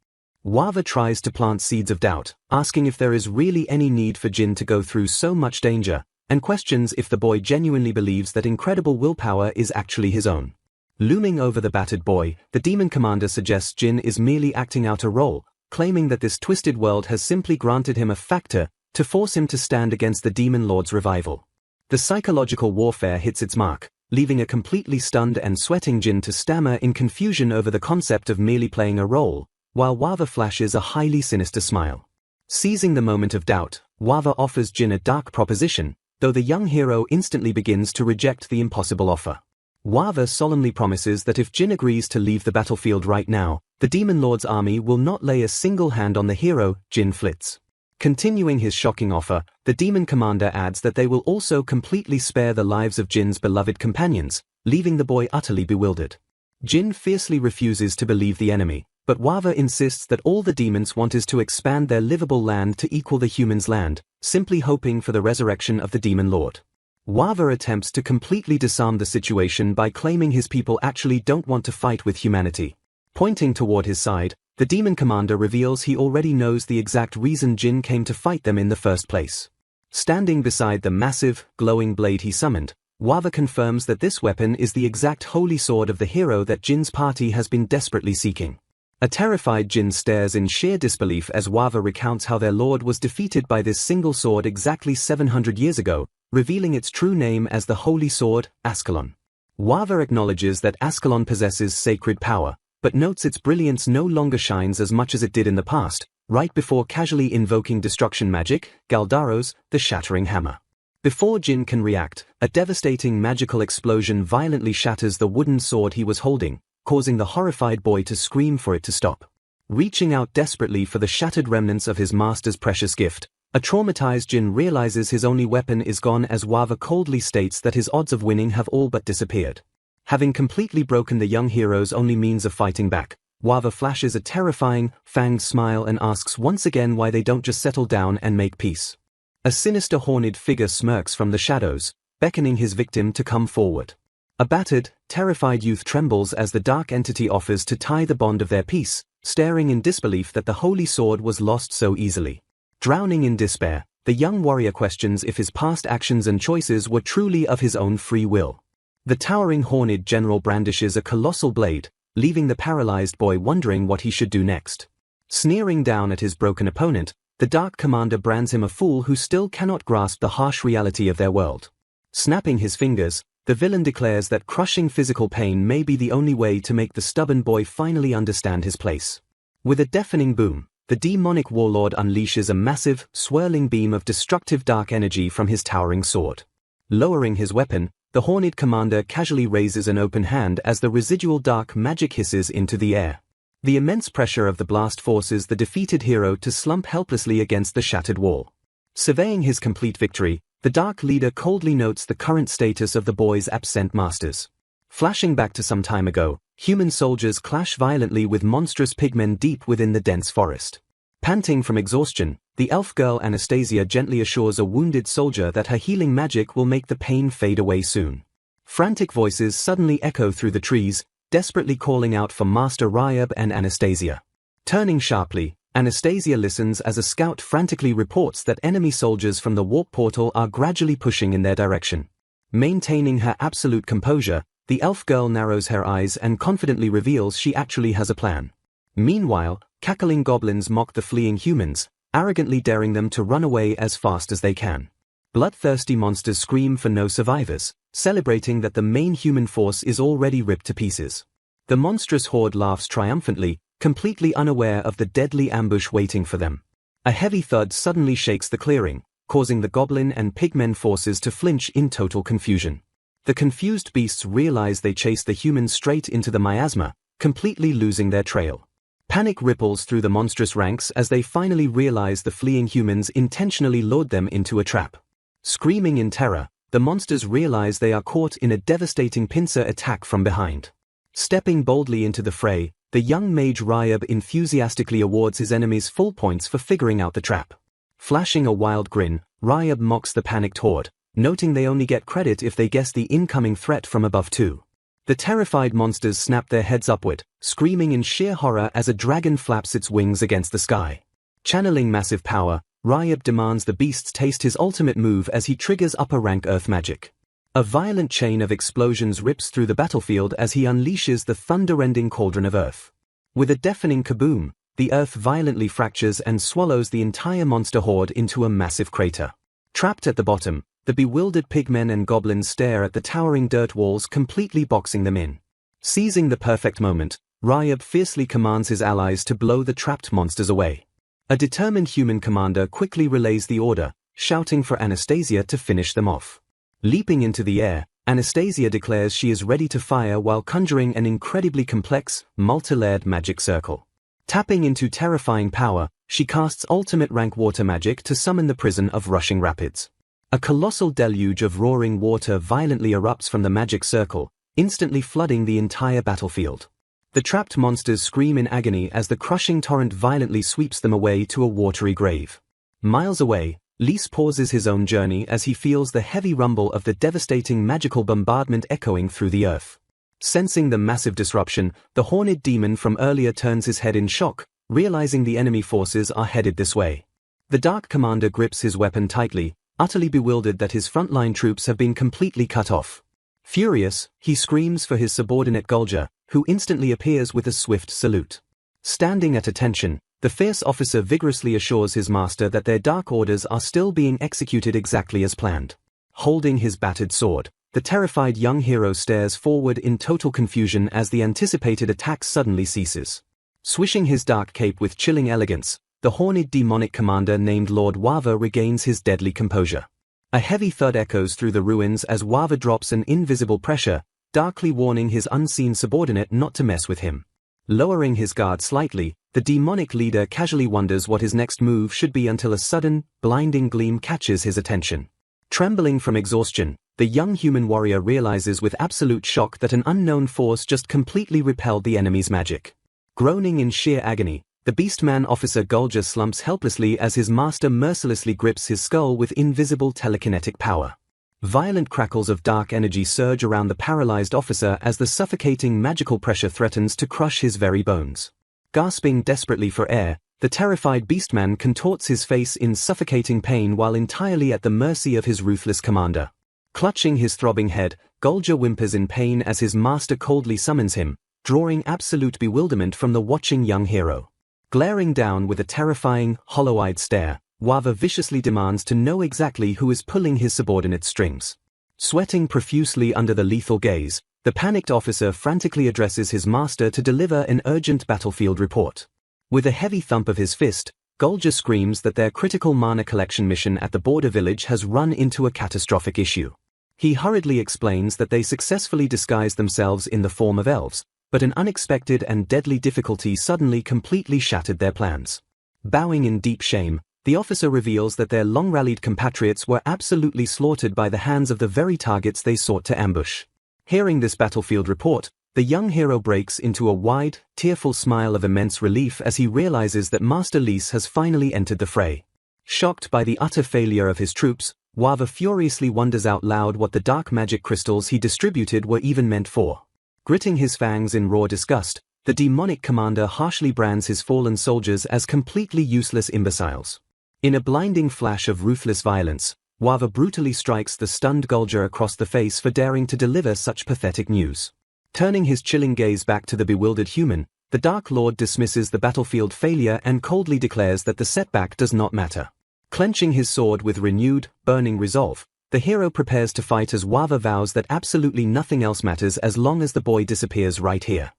Wawa tries to plant seeds of doubt, asking if there is really any need for Jin to go through so much danger, and questions if the boy genuinely believes that incredible willpower is actually his own. Looming over the battered boy, the demon commander suggests Jin is merely acting out a role, claiming that this twisted world has simply granted him a factor to force him to stand against the demon lord's revival. The psychological warfare hits its mark, leaving a completely stunned and sweating Jin to stammer in confusion over the concept of merely playing a role, while Wawa flashes a highly sinister smile. Seizing the moment of doubt, Wawa offers Jin a dark proposition, though the young hero instantly begins to reject the impossible offer. Wawa solemnly promises that if Jin agrees to leave the battlefield right now, the Demon Lord's army will not lay a single hand on the hero, Jin Flitz. Continuing his shocking offer, the demon commander adds that they will also completely spare the lives of Jin's beloved companions, leaving the boy utterly bewildered. Jin fiercely refuses to believe the enemy, but Wawa insists that all the demons want is to expand their livable land to equal the humans' land, simply hoping for the resurrection of the Demon Lord. Wawa attempts to completely disarm the situation by claiming his people actually don't want to fight with humanity. Pointing toward his side, the demon commander reveals he already knows the exact reason Jin came to fight them in the first place. Standing beside the massive, glowing blade he summoned, Wawa confirms that this weapon is the exact holy sword of the hero that Jin's party has been desperately seeking. A terrified Jin stares in sheer disbelief as Wawa recounts how their lord was defeated by this single sword exactly 700 years ago, revealing its true name as the Holy Sword, Ascalon. Wawa acknowledges that Ascalon possesses sacred power, but notes its brilliance no longer shines as much as it did in the past, right before casually invoking destruction magic, Galdaros, the Shattering Hammer. Before Jin can react, a devastating magical explosion violently shatters the wooden sword he was holding, causing the horrified boy to scream for it to stop. Reaching out desperately for the shattered remnants of his master's precious gift, a traumatized Jin realizes his only weapon is gone as Wawa coldly states that his odds of winning have all but disappeared. Having completely broken the young hero's only means of fighting back, Wawa flashes a terrifying, fanged smile and asks once again why they don't just settle down and make peace. A sinister horned figure smirks from the shadows, beckoning his victim to come forward. A battered, terrified youth trembles as the dark entity offers to tie the bond of their peace, staring in disbelief that the holy sword was lost so easily. Drowning in despair, the young warrior questions if his past actions and choices were truly of his own free will. The towering horned general brandishes a colossal blade, leaving the paralyzed boy wondering what he should do next. Sneering down at his broken opponent, the dark commander brands him a fool who still cannot grasp the harsh reality of their world. Snapping his fingers, the villain declares that crushing physical pain may be the only way to make the stubborn boy finally understand his place. With a deafening boom, the demonic warlord unleashes a massive, swirling beam of destructive dark energy from his towering sword. Lowering his weapon, the Horned Commander casually raises an open hand as the residual dark magic hisses into the air. The immense pressure of the blast forces the defeated hero to slump helplessly against the shattered wall. Surveying his complete victory, the Dark Leader coldly notes the current status of the boy's absent masters. Flashing back to some time ago, human soldiers clash violently with monstrous pigmen deep within the dense forest. Panting from exhaustion, the elf girl Anastasia gently assures a wounded soldier that her healing magic will make the pain fade away soon. Frantic voices suddenly echo through the trees, desperately calling out for Master Ryab and Anastasia. Turning sharply, Anastasia listens as a scout frantically reports that enemy soldiers from the warp portal are gradually pushing in their direction. Maintaining her absolute composure, the elf girl narrows her eyes and confidently reveals she actually has a plan. Meanwhile, cackling goblins mock the fleeing humans, arrogantly daring them to run away as fast as they can. Bloodthirsty monsters scream for no survivors, celebrating that the main human force is already ripped to pieces. The monstrous horde laughs triumphantly, completely unaware of the deadly ambush waiting for them. A heavy thud suddenly shakes the clearing, causing the goblin and pigmen forces to flinch in total confusion. The confused beasts realize they chased the humans straight into the miasma, completely losing their trail. Panic ripples through the monstrous ranks as they finally realize the fleeing humans intentionally lured them into a trap. Screaming in terror, the monsters realize they are caught in a devastating pincer attack from behind. Stepping boldly into the fray, the young mage Ryab enthusiastically awards his enemies full points for figuring out the trap. Flashing a wild grin, Ryab mocks the panicked horde, noting they only get credit if they guess the incoming threat from above too. The terrified monsters snap their heads upward, screaming in sheer horror as a dragon flaps its wings against the sky. Channeling massive power, Ryab demands the beasts taste his ultimate move as he triggers upper-rank earth magic. A violent chain of explosions rips through the battlefield as he unleashes the thunder-rending cauldron of earth. With a deafening kaboom, the earth violently fractures and swallows the entire monster horde into a massive crater. Trapped at the bottom, the bewildered pigmen and goblins stare at the towering dirt walls completely boxing them in. Seizing the perfect moment, Ryab fiercely commands his allies to blow the trapped monsters away. A determined human commander quickly relays the order, shouting for Anastasia to finish them off. Leaping into the air, Anastasia declares she is ready to fire while conjuring an incredibly complex, multi-layered magic circle. Tapping into terrifying power, she casts ultimate rank water magic to summon the prison of rushing rapids. A colossal deluge of roaring water violently erupts from the magic circle, instantly flooding the entire battlefield. The trapped monsters scream in agony as the crushing torrent violently sweeps them away to a watery grave. Miles away, Lys pauses his own journey as he feels the heavy rumble of the devastating magical bombardment echoing through the earth. Sensing the massive disruption, the horned demon from earlier turns his head in shock, realizing the enemy forces are headed this way. The Dark Commander grips his weapon tightly, utterly bewildered that his frontline troops have been completely cut off. Furious, he screams for his subordinate Gulja, who instantly appears with a swift salute. Standing at attention, the fierce officer vigorously assures his master that their dark orders are still being executed exactly as planned. Holding his battered sword, the terrified young hero stares forward in total confusion as the anticipated attack suddenly ceases. Swishing his dark cape with chilling elegance, the horned demonic commander named Lord Wava regains his deadly composure. A heavy thud echoes through the ruins as Wava drops an invisible pressure, darkly warning his unseen subordinate not to mess with him. Lowering his guard slightly, the demonic leader casually wonders what his next move should be until a sudden, blinding gleam catches his attention. Trembling from exhaustion, the young human warrior realizes with absolute shock that an unknown force just completely repelled the enemy's magic. Groaning in sheer agony, the Beastman officer Gulja slumps helplessly as his master mercilessly grips his skull with invisible telekinetic power. Violent crackles of dark energy surge around the paralyzed officer as the suffocating magical pressure threatens to crush his very bones. Gasping desperately for air, the terrified Beastman contorts his face in suffocating pain while entirely at the mercy of his ruthless commander. Clutching his throbbing head, Gulja whimpers in pain as his master coldly summons him, drawing absolute bewilderment from the watching young hero. Glaring down with a terrifying, hollow-eyed stare, Wava viciously demands to know exactly who is pulling his subordinate's strings. Sweating profusely under the lethal gaze, the panicked officer frantically addresses his master to deliver an urgent battlefield report. With a heavy thump of his fist, Gulger screams that their critical mana collection mission at the border village has run into a catastrophic issue. He hurriedly explains that they successfully disguised themselves in the form of elves, but an unexpected and deadly difficulty suddenly completely shattered their plans. Bowing in deep shame, the officer reveals that their long-rallied compatriots were absolutely slaughtered by the hands of the very targets they sought to ambush. Hearing this battlefield report, the young hero breaks into a wide, tearful smile of immense relief as he realizes that Master Lys has finally entered the fray. Shocked by the utter failure of his troops, Wava furiously wonders out loud what the dark magic crystals he distributed were even meant for. Gritting his fangs in raw disgust, the demonic commander harshly brands his fallen soldiers as completely useless imbeciles. In a blinding flash of ruthless violence, Wava brutally strikes the stunned Gulger across the face for daring to deliver such pathetic news. Turning his chilling gaze back to the bewildered human, the Dark Lord dismisses the battlefield failure and coldly declares that the setback does not matter. Clenching his sword with renewed, burning resolve, the hero prepares to fight as Wava vows that absolutely nothing else matters as long as the boy disappears right here.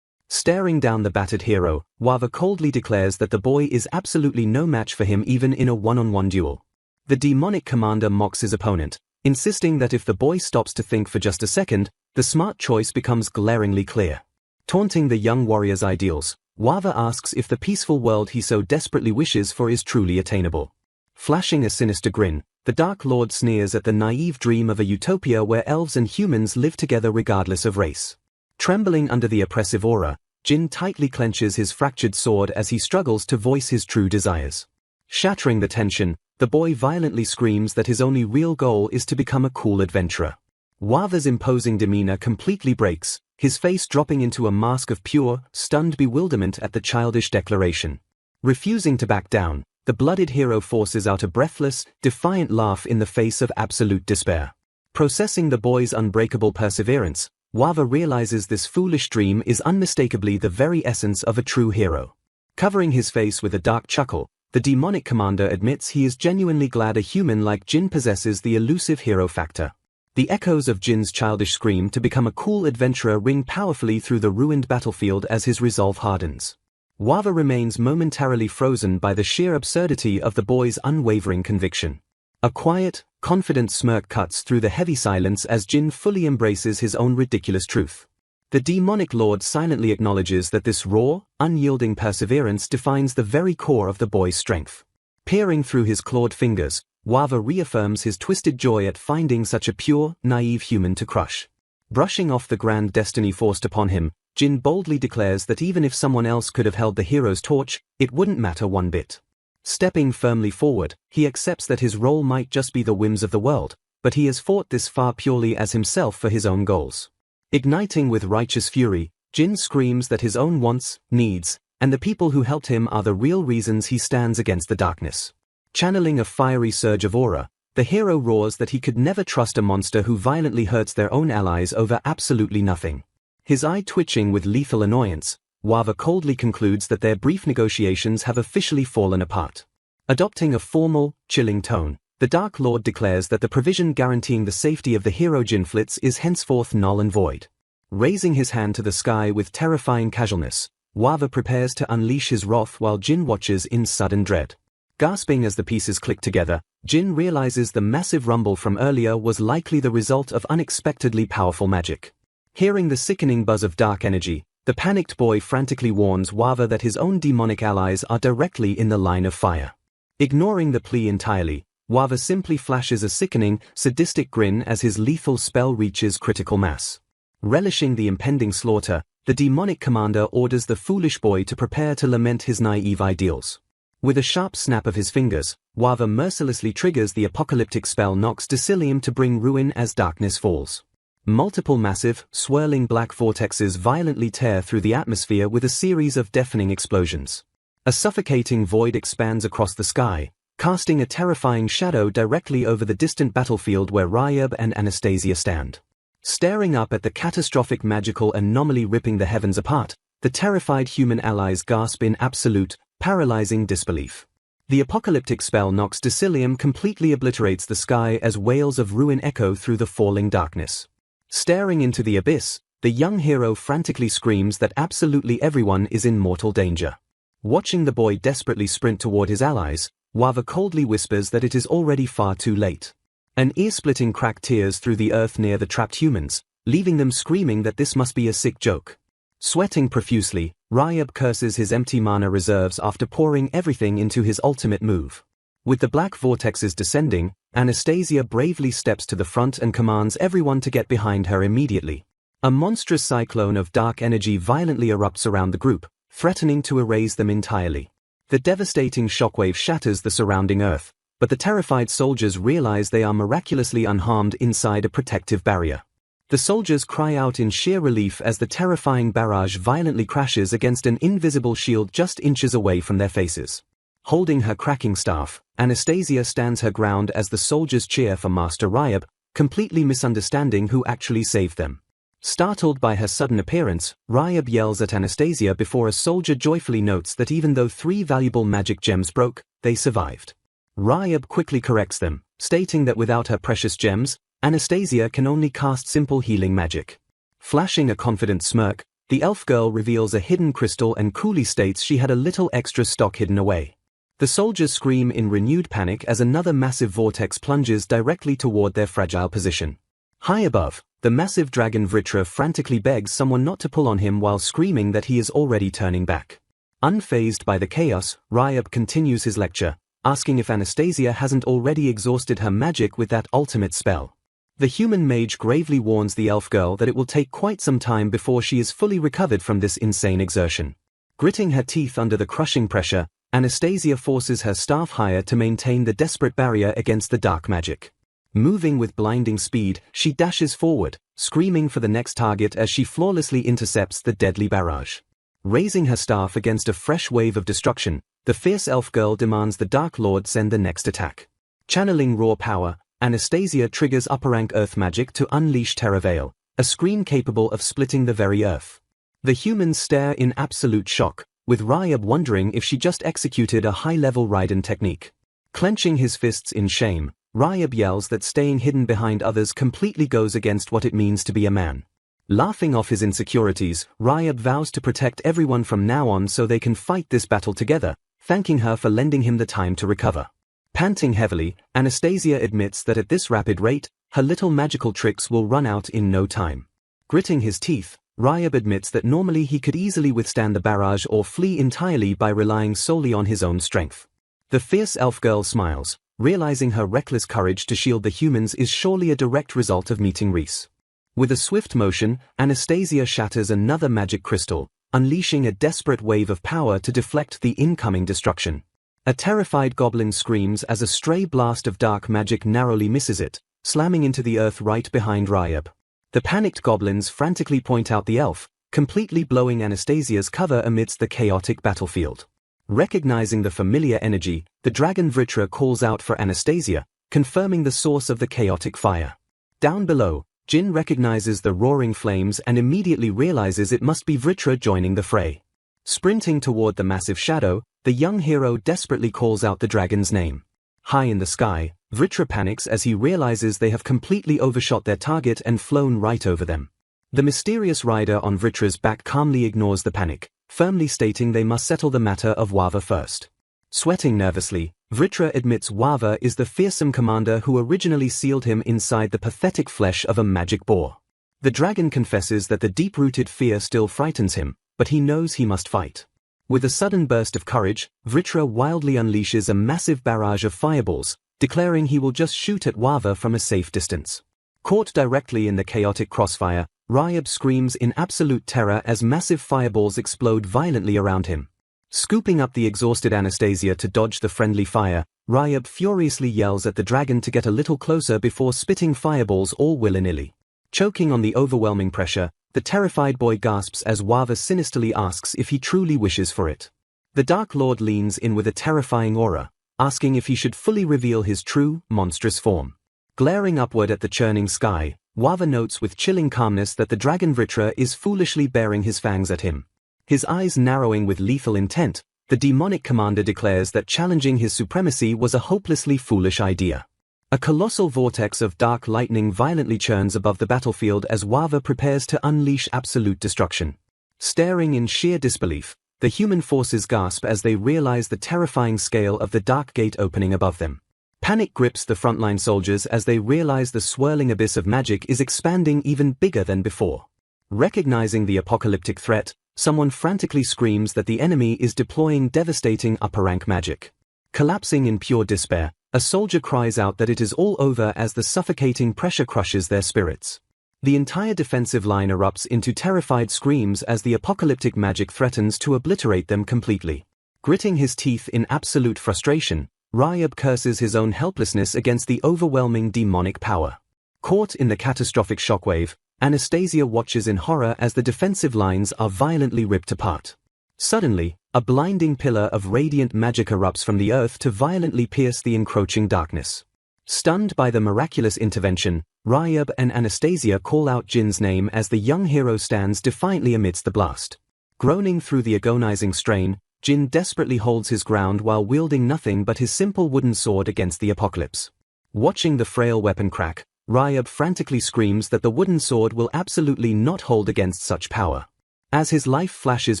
Staring down the battered hero, Wava coldly declares that the boy is absolutely no match for him even in a one-on-one duel. The demonic commander mocks his opponent, insisting that if the boy stops to think for just a second, the smart choice becomes glaringly clear. Taunting the young warrior's ideals, Wava asks if the peaceful world he so desperately wishes for is truly attainable. Flashing a sinister grin, the Dark Lord sneers at the naive dream of a utopia where elves and humans live together regardless of race. Trembling under the oppressive aura, Jin tightly clenches his fractured sword as he struggles to voice his true desires. Shattering the tension, the boy violently screams that his only real goal is to become a cool adventurer. Wava's imposing demeanor completely breaks, his face dropping into a mask of pure, stunned bewilderment at the childish declaration. Refusing to back down, the blooded hero forces out a breathless, defiant laugh in the face of absolute despair. Processing the boy's unbreakable perseverance, Wava realizes this foolish dream is unmistakably the very essence of a true hero. Covering his face with a dark chuckle, the demonic commander admits he is genuinely glad a human like Jin possesses the elusive hero factor. The echoes of Jin's childish scream to become a cool adventurer ring powerfully through the ruined battlefield as his resolve hardens. Wava remains momentarily frozen by the sheer absurdity of the boy's unwavering conviction. A quiet, confident smirk cuts through the heavy silence as Jin fully embraces his own ridiculous truth. The demonic lord silently acknowledges that this raw, unyielding perseverance defines the very core of the boy's strength. Peering through his clawed fingers, Wava reaffirms his twisted joy at finding such a pure, naive human to crush. Brushing off the grand destiny forced upon him, Jin boldly declares that even if someone else could have held the hero's torch, it wouldn't matter one bit. Stepping firmly forward, he accepts that his role might just be the whims of the world, but he has fought this far purely as himself for his own goals. Igniting with righteous fury, Jin screams that his own wants, needs, and the people who helped him are the real reasons he stands against the darkness. Channeling a fiery surge of aura, the hero roars that he could never trust a monster who violently hurts their own allies over absolutely nothing. His eye twitching with lethal annoyance, Wava coldly concludes that their brief negotiations have officially fallen apart. Adopting a formal, chilling tone, the Dark Lord declares that the provision guaranteeing the safety of the hero Jinflitz is henceforth null and void. Raising his hand to the sky with terrifying casualness, Wava prepares to unleash his wrath while Jin watches in sudden dread. Gasping as the pieces click together, Jin realizes the massive rumble from earlier was likely the result of unexpectedly powerful magic. Hearing the sickening buzz of dark energy, the panicked boy frantically warns Wava that his own demonic allies are directly in the line of fire. Ignoring the plea entirely, Wava simply flashes a sickening, sadistic grin as his lethal spell reaches critical mass. Relishing the impending slaughter, the demonic commander orders the foolish boy to prepare to lament his naive ideals. With a sharp snap of his fingers, Wava mercilessly triggers the apocalyptic spell Nox Decilium to bring ruin as darkness falls. Multiple massive, swirling black vortexes violently tear through the atmosphere with a series of deafening explosions. A suffocating void expands across the sky, casting a terrifying shadow directly over the distant battlefield where Ryab and Anastasia stand. Staring up at the catastrophic magical anomaly ripping the heavens apart, the terrified human allies gasp in absolute, paralyzing disbelief. The apocalyptic spell Nox Decilium completely obliterates the sky as wails of ruin echo through the falling darkness. Staring into the abyss, the young hero frantically screams that absolutely everyone is in mortal danger. Watching the boy desperately sprint toward his allies, Wava coldly whispers that it is already far too late. An ear-splitting crack tears through the earth near the trapped humans, leaving them screaming that this must be a sick joke. Sweating profusely, Ryab curses his empty mana reserves after pouring everything into his ultimate move. With the black vortexes descending, Anastasia bravely steps to the front and commands everyone to get behind her immediately. A monstrous cyclone of dark energy violently erupts around the group, threatening to erase them entirely. The devastating shockwave shatters the surrounding earth, but the terrified soldiers realize they are miraculously unharmed inside a protective barrier. The soldiers cry out in sheer relief as the terrifying barrage violently crashes against an invisible shield just inches away from their faces. Holding her cracking staff, Anastasia stands her ground as the soldiers cheer for Master Ryab, completely misunderstanding who actually saved them. Startled by her sudden appearance, Ryab yells at Anastasia before a soldier joyfully notes that even though 3 valuable magic gems broke, they survived. Ryab quickly corrects them, stating that without her precious gems, Anastasia can only cast simple healing magic. Flashing a confident smirk, the elf girl reveals a hidden crystal and coolly states she had a little extra stock hidden away. The soldiers scream in renewed panic as another massive vortex plunges directly toward their fragile position. High above, the massive dragon Vritra frantically begs someone not to pull on him while screaming that he is already turning back. Unfazed by the chaos, Ryab continues his lecture, asking if Anastasia hasn't already exhausted her magic with that ultimate spell. The human mage gravely warns the elf girl that it will take quite some time before she is fully recovered from this insane exertion. Gritting her teeth under the crushing pressure, Anastasia forces her staff higher to maintain the desperate barrier against the dark magic. Moving with blinding speed, she dashes forward, screaming for the next target as she flawlessly intercepts the deadly barrage. Raising her staff against a fresh wave of destruction, the fierce elf girl demands the Dark Lord send the next attack. Channeling raw power, Anastasia triggers upper-rank earth magic to unleash Terra Veil, a screen capable of splitting the very earth. The humans stare in absolute shock, with Ryab wondering if she just executed a high-level Raiden technique. Clenching his fists in shame, Ryab yells that staying hidden behind others completely goes against what it means to be a man. Laughing off his insecurities, Ryab vows to protect everyone from now on so they can fight this battle together, thanking her for lending him the time to recover. Panting heavily, Anastasia admits that at this rapid rate, her little magical tricks will run out in no time. Gritting his teeth, Ryab admits that normally he could easily withstand the barrage or flee entirely by relying solely on his own strength. The fierce elf girl smiles, realizing her reckless courage to shield the humans is surely a direct result of meeting Reese. With a swift motion, Anastasia shatters another magic crystal, unleashing a desperate wave of power to deflect the incoming destruction. A terrified goblin screams as a stray blast of dark magic narrowly misses it, slamming into the earth right behind Ryab. The panicked goblins frantically point out the elf, completely blowing Anastasia's cover amidst the chaotic battlefield. Recognizing the familiar energy, the dragon Vritra calls out for Anastasia, confirming the source of the chaotic fire. Down below, Jin recognizes the roaring flames and immediately realizes it must be Vritra joining the fray. Sprinting toward the massive shadow, the young hero desperately calls out the dragon's name. High in the sky, Vritra panics as he realizes they have completely overshot their target and flown right over them. The mysterious rider on Vritra's back calmly ignores the panic, firmly stating they must settle the matter of Wava first. Sweating nervously, Vritra admits Wava is the fearsome commander who originally sealed him inside the pathetic flesh of a magic boar. The dragon confesses that the deep-rooted fear still frightens him, but he knows he must fight. With a sudden burst of courage, Vritra wildly unleashes a massive barrage of fireballs, declaring he will just shoot at Wava from a safe distance. Caught directly in the chaotic crossfire, Ryab screams in absolute terror as massive fireballs explode violently around him. Scooping up the exhausted Anastasia to dodge the friendly fire, Ryab furiously yells at the dragon to get a little closer before spitting fireballs all willy-nilly. Choking on the overwhelming pressure, the terrified boy gasps as Wava sinisterly asks if he truly wishes for it. The Dark Lord leans in with a terrifying aura, asking if he should fully reveal his true, monstrous form. Glaring upward at the churning sky, Wava notes with chilling calmness that the dragon Vritra is foolishly baring his fangs at him. His eyes narrowing with lethal intent, the demonic commander declares that challenging his supremacy was a hopelessly foolish idea. A colossal vortex of dark lightning violently churns above the battlefield as Wava prepares to unleash absolute destruction. Staring in sheer disbelief, the human forces gasp as they realize the terrifying scale of the dark gate opening above them. Panic grips the frontline soldiers as they realize the swirling abyss of magic is expanding even bigger than before. Recognizing the apocalyptic threat, someone frantically screams that the enemy is deploying devastating upper-rank magic. Collapsing in pure despair, a soldier cries out that it is all over as the suffocating pressure crushes their spirits. The entire defensive line erupts into terrified screams as the apocalyptic magic threatens to obliterate them completely. Gritting his teeth in absolute frustration, Ryab curses his own helplessness against the overwhelming demonic power. Caught in the catastrophic shockwave, Anastasia watches in horror as the defensive lines are violently ripped apart. Suddenly, a blinding pillar of radiant magic erupts from the earth to violently pierce the encroaching darkness. Stunned by the miraculous intervention, Ryab and Anastasia call out Jin's name as the young hero stands defiantly amidst the blast. Groaning through the agonizing strain, Jin desperately holds his ground while wielding nothing but his simple wooden sword against the apocalypse. Watching the frail weapon crack, Ryab frantically screams that the wooden sword will absolutely not hold against such power. As his life flashes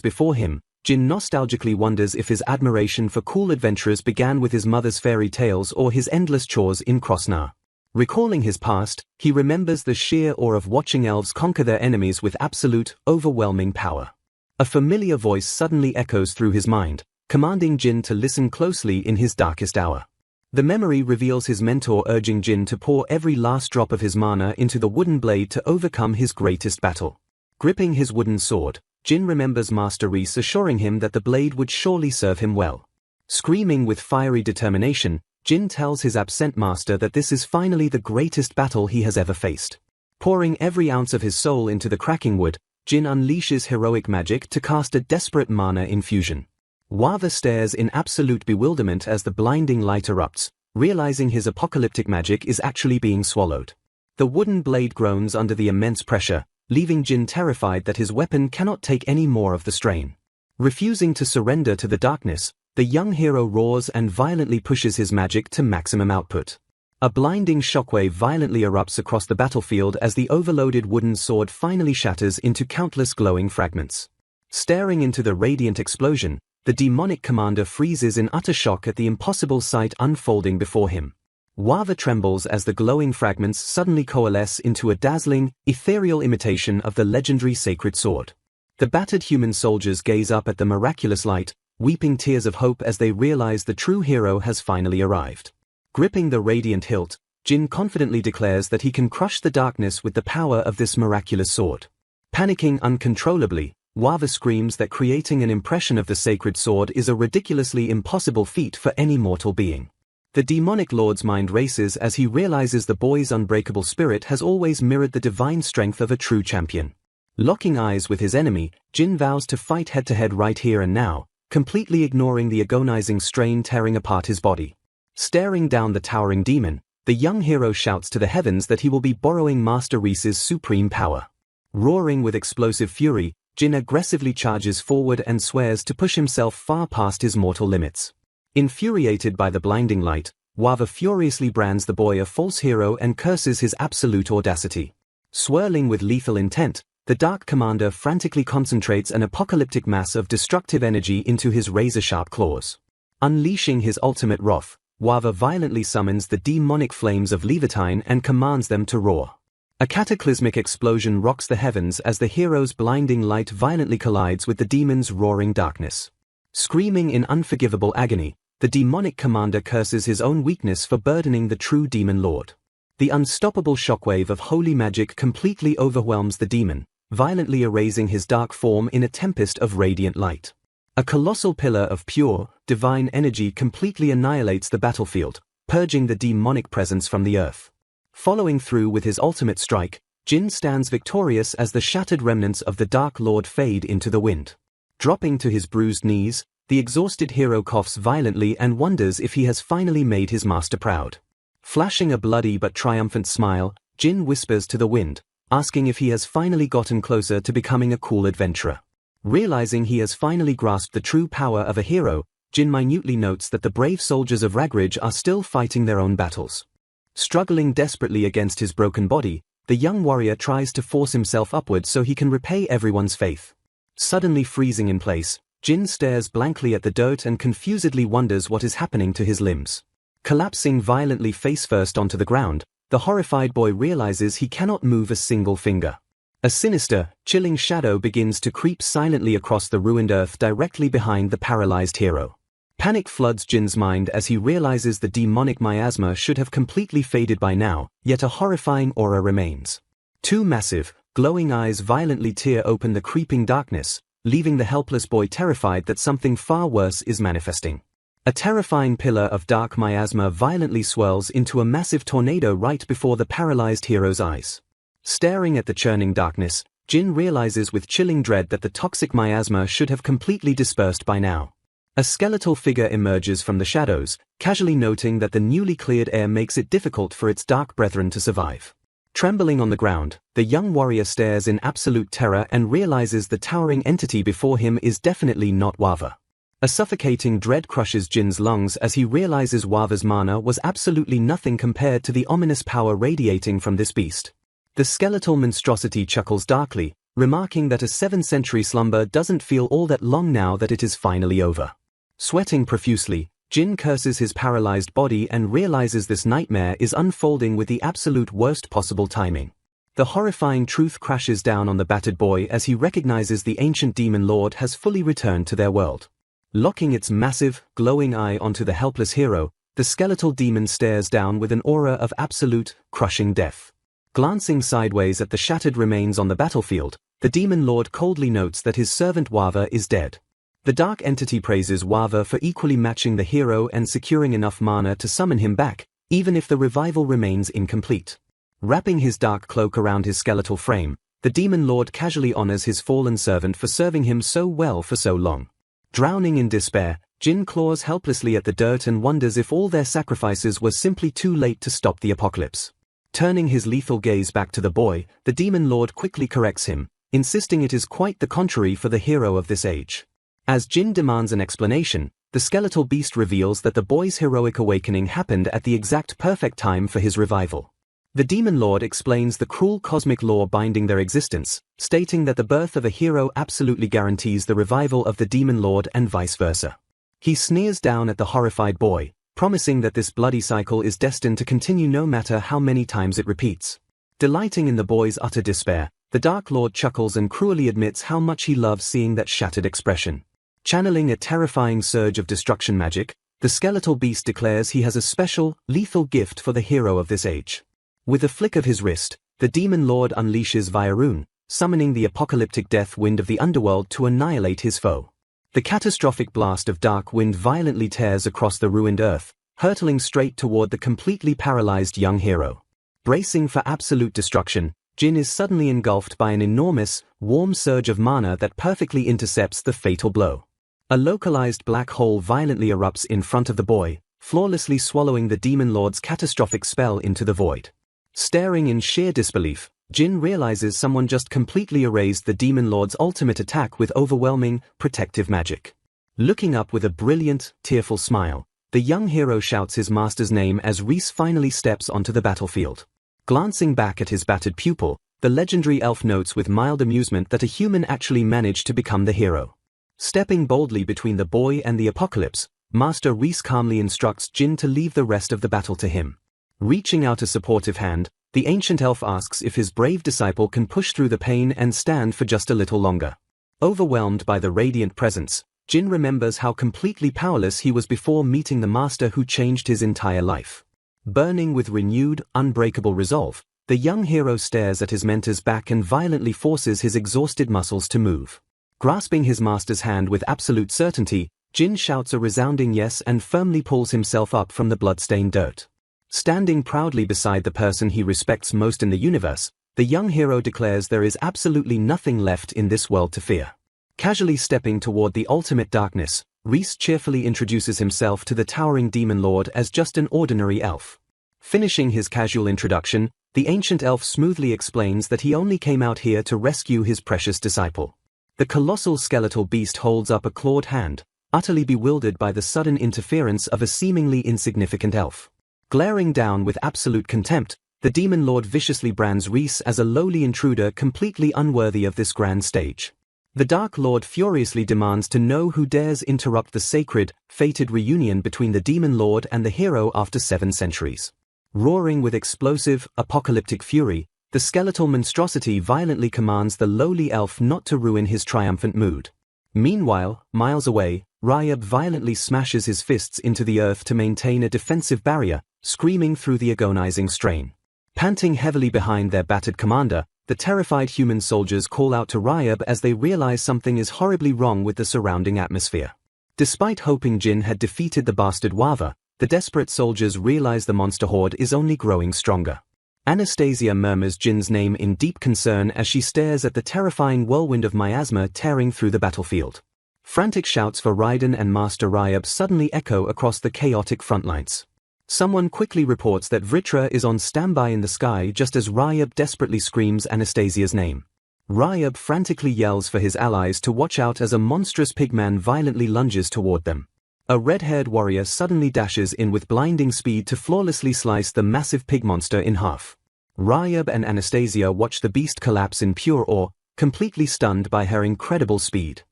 before him, Jin nostalgically wonders if his admiration for cool adventurers began with his mother's fairy tales or his endless chores in Krosnar. Recalling his past, he remembers the sheer awe of watching elves conquer their enemies with absolute, overwhelming power. A familiar voice suddenly echoes through his mind, commanding Jin to listen closely in his darkest hour. The memory reveals his mentor urging Jin to pour every last drop of his mana into the wooden blade to overcome his greatest battle. Gripping his wooden sword, Jin remembers Master Reese assuring him that the blade would surely serve him well. Screaming with fiery determination, Jin tells his absent master that this is finally the greatest battle he has ever faced. Pouring every ounce of his soul into the cracking wood, Jin unleashes heroic magic to cast a desperate mana infusion. Wava stares in absolute bewilderment as the blinding light erupts, realizing his apocalyptic magic is actually being swallowed. The wooden blade groans under the immense pressure, leaving Jin terrified that his weapon cannot take any more of the strain. Refusing to surrender to the darkness, the young hero roars and violently pushes his magic to maximum output. A blinding shockwave violently erupts across the battlefield as the overloaded wooden sword finally shatters into countless glowing fragments. Staring into the radiant explosion, the demonic commander freezes in utter shock at the impossible sight unfolding before him. Wava trembles as the glowing fragments suddenly coalesce into a dazzling, ethereal imitation of the legendary sacred sword. The battered human soldiers gaze up at the miraculous light, weeping tears of hope as they realize the true hero has finally arrived. Gripping the radiant hilt, Jin confidently declares that he can crush the darkness with the power of this miraculous sword. Panicking uncontrollably, Wava screams that creating an impression of the sacred sword is a ridiculously impossible feat for any mortal being. The demonic lord's mind races as he realizes the boy's unbreakable spirit has always mirrored the divine strength of a true champion. Locking eyes with his enemy, Jin vows to fight head-to-head right here and now, completely ignoring the agonizing strain tearing apart his body. Staring down the towering demon, the young hero shouts to the heavens that he will be borrowing Master Reese's supreme power. Roaring with explosive fury, Jin aggressively charges forward and swears to push himself far past his mortal limits. Infuriated by the blinding light, Wava furiously brands the boy a false hero and curses his absolute audacity. Swirling with lethal intent, the Dark Commander frantically concentrates an apocalyptic mass of destructive energy into his razor-sharp claws. Unleashing his ultimate wrath, Wava violently summons the demonic flames of Levitine and commands them to roar. A cataclysmic explosion rocks the heavens as the hero's blinding light violently collides with the demon's roaring darkness. Screaming in unforgivable agony, the demonic commander curses his own weakness for burdening the true demon lord. The unstoppable shockwave of holy magic completely overwhelms the demon, violently erasing his dark form in a tempest of radiant light. A colossal pillar of pure, divine energy completely annihilates the battlefield, purging the demonic presence from the earth. Following through with his ultimate strike, Jin stands victorious as the shattered remnants of the Dark Lord fade into the wind. Dropping to his bruised knees, the exhausted hero coughs violently and wonders if he has finally made his master proud. Flashing a bloody but triumphant smile, Jin whispers to the wind, asking if he has finally gotten closer to becoming a cool adventurer. Realizing he has finally grasped the true power of a hero, Jin minutely notes that the brave soldiers of Ragridge are still fighting their own battles. Struggling desperately against his broken body, the young warrior tries to force himself upward so he can repay everyone's faith. Suddenly freezing in place, Jin stares blankly at the dirt and confusedly wonders what is happening to his limbs. Collapsing violently face first onto the ground, the horrified boy realizes he cannot move a single finger. A sinister, chilling shadow begins to creep silently across the ruined earth directly behind the paralyzed hero. Panic floods Jin's mind as he realizes the demonic miasma should have completely faded by now, yet a horrifying aura remains. Two massive, glowing eyes violently tear open the creeping darkness, leaving the helpless boy terrified that something far worse is manifesting. A terrifying pillar of dark miasma violently swirls into a massive tornado right before the paralyzed hero's eyes. Staring at the churning darkness, Jin realizes with chilling dread that the toxic miasma should have completely dispersed by now. A skeletal figure emerges from the shadows, casually noting that the newly cleared air makes it difficult for its dark brethren to survive. Trembling on the ground, the young warrior stares in absolute terror and realizes the towering entity before him is definitely not Wava. A suffocating dread crushes Jin's lungs as he realizes Wava's mana was absolutely nothing compared to the ominous power radiating from this beast. The skeletal monstrosity chuckles darkly, remarking that a 7-century slumber doesn't feel all that long now that it is finally over. Sweating profusely, Jin curses his paralyzed body and realizes this nightmare is unfolding with the absolute worst possible timing. The horrifying truth crashes down on the battered boy as he recognizes the ancient demon lord has fully returned to their world. Locking its massive, glowing eye onto the helpless hero, the skeletal demon stares down with an aura of absolute, crushing death. Glancing sideways at the shattered remains on the battlefield, the demon lord coldly notes that his servant Wava is dead. The dark entity praises Wava for equally matching the hero and securing enough mana to summon him back, even if the revival remains incomplete. Wrapping his dark cloak around his skeletal frame, the demon lord casually honors his fallen servant for serving him so well for so long. Drowning in despair, Jin claws helplessly at the dirt and wonders if all their sacrifices were simply too late to stop the apocalypse. Turning his lethal gaze back to the boy, the demon lord quickly corrects him, insisting it is quite the contrary for the hero of this age. As Jin demands an explanation, the skeletal beast reveals that the boy's heroic awakening happened at the exact perfect time for his revival. The demon lord explains the cruel cosmic law binding their existence, stating that the birth of a hero absolutely guarantees the revival of the demon lord and vice versa. He sneers down at the horrified boy, promising that this bloody cycle is destined to continue no matter how many times it repeats. Delighting in the boy's utter despair, the Dark Lord chuckles and cruelly admits how much he loves seeing that shattered expression. Channeling a terrifying surge of destruction magic, the skeletal beast declares he has a special, lethal gift for the hero of this age. With a flick of his wrist, the demon lord unleashes Virun, summoning the apocalyptic death wind of the underworld to annihilate his foe. The catastrophic blast of dark wind violently tears across the ruined earth, hurtling straight toward the completely paralyzed young hero. Bracing for absolute destruction, Jin is suddenly engulfed by an enormous, warm surge of mana that perfectly intercepts the fatal blow. A localized black hole violently erupts in front of the boy, flawlessly swallowing the demon lord's catastrophic spell into the void. Staring in sheer disbelief, Jin realizes someone just completely erased the demon lord's ultimate attack with overwhelming, protective magic. Looking up with a brilliant, tearful smile, the young hero shouts his master's name as Reese finally steps onto the battlefield. Glancing back at his battered pupil, the legendary elf notes with mild amusement that a human actually managed to become the hero. Stepping boldly between the boy and the apocalypse, Master Reese calmly instructs Jin to leave the rest of the battle to him. Reaching out a supportive hand, the ancient elf asks if his brave disciple can push through the pain and stand for just a little longer. Overwhelmed by the radiant presence, Jin remembers how completely powerless he was before meeting the master who changed his entire life. Burning with renewed, unbreakable resolve, the young hero stares at his mentor's back and violently forces his exhausted muscles to move. Grasping his master's hand with absolute certainty, Jin shouts a resounding yes and firmly pulls himself up from the blood-stained dirt. Standing proudly beside the person he respects most in the universe, the young hero declares there is absolutely nothing left in this world to fear. Casually stepping toward the ultimate darkness, Reese cheerfully introduces himself to the towering demon lord as just an ordinary elf. Finishing his casual introduction, the ancient elf smoothly explains that he only came out here to rescue his precious disciple. The colossal skeletal beast holds up a clawed hand, utterly bewildered by the sudden interference of a seemingly insignificant elf. Glaring down with absolute contempt, the demon lord viciously brands Reese as a lowly intruder completely unworthy of this grand stage. The Dark Lord furiously demands to know who dares interrupt the sacred, fated reunion between the demon lord and the hero after 7 centuries. Roaring with explosive, apocalyptic fury, the skeletal monstrosity violently commands the lowly elf not to ruin his triumphant mood. Meanwhile, miles away, Ryab violently smashes his fists into the earth to maintain a defensive barrier, screaming through the agonizing strain. Panting heavily behind their battered commander, the terrified human soldiers call out to Ryab as they realize something is horribly wrong with the surrounding atmosphere. Despite hoping Jin had defeated the bastard Wava, the desperate soldiers realize the monster horde is only growing stronger. Anastasia murmurs Jin's name in deep concern as she stares at the terrifying whirlwind of miasma tearing through the battlefield. Frantic shouts for Raiden and Master Ryab suddenly echo across the chaotic frontlines. Someone quickly reports that Vritra is on standby in the sky just as Ryab desperately screams Anastasia's name. Ryab frantically yells for his allies to watch out as a monstrous pigman violently lunges toward them. A red-haired warrior suddenly dashes in with blinding speed to flawlessly slice the massive pig monster in half. Ryab and Anastasia watch the beast collapse in pure awe, completely stunned by her incredible speed.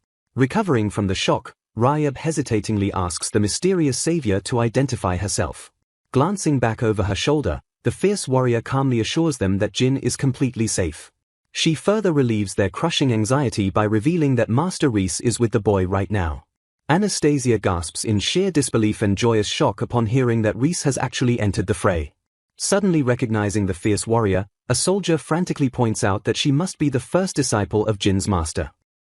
Recovering from the shock, Ryab hesitatingly asks the mysterious savior to identify herself. Glancing back over her shoulder, the fierce warrior calmly assures them that Jin is completely safe. She further relieves their crushing anxiety by revealing that Master Reese is with the boy right now. Anastasia gasps in sheer disbelief and joyous shock upon hearing that Reese has actually entered the fray. Suddenly recognizing the fierce warrior, a soldier frantically points out that she must be the first disciple of Jin's master.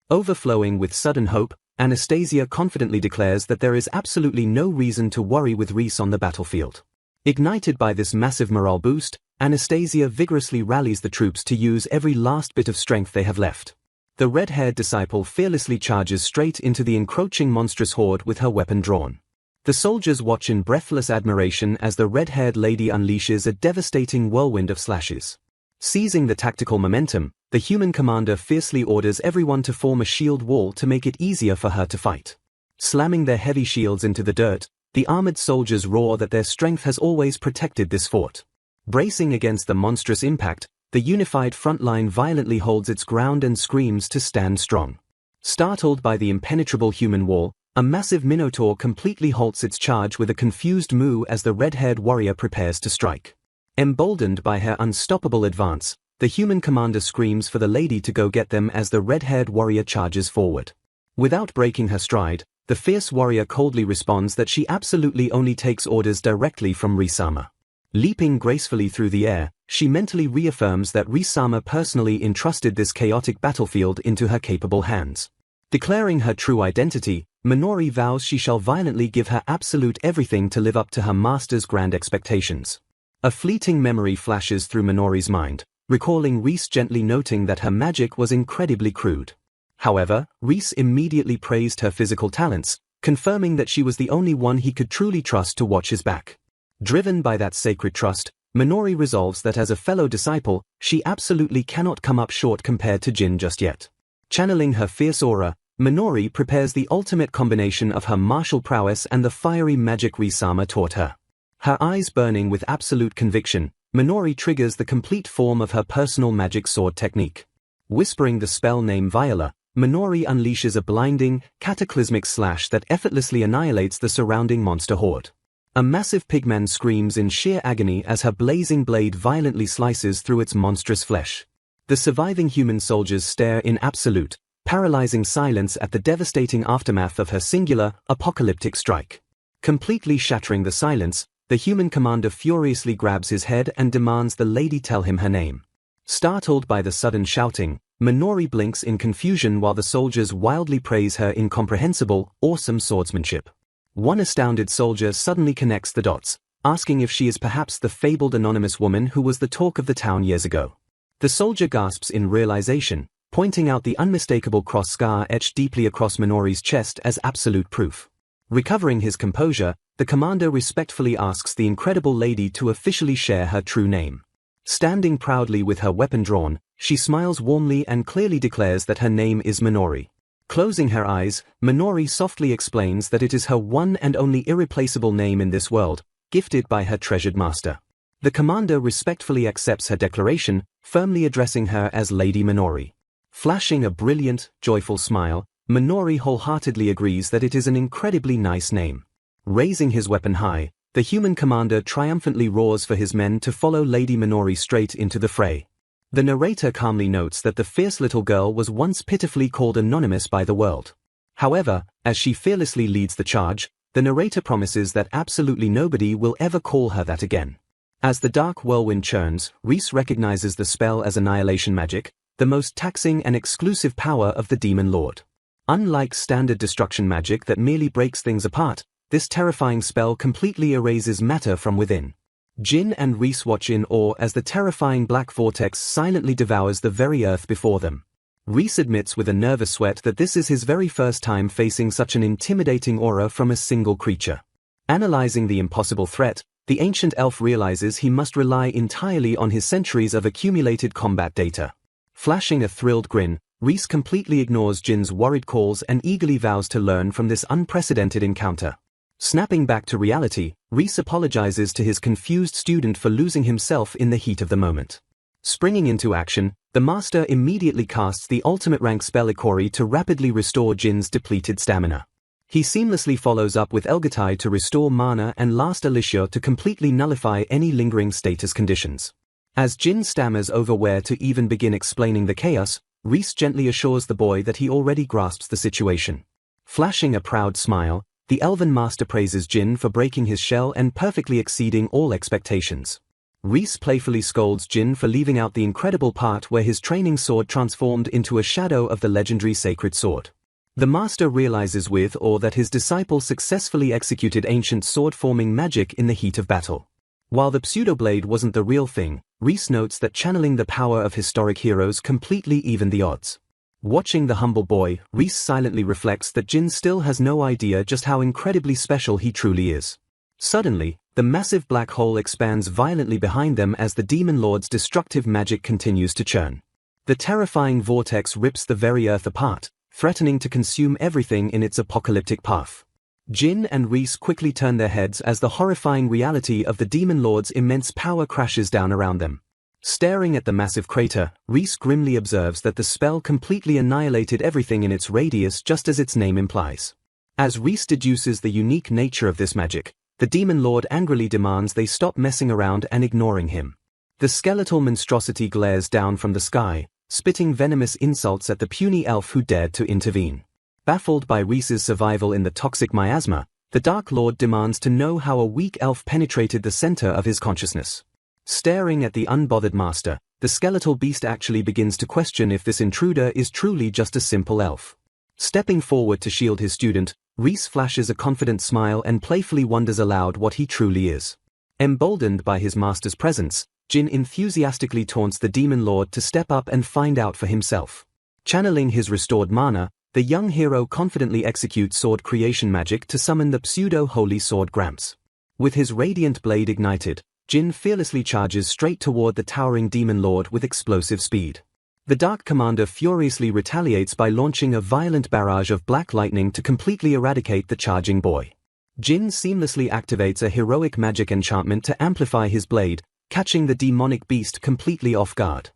Overflowing with sudden hope, Anastasia confidently declares that there is absolutely no reason to worry with Reese on the battlefield. Ignited by this massive morale boost, Anastasia vigorously rallies the troops to use every last bit of strength they have left. The red-haired disciple fearlessly charges straight into the encroaching monstrous horde with her weapon drawn. The soldiers watch in breathless admiration as the red-haired lady unleashes a devastating whirlwind of slashes. Seizing the tactical momentum, the human commander fiercely orders everyone to form a shield wall to make it easier for her to fight. Slamming their heavy shields into the dirt, the armored soldiers roar that their strength has always protected this fort. Bracing against the monstrous impact, the unified front line violently holds its ground and screams to stand strong. Startled by the impenetrable human wall, a massive minotaur completely halts its charge with a confused moo as the red-haired warrior prepares to strike. Emboldened by her unstoppable advance, the human commander screams for the lady to go get them as the red-haired warrior charges forward. Without breaking her stride, the fierce warrior coldly responds that she absolutely only takes orders directly from Reese-sama. Leaping gracefully through the air, she mentally reaffirms that Reese-sama personally entrusted this chaotic battlefield into her capable hands. Declaring her true identity, Minori vows she shall violently give her absolute everything to live up to her master's grand expectations. A fleeting memory flashes through Minori's mind, recalling Reese gently noting that her magic was incredibly crude. However, Reese immediately praised her physical talents, confirming that she was the only one he could truly trust to watch his back. Driven by that sacred trust, Minori resolves that as a fellow disciple, she absolutely cannot come up short compared to Jin just yet. Channeling her fierce aura, Minori prepares the ultimate combination of her martial prowess and the fiery magic Reese-sama taught her. Her eyes burning with absolute conviction, Minori triggers the complete form of her personal magic sword technique. Whispering the spell name Viola, Minori unleashes a blinding, cataclysmic slash that effortlessly annihilates the surrounding monster horde. A massive pigman screams in sheer agony as her blazing blade violently slices through its monstrous flesh. The surviving human soldiers stare in absolute, paralyzing silence at the devastating aftermath of her singular, apocalyptic strike. Completely shattering the silence, the human commander furiously grabs his head and demands the lady tell him her name. Startled by the sudden shouting, Minori blinks in confusion while the soldiers wildly praise her incomprehensible, awesome swordsmanship. One astounded soldier suddenly connects the dots, asking if she is perhaps the fabled anonymous woman who was the talk of the town years ago. The soldier gasps in realization, pointing out the unmistakable cross scar etched deeply across Minori's chest as absolute proof. Recovering his composure, the commander respectfully asks the incredible lady to officially share her true name. Standing proudly with her weapon drawn, She smiles warmly and clearly declares that her name is Minori. Closing her eyes, Minori softly explains that it is her one and only irreplaceable name in this world, gifted by her treasured master. The commander respectfully accepts her declaration, firmly addressing her as Lady Minori. Flashing a brilliant, joyful smile, Minori wholeheartedly agrees that it is an incredibly nice name. Raising his weapon high, the human commander triumphantly roars for his men to follow Lady Minori straight into the fray. The narrator calmly notes that the fierce little girl was once pitifully called anonymous by the world. However, as she fearlessly leads the charge, the narrator promises that absolutely nobody will ever call her that again. As the dark whirlwind churns, Reese recognizes the spell as annihilation magic, the most taxing and exclusive power of the Demon Lord. Unlike standard destruction magic that merely breaks things apart, this terrifying spell completely erases matter from within. Jin and Reese watch in awe as the terrifying black vortex silently devours the very earth before them. Reese admits with a nervous sweat that this is his very first time facing such an intimidating aura from a single creature. Analyzing the impossible threat, the ancient elf realizes he must rely entirely on his centuries of accumulated combat data. Flashing a thrilled grin, Reese completely ignores Jin's worried calls and eagerly vows to learn from this unprecedented encounter. Snapping back to reality, Reese apologizes to his confused student for losing himself in the heat of the moment. Springing into action, the master immediately casts the ultimate rank spell Ikori to rapidly restore Jin's depleted stamina. He seamlessly follows up with Elgatai to restore mana and last Alicia to completely nullify any lingering status conditions. As Jin stammers over where to even begin explaining the chaos, Reese gently assures the boy that he already grasps the situation. Flashing a proud smile, the Elven Master praises Jin for breaking his shell and perfectly exceeding all expectations. Reese playfully scolds Jin for leaving out the incredible part where his training sword transformed into a shadow of the legendary sacred sword. The Master realizes with awe that his disciple successfully executed ancient sword-forming magic in the heat of battle. While the pseudo-blade wasn't the real thing, Reese notes that channeling the power of historic heroes completely evened the odds. Watching the humble boy, Reese silently reflects that Jin still has no idea just how incredibly special he truly is. Suddenly, the massive black hole expands violently behind them as the Demon Lord's destructive magic continues to churn. The terrifying vortex rips the very earth apart, threatening to consume everything in its apocalyptic path. Jin and Reese quickly turn their heads as the horrifying reality of the Demon Lord's immense power crashes down around them. Staring at the massive crater, Reese grimly observes that the spell completely annihilated everything in its radius just as its name implies. As Reese deduces the unique nature of this magic, the Demon Lord angrily demands they stop messing around and ignoring him. The skeletal monstrosity glares down from the sky, spitting venomous insults at the puny elf who dared to intervene. Baffled by Reese's survival in the toxic miasma, the Dark Lord demands to know how a weak elf penetrated the center of his consciousness. Staring at the unbothered master, the skeletal beast actually begins to question if this intruder is truly just a simple elf. Stepping forward to shield his student, Reese flashes a confident smile and playfully wonders aloud what he truly is. Emboldened by his master's presence, Jin enthusiastically taunts the Demon Lord to step up and find out for himself. Channeling his restored mana, the young hero confidently executes sword creation magic to summon the pseudo-holy sword Gramps. With his radiant blade ignited, Jin fearlessly charges straight toward the towering Demon Lord with explosive speed. The Dark Commander furiously retaliates by launching a violent barrage of black lightning to completely eradicate the charging boy. Jin seamlessly activates a heroic magic enchantment to amplify his blade, catching the demonic beast completely off guard.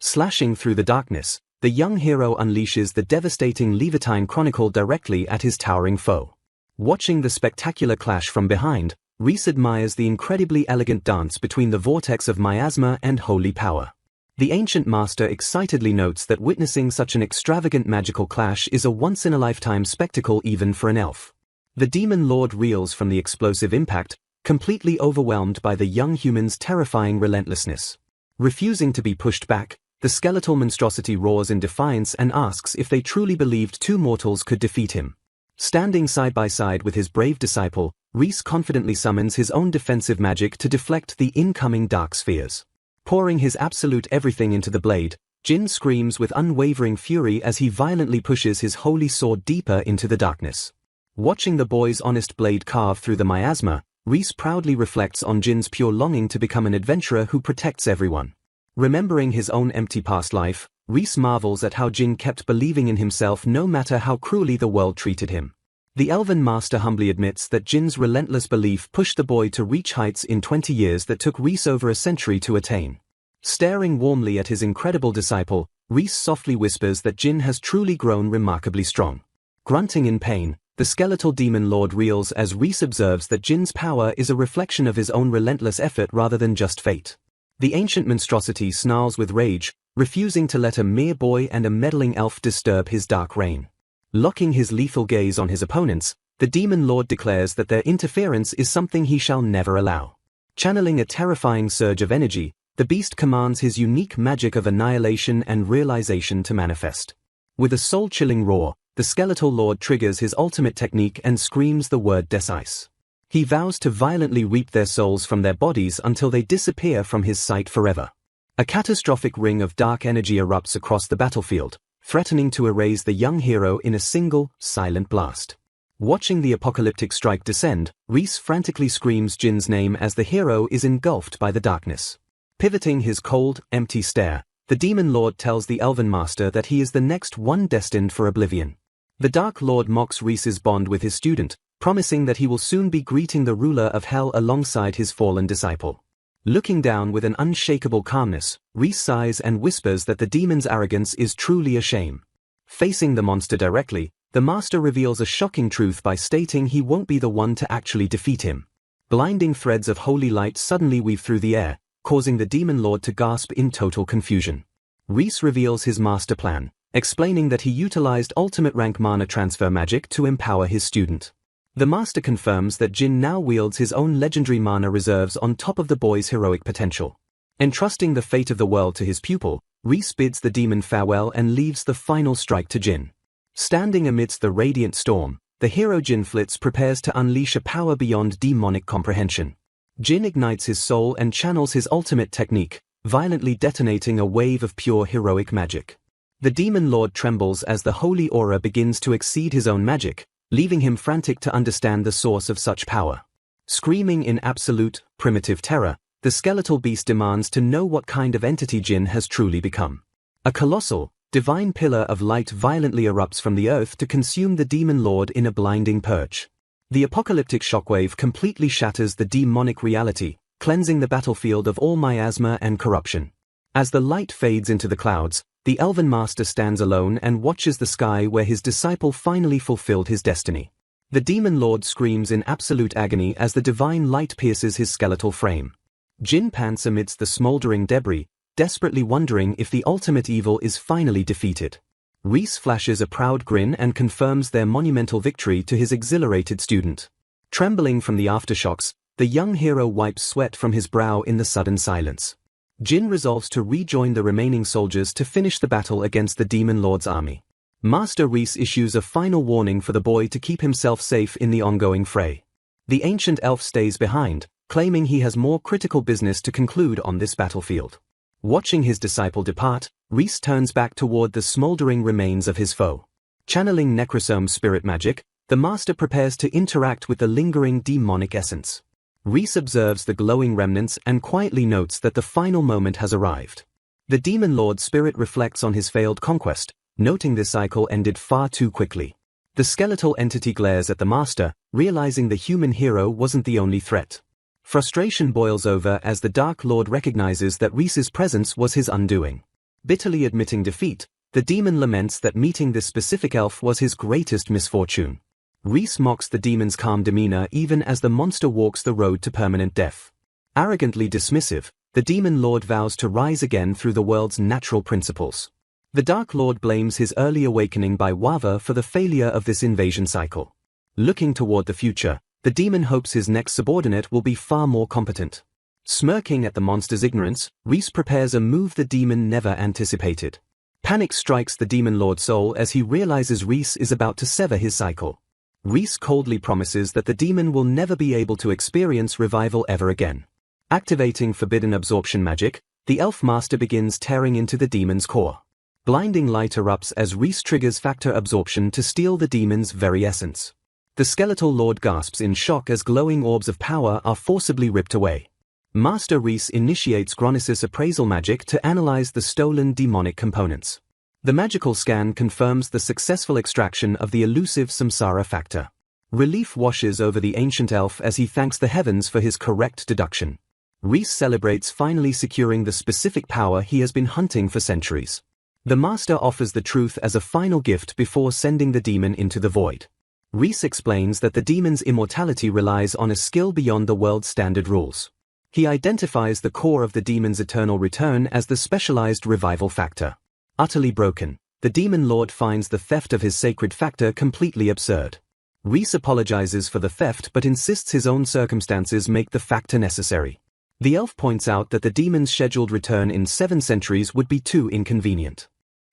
Slashing through the darkness, the young hero unleashes the devastating Levitine Chronicle directly at his towering foe. Watching the spectacular clash from behind, Reese admires the incredibly elegant dance between the vortex of miasma and holy power. The ancient master excitedly notes that witnessing such an extravagant magical clash is a once-in-a-lifetime spectacle even for an elf. The Demon Lord reels from the explosive impact, completely overwhelmed by the young human's terrifying relentlessness. Refusing to be pushed back, the skeletal monstrosity roars in defiance and asks if they truly believed two mortals could defeat him. Standing side by side with his brave disciple, Reese confidently summons his own defensive magic to deflect the incoming dark spheres. Pouring his absolute everything into the blade, Jin screams with unwavering fury as he violently pushes his holy sword deeper into the darkness. Watching the boy's honest blade carve through the miasma, Reese proudly reflects on Jin's pure longing to become an adventurer who protects everyone. Remembering his own empty past life, Reese marvels at how Jin kept believing in himself no matter how cruelly the world treated him. The Elven Master humbly admits that Jin's relentless belief pushed the boy to reach heights in 20 years that took Reese over a century to attain. Staring warmly at his incredible disciple, Reese softly whispers that Jin has truly grown remarkably strong. Grunting in pain, the skeletal demon lord reels as Reese observes that Jin's power is a reflection of his own relentless effort rather than just fate. The ancient monstrosity snarls with rage, refusing to let a mere boy and a meddling elf disturb his dark reign. Locking his lethal gaze on his opponents, the demon lord declares that their interference is something he shall never allow. Channeling a terrifying surge of energy, the beast commands his unique magic of annihilation and realization to manifest. With a soul-chilling roar, the skeletal lord triggers his ultimate technique and screams the word Desice. He vows to violently reap their souls from their bodies until they disappear from his sight forever. A catastrophic ring of dark energy erupts across the battlefield, threatening to erase the young hero in a single, silent blast. Watching the apocalyptic strike descend, Reese frantically screams Jin's name as the hero is engulfed by the darkness. Pivoting his cold, empty stare, the demon lord tells the Elven Master that he is the next one destined for oblivion. The Dark Lord mocks Reese's bond with his student, promising that he will soon be greeting the ruler of hell alongside his fallen disciple. Looking down with an unshakable calmness, Reese sighs and whispers that the demon's arrogance is truly a shame. Facing the monster directly, the master reveals a shocking truth by stating he won't be the one to actually defeat him. Blinding threads of holy light suddenly weave through the air, causing the demon lord to gasp in total confusion. Reese reveals his master plan, explaining that he utilized ultimate rank mana transfer magic to empower his student. The master confirms that Jin now wields his own legendary mana reserves on top of the boy's heroic potential. Entrusting the fate of the world to his pupil, Reese bids the demon farewell and leaves the final strike to Jin. Standing amidst the radiant storm, the hero Jinflitz prepares to unleash a power beyond demonic comprehension. Jin ignites his soul and channels his ultimate technique, violently detonating a wave of pure heroic magic. The demon lord trembles as the holy aura begins to exceed his own magic, leaving him frantic to understand the source of such power. Screaming in absolute, primitive terror, the skeletal beast demands to know what kind of entity Jin has truly become. A colossal, divine pillar of light violently erupts from the earth to consume the demon lord in a blinding purge. The apocalyptic shockwave completely shatters the demonic reality, cleansing the battlefield of all miasma and corruption. As the light fades into the clouds, the Elven Master stands alone and watches the sky where his disciple finally fulfilled his destiny. The demon lord screams in absolute agony as the divine light pierces his skeletal frame. Jin pants amidst the smoldering debris, desperately wondering if the ultimate evil is finally defeated. Reese flashes a proud grin and confirms their monumental victory to his exhilarated student. Trembling from the aftershocks, the young hero wipes sweat from his brow in the sudden silence. Jin resolves to rejoin the remaining soldiers to finish the battle against the demon lord's army. Master Reese issues a final warning for the boy to keep himself safe in the ongoing fray. The ancient elf stays behind, claiming he has more critical business to conclude on this battlefield. Watching his disciple depart, Reese turns back toward the smoldering remains of his foe. Channeling Necrosome's spirit magic, the master prepares to interact with the lingering demonic essence. Reese observes the glowing remnants and quietly notes that the final moment has arrived. The demon lord's spirit reflects on his failed conquest, noting this cycle ended far too quickly. The skeletal entity glares at the master, realizing the human hero wasn't the only threat. Frustration boils over as the Dark Lord recognizes that Reese's presence was his undoing. Bitterly admitting defeat, the demon laments that meeting this specific elf was his greatest misfortune. Reese mocks the demon's calm demeanor even as the monster walks the road to permanent death. Arrogantly dismissive, the demon lord vows to rise again through the world's natural principles. The Dark Lord blames his early awakening by Wava for the failure of this invasion cycle. Looking toward the future, the demon hopes his next subordinate will be far more competent. Smirking at the monster's ignorance, Reese prepares a move the demon never anticipated. Panic strikes the demon lord's soul as he realizes Reese is about to sever his cycle. Reese coldly promises that the demon will never be able to experience revival ever again. Activating forbidden absorption magic, the elf master begins tearing into the demon's core. Blinding light erupts as Reese triggers factor absorption to steal the demon's very essence. The skeletal lord gasps in shock as glowing orbs of power are forcibly ripped away. Master Reese initiates Gronis's appraisal magic to analyze the stolen demonic components. The magical scan confirms the successful extraction of the elusive samsara factor. Relief washes over the ancient elf as he thanks the heavens for his correct deduction. Reese celebrates finally securing the specific power he has been hunting for centuries. The master offers the truth as a final gift before sending the demon into the void. Reese explains that the demon's immortality relies on a skill beyond the world's standard rules. He identifies the core of the demon's eternal return as the specialized revival factor. Utterly broken, the demon lord finds the theft of his sacred factor completely absurd. Reese apologizes for the theft but insists his own circumstances make the factor necessary. The elf points out that the demon's scheduled return in 7 centuries would be too inconvenient.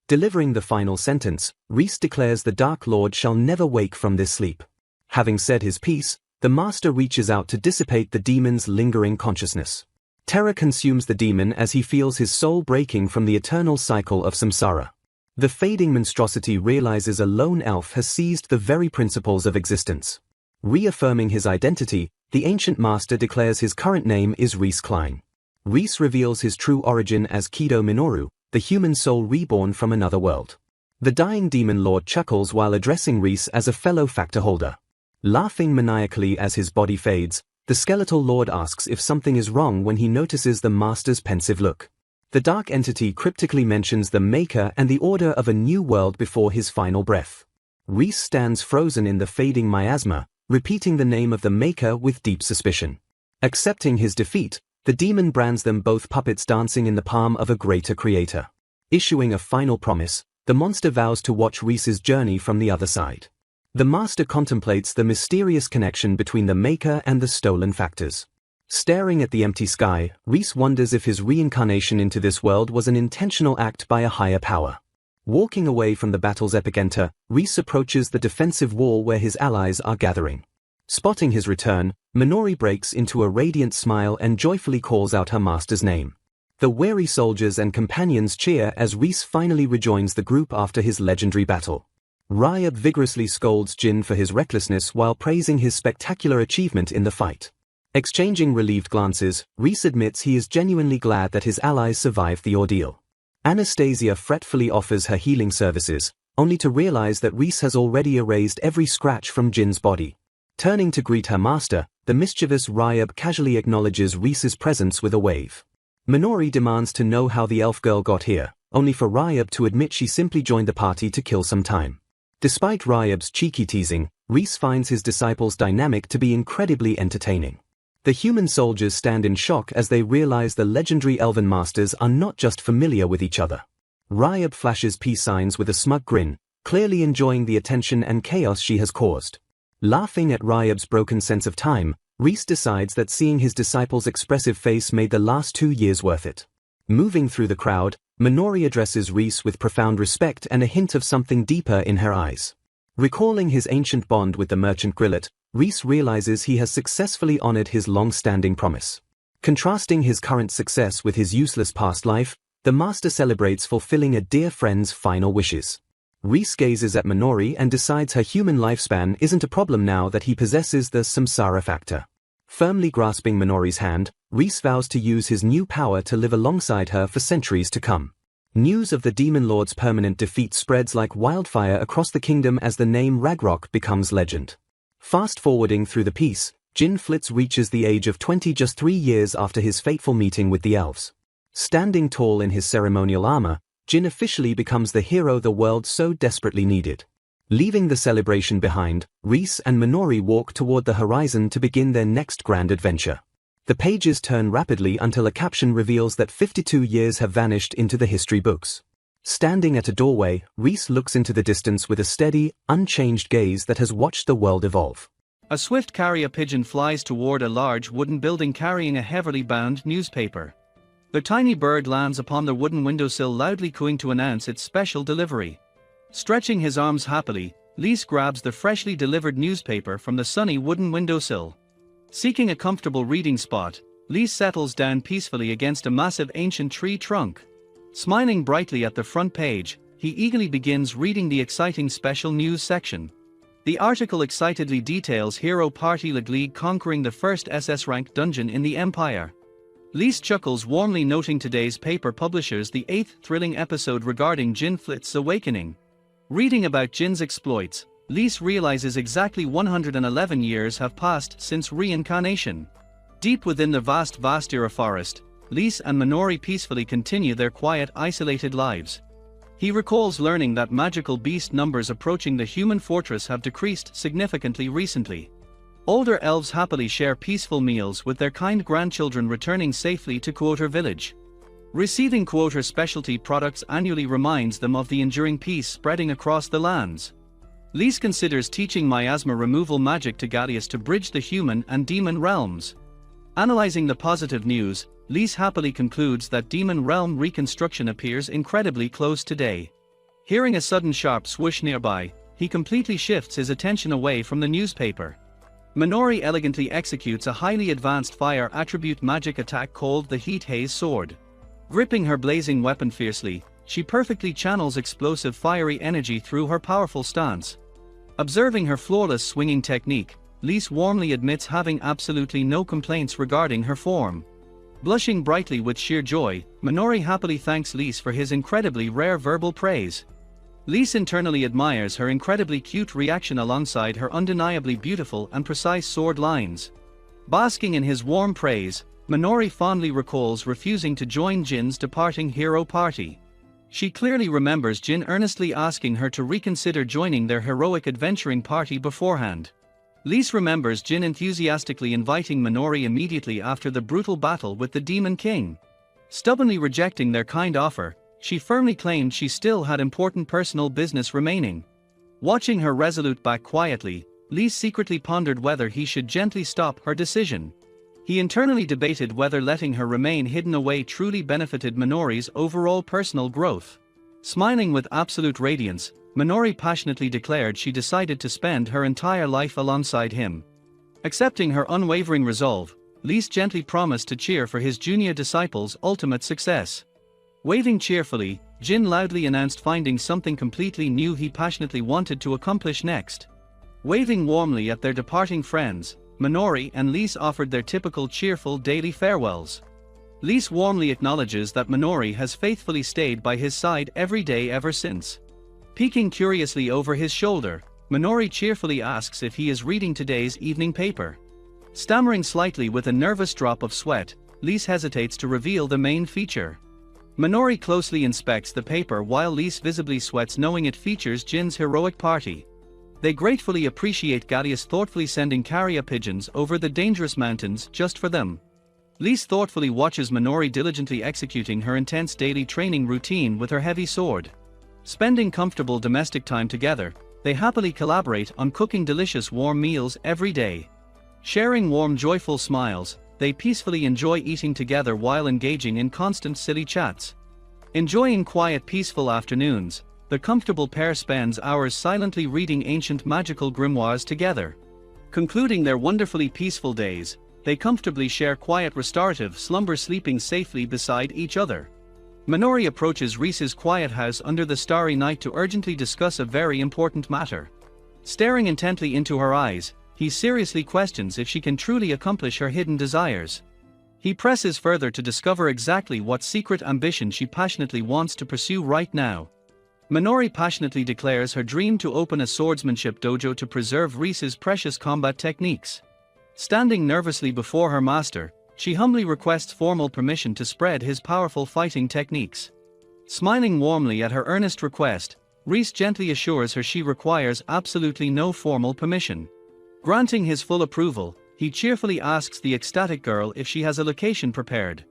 Delivering the final sentence, Reese declares the Dark Lord shall never wake from this sleep. Having said his piece, the master reaches out to dissipate the demon's lingering consciousness. Terror consumes the demon as he feels his soul breaking from the eternal cycle of samsara. The fading monstrosity realizes a lone elf has seized the very principles of existence. Reaffirming his identity, the ancient master declares his current name is Reese Klein. Reese reveals his true origin as Kido Minoru, the human soul reborn from another world. The dying demon lord chuckles while addressing Reese as a fellow factor holder. Laughing maniacally as his body fades, the skeletal lord asks if something is wrong when he notices the master's pensive look. The dark entity cryptically mentions the maker and the order of a new world before his final breath. Reese stands frozen in the fading miasma, repeating the name of the maker with deep suspicion. Accepting his defeat, the demon brands them both puppets dancing in the palm of a greater creator. Issuing a final promise, the monster vows to watch Reese's journey from the other side. The master contemplates the mysterious connection between the maker and the stolen factors. Staring at the empty sky, Reese wonders if his reincarnation into this world was an intentional act by a higher power. Walking away from the battle's epicenter, Reese approaches the defensive wall where his allies are gathering. Spotting his return, Minori breaks into a radiant smile and joyfully calls out her master's name. The weary soldiers and companions cheer as Reese finally rejoins the group after his legendary battle. Ryab vigorously scolds Jin for his recklessness while praising his spectacular achievement in the fight. Exchanging relieved glances, Reese admits he is genuinely glad that his allies survived the ordeal. Anastasia fretfully offers her healing services, only to realize that Reese has already erased every scratch from Jin's body. Turning to greet her master, the mischievous Ryab casually acknowledges Reese's presence with a wave. Minori demands to know how the elf girl got here, only for Ryab to admit she simply joined the party to kill some time. Despite Ryab's cheeky teasing, Reese finds his disciples' dynamic to be incredibly entertaining. The human soldiers stand in shock as they realize the legendary elven masters are not just familiar with each other. Ryab flashes peace signs with a smug grin, clearly enjoying the attention and chaos she has caused. Laughing at Ryab's broken sense of time, Reese decides that seeing his disciples' expressive face made the last 2 years worth it. Moving through the crowd, Minori addresses Reese with profound respect and a hint of something deeper in her eyes. Recalling his ancient bond with the merchant Grillet, Reese realizes he has successfully honored his long-standing promise. Contrasting his current success with his useless past life, the master celebrates fulfilling a dear friend's final wishes. Reese gazes at Minori and decides her human lifespan isn't a problem now that he possesses the samsara factor. Firmly grasping Minori's hand, Reese vows to use his new power to live alongside her for centuries to come. News of the Demon Lord's permanent defeat spreads like wildfire across the kingdom as the name Ragnarok becomes legend. Fast-forwarding through the piece, Jin Flitz reaches the age of 20 just 3 years after his fateful meeting with the elves. Standing tall in his ceremonial armor, Jin officially becomes the hero the world so desperately needed. Leaving the celebration behind, Reese and Minori walk toward the horizon to begin their next grand adventure. The pages turn rapidly until a caption reveals that 52 years have vanished into the history books. Standing at a doorway, Reese looks into the distance with a steady, unchanged gaze that has watched the world evolve. A swift carrier pigeon flies toward a large wooden building carrying a heavily bound newspaper. The tiny bird lands upon the wooden windowsill loudly cooing to announce its special delivery. Stretching his arms happily, Lise grabs the freshly delivered newspaper from the sunny wooden windowsill. Seeking a comfortable reading spot, Lise settles down peacefully against a massive ancient tree trunk. Smiling brightly at the front page, he eagerly begins reading the exciting special news section. The article excitedly details hero party League conquering the first SS rank dungeon in the Empire. Lise chuckles warmly, noting today's paper publishers the 8th thrilling episode regarding Jin Flitz's awakening. Reading about Jin's exploits, Lise realizes exactly 111 years have passed since reincarnation. Deep within the vast Vastira forest, Lise and Minori peacefully continue their quiet, isolated lives. He recalls learning that magical beast numbers approaching the human fortress have decreased significantly recently. Older elves happily share peaceful meals with their kind grandchildren, returning safely to Quarter village. Receiving Quarter specialty products annually reminds them of the enduring peace spreading across the lands. Lise considers teaching miasma removal magic to Gallius to bridge the human and demon realms. Analyzing the positive news, Lise happily concludes that demon realm reconstruction appears incredibly close today. Hearing a sudden sharp swoosh nearby, he completely shifts his attention away from the newspaper. Minori elegantly executes a highly advanced fire attribute magic attack called the Heat Haze Sword. Gripping her blazing weapon fiercely, she perfectly channels explosive fiery energy through her powerful stance. Observing her flawless swinging technique, Lise warmly admits having absolutely no complaints regarding her form. Blushing brightly with sheer joy, Minori happily thanks Lise for his incredibly rare verbal praise. Lise internally admires her incredibly cute reaction alongside her undeniably beautiful and precise sword lines. Basking in his warm praise, Minori fondly recalls refusing to join Jin's departing hero party. She clearly remembers Jin earnestly asking her to reconsider joining their heroic adventuring party beforehand. Lise remembers Jin enthusiastically inviting Minori immediately after the brutal battle with the Demon King. Stubbornly rejecting their kind offer, she firmly claimed she still had important personal business remaining. Watching her resolute back quietly, Lise secretly pondered whether he should gently stop her decision. He internally debated whether letting her remain hidden away truly benefited Minori's overall personal growth. Smiling with absolute radiance, Minori passionately declared she decided to spend her entire life alongside him. Accepting her unwavering resolve, Lise gently promised to cheer for his junior disciple's ultimate success. Waving cheerfully, Jin loudly announced finding something completely new he passionately wanted to accomplish next. Waving warmly at their departing friends, Minori and Lise offered their typical cheerful daily farewells. Lise warmly acknowledges that Minori has faithfully stayed by his side every day ever since. Peeking curiously over his shoulder, Minori cheerfully asks if he is reading today's evening paper. Stammering slightly with a nervous drop of sweat, Lise hesitates to reveal the main feature. Minori closely inspects the paper while Lise visibly sweats, knowing it features Jin's heroic party. They gratefully appreciate Gallius thoughtfully sending carrier pigeons over the dangerous mountains just for them. Lise thoughtfully watches Minori diligently executing her intense daily training routine with her heavy sword. Spending comfortable domestic time together, they happily collaborate on cooking delicious warm meals every day. Sharing warm joyful smiles, they peacefully enjoy eating together while engaging in constant silly chats. Enjoying quiet peaceful afternoons, the comfortable pair spends hours silently reading ancient magical grimoires together. Concluding their wonderfully peaceful days, they comfortably share quiet restorative slumber, sleeping safely beside each other. Minori approaches Rise's quiet house under the starry night to urgently discuss a very important matter. Staring intently into her eyes, he seriously questions if she can truly accomplish her hidden desires. He presses further to discover exactly what secret ambition she passionately wants to pursue right now. Minori passionately declares her dream to open a swordsmanship dojo to preserve Rise's precious combat techniques. Standing nervously before her master, she humbly requests formal permission to spread his powerful fighting techniques. Smiling warmly at her earnest request, Rise gently assures her she requires absolutely no formal permission. Granting his full approval, he cheerfully asks the ecstatic girl if she has a location prepared.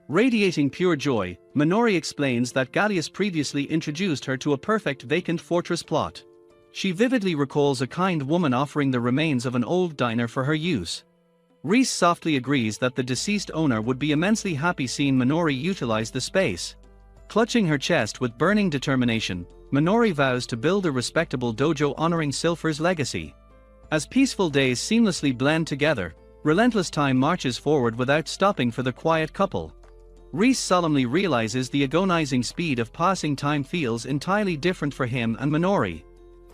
Radiating pure joy, Minori explains that Gallius previously introduced her to a perfect vacant fortress plot. She vividly recalls a kind woman offering the remains of an old diner for her use. Rise softly agrees that the deceased owner would be immensely happy seeing Minori utilize the space. Clutching her chest with burning determination, Minori vows to build a respectable dojo honoring Silpher's legacy. As peaceful days seamlessly blend together, relentless time marches forward without stopping for the quiet couple. Rise solemnly realizes the agonizing speed of passing time feels entirely different for him and Minori.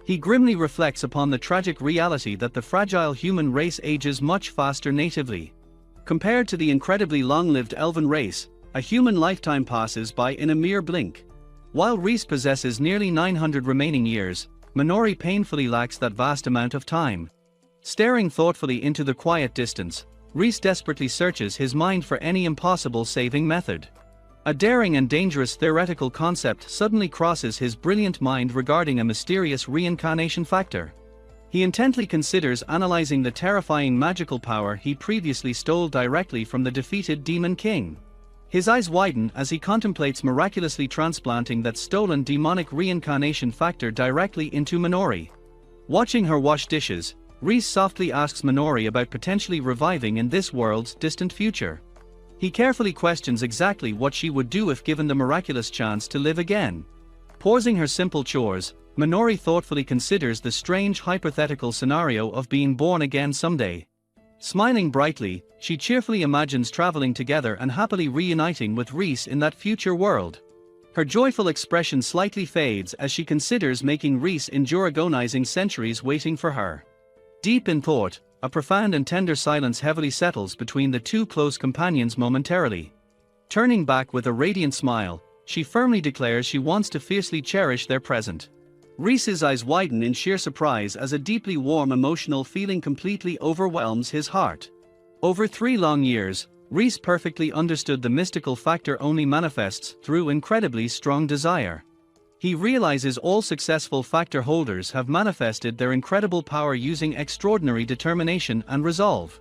He grimly reflects upon the tragic reality that the fragile human race ages much faster natively. Compared to the incredibly long-lived elven race, a human lifetime passes by in a mere blink. While Rhys possesses nearly 900 remaining years, Minori painfully lacks that vast amount of time. Staring thoughtfully into the quiet distance, Rhys desperately searches his mind for any impossible saving method. A daring and dangerous theoretical concept suddenly crosses his brilliant mind regarding a mysterious reincarnation factor. He intently considers analyzing the terrifying magical power he previously stole directly from the defeated Demon King. His eyes widen as he contemplates miraculously transplanting that stolen demonic reincarnation factor directly into Minori. Watching her wash dishes, Rhys softly asks Minori about potentially reviving in this world's distant future. He carefully questions exactly what she would do if given the miraculous chance to live again. Pausing her simple chores, Minori thoughtfully considers the strange hypothetical scenario of being born again someday. Smiling brightly, she cheerfully imagines traveling together and happily reuniting with Rhys in that future world. Her joyful expression slightly fades as she considers making Rhys endure agonizing centuries waiting for her. Deep in thought, a profound and tender silence heavily settles between the two close companions momentarily. Turning back with a radiant smile, she firmly declares she wants to fiercely cherish their present. Rhys's eyes widen in sheer surprise as a deeply warm emotional feeling completely overwhelms his heart. Over 3 long years, Rhys perfectly understood the mystical factor only manifests through incredibly strong desire. He realizes all successful factor holders have manifested their incredible power using extraordinary determination and resolve.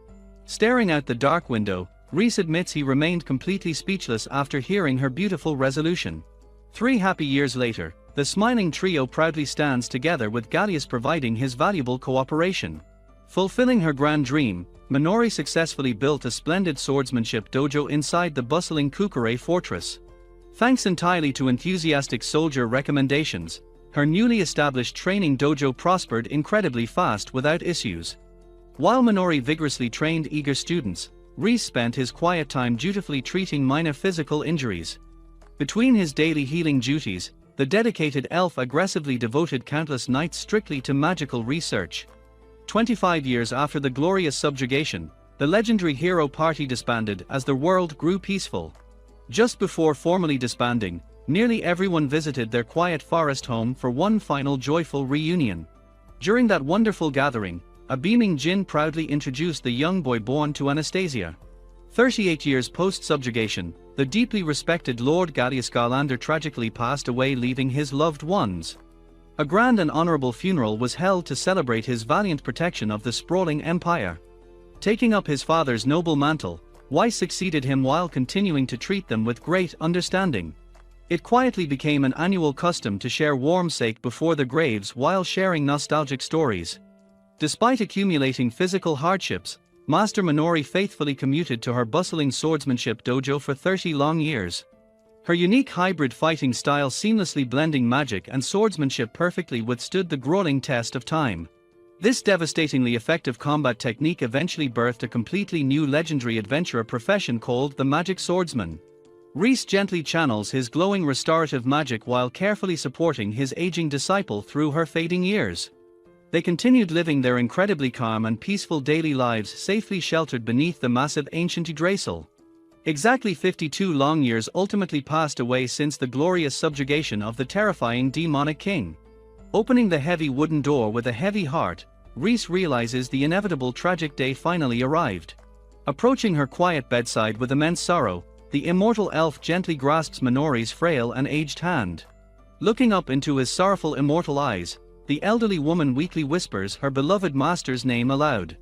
Staring out the dark window, Rhys admits he remained completely speechless after hearing her beautiful resolution. 3 happy years later, the smiling trio proudly stands together with Gallius providing his valuable cooperation. Fulfilling her grand dream, Minori successfully built a splendid swordsmanship dojo inside the bustling Kukure fortress. Thanks entirely to enthusiastic soldier recommendations, her newly established training dojo prospered incredibly fast without issues. While Minori vigorously trained eager students, Rhys spent his quiet time dutifully treating minor physical injuries. Between his daily healing duties, the dedicated elf aggressively devoted countless nights strictly to magical research. 25 years after the glorious subjugation, the legendary hero party disbanded as the world grew peaceful. Just before formally disbanding, nearly everyone visited their quiet forest home for one final joyful reunion. During that wonderful gathering, a beaming Jinn proudly introduced the young boy born to Anastasia. 38 years post-subjugation, the deeply respected Lord Gallius Garlander tragically passed away, leaving his loved ones. A grand and honorable funeral was held to celebrate his valiant protection of the sprawling empire. Taking up his father's noble mantle, Weiss succeeded him while continuing to treat them with great understanding. It quietly became an annual custom to share warm sake before the graves while sharing nostalgic stories. Despite accumulating physical hardships, Master Minori faithfully commuted to her bustling swordsmanship dojo for 30 long years. Her unique hybrid fighting style seamlessly blending magic and swordsmanship perfectly withstood the grueling test of time. This devastatingly effective combat technique eventually birthed a completely new legendary adventurer profession called the Magic Swordsman. Rhys gently channels his glowing restorative magic while carefully supporting his aging disciple through her fading years. They continued living their incredibly calm and peaceful daily lives safely sheltered beneath the massive ancient Yggdrasil. Exactly 52 long years ultimately passed away since the glorious subjugation of the terrifying demonic king. Opening the heavy wooden door with a heavy heart, Rhys realizes the inevitable tragic day finally arrived. Approaching her quiet bedside with immense sorrow, the immortal elf gently grasps Minori's frail and aged hand. Looking up into his sorrowful immortal eyes, the elderly woman weakly whispers her beloved master's name aloud.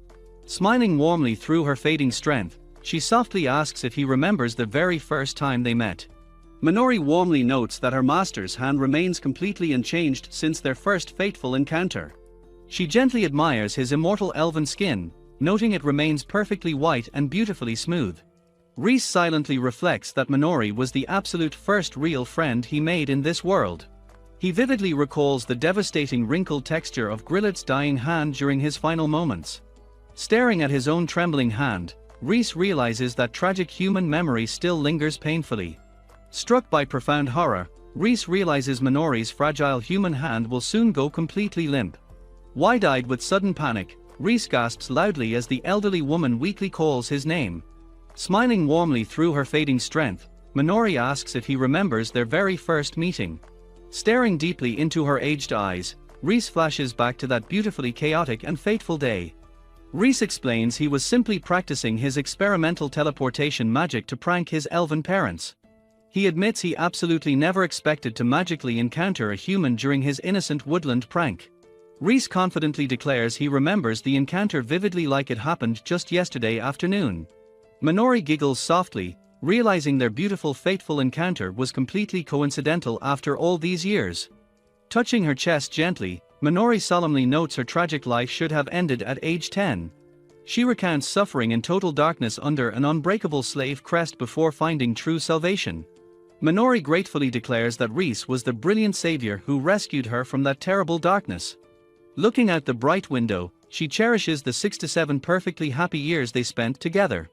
Smiling warmly through her fading strength, she softly asks if he remembers the very first time they met. Minori warmly notes that her master's hand remains completely unchanged since their first fateful encounter. She gently admires his immortal elven skin, noting it remains perfectly white and beautifully smooth. Rhys silently reflects that Minori was the absolute first real friend he made in this world. He vividly recalls the devastating wrinkled texture of Grillet's dying hand during his final moments. Staring at his own trembling hand, Rhys realizes that tragic human memory still lingers painfully. Struck by profound horror, Rhys realizes Minori's fragile human hand will soon go completely limp. Wide-eyed with sudden panic, Rhys gasps loudly as the elderly woman weakly calls his name. Smiling warmly through her fading strength, Minori asks if he remembers their very first meeting. Staring deeply into her aged eyes, Reese flashes back to that beautifully chaotic and fateful day. Reese explains he was simply practicing his experimental teleportation magic to prank his elven parents. He admits he absolutely never expected to magically encounter a human during his innocent woodland prank. Reese confidently declares he remembers the encounter vividly like it happened just yesterday afternoon. Minori giggles softly, realizing their beautiful fateful encounter was completely coincidental after all these years. Touching her chest gently, Minori solemnly notes her tragic life should have ended at age 10. She recounts suffering in total darkness under an unbreakable slave crest before finding true salvation. Minori gratefully declares that Reese was the brilliant savior who rescued her from that terrible darkness. Looking out the bright window, she cherishes the 6 to 7 perfectly happy years they spent together.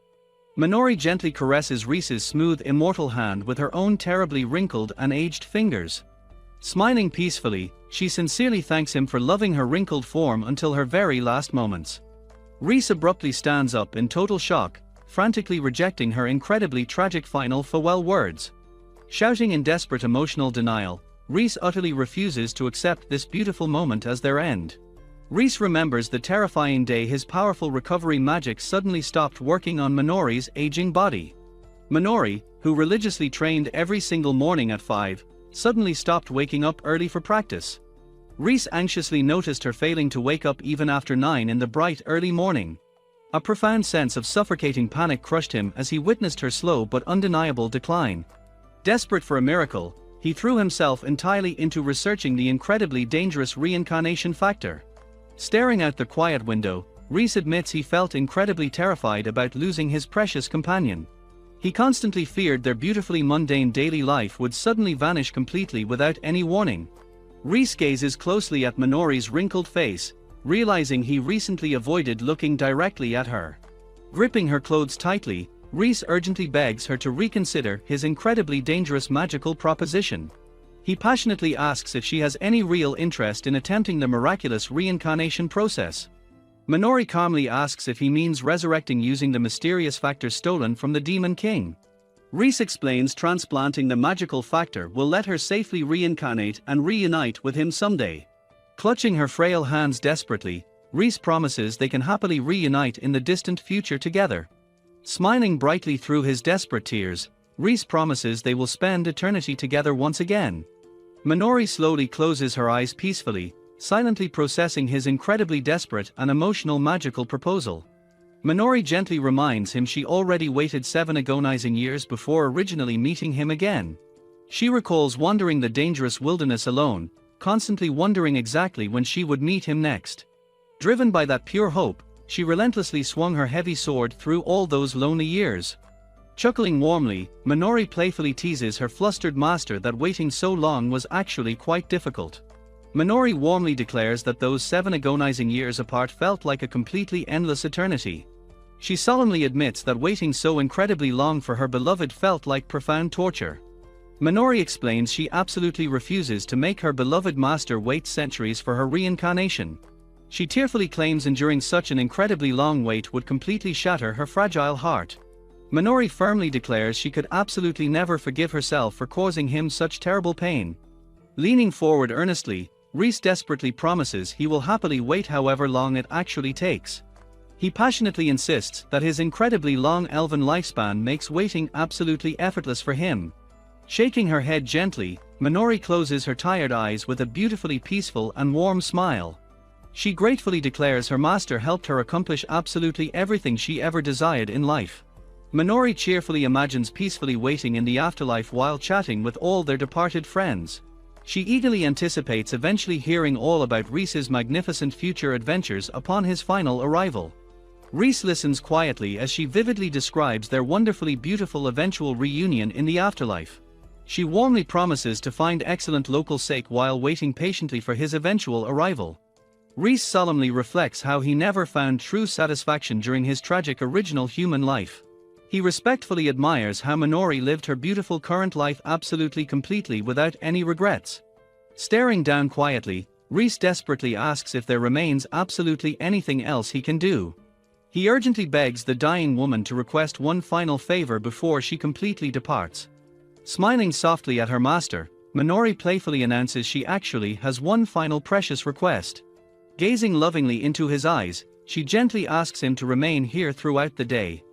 Minori gently caresses Reese's smooth immortal hand with her own terribly wrinkled and aged fingers. Smiling peacefully, she sincerely thanks him for loving her wrinkled form until her very last moments. Reese abruptly stands up in total shock, frantically rejecting her incredibly tragic final farewell words. Shouting in desperate emotional denial, Reese utterly refuses to accept this beautiful moment as their end. Reese remembers the terrifying day his powerful recovery magic suddenly stopped working on Minori's aging body. Minori, who religiously trained every single morning at 5, suddenly stopped waking up early for practice. Reese anxiously noticed her failing to wake up even after 9 in the bright early morning. A profound sense of suffocating panic crushed him as he witnessed her slow but undeniable decline. Desperate for a miracle, he threw himself entirely into researching the incredibly dangerous reincarnation factor. Staring out the quiet window, Reese admits he felt incredibly terrified about losing his precious companion. He constantly feared their beautifully mundane daily life would suddenly vanish completely without any warning. Reese gazes closely at Minori's wrinkled face, realizing he recently avoided looking directly at her. Gripping her clothes tightly, Reese urgently begs her to reconsider his incredibly dangerous magical proposition. He passionately asks if she has any real interest in attempting the miraculous reincarnation process. Minori calmly asks if he means resurrecting using the mysterious factor stolen from the Demon King. Reese explains transplanting the magical factor will let her safely reincarnate and reunite with him someday. Clutching her frail hands desperately, Reese promises they can happily reunite in the distant future together. Smiling brightly through his desperate tears, Reese promises they will spend eternity together once again. Minori slowly closes her eyes peacefully, silently processing his incredibly desperate and emotional magical proposal. Minori gently reminds him she already waited 7 agonizing years before originally meeting him again. She recalls wandering the dangerous wilderness alone, constantly wondering exactly when she would meet him next. Driven by that pure hope, she relentlessly swung her heavy sword through all those lonely years. Chuckling warmly, Minori playfully teases her flustered master that waiting so long was actually quite difficult. Minori warmly declares that those 7 agonizing years apart felt like a completely endless eternity. She solemnly admits that waiting so incredibly long for her beloved felt like profound torture. Minori explains she absolutely refuses to make her beloved master wait centuries for her reincarnation. She tearfully claims enduring such an incredibly long wait would completely shatter her fragile heart. Minori firmly declares she could absolutely never forgive herself for causing him such terrible pain. Leaning forward earnestly, Reese desperately promises he will happily wait however long it actually takes. He passionately insists that his incredibly long elven lifespan makes waiting absolutely effortless for him. Shaking her head gently, Minori closes her tired eyes with a beautifully peaceful and warm smile. She gratefully declares her master helped her accomplish absolutely everything she ever desired in life. Minori cheerfully imagines peacefully waiting in the afterlife while chatting with all their departed friends. She eagerly anticipates eventually hearing all about Reese's magnificent future adventures upon his final arrival. Reese listens quietly as she vividly describes their wonderfully beautiful eventual reunion in the afterlife. She warmly promises to find excellent local sake while waiting patiently for his eventual arrival. Reese solemnly reflects how he never found true satisfaction during his tragic original human life. He respectfully admires how Minori lived her beautiful current life absolutely completely without any regrets. Staring down quietly, Reese desperately asks if there remains absolutely anything else he can do. He urgently begs the dying woman to request one final favor before she completely departs. Smiling softly at her master, Minori playfully announces she actually has one final precious request. Gazing lovingly into his eyes, she gently asks him to remain here throughout the day.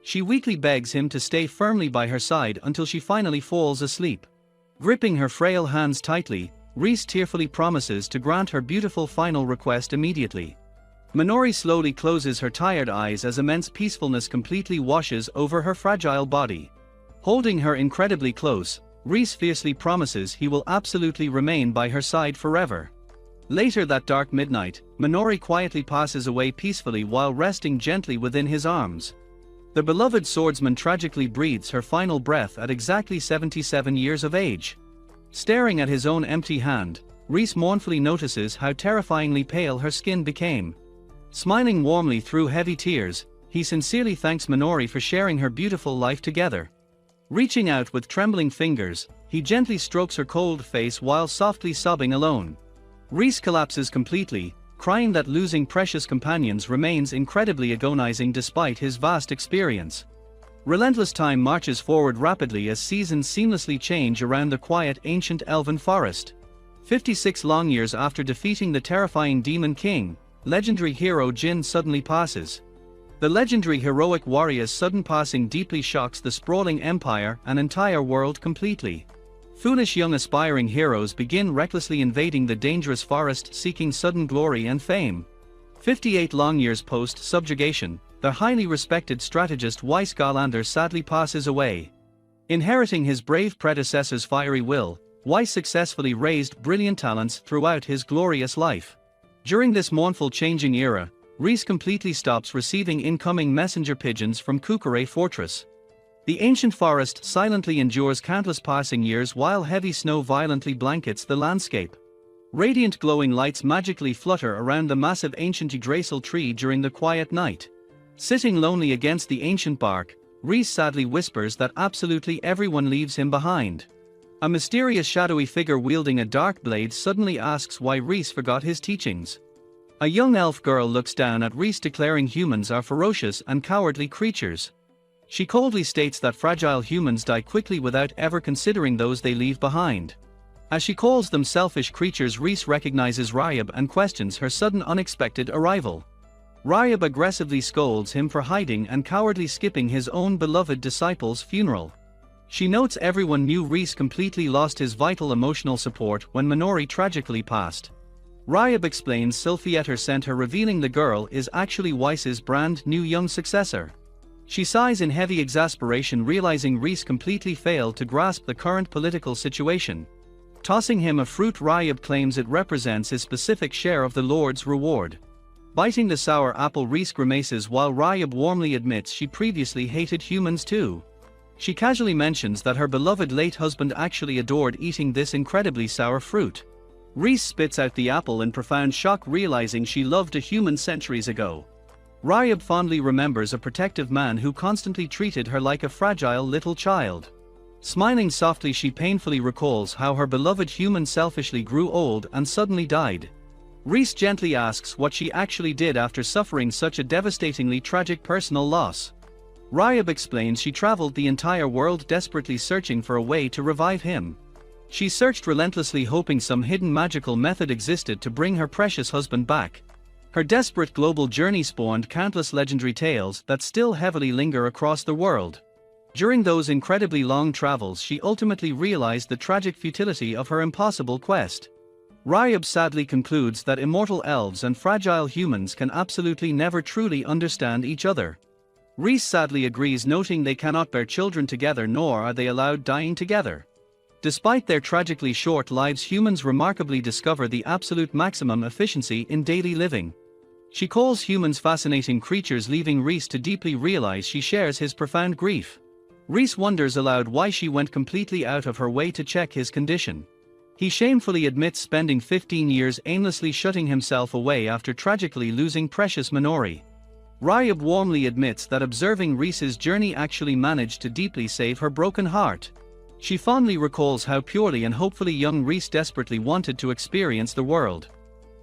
She weakly begs him to stay firmly by her side until she finally falls asleep. Gripping her frail hands tightly, Reese tearfully promises to grant her beautiful final request immediately. Minori slowly closes her tired eyes as immense peacefulness completely washes over her fragile body. Holding her incredibly close, Reese fiercely promises he will absolutely remain by her side forever. Later that dark midnight, Minori quietly passes away peacefully while resting gently within his arms. The beloved swordsman tragically breathes her final breath at exactly 77 years of age. Staring at his own empty hand, Reese mournfully notices how terrifyingly pale her skin became. Smiling warmly through heavy tears, he sincerely thanks Minori for sharing her beautiful life together. Reaching out with trembling fingers, he gently strokes her cold face while softly sobbing alone. Reese collapses completely, crying that losing precious companions remains incredibly agonizing despite his vast experience. Relentless time marches forward rapidly as seasons seamlessly change around the quiet ancient elven forest. 56 long years after defeating the terrifying Demon King, legendary hero Jin suddenly passes. The legendary heroic warrior's sudden passing deeply shocks the sprawling empire and entire world completely. Foolish young aspiring heroes begin recklessly invading the dangerous forest seeking sudden glory and fame. 58 long years post-subjugation, the highly respected strategist Weiss Galander sadly passes away. Inheriting his brave predecessor's fiery will, Weiss successfully raised brilliant talents throughout his glorious life. During this mournful changing era, Reese completely stops receiving incoming messenger pigeons from Kukure Fortress. The ancient forest silently endures countless passing years while heavy snow violently blankets the landscape. Radiant glowing lights magically flutter around the massive ancient Yggdrasil tree during the quiet night. Sitting lonely against the ancient bark, Reese sadly whispers that absolutely everyone leaves him behind. A mysterious shadowy figure wielding a dark blade suddenly asks why Reese forgot his teachings. A young elf girl looks down at Reese declaring humans are ferocious and cowardly creatures. She coldly states that fragile humans die quickly without ever considering those they leave behind. As she calls them selfish creatures, Reese recognizes Ryab and questions her sudden unexpected arrival. Ryab aggressively scolds him for hiding and cowardly skipping his own beloved disciple's funeral. She notes everyone knew Reese completely lost his vital emotional support when Minori tragically passed. Ryab explains Sylphiater sent her, revealing the girl is actually Weiss's brand new young successor. She sighs in heavy exasperation, realizing Reese completely failed to grasp the current political situation. Tossing him a fruit, Ryab claims it represents his specific share of the Lord's reward. Biting the sour apple, Reese grimaces while Ryab warmly admits she previously hated humans too. She casually mentions that her beloved late husband actually adored eating this incredibly sour fruit. Reese spits out the apple in profound shock, realizing she loved a human centuries ago. Ryab fondly remembers a protective man who constantly treated her like a fragile little child. Smiling softly, she painfully recalls how her beloved human selfishly grew old and suddenly died. Reese gently asks what she actually did after suffering such a devastatingly tragic personal loss. Ryab explains she traveled the entire world desperately searching for a way to revive him. She searched relentlessly, hoping some hidden magical method existed to bring her precious husband back. Her desperate global journey spawned countless legendary tales that still heavily linger across the world. During those incredibly long travels, she ultimately realized the tragic futility of her impossible quest. Ryab sadly concludes that immortal elves and fragile humans can absolutely never truly understand each other. Reese sadly agrees, noting they cannot bear children together, nor are they allowed dying together. Despite their tragically short lives, humans remarkably discover the absolute maximum efficiency in daily living. She calls humans fascinating creatures, leaving Reese to deeply realize she shares his profound grief. Reese wonders aloud why she went completely out of her way to check his condition. He shamefully admits spending 15 years aimlessly shutting himself away after tragically losing precious Minori. Ryab warmly admits that observing Reese's journey actually managed to deeply save her broken heart. She fondly recalls how purely and hopefully young Reese desperately wanted to experience the world.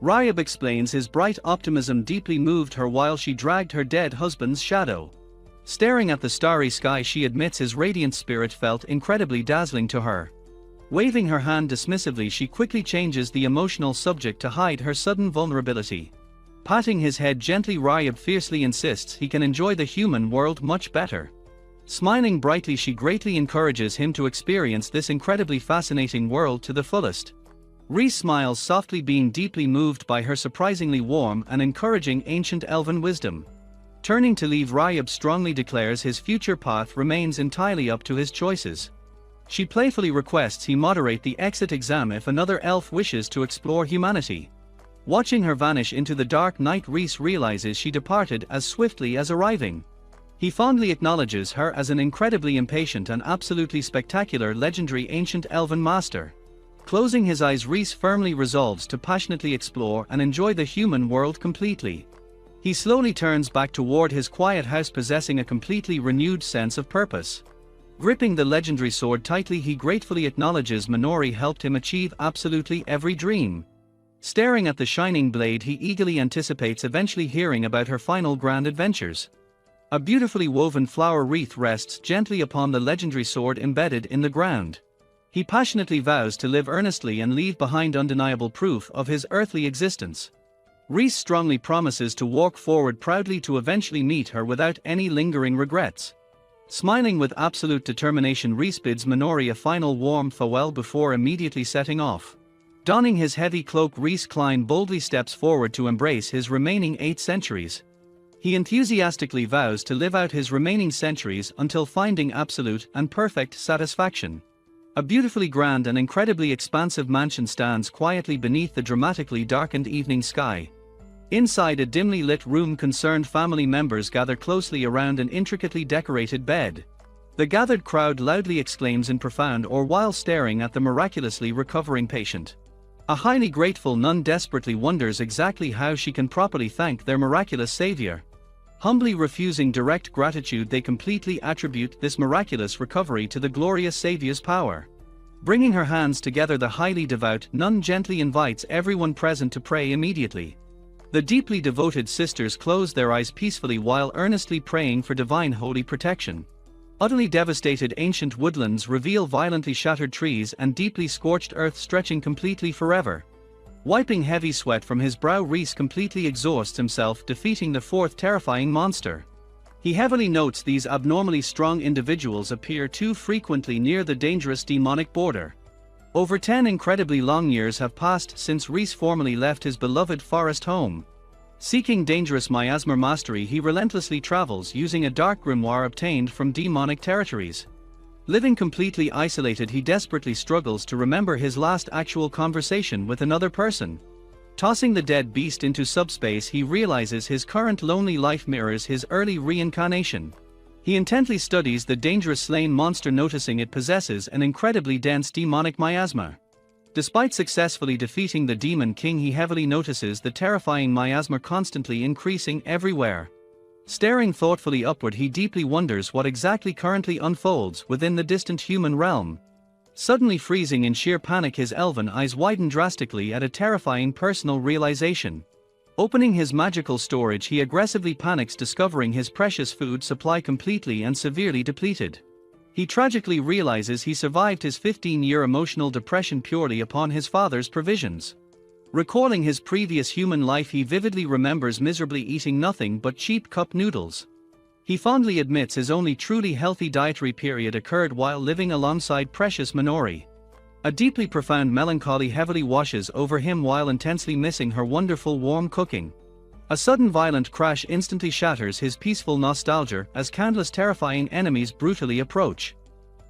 Ryab explains his bright optimism deeply moved her while she dragged her dead husband's shadow. Staring at the starry sky, she admits his radiant spirit felt incredibly dazzling to her. Waving her hand dismissively, she quickly changes the emotional subject to hide her sudden vulnerability. Patting his head gently, Ryab fiercely insists he can enjoy the human world much better. Smiling brightly, she greatly encourages him to experience this incredibly fascinating world to the fullest. Rhys smiles softly, being deeply moved by her surprisingly warm and encouraging ancient elven wisdom. Turning to leave, Ryab strongly declares his future path remains entirely up to his choices. She playfully requests he moderate the exit exam if another elf wishes to explore humanity. Watching her vanish into the dark night, Rhys realizes she departed as swiftly as arriving. He fondly acknowledges her as an incredibly impatient and absolutely spectacular legendary ancient elven master. Closing his eyes, Rhys firmly resolves to passionately explore and enjoy the human world completely. He slowly turns back toward his quiet house, possessing a completely renewed sense of purpose. Gripping the legendary sword tightly, he gratefully acknowledges Minori helped him achieve absolutely every dream. Staring at the shining blade, he eagerly anticipates eventually hearing about her final grand adventures. A beautifully woven flower wreath rests gently upon the legendary sword embedded in the ground. He passionately vows to live earnestly and leave behind undeniable proof of his earthly existence. Rhys strongly promises to walk forward proudly to eventually meet her without any lingering regrets. Smiling with absolute determination, Rhys bids Minori a final warm farewell before immediately setting off. Donning his heavy cloak, Rhys Klein boldly steps forward to embrace his remaining 8 centuries. He enthusiastically vows to live out his remaining centuries until finding absolute and perfect satisfaction. A beautifully grand and incredibly expansive mansion stands quietly beneath the dramatically darkened evening sky. Inside a dimly lit room, concerned family members gather closely around an intricately decorated bed. The gathered crowd loudly exclaims in profound awe while staring at the miraculously recovering patient. A highly grateful nun desperately wonders exactly how she can properly thank their miraculous savior. Humbly refusing direct gratitude, they completely attribute this miraculous recovery to the glorious Savior's power. Bringing her hands together, the highly devout nun gently invites everyone present to pray immediately. The deeply devoted sisters close their eyes peacefully while earnestly praying for divine holy protection. Utterly devastated ancient woodlands reveal violently shattered trees and deeply scorched earth stretching completely forever. Wiping heavy sweat from his brow, Rhys completely exhausts himself, defeating the 4th terrifying monster. He heavily notes these abnormally strong individuals appear too frequently near the dangerous demonic border. Over 10 incredibly long years have passed since Rhys formally left his beloved forest home. Seeking dangerous miasma mastery, he relentlessly travels using a dark grimoire obtained from demonic territories. Living completely isolated, he desperately struggles to remember his last actual conversation with another person. Tossing the dead beast into subspace, he realizes his current lonely life mirrors his early reincarnation. He intently studies the dangerous slain monster, noticing it possesses an incredibly dense demonic miasma. Despite successfully defeating the Demon King, he heavily notices the terrifying miasma constantly increasing everywhere. Staring thoughtfully upward, he deeply wonders what exactly currently unfolds within the distant human realm. Suddenly freezing in sheer panic, his elven eyes widen drastically at a terrifying personal realization. Opening his magical storage, he aggressively panics, discovering his precious food supply completely and severely depleted. He tragically realizes he survived his 15-year emotional depression purely upon his father's provisions. Recalling his previous human life, he vividly remembers miserably eating nothing but cheap cup noodles. He fondly admits his only truly healthy dietary period occurred while living alongside precious Minori. A deeply profound melancholy heavily washes over him while intensely missing her wonderful warm cooking. A sudden violent crash instantly shatters his peaceful nostalgia as countless terrifying enemies brutally approach.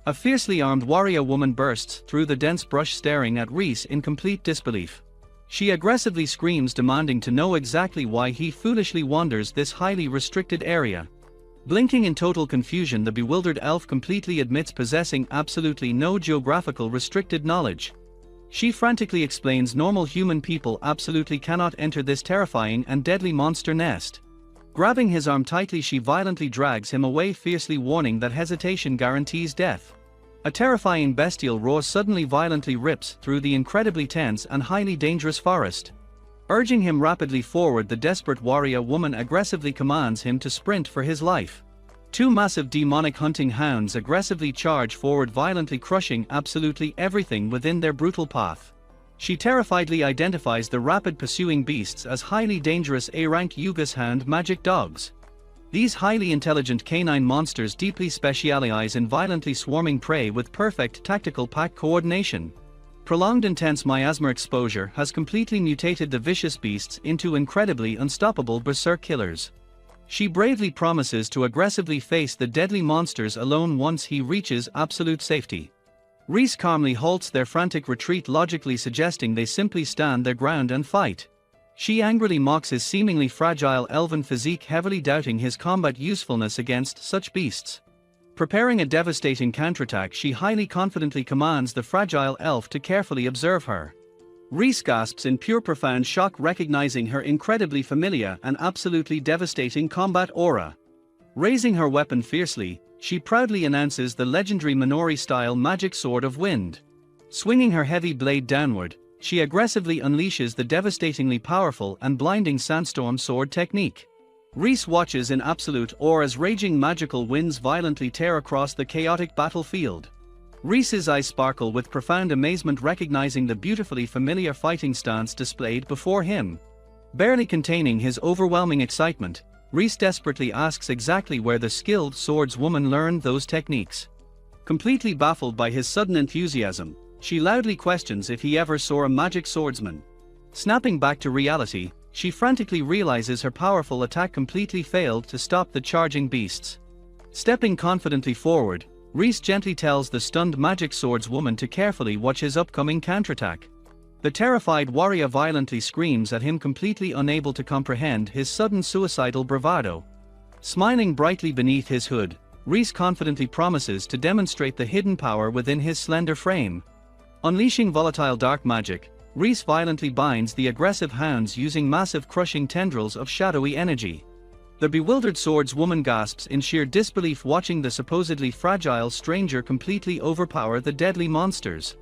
A fiercely armed warrior woman bursts through the dense brush, staring at Rhys in complete disbelief. She aggressively screams, demanding to know exactly why he foolishly wanders this highly restricted area. Blinking in total confusion, the bewildered elf completely admits possessing absolutely no geographical restricted knowledge. She frantically explains normal human people absolutely cannot enter this terrifying and deadly monster nest. Grabbing his arm tightly, she violently drags him away, fiercely warning that hesitation guarantees death. A terrifying bestial roar suddenly violently rips through the incredibly tense and highly dangerous forest. Urging him rapidly forward, the desperate warrior woman aggressively commands him to sprint for his life. Two massive demonic hunting hounds aggressively charge forward, violently crushing absolutely everything within their brutal path. She terrifiedly identifies the rapid pursuing beasts as highly dangerous A-rank Yugas hound magic dogs. These highly intelligent canine monsters deeply specialize in violently swarming prey with perfect tactical pack coordination. Prolonged intense miasma exposure has completely mutated the vicious beasts into incredibly unstoppable berserk killers. She bravely promises to aggressively face the deadly monsters alone once he reaches absolute safety. Reese calmly halts their frantic retreat, logically suggesting they simply stand their ground and fight. She angrily mocks his seemingly fragile elven physique, heavily doubting his combat usefulness against such beasts. Preparing a devastating counterattack, she highly confidently commands the fragile elf to carefully observe her. Reese gasps in pure profound shock, recognizing her incredibly familiar and absolutely devastating combat aura. Raising her weapon fiercely, she proudly announces the legendary Minori-style magic sword of wind. Swinging her heavy blade downward, she aggressively unleashes the devastatingly powerful and blinding sandstorm sword technique. Reese watches in absolute awe as raging magical winds violently tear across the chaotic battlefield. Reese's eyes sparkle with profound amazement, recognizing the beautifully familiar fighting stance displayed before him. Barely containing his overwhelming excitement, Reese desperately asks exactly where the skilled swordswoman learned those techniques. Completely baffled by his sudden enthusiasm, she loudly questions if he ever saw a magic swordsman. Snapping back to reality, she frantically realizes her powerful attack completely failed to stop the charging beasts. Stepping confidently forward, Reese gently tells the stunned magic swordswoman to carefully watch his upcoming counterattack. The terrified warrior violently screams at him, completely unable to comprehend his sudden suicidal bravado. Smiling brightly beneath his hood, Reese confidently promises to demonstrate the hidden power within his slender frame. Unleashing volatile dark magic, Reese violently binds the aggressive hounds using massive crushing tendrils of shadowy energy. The bewildered swordswoman gasps in sheer disbelief, watching the supposedly fragile stranger completely overpower the deadly monsters.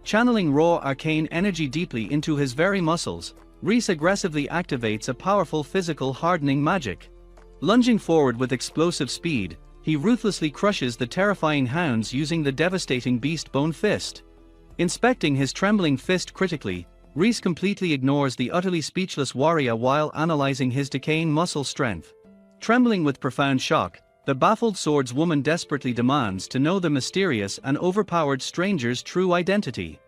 Channeling raw arcane energy deeply into his very muscles, Reese aggressively activates a powerful physical hardening magic. Lunging forward with explosive speed, he ruthlessly crushes the terrifying hounds using the devastating beast bone fist. Inspecting his trembling fist critically, Reese completely ignores the utterly speechless warrior while analyzing his decaying muscle strength. Trembling with profound shock, the baffled swordswoman desperately demands to know the mysterious and overpowered stranger's true identity.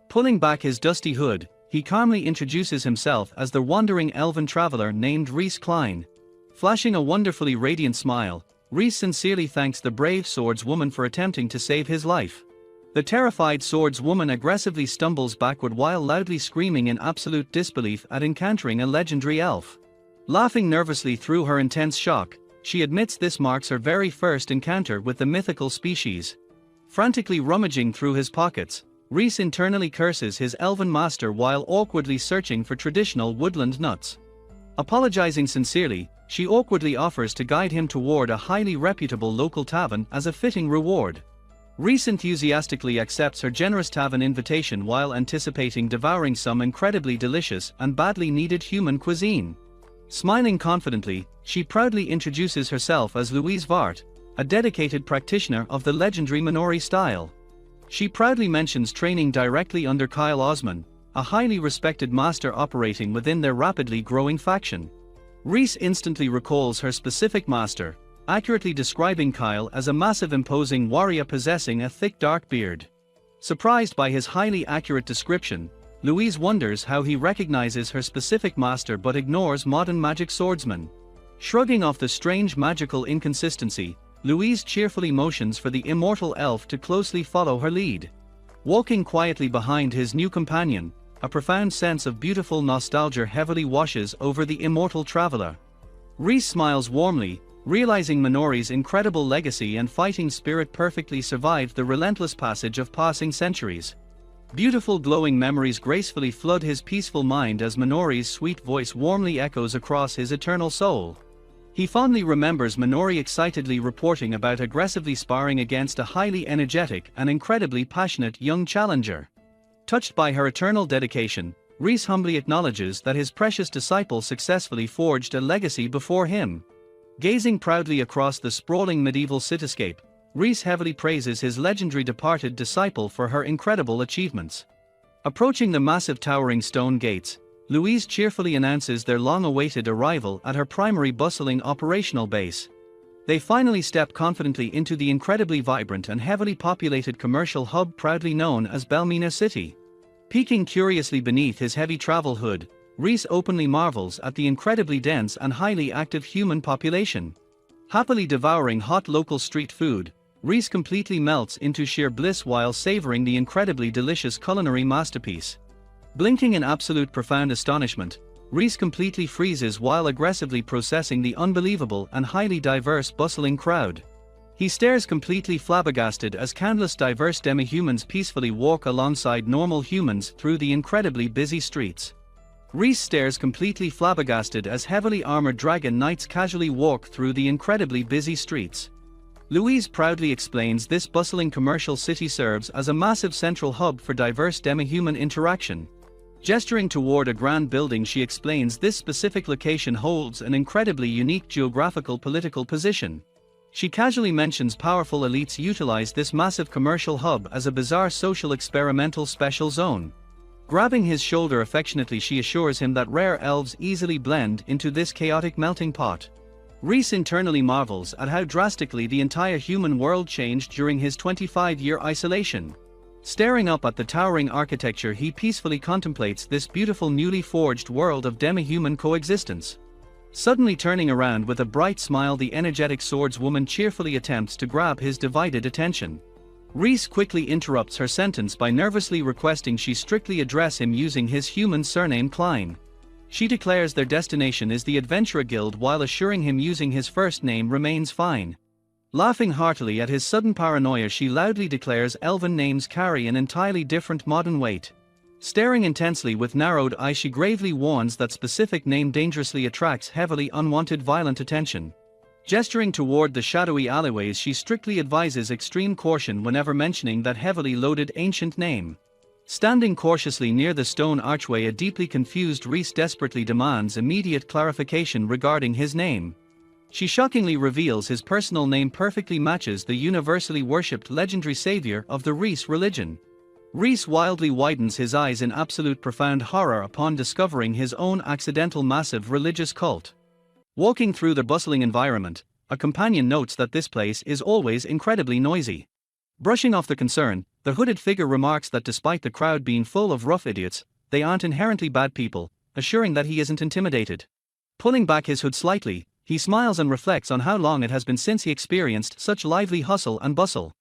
Pulling back his dusty hood, he calmly introduces himself as the wandering elven traveler named Reese Klein. Flashing a wonderfully radiant smile, Reese sincerely thanks the brave swordswoman for attempting to save his life. The terrified swordswoman aggressively stumbles backward while loudly screaming in absolute disbelief at encountering a legendary elf. Laughing nervously through her intense shock, she admits this marks her very first encounter with the mythical species. Frantically rummaging through his pockets, Reese internally curses his elven master while awkwardly searching for traditional woodland nuts. Apologizing sincerely, she awkwardly offers to guide him toward a highly reputable local tavern as a fitting reward. Reese enthusiastically accepts her generous tavern invitation while anticipating devouring some incredibly delicious and badly needed human cuisine. Smiling confidently, she proudly introduces herself as Louise Vart, a dedicated practitioner of the legendary Minori style. She proudly mentions training directly under Kyle Osman, a highly respected master operating within their rapidly growing faction. Reese instantly recalls her specific master, accurately describing Kyle as a massive imposing warrior possessing a thick dark beard. Surprised by his highly accurate description, Louise wonders how he recognizes her specific master but ignores modern magic swordsman. Shrugging off the strange magical inconsistency, Louise cheerfully motions for the immortal elf to closely follow her lead. Walking quietly behind his new companion, a profound sense of beautiful nostalgia heavily washes over the immortal traveler. Reese smiles warmly, realizing Minori's incredible legacy and fighting spirit perfectly survived the relentless passage of passing centuries. Beautiful glowing memories gracefully flood his peaceful mind as Minori's sweet voice warmly echoes across his eternal soul. He fondly remembers Minori excitedly reporting about aggressively sparring against a highly energetic and incredibly passionate young challenger. Touched by her eternal dedication, Reese humbly acknowledges that his precious disciple successfully forged a legacy before him. Gazing proudly across the sprawling medieval cityscape, Reese heavily praises his legendary departed disciple for her incredible achievements. Approaching the massive towering stone gates, Louise cheerfully announces their long-awaited arrival at her primary bustling operational base. They finally step confidently into the incredibly vibrant and heavily populated commercial hub proudly known as Belmina City. Peeking curiously beneath his heavy travel hood, Reese openly marvels at the incredibly dense and highly active human population. Happily devouring hot local street food, Reese completely melts into sheer bliss while savoring the incredibly delicious culinary masterpiece. Blinking in absolute profound astonishment, Reese completely freezes while aggressively processing the unbelievable and highly diverse bustling crowd. He stares completely flabbergasted as countless diverse demi-humans peacefully walk alongside normal humans through the incredibly busy streets. Reese stares completely flabbergasted as heavily armored dragon knights casually walk through the incredibly busy streets. Louise proudly explains this bustling commercial city serves as a massive central hub for diverse demi-human interaction. Gesturing toward a grand building, she explains this specific location holds an incredibly unique geographical political position. She casually mentions powerful elites utilize this massive commercial hub as a bizarre social experimental special zone. Grabbing his shoulder affectionately, she assures him that rare elves easily blend into this chaotic melting pot. Reese internally marvels at how drastically the entire human world changed during his 25-year isolation. Staring up at the towering architecture, he peacefully contemplates this beautiful newly forged world of demi-human coexistence. Suddenly turning around with a bright smile, the energetic swordswoman cheerfully attempts to grab his divided attention. Reese quickly interrupts her sentence by nervously requesting she strictly address him using his human surname Klein. She declares their destination is the Adventurer Guild while assuring him using his first name remains fine. Laughing heartily at his sudden paranoia, she loudly declares elven names carry an entirely different modern weight. Staring intensely with narrowed eyes, she gravely warns that specific name dangerously attracts heavily unwanted violent attention. Gesturing toward the shadowy alleyways, she strictly advises extreme caution whenever mentioning that heavily loaded ancient name. Standing cautiously near the stone archway, a deeply confused Reese desperately demands immediate clarification regarding his name. She shockingly reveals his personal name perfectly matches the universally worshipped legendary savior of the Reese religion. Reese wildly widens his eyes in absolute profound horror upon discovering his own accidental massive religious cult. Walking through the bustling environment, a companion notes that this place is always incredibly noisy. Brushing off the concern, the hooded figure remarks that despite the crowd being full of rough idiots, they aren't inherently bad people, assuring that he isn't intimidated. Pulling back his hood slightly, he smiles and reflects on how long it has been since he experienced such lively hustle and bustle.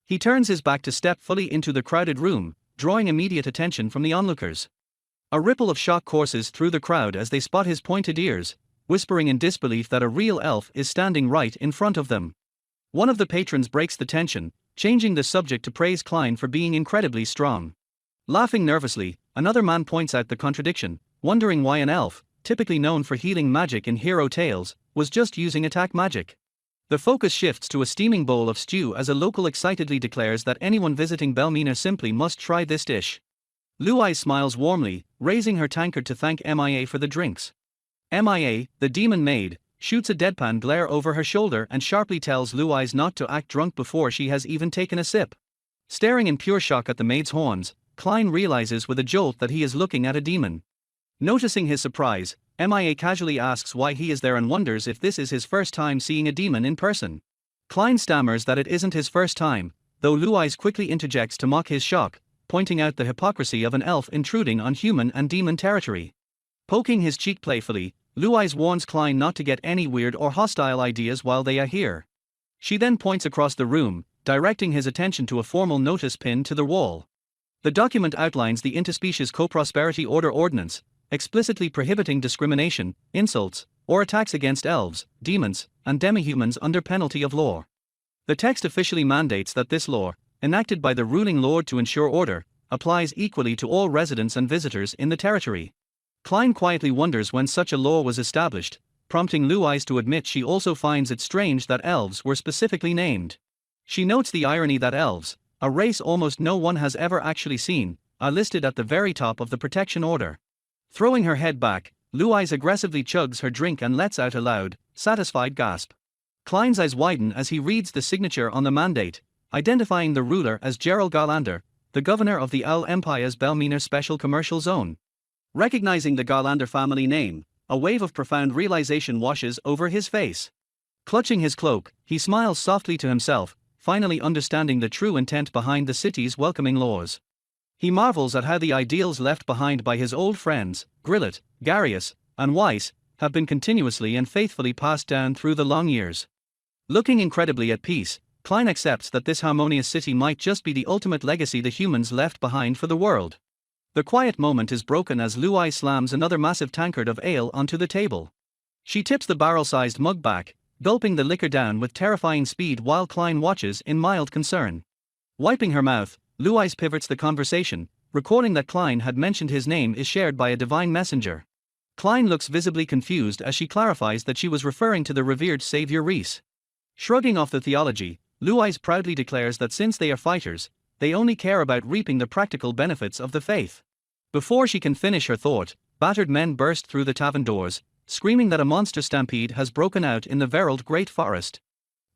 He turns his back to step fully into the crowded room, drawing immediate attention from the onlookers. A ripple of shock courses through the crowd as they spot his pointed ears, whispering in disbelief that a real elf is standing right in front of them. One of the patrons breaks the tension, changing the subject to praise Klein for being incredibly strong. Laughing nervously, another man points out the contradiction, wondering why an elf, typically known for healing magic in hero tales, was just using attack magic. The focus shifts to a steaming bowl of stew as a local excitedly declares that anyone visiting Belmina simply must try this dish. Louise smiles warmly, raising her tankard to thank Mia for the drinks. Mia, the demon maid, shoots a deadpan glare over her shoulder and sharply tells Louise not to act drunk before she has even taken a sip. Staring in pure shock at the maid's horns, Klein realizes with a jolt that he is looking at a demon. Noticing his surprise, Mia casually asks why he is there and wonders if this is his first time seeing a demon in person. Klein stammers that it isn't his first time, though Louise quickly interjects to mock his shock, pointing out the hypocrisy of an elf intruding on human and demon territory. Poking his cheek playfully, Louise warns Klein not to get any weird or hostile ideas while they are here. She then points across the room, directing his attention to a formal notice pinned to the wall. The document outlines the Interspecies Co-Prosperity Order Ordinance, explicitly prohibiting discrimination, insults, or attacks against elves, demons, and demi-humans under penalty of law. The text officially mandates that this law, enacted by the ruling lord to ensure order, applies equally to all residents and visitors in the territory. Klein quietly wonders when such a law was established, prompting Louise to admit she also finds it strange that elves were specifically named. She notes the irony that elves, a race almost no one has ever actually seen, are listed at the very top of the protection order. Throwing her head back, Louise aggressively chugs her drink and lets out a loud, satisfied gasp. Klein's eyes widen as he reads the signature on the mandate, identifying the ruler as Gerald Garlander, the governor of the Owl Empire's Belminer Special Commercial Zone. Recognizing the Garlander family name, a wave of profound realization washes over his face. Clutching his cloak, he smiles softly to himself, finally understanding the true intent behind the city's welcoming laws. He marvels at how the ideals left behind by his old friends, Grillet, Garius, and Weiss, have been continuously and faithfully passed down through the long years. Looking incredibly at peace, Klein accepts that this harmonious city might just be the ultimate legacy the humans left behind for the world. The quiet moment is broken as Louise slams another massive tankard of ale onto the table. She tips the barrel-sized mug back, gulping the liquor down with terrifying speed while Klein watches in mild concern. Wiping her mouth, Louise pivots the conversation, recalling that Klein had mentioned his name is shared by a divine messenger. Klein looks visibly confused as she clarifies that she was referring to the revered savior Reese. Shrugging off the theology, Louise proudly declares that since they are fighters, they only care about reaping the practical benefits of the faith. Before she can finish her thought, battered men burst through the tavern doors, screaming that a monster stampede has broken out in the Verald Great Forest.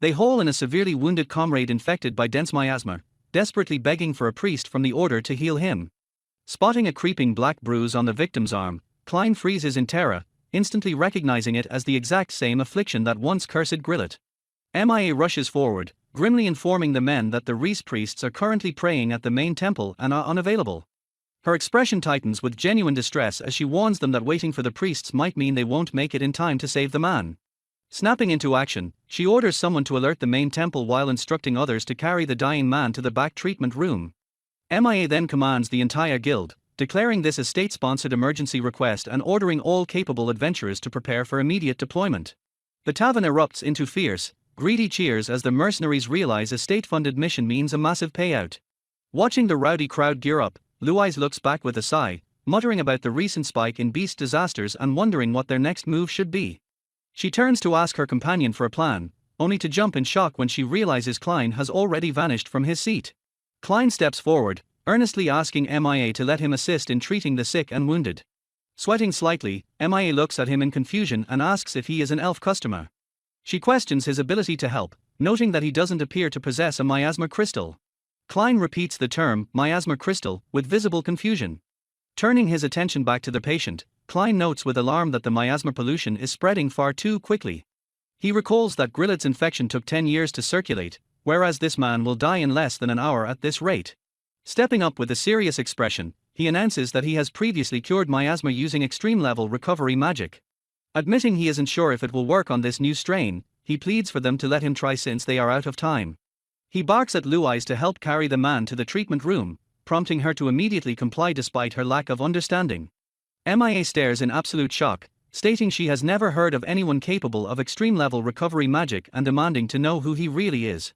They haul in a severely wounded comrade infected by dense miasma, desperately begging for a priest from the order to heal him. Spotting a creeping black bruise on the victim's arm, Klein freezes in terror, instantly recognizing it as the exact same affliction that once cursed Grillet. MIA rushes forward, grimly informing the men that the Reese priests are currently praying at the main temple and are unavailable. Her expression tightens with genuine distress as she warns them that waiting for the priests might mean they won't make it in time to save the man. Snapping into action, she orders someone to alert the main temple while instructing others to carry the dying man to the back treatment room. MIA then commands the entire guild, declaring this a state-sponsored emergency request and ordering all capable adventurers to prepare for immediate deployment. The tavern erupts into fierce, greedy cheers as the mercenaries realize a state-funded mission means a massive payout. Watching the rowdy crowd gear up, Louise looks back with a sigh, muttering about the recent spike in beast disasters and wondering what their next move should be. She turns to ask her companion for a plan, only to jump in shock when she realizes Klein has already vanished from his seat. Klein steps forward, earnestly asking MIA to let him assist in treating the sick and wounded. Sweating slightly, MIA looks at him in confusion and asks if he is an elf customer. She questions his ability to help, noting that he doesn't appear to possess a miasma crystal. Klein repeats the term, miasma crystal, with visible confusion. Turning his attention back to the patient, Klein notes with alarm that the miasma pollution is spreading far too quickly. He recalls that Grillet's infection took 10 years to circulate, whereas this man will die in less than an hour at this rate. Stepping up with a serious expression, he announces that he has previously cured miasma using extreme-level recovery magic. Admitting he isn't sure if it will work on this new strain, he pleads for them to let him try since they are out of time. He barks at Louise to help carry the man to the treatment room, prompting her to immediately comply despite her lack of understanding. MIA stares in absolute shock, stating she has never heard of anyone capable of extreme-level recovery magic and demanding to know who he really is.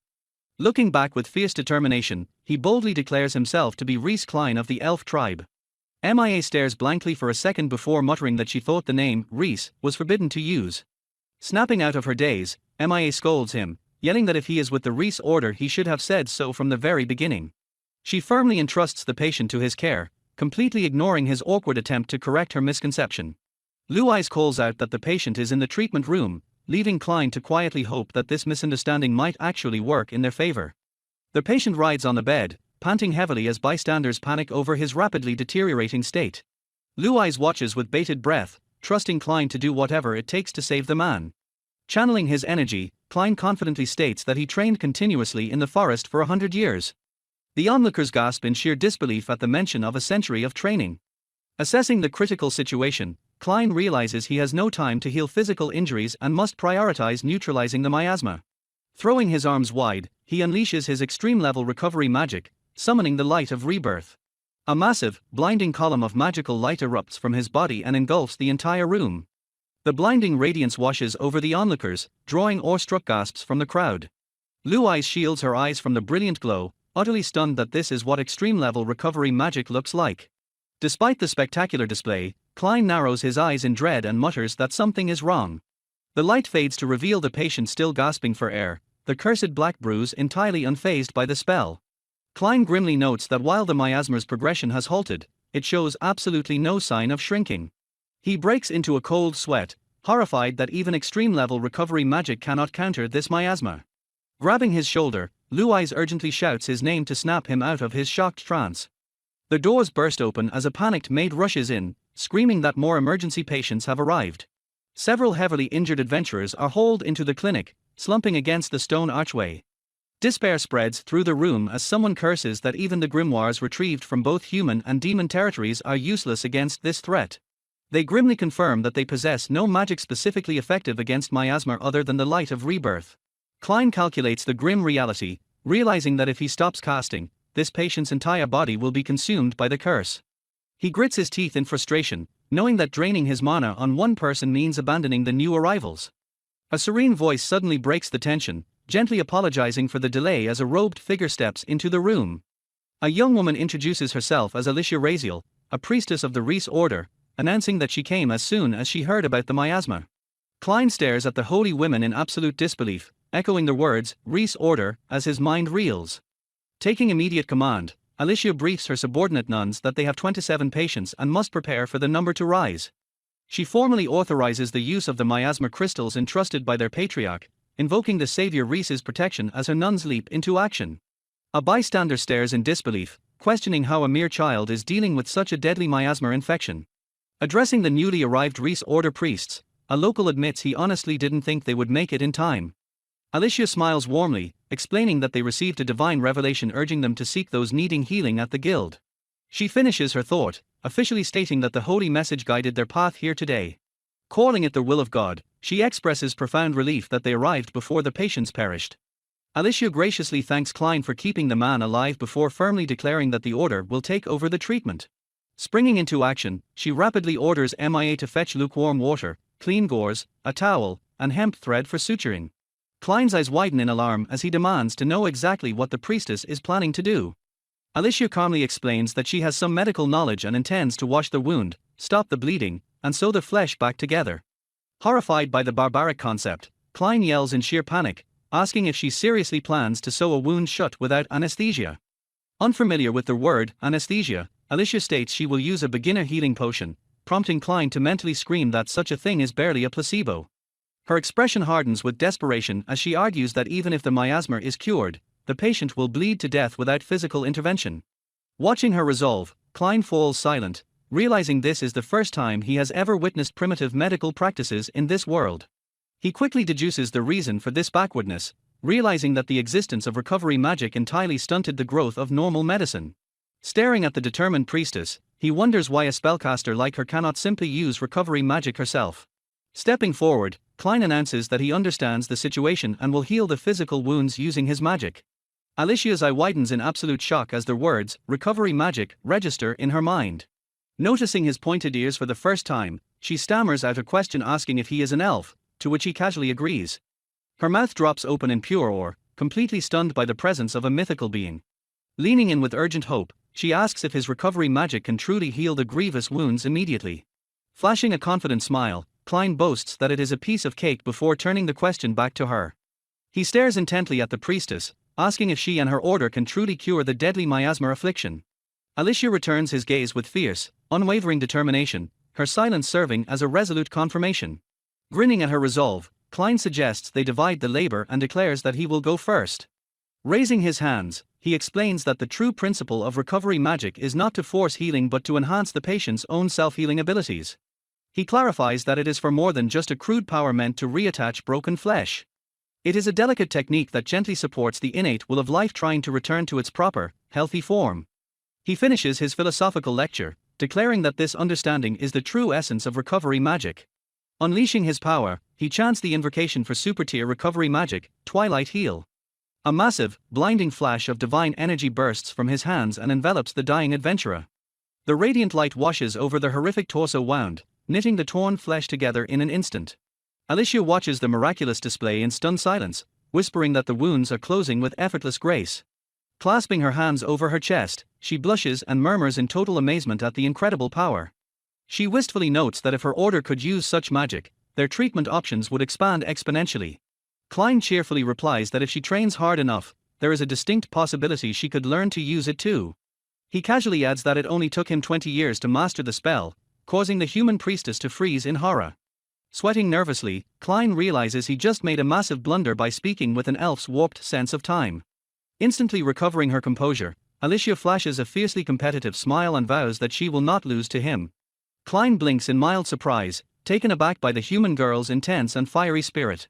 Looking back with fierce determination, he boldly declares himself to be Reese Klein of the Elf tribe. MIA stares blankly for a second before muttering that she thought the name, Reese, was forbidden to use. Snapping out of her daze, MIA scolds him, yelling that if he is with the Reese order he should have said so from the very beginning. She firmly entrusts the patient to his care, completely ignoring his awkward attempt to correct her misconception. Louise calls out that the patient is in the treatment room, leaving Klein to quietly hope that this misunderstanding might actually work in their favor. The patient rides on the bed, panting heavily as bystanders panic over his rapidly deteriorating state. Louise watches with bated breath, trusting Klein to do whatever it takes to save the man. Channeling his energy, Klein confidently states that he trained continuously in the forest for 100 years. The onlookers gasp in sheer disbelief at the mention of a century of training. Assessing the critical situation, Klein realizes he has no time to heal physical injuries and must prioritize neutralizing the miasma. Throwing his arms wide, he unleashes his extreme-level recovery magic, summoning the light of rebirth. A massive, blinding column of magical light erupts from his body and engulfs the entire room. The blinding radiance washes over the onlookers, drawing awestruck gasps from the crowd. Louise shields her eyes from the brilliant glow, utterly stunned that this is what extreme-level recovery magic looks like. Despite the spectacular display, Klein narrows his eyes in dread and mutters that something is wrong. The light fades to reveal the patient still gasping for air, the cursed black bruise entirely unfazed by the spell. Klein grimly notes that while the miasma's progression has halted, it shows absolutely no sign of shrinking. He breaks into a cold sweat, horrified that even extreme-level recovery magic cannot counter this miasma. Grabbing his shoulder, Blue-Eyes urgently shouts his name to snap him out of his shocked trance. The doors burst open as a panicked maid rushes in, screaming that more emergency patients have arrived. Several heavily injured adventurers are hauled into the clinic, slumping against the stone archway. Despair spreads through the room as someone curses that even the grimoires retrieved from both human and demon territories are useless against this threat. They grimly confirm that they possess no magic specifically effective against miasma other than the light of rebirth. Klein calculates the grim reality, realizing that if he stops casting, this patient's entire body will be consumed by the curse. He grits his teeth in frustration, knowing that draining his mana on one person means abandoning the new arrivals. A serene voice suddenly breaks the tension, gently apologizing for the delay as a robed figure steps into the room. A young woman introduces herself as Alicia Raziel, a priestess of the Reese Order, announcing that she came as soon as she heard about the miasma. Klein stares at the holy women in absolute disbelief, echoing the words, Reese Order, as his mind reels. Taking immediate command, Alicia briefs her subordinate nuns that they have 27 patients and must prepare for the number to rise. She formally authorizes the use of the miasma crystals entrusted by their patriarch, invoking the savior Reese's protection as her nuns leap into action. A bystander stares in disbelief, questioning how a mere child is dealing with such a deadly miasma infection. Addressing the newly arrived Reese Order priests, a local admits he honestly didn't think they would make it in time. Alicia smiles warmly, explaining that they received a divine revelation urging them to seek those needing healing at the guild. She finishes her thought, officially stating that the holy message guided their path here today. Calling it the will of God, she expresses profound relief that they arrived before the patients perished. Alicia graciously thanks Klein for keeping the man alive before firmly declaring that the order will take over the treatment. Springing into action, she rapidly orders MIA to fetch lukewarm water, clean gauze, a towel, and hemp thread for suturing. Klein's eyes widen in alarm as he demands to know exactly what the priestess is planning to do. Alicia calmly explains that she has some medical knowledge and intends to wash the wound, stop the bleeding, and sew the flesh back together. Horrified by the barbaric concept, Klein yells in sheer panic, asking if she seriously plans to sew a wound shut without anesthesia. Unfamiliar with the word anesthesia, Alicia states she will use a beginner healing potion, prompting Klein to mentally scream that such a thing is barely a placebo. Her expression hardens with desperation as she argues that even if the miasma is cured, the patient will bleed to death without physical intervention. Watching her resolve, Klein falls silent, realizing this is the first time he has ever witnessed primitive medical practices in this world. He quickly deduces the reason for this backwardness, realizing that the existence of recovery magic entirely stunted the growth of normal medicine. Staring at the determined priestess, he wonders why a spellcaster like her cannot simply use recovery magic herself. Stepping forward, Klein announces that he understands the situation and will heal the physical wounds using his magic. Alicia's eye widens in absolute shock as the words, recovery magic, register in her mind. Noticing his pointed ears for the first time, she stammers out a question asking if he is an elf, to which he casually agrees. Her mouth drops open in pure awe, completely stunned by the presence of a mythical being. Leaning in with urgent hope, she asks if his recovery magic can truly heal the grievous wounds immediately. Flashing a confident smile, Klein boasts that it is a piece of cake before turning the question back to her. He stares intently at the priestess, asking if she and her order can truly cure the deadly miasma affliction. Alicia returns his gaze with fierce, unwavering determination, her silence serving as a resolute confirmation. Grinning at her resolve, Klein suggests they divide the labor and declares that he will go first. Raising his hands, he explains that the true principle of recovery magic is not to force healing but to enhance the patient's own self-healing abilities. He clarifies that it is for more than just a crude power meant to reattach broken flesh. It is a delicate technique that gently supports the innate will of life trying to return to its proper, healthy form. He finishes his philosophical lecture, declaring that this understanding is the true essence of recovery magic. Unleashing his power, he chants the invocation for super-tier recovery magic, Twilight Heal. A massive, blinding flash of divine energy bursts from his hands and envelops the dying adventurer. The radiant light washes over the horrific torso wound, knitting the torn flesh together in an instant. Alicia watches the miraculous display in stunned silence, whispering that the wounds are closing with effortless grace. Clasping her hands over her chest, she blushes and murmurs in total amazement at the incredible power. She wistfully notes that if her order could use such magic, their treatment options would expand exponentially. Klein cheerfully replies that if she trains hard enough, there is a distinct possibility she could learn to use it too. He casually adds that it only took him 20 years to master the spell, causing the human priestess to freeze in horror. Sweating nervously, Klein realizes he just made a massive blunder by speaking with an elf's warped sense of time. Instantly recovering her composure, Alicia flashes a fiercely competitive smile and vows that she will not lose to him. Klein blinks in mild surprise, taken aback by the human girl's intense and fiery spirit.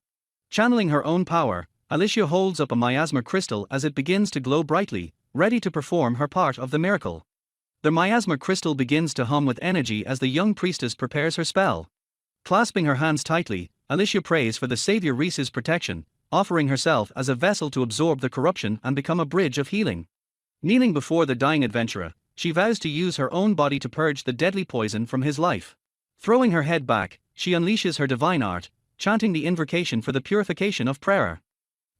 Channeling her own power, Alicia holds up a miasma crystal as it begins to glow brightly, ready to perform her part of the miracle. The miasma crystal begins to hum with energy as the young priestess prepares her spell. Clasping her hands tightly, Alicia prays for the Savior Reese's protection, offering herself as a vessel to absorb the corruption and become a bridge of healing. Kneeling before the dying adventurer, she vows to use her own body to purge the deadly poison from his life. Throwing her head back, she unleashes her divine art, chanting the invocation for the purification of prayer.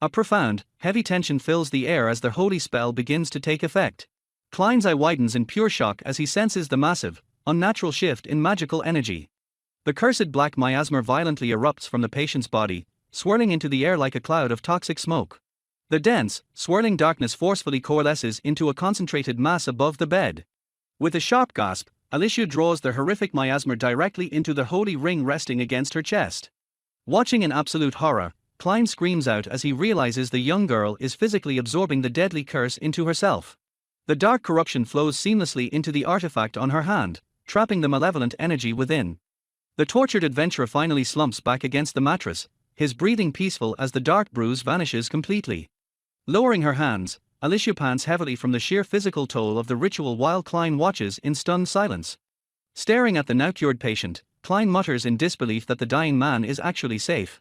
A profound, heavy tension fills the air as the holy spell begins to take effect. Klein's eye widens in pure shock as he senses the massive, unnatural shift in magical energy. The cursed black miasma violently erupts from the patient's body, swirling into the air like a cloud of toxic smoke. The dense, swirling darkness forcefully coalesces into a concentrated mass above the bed. With a sharp gasp, Alicia draws the horrific miasma directly into the holy ring resting against her chest. Watching in absolute horror, Klein screams out as he realizes the young girl is physically absorbing the deadly curse into herself. The dark corruption flows seamlessly into the artifact on her hand, trapping the malevolent energy within. The tortured adventurer finally slumps back against the mattress, his breathing peaceful as the dark bruise vanishes completely. Lowering her hands, Alicia pants heavily from the sheer physical toll of the ritual while Klein watches in stunned silence. Staring at the now-cured patient, Klein mutters in disbelief that the dying man is actually safe.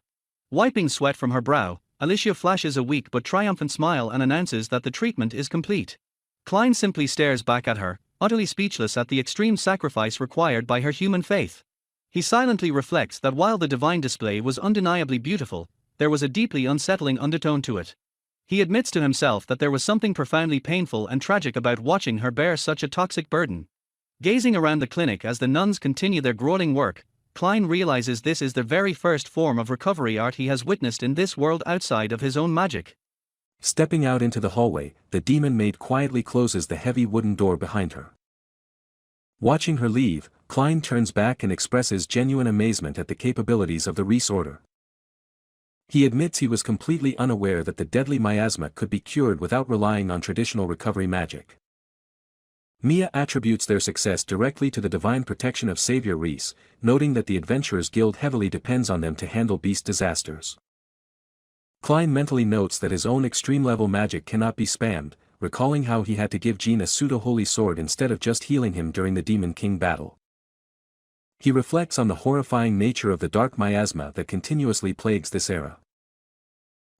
Wiping sweat from her brow, Alicia flashes a weak but triumphant smile and announces that the treatment is complete. Klein simply stares back at her, utterly speechless at the extreme sacrifice required by her human faith. He silently reflects that while the divine display was undeniably beautiful, there was a deeply unsettling undertone to it. He admits to himself that there was something profoundly painful and tragic about watching her bear such a toxic burden. Gazing around the clinic as the nuns continue their grueling work, Klein realizes this is the very first form of recovery art he has witnessed in this world outside of his own magic. Stepping out into the hallway, the demon maid quietly closes the heavy wooden door behind her. Watching her leave, Klein turns back and expresses genuine amazement at the capabilities of the Reese Order. He admits he was completely unaware that the deadly miasma could be cured without relying on traditional recovery magic. Mia attributes their success directly to the divine protection of Savior Reese, noting that the Adventurers Guild heavily depends on them to handle beast disasters. Klein mentally notes that his own extreme-level magic cannot be spammed, recalling how he had to give Jean a pseudo-holy sword instead of just healing him during the Demon King battle. He reflects on the horrifying nature of the dark miasma that continuously plagues this era.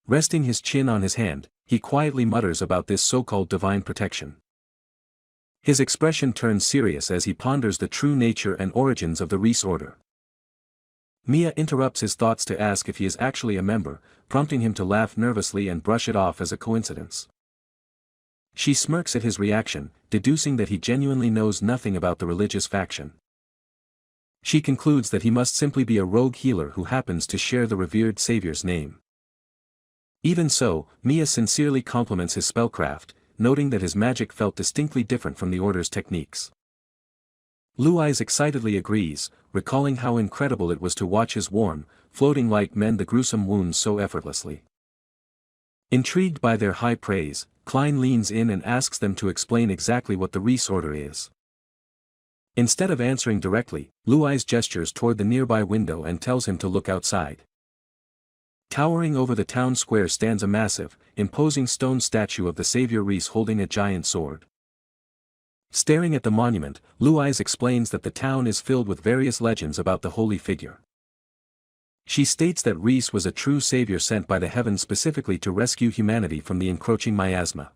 Resting his chin on his hand, he quietly mutters about this so-called divine protection. His expression turns serious as he ponders the true nature and origins of the Reese Order. Mia interrupts his thoughts to ask if he is actually a member, prompting him to laugh nervously and brush it off as a coincidence. She smirks at his reaction, deducing that he genuinely knows nothing about the religious faction. She concludes that he must simply be a rogue healer who happens to share the revered Savior's name. Even so, Mia sincerely compliments his spellcraft, noting that his magic felt distinctly different from the Order's techniques. Louise excitedly agrees, recalling how incredible it was to watch his warm, floating light mend the gruesome wounds so effortlessly. Intrigued by their high praise, Klein leans in and asks them to explain exactly what the Reese Order is. Instead of answering directly, Louise gestures toward the nearby window and tells him to look outside. Towering over the town square stands a massive, imposing stone statue of the Savior Reese holding a giant sword. Staring at the monument, Louise explains that the town is filled with various legends about the holy figure. She states that Reese was a true savior sent by the heavens specifically to rescue humanity from the encroaching miasma.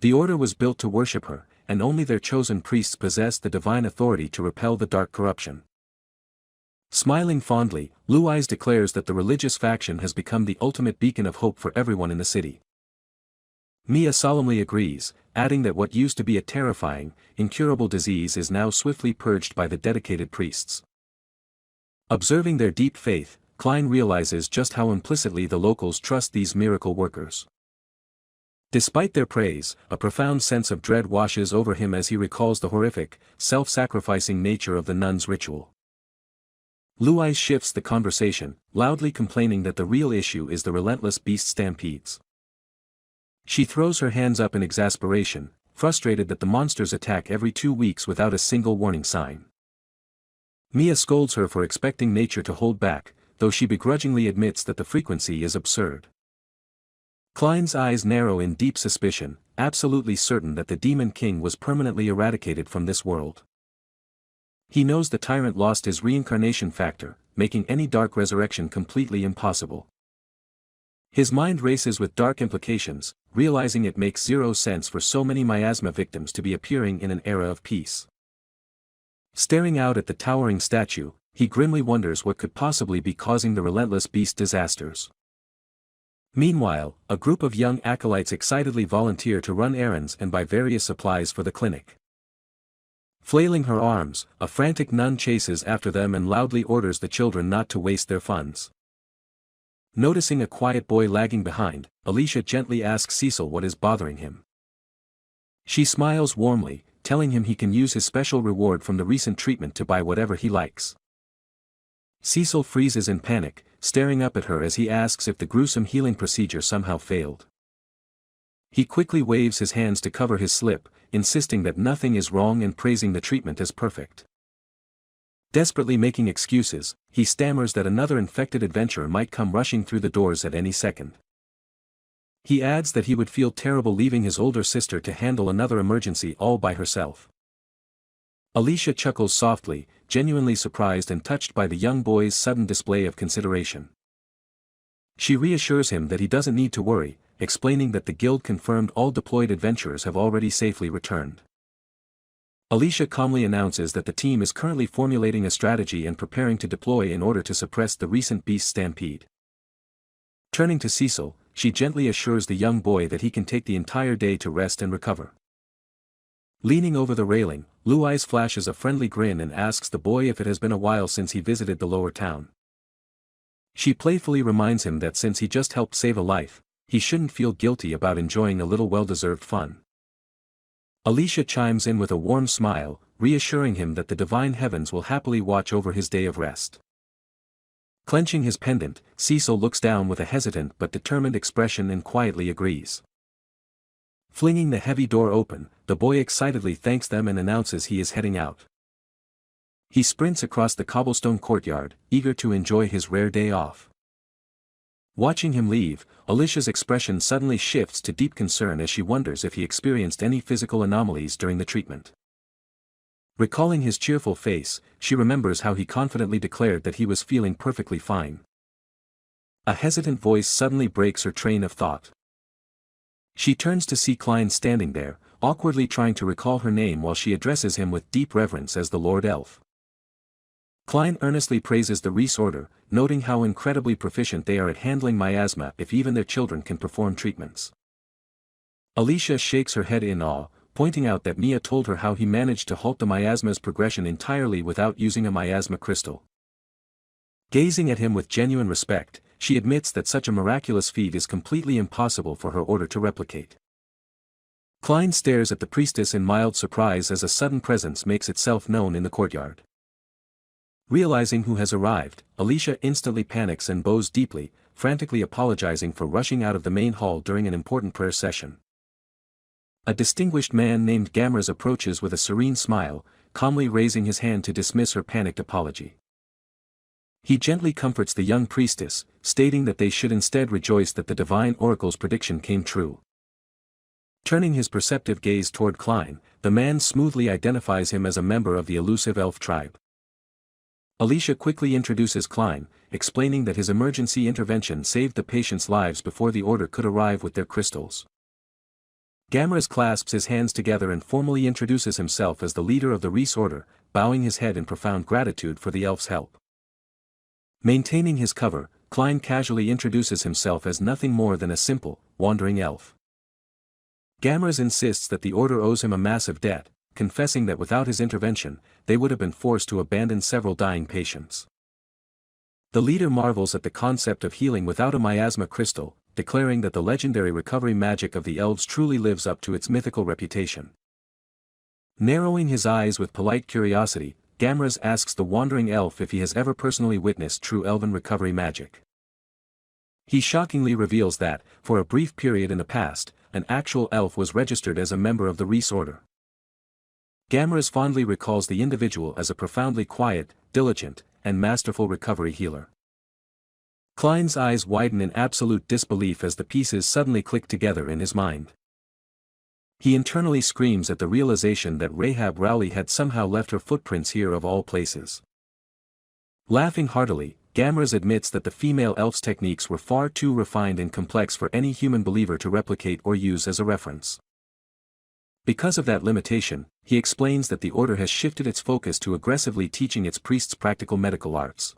The Order was built to worship her, and only their chosen priests possessed the divine authority to repel the dark corruption. Smiling fondly, Louise declares that the religious faction has become the ultimate beacon of hope for everyone in the city. Mia solemnly agrees, adding that what used to be a terrifying, incurable disease is now swiftly purged by the dedicated priests. Observing their deep faith, Klein realizes just how implicitly the locals trust these miracle workers. Despite their praise, a profound sense of dread washes over him as he recalls the horrific, self-sacrificing nature of the nun's ritual. Luai shifts the conversation, loudly complaining that the real issue is the relentless beast stampedes. She throws her hands up in exasperation, frustrated that the monsters attack every 2 weeks without a single warning sign. Mia scolds her for expecting nature to hold back, though she begrudgingly admits that the frequency is absurd. Klein's eyes narrow in deep suspicion, absolutely certain that the Demon King was permanently eradicated from this world. He knows the tyrant lost his reincarnation factor, making any dark resurrection completely impossible. His mind races with dark implications, realizing it makes zero sense for so many miasma victims to be appearing in an era of peace. Staring out at the towering statue, he grimly wonders what could possibly be causing the relentless beast disasters. Meanwhile, a group of young acolytes excitedly volunteer to run errands and buy various supplies for the clinic. Flailing her arms, a frantic nun chases after them and loudly orders the children not to waste their funds. Noticing a quiet boy lagging behind, Alicia gently asks Cecil what is bothering him. She smiles warmly, telling him he can use his special reward from the recent treatment to buy whatever he likes. Cecil freezes in panic, staring up at her as he asks if the gruesome healing procedure somehow failed. He quickly waves his hands to cover his slip, insisting that nothing is wrong and praising the treatment as perfect. Desperately making excuses, he stammers that another infected adventurer might come rushing through the doors at any second. He adds that he would feel terrible leaving his older sister to handle another emergency all by herself. Alicia chuckles softly, genuinely surprised and touched by the young boy's sudden display of consideration. She reassures him that he doesn't need to worry, explaining that the guild confirmed all deployed adventurers have already safely returned. Alicia calmly announces that the team is currently formulating a strategy and preparing to deploy in order to suppress the recent beast stampede. Turning to Cecil, she gently assures the young boy that he can take the entire day to rest and recover. Leaning over the railing, Luai flashes a friendly grin and asks the boy if it has been a while since he visited the lower town. She playfully reminds him that since he just helped save a life, he shouldn't feel guilty about enjoying a little well-deserved fun. Alicia chimes in with a warm smile, reassuring him that the divine heavens will happily watch over his day of rest. Clenching his pendant, Cecil looks down with a hesitant but determined expression and quietly agrees. Flinging the heavy door open, the boy excitedly thanks them and announces he is heading out. He sprints across the cobblestone courtyard, eager to enjoy his rare day off. Watching him leave, Alicia's expression suddenly shifts to deep concern as she wonders if he experienced any physical anomalies during the treatment. Recalling his cheerful face, she remembers how he confidently declared that he was feeling perfectly fine. A hesitant voice suddenly breaks her train of thought. She turns to see Klein standing there, awkwardly trying to recall her name while she addresses him with deep reverence as the Lord Elf. Klein earnestly praises the Reese Order, noting how incredibly proficient they are at handling miasma if even their children can perform treatments. Alicia shakes her head in awe, pointing out that Mia told her how he managed to halt the miasma's progression entirely without using a miasma crystal. Gazing at him with genuine respect, she admits that such a miraculous feat is completely impossible for her order to replicate. Klein stares at the priestess in mild surprise as a sudden presence makes itself known in the courtyard. Realizing who has arrived, Alicia instantly panics and bows deeply, frantically apologizing for rushing out of the main hall during an important prayer session. A distinguished man named Gamers approaches with a serene smile, calmly raising his hand to dismiss her panicked apology. He gently comforts the young priestess, stating that they should instead rejoice that the divine oracle's prediction came true. Turning his perceptive gaze toward Klein, the man smoothly identifies him as a member of the elusive elf tribe. Alicia quickly introduces Klein, explaining that his emergency intervention saved the patient's lives before the order could arrive with their crystals. Gamers clasps his hands together and formally introduces himself as the leader of the Reese Order, bowing his head in profound gratitude for the elf's help. Maintaining his cover, Klein casually introduces himself as nothing more than a simple, wandering elf. Gamers insists that the Order owes him a massive debt, confessing that without his intervention, they would have been forced to abandon several dying patients. The leader marvels at the concept of healing without a miasma crystal, declaring that the legendary recovery magic of the elves truly lives up to its mythical reputation. Narrowing his eyes with polite curiosity, Gamras asks the wandering elf if he has ever personally witnessed true elven recovery magic. He shockingly reveals that, for a brief period in the past, an actual elf was registered as a member of the Reese Order. Gamras fondly recalls the individual as a profoundly quiet, diligent, and masterful recovery healer. Klein's eyes widen in absolute disbelief as the pieces suddenly click together in his mind. He internally screams at the realization that Rahab Rowley had somehow left her footprints here of all places. Laughing heartily, Gamras admits that the female elf's techniques were far too refined and complex for any human believer to replicate or use as a reference. Because of that limitation, he explains that the order has shifted its focus to aggressively teaching its priests practical medical arts.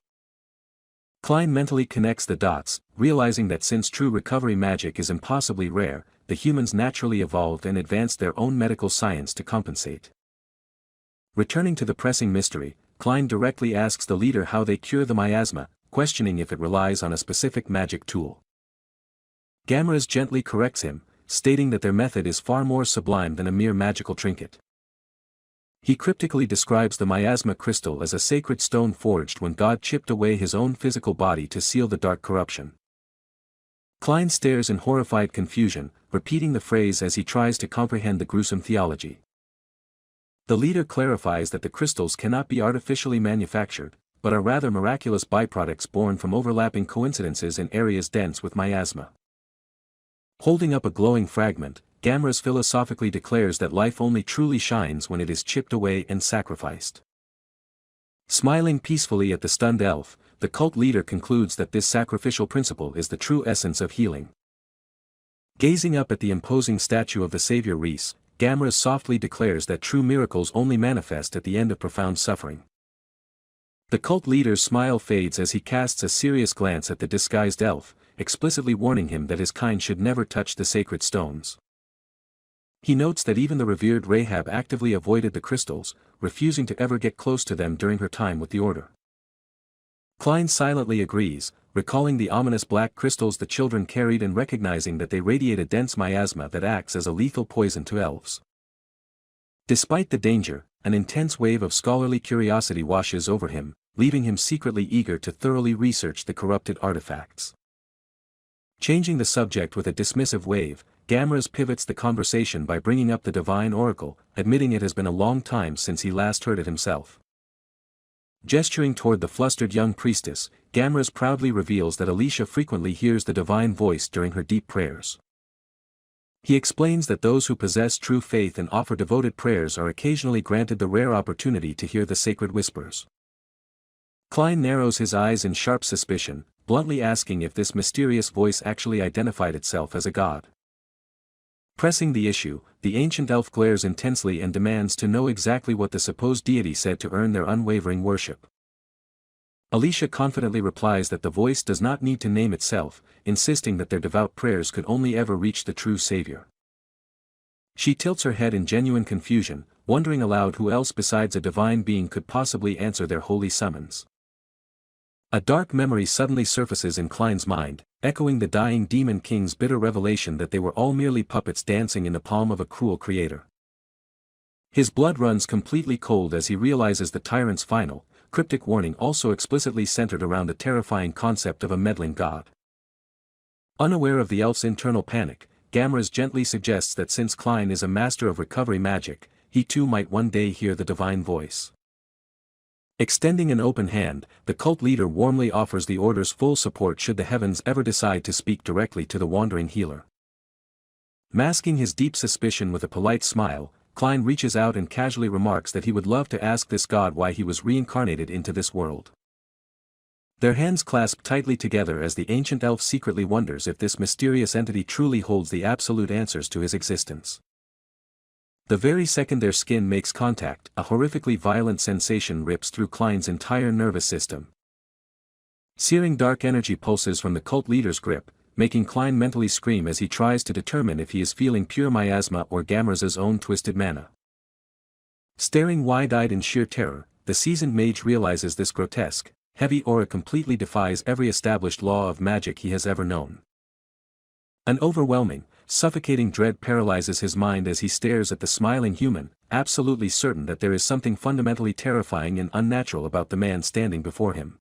Klein mentally connects the dots, realizing that since true recovery magic is impossibly rare, the humans naturally evolved and advanced their own medical science to compensate. Returning to the pressing mystery, Klein directly asks the leader how they cure the miasma, questioning if it relies on a specific magic tool. Gamras gently corrects him, stating that their method is far more sublime than a mere magical trinket. He cryptically describes the miasma crystal as a sacred stone forged when God chipped away his own physical body to seal the dark corruption. Klein stares in horrified confusion, repeating the phrase as he tries to comprehend the gruesome theology. The leader clarifies that the crystals cannot be artificially manufactured, but are rather miraculous byproducts born from overlapping coincidences in areas dense with miasma. Holding up a glowing fragment, Gamras philosophically declares that life only truly shines when it is chipped away and sacrificed. Smiling peacefully at the stunned elf, the cult leader concludes that this sacrificial principle is the true essence of healing. Gazing up at the imposing statue of the Savior Reese, Gamras softly declares that true miracles only manifest at the end of profound suffering. The cult leader's smile fades as he casts a serious glance at the disguised elf, explicitly warning him that his kind should never touch the sacred stones. He notes that even the revered Rahab actively avoided the crystals, refusing to ever get close to them during her time with the Order. Klein silently agrees, recalling the ominous black crystals the children carried and recognizing that they radiate a dense miasma that acts as a lethal poison to elves. Despite the danger, an intense wave of scholarly curiosity washes over him, leaving him secretly eager to thoroughly research the corrupted artifacts. Changing the subject with a dismissive wave, Gamras pivots the conversation by bringing up the divine oracle, admitting it has been a long time since he last heard it himself. Gesturing toward the flustered young priestess, Gamras proudly reveals that Alicia frequently hears the divine voice during her deep prayers. He explains that those who possess true faith and offer devoted prayers are occasionally granted the rare opportunity to hear the sacred whispers. Klein narrows his eyes in sharp suspicion, bluntly asking if this mysterious voice actually identified itself as a god. Pressing the issue, the ancient elf glares intensely and demands to know exactly what the supposed deity said to earn their unwavering worship. Alicia confidently replies that the voice does not need to name itself, insisting that their devout prayers could only ever reach the true Savior. She tilts her head in genuine confusion, wondering aloud who else besides a divine being could possibly answer their holy summons. A dark memory suddenly surfaces in Klein's mind, echoing the dying demon king's bitter revelation that they were all merely puppets dancing in the palm of a cruel creator. His blood runs completely cold as he realizes the tyrant's final, cryptic warning also explicitly centered around the terrifying concept of a meddling god. Unaware of the elf's internal panic, Gamras gently suggests that since Klein is a master of recovery magic, he too might one day hear the divine voice. Extending an open hand, the cult leader warmly offers the Order's full support should the heavens ever decide to speak directly to the wandering healer. Masking his deep suspicion with a polite smile, Klein reaches out and casually remarks that he would love to ask this god why he was reincarnated into this world. Their hands clasp tightly together as the ancient elf secretly wonders if this mysterious entity truly holds the absolute answers to his existence. The very second their skin makes contact, a horrifically violent sensation rips through Klein's entire nervous system. Searing dark energy pulses from the cult leader's grip, making Klein mentally scream as he tries to determine if he is feeling pure miasma or Gamras' own twisted mana. Staring wide-eyed in sheer terror, the seasoned mage realizes this grotesque, heavy aura completely defies every established law of magic he has ever known. An overwhelming, suffocating dread paralyzes his mind as he stares at the smiling human, absolutely certain that there is something fundamentally terrifying and unnatural about the man standing before him.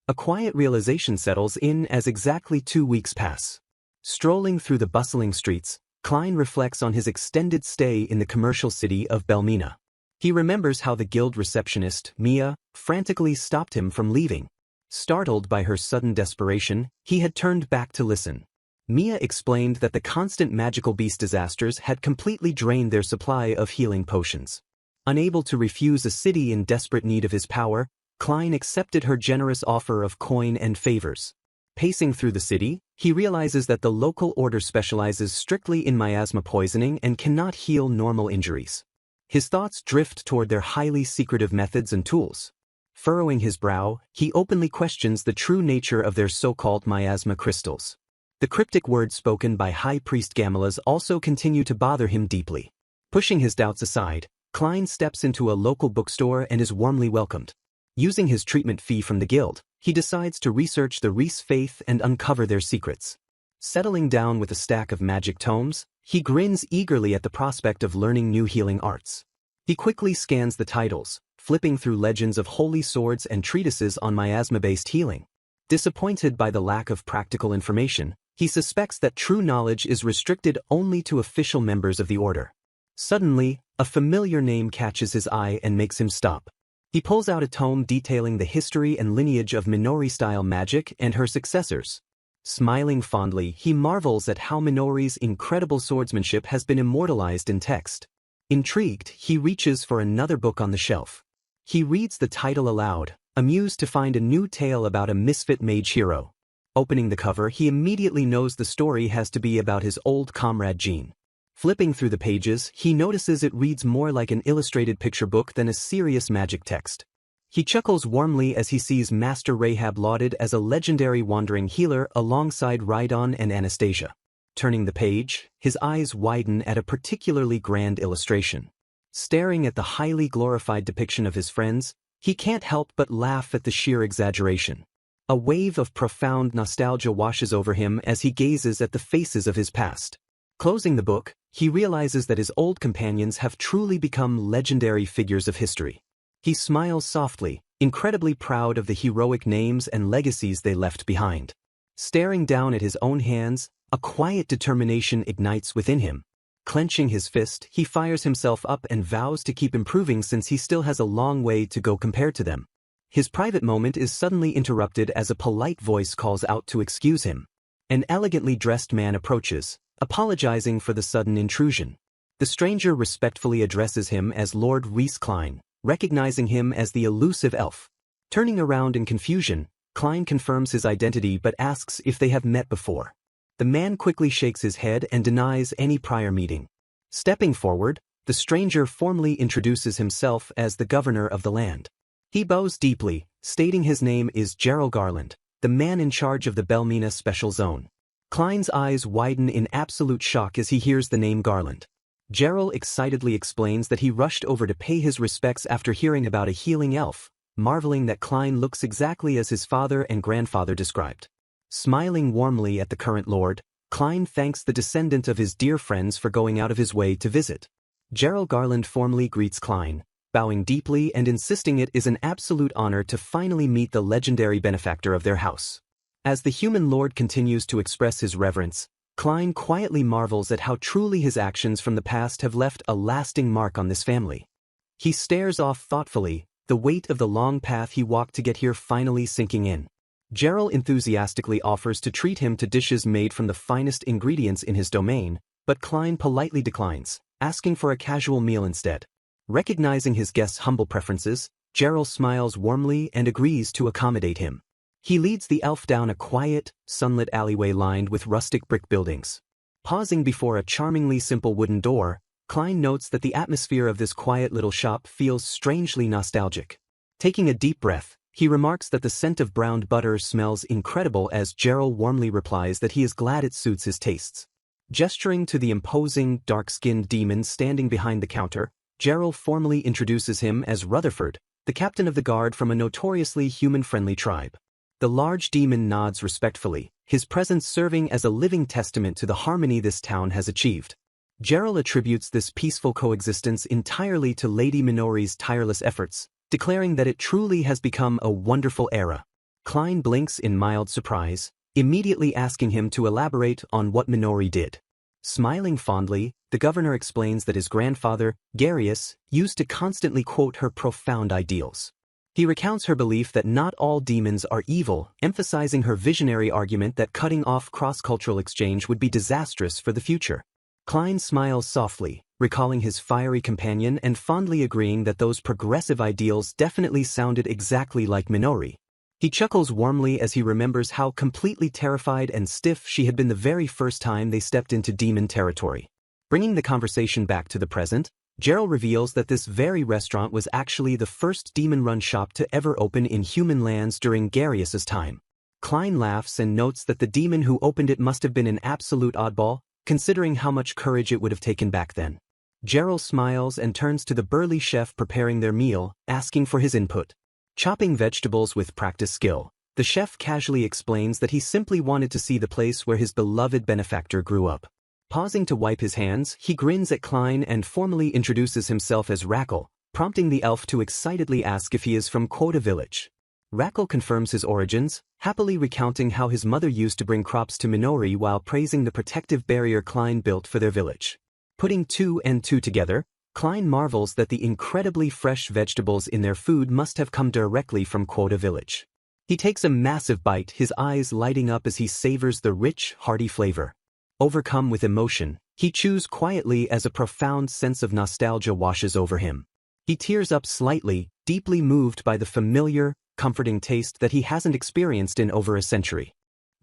A quiet realization settles in as exactly 2 weeks pass. Strolling through the bustling streets, Klein reflects on his extended stay in the commercial city of Belmina. He remembers how the guild receptionist, Mia, frantically stopped him from leaving. Startled by her sudden desperation, he had turned back to listen. Mia explained that the constant magical beast disasters had completely drained their supply of healing potions. Unable to refuse a city in desperate need of his power, Klein accepted her generous offer of coin and favors. Pacing through the city, he realizes that the local order specializes strictly in miasma poisoning and cannot heal normal injuries. His thoughts drift toward their highly secretive methods and tools. Furrowing his brow, he openly questions the true nature of their so-called miasma crystals. The cryptic words spoken by High Priest Gamilas also continue to bother him deeply. Pushing his doubts aside, Klein steps into a local bookstore and is warmly welcomed. Using his treatment fee from the guild, he decides to research the Reese faith and uncover their secrets. Settling down with a stack of magic tomes, he grins eagerly at the prospect of learning new healing arts. He quickly scans the titles, flipping through legends of holy swords and treatises on miasma-based healing. Disappointed by the lack of practical information, he suspects that true knowledge is restricted only to official members of the order. Suddenly, a familiar name catches his eye and makes him stop. He pulls out a tome detailing the history and lineage of Minori-style magic and her successors. Smiling fondly, he marvels at how Minori's incredible swordsmanship has been immortalized in text. Intrigued, he reaches for another book on the shelf. He reads the title aloud, amused to find a new tale about a misfit mage hero. Opening the cover, he immediately knows the story has to be about his old comrade Jean. Flipping through the pages, he notices it reads more like an illustrated picture book than a serious magic text. He chuckles warmly as he sees Master Rahab lauded as a legendary wandering healer alongside Rhydon and Anastasia. Turning the page, his eyes widen at a particularly grand illustration. Staring at the highly glorified depiction of his friends, he can't help but laugh at the sheer exaggeration. A wave of profound nostalgia washes over him as he gazes at the faces of his past. Closing the book, he realizes that his old companions have truly become legendary figures of history. He smiles softly, incredibly proud of the heroic names and legacies they left behind. Staring down at his own hands, a quiet determination ignites within him. Clenching his fist, he fires himself up and vows to keep improving since he still has a long way to go compared to them. His private moment is suddenly interrupted as a polite voice calls out to excuse him. An elegantly dressed man approaches, apologizing for the sudden intrusion. The stranger respectfully addresses him as Lord Reese Klein, recognizing him as the elusive elf. Turning around in confusion, Klein confirms his identity but asks if they have met before. The man quickly shakes his head and denies any prior meeting. Stepping forward, the stranger formally introduces himself as the governor of the land. He bows deeply, stating his name is Gerald Garland, the man in charge of the Belmina Special Zone. Klein's eyes widen in absolute shock as he hears the name Garland. Gerald excitedly explains that he rushed over to pay his respects after hearing about a healing elf, marveling that Klein looks exactly as his father and grandfather described. Smiling warmly at the current lord, Klein thanks the descendant of his dear friends for going out of his way to visit. Gerald Garland formally greets Klein, bowing deeply and insisting it is an absolute honor to finally meet the legendary benefactor of their house. As the human lord continues to express his reverence, Klein quietly marvels at how truly his actions from the past have left a lasting mark on this family. He stares off thoughtfully, the weight of the long path he walked to get here finally sinking in. Gerald enthusiastically offers to treat him to dishes made from the finest ingredients in his domain, but Klein politely declines, asking for a casual meal instead. Recognizing his guest's humble preferences, Gerald smiles warmly and agrees to accommodate him. He leads the elf down a quiet, sunlit alleyway lined with rustic brick buildings. Pausing before a charmingly simple wooden door, Klein notes that the atmosphere of this quiet little shop feels strangely nostalgic. Taking a deep breath, he remarks that the scent of browned butter smells incredible as Gerald warmly replies that he is glad it suits his tastes. Gesturing to the imposing, dark-skinned demon standing behind the counter, Gerald formally introduces him as Rutherford, the captain of the guard from a notoriously human-friendly tribe. The large demon nods respectfully, his presence serving as a living testament to the harmony this town has achieved. Gerald attributes this peaceful coexistence entirely to Lady Minori's tireless efforts, declaring that it truly has become a wonderful era. Klein blinks in mild surprise, immediately asking him to elaborate on what Minori did. Smiling fondly, the governor explains that his grandfather, Garius, used to constantly quote her profound ideals. He recounts her belief that not all demons are evil, emphasizing her visionary argument that cutting off cross-cultural exchange would be disastrous for the future. Klein smiles softly, recalling his fiery companion and fondly agreeing that those progressive ideals definitely sounded exactly like Minori. He chuckles warmly as he remembers how completely terrified and stiff she had been the very first time they stepped into demon territory. Bringing the conversation back to the present, Gerald reveals that this very restaurant was actually the first demon-run shop to ever open in human lands during Garius's time. Klein laughs and notes that the demon who opened it must have been an absolute oddball, considering how much courage it would have taken back then. Gerald smiles and turns to the burly chef preparing their meal, asking for his input. Chopping vegetables with practiced skill, the chef casually explains that he simply wanted to see the place where his beloved benefactor grew up. Pausing to wipe his hands, he grins at Klein and formally introduces himself as Rackle, prompting the elf to excitedly ask if he is from Quota Village. Rackle confirms his origins, happily recounting how his mother used to bring crops to Minori while praising the protective barrier Klein built for their village. Putting two and two together, Klein marvels that the incredibly fresh vegetables in their food must have come directly from Quota Village. He takes a massive bite, his eyes lighting up as he savors the rich, hearty flavor. Overcome with emotion, he chews quietly as a profound sense of nostalgia washes over him. He tears up slightly, deeply moved by the familiar, comforting taste that he hasn't experienced in over a century.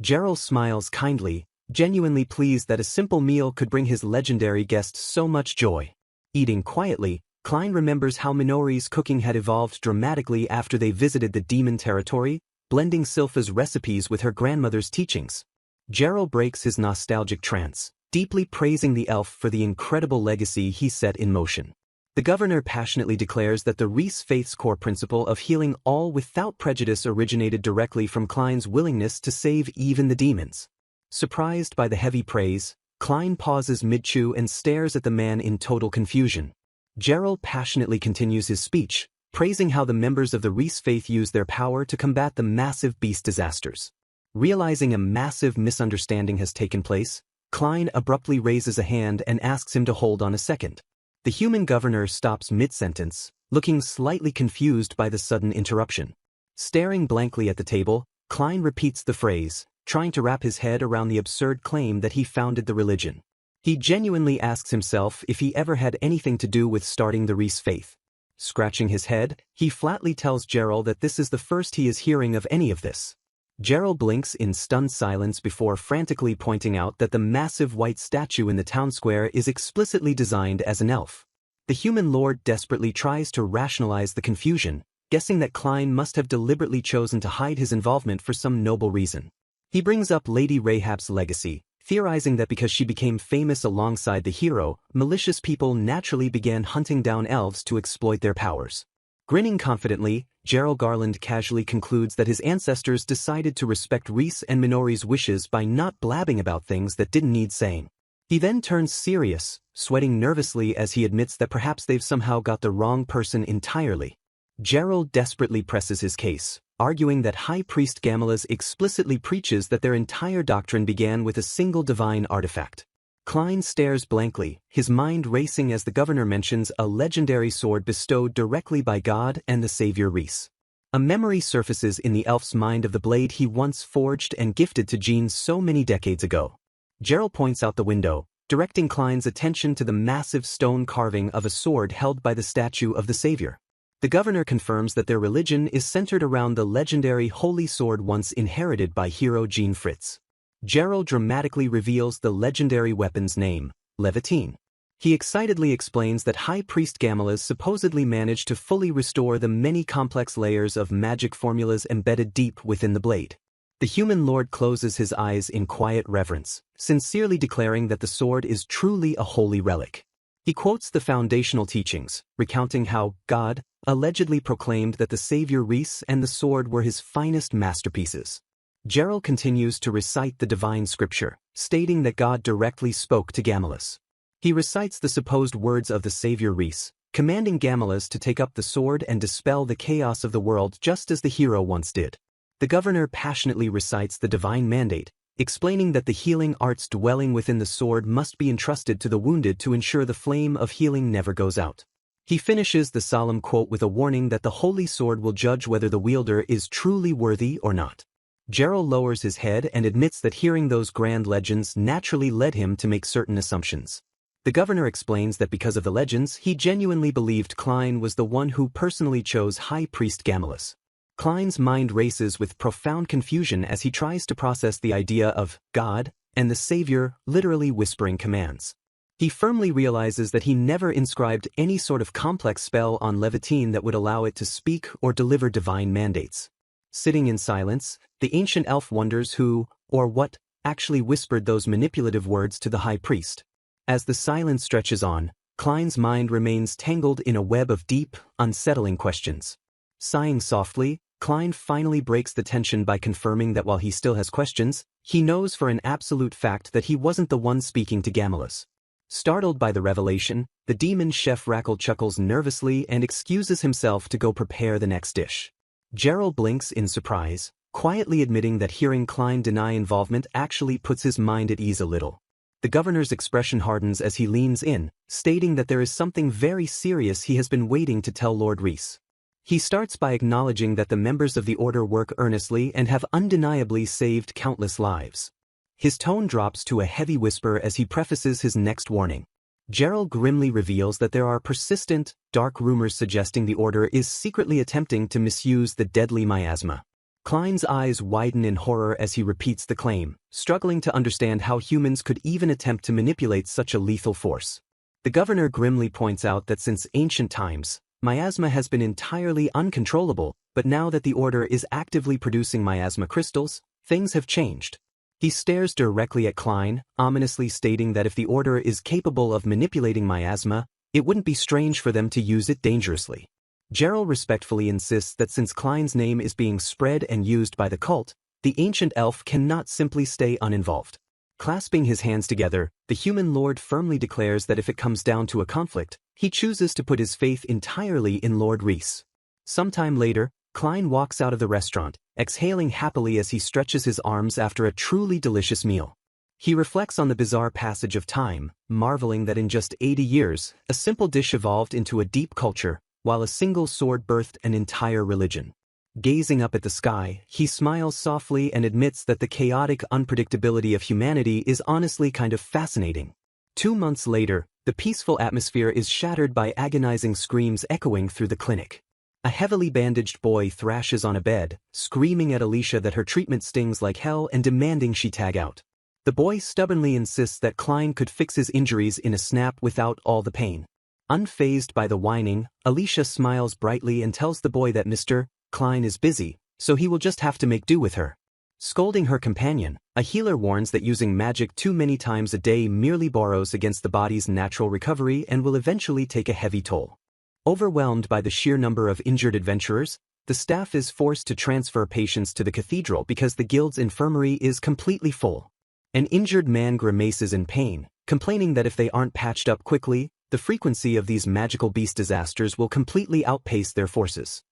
Gerald smiles kindly, genuinely pleased that a simple meal could bring his legendary guest so much joy. Eating quietly, Klein remembers how Minori's cooking had evolved dramatically after they visited the demon territory, blending Silpha's recipes with her grandmother's teachings. Gerald breaks his nostalgic trance, deeply praising the elf for the incredible legacy he set in motion. The governor passionately declares that the Reese faith's core principle of healing all without prejudice originated directly from Klein's willingness to save even the demons. Surprised by the heavy praise, Klein pauses mid-chew and stares at the man in total confusion. Gerald passionately continues his speech, praising how the members of the Reese faith use their power to combat the massive beast disasters. Realizing a massive misunderstanding has taken place, Klein abruptly raises a hand and asks him to hold on a second. The human governor stops mid-sentence, looking slightly confused by the sudden interruption. Staring blankly at the table, Klein repeats the phrase, trying to wrap his head around the absurd claim that he founded the religion. He genuinely asks himself if he ever had anything to do with starting the Reese faith. Scratching his head, he flatly tells Gerald that this is the first he is hearing of any of this. Gerald blinks in stunned silence before frantically pointing out that the massive white statue in the town square is explicitly designed as an elf. The human lord desperately tries to rationalize the confusion, guessing that Klein must have deliberately chosen to hide his involvement for some noble reason. He brings up Lady Rahab's legacy, theorizing that because she became famous alongside the hero, malicious people naturally began hunting down elves to exploit their powers. Grinning confidently, Gerald Garland casually concludes that his ancestors decided to respect Reese and Minori's wishes by not blabbing about things that didn't need saying. He then turns serious, sweating nervously as he admits that perhaps they've somehow got the wrong person entirely. Gerald desperately presses his case, arguing that High Priest Gamaliel explicitly preaches that their entire doctrine began with a single divine artifact. Klein stares blankly, his mind racing as the governor mentions a legendary sword bestowed directly by God and the savior Reese. A memory surfaces in the elf's mind of the blade he once forged and gifted to Jean so many decades ago. Gerald points out the window, directing Klein's attention to the massive stone carving of a sword held by the statue of the savior. The governor confirms that their religion is centered around the legendary holy sword once inherited by hero Jean Fritz. Gerald dramatically reveals the legendary weapon's name, Levitine. He excitedly explains that High Priest Gamaliel supposedly managed to fully restore the many complex layers of magic formulas embedded deep within the blade. The human lord closes his eyes in quiet reverence, sincerely declaring that the sword is truly a holy relic. He quotes the foundational teachings, recounting how God, allegedly proclaimed that the savior Reese and the sword were his finest masterpieces. Gerald continues to recite the divine scripture, stating that God directly spoke to Gamulus. He recites the supposed words of the savior Reese, commanding Gamulus to take up the sword and dispel the chaos of the world just as the hero once did. The governor passionately recites the divine mandate, explaining that the healing arts dwelling within the sword must be entrusted to the wounded to ensure the flame of healing never goes out. He finishes the solemn quote with a warning that the holy sword will judge whether the wielder is truly worthy or not. Gerald lowers his head and admits that hearing those grand legends naturally led him to make certain assumptions. The governor explains that because of the legends, he genuinely believed Klein was the one who personally chose High Priest Gamulus. Klein's mind races with profound confusion as he tries to process the idea of God and the Savior literally whispering commands. He firmly realizes that he never inscribed any sort of complex spell on Levitine that would allow it to speak or deliver divine mandates. Sitting in silence, the ancient elf wonders who, or what, actually whispered those manipulative words to the high priest. As the silence stretches on, Klein's mind remains tangled in a web of deep, unsettling questions. Sighing softly, Klein finally breaks the tension by confirming that while he still has questions, he knows for an absolute fact that he wasn't the one speaking to Gamulus. Startled by the revelation, the demon chef Rackle chuckles nervously and excuses himself to go prepare the next dish. Gerald blinks in surprise, quietly admitting that hearing Klein deny involvement actually puts his mind at ease a little. The governor's expression hardens as he leans in, stating that there is something very serious he has been waiting to tell Lord Reese. He starts by acknowledging that the members of the order work earnestly and have undeniably saved countless lives. His tone drops to a heavy whisper as he prefaces his next warning. Gerald grimly reveals that there are persistent, dark rumors suggesting the Order is secretly attempting to misuse the deadly miasma. Klein's eyes widen in horror as he repeats the claim, struggling to understand how humans could even attempt to manipulate such a lethal force. The governor grimly points out that since ancient times, miasma has been entirely uncontrollable, but now that the Order is actively producing miasma crystals, things have changed. He stares directly at Klein, ominously stating that if the Order is capable of manipulating miasma, it wouldn't be strange for them to use it dangerously. Gerald respectfully insists that since Klein's name is being spread and used by the cult, the ancient elf cannot simply stay uninvolved. Clasping his hands together, the human lord firmly declares that if it comes down to a conflict, he chooses to put his faith entirely in Lord Reese. Sometime later, Klein walks out of the restaurant, exhaling happily as he stretches his arms after a truly delicious meal. He reflects on the bizarre passage of time, marveling that in just 80 years, a simple dish evolved into a deep culture, while a single sword birthed an entire religion. Gazing up at the sky, he smiles softly and admits that the chaotic unpredictability of humanity is honestly kind of fascinating. 2 months later, the peaceful atmosphere is shattered by agonizing screams echoing through the clinic. A heavily bandaged boy thrashes on a bed, screaming at Alicia that her treatment stings like hell and demanding she tag out. The boy stubbornly insists that Klein could fix his injuries in a snap without all the pain. Unfazed by the whining, Alicia smiles brightly and tells the boy that Mr. Klein is busy, so he will just have to make do with her. Scolding her companion, a healer warns that using magic too many times a day merely borrows against the body's natural recovery and will eventually take a heavy toll. Overwhelmed by the sheer number of injured adventurers, the staff is forced to transfer patients to the cathedral because the guild's infirmary is completely full. An injured man grimaces in pain, complaining that if they aren't patched up quickly, the frequency of these magical beast disasters will completely outpace their forces.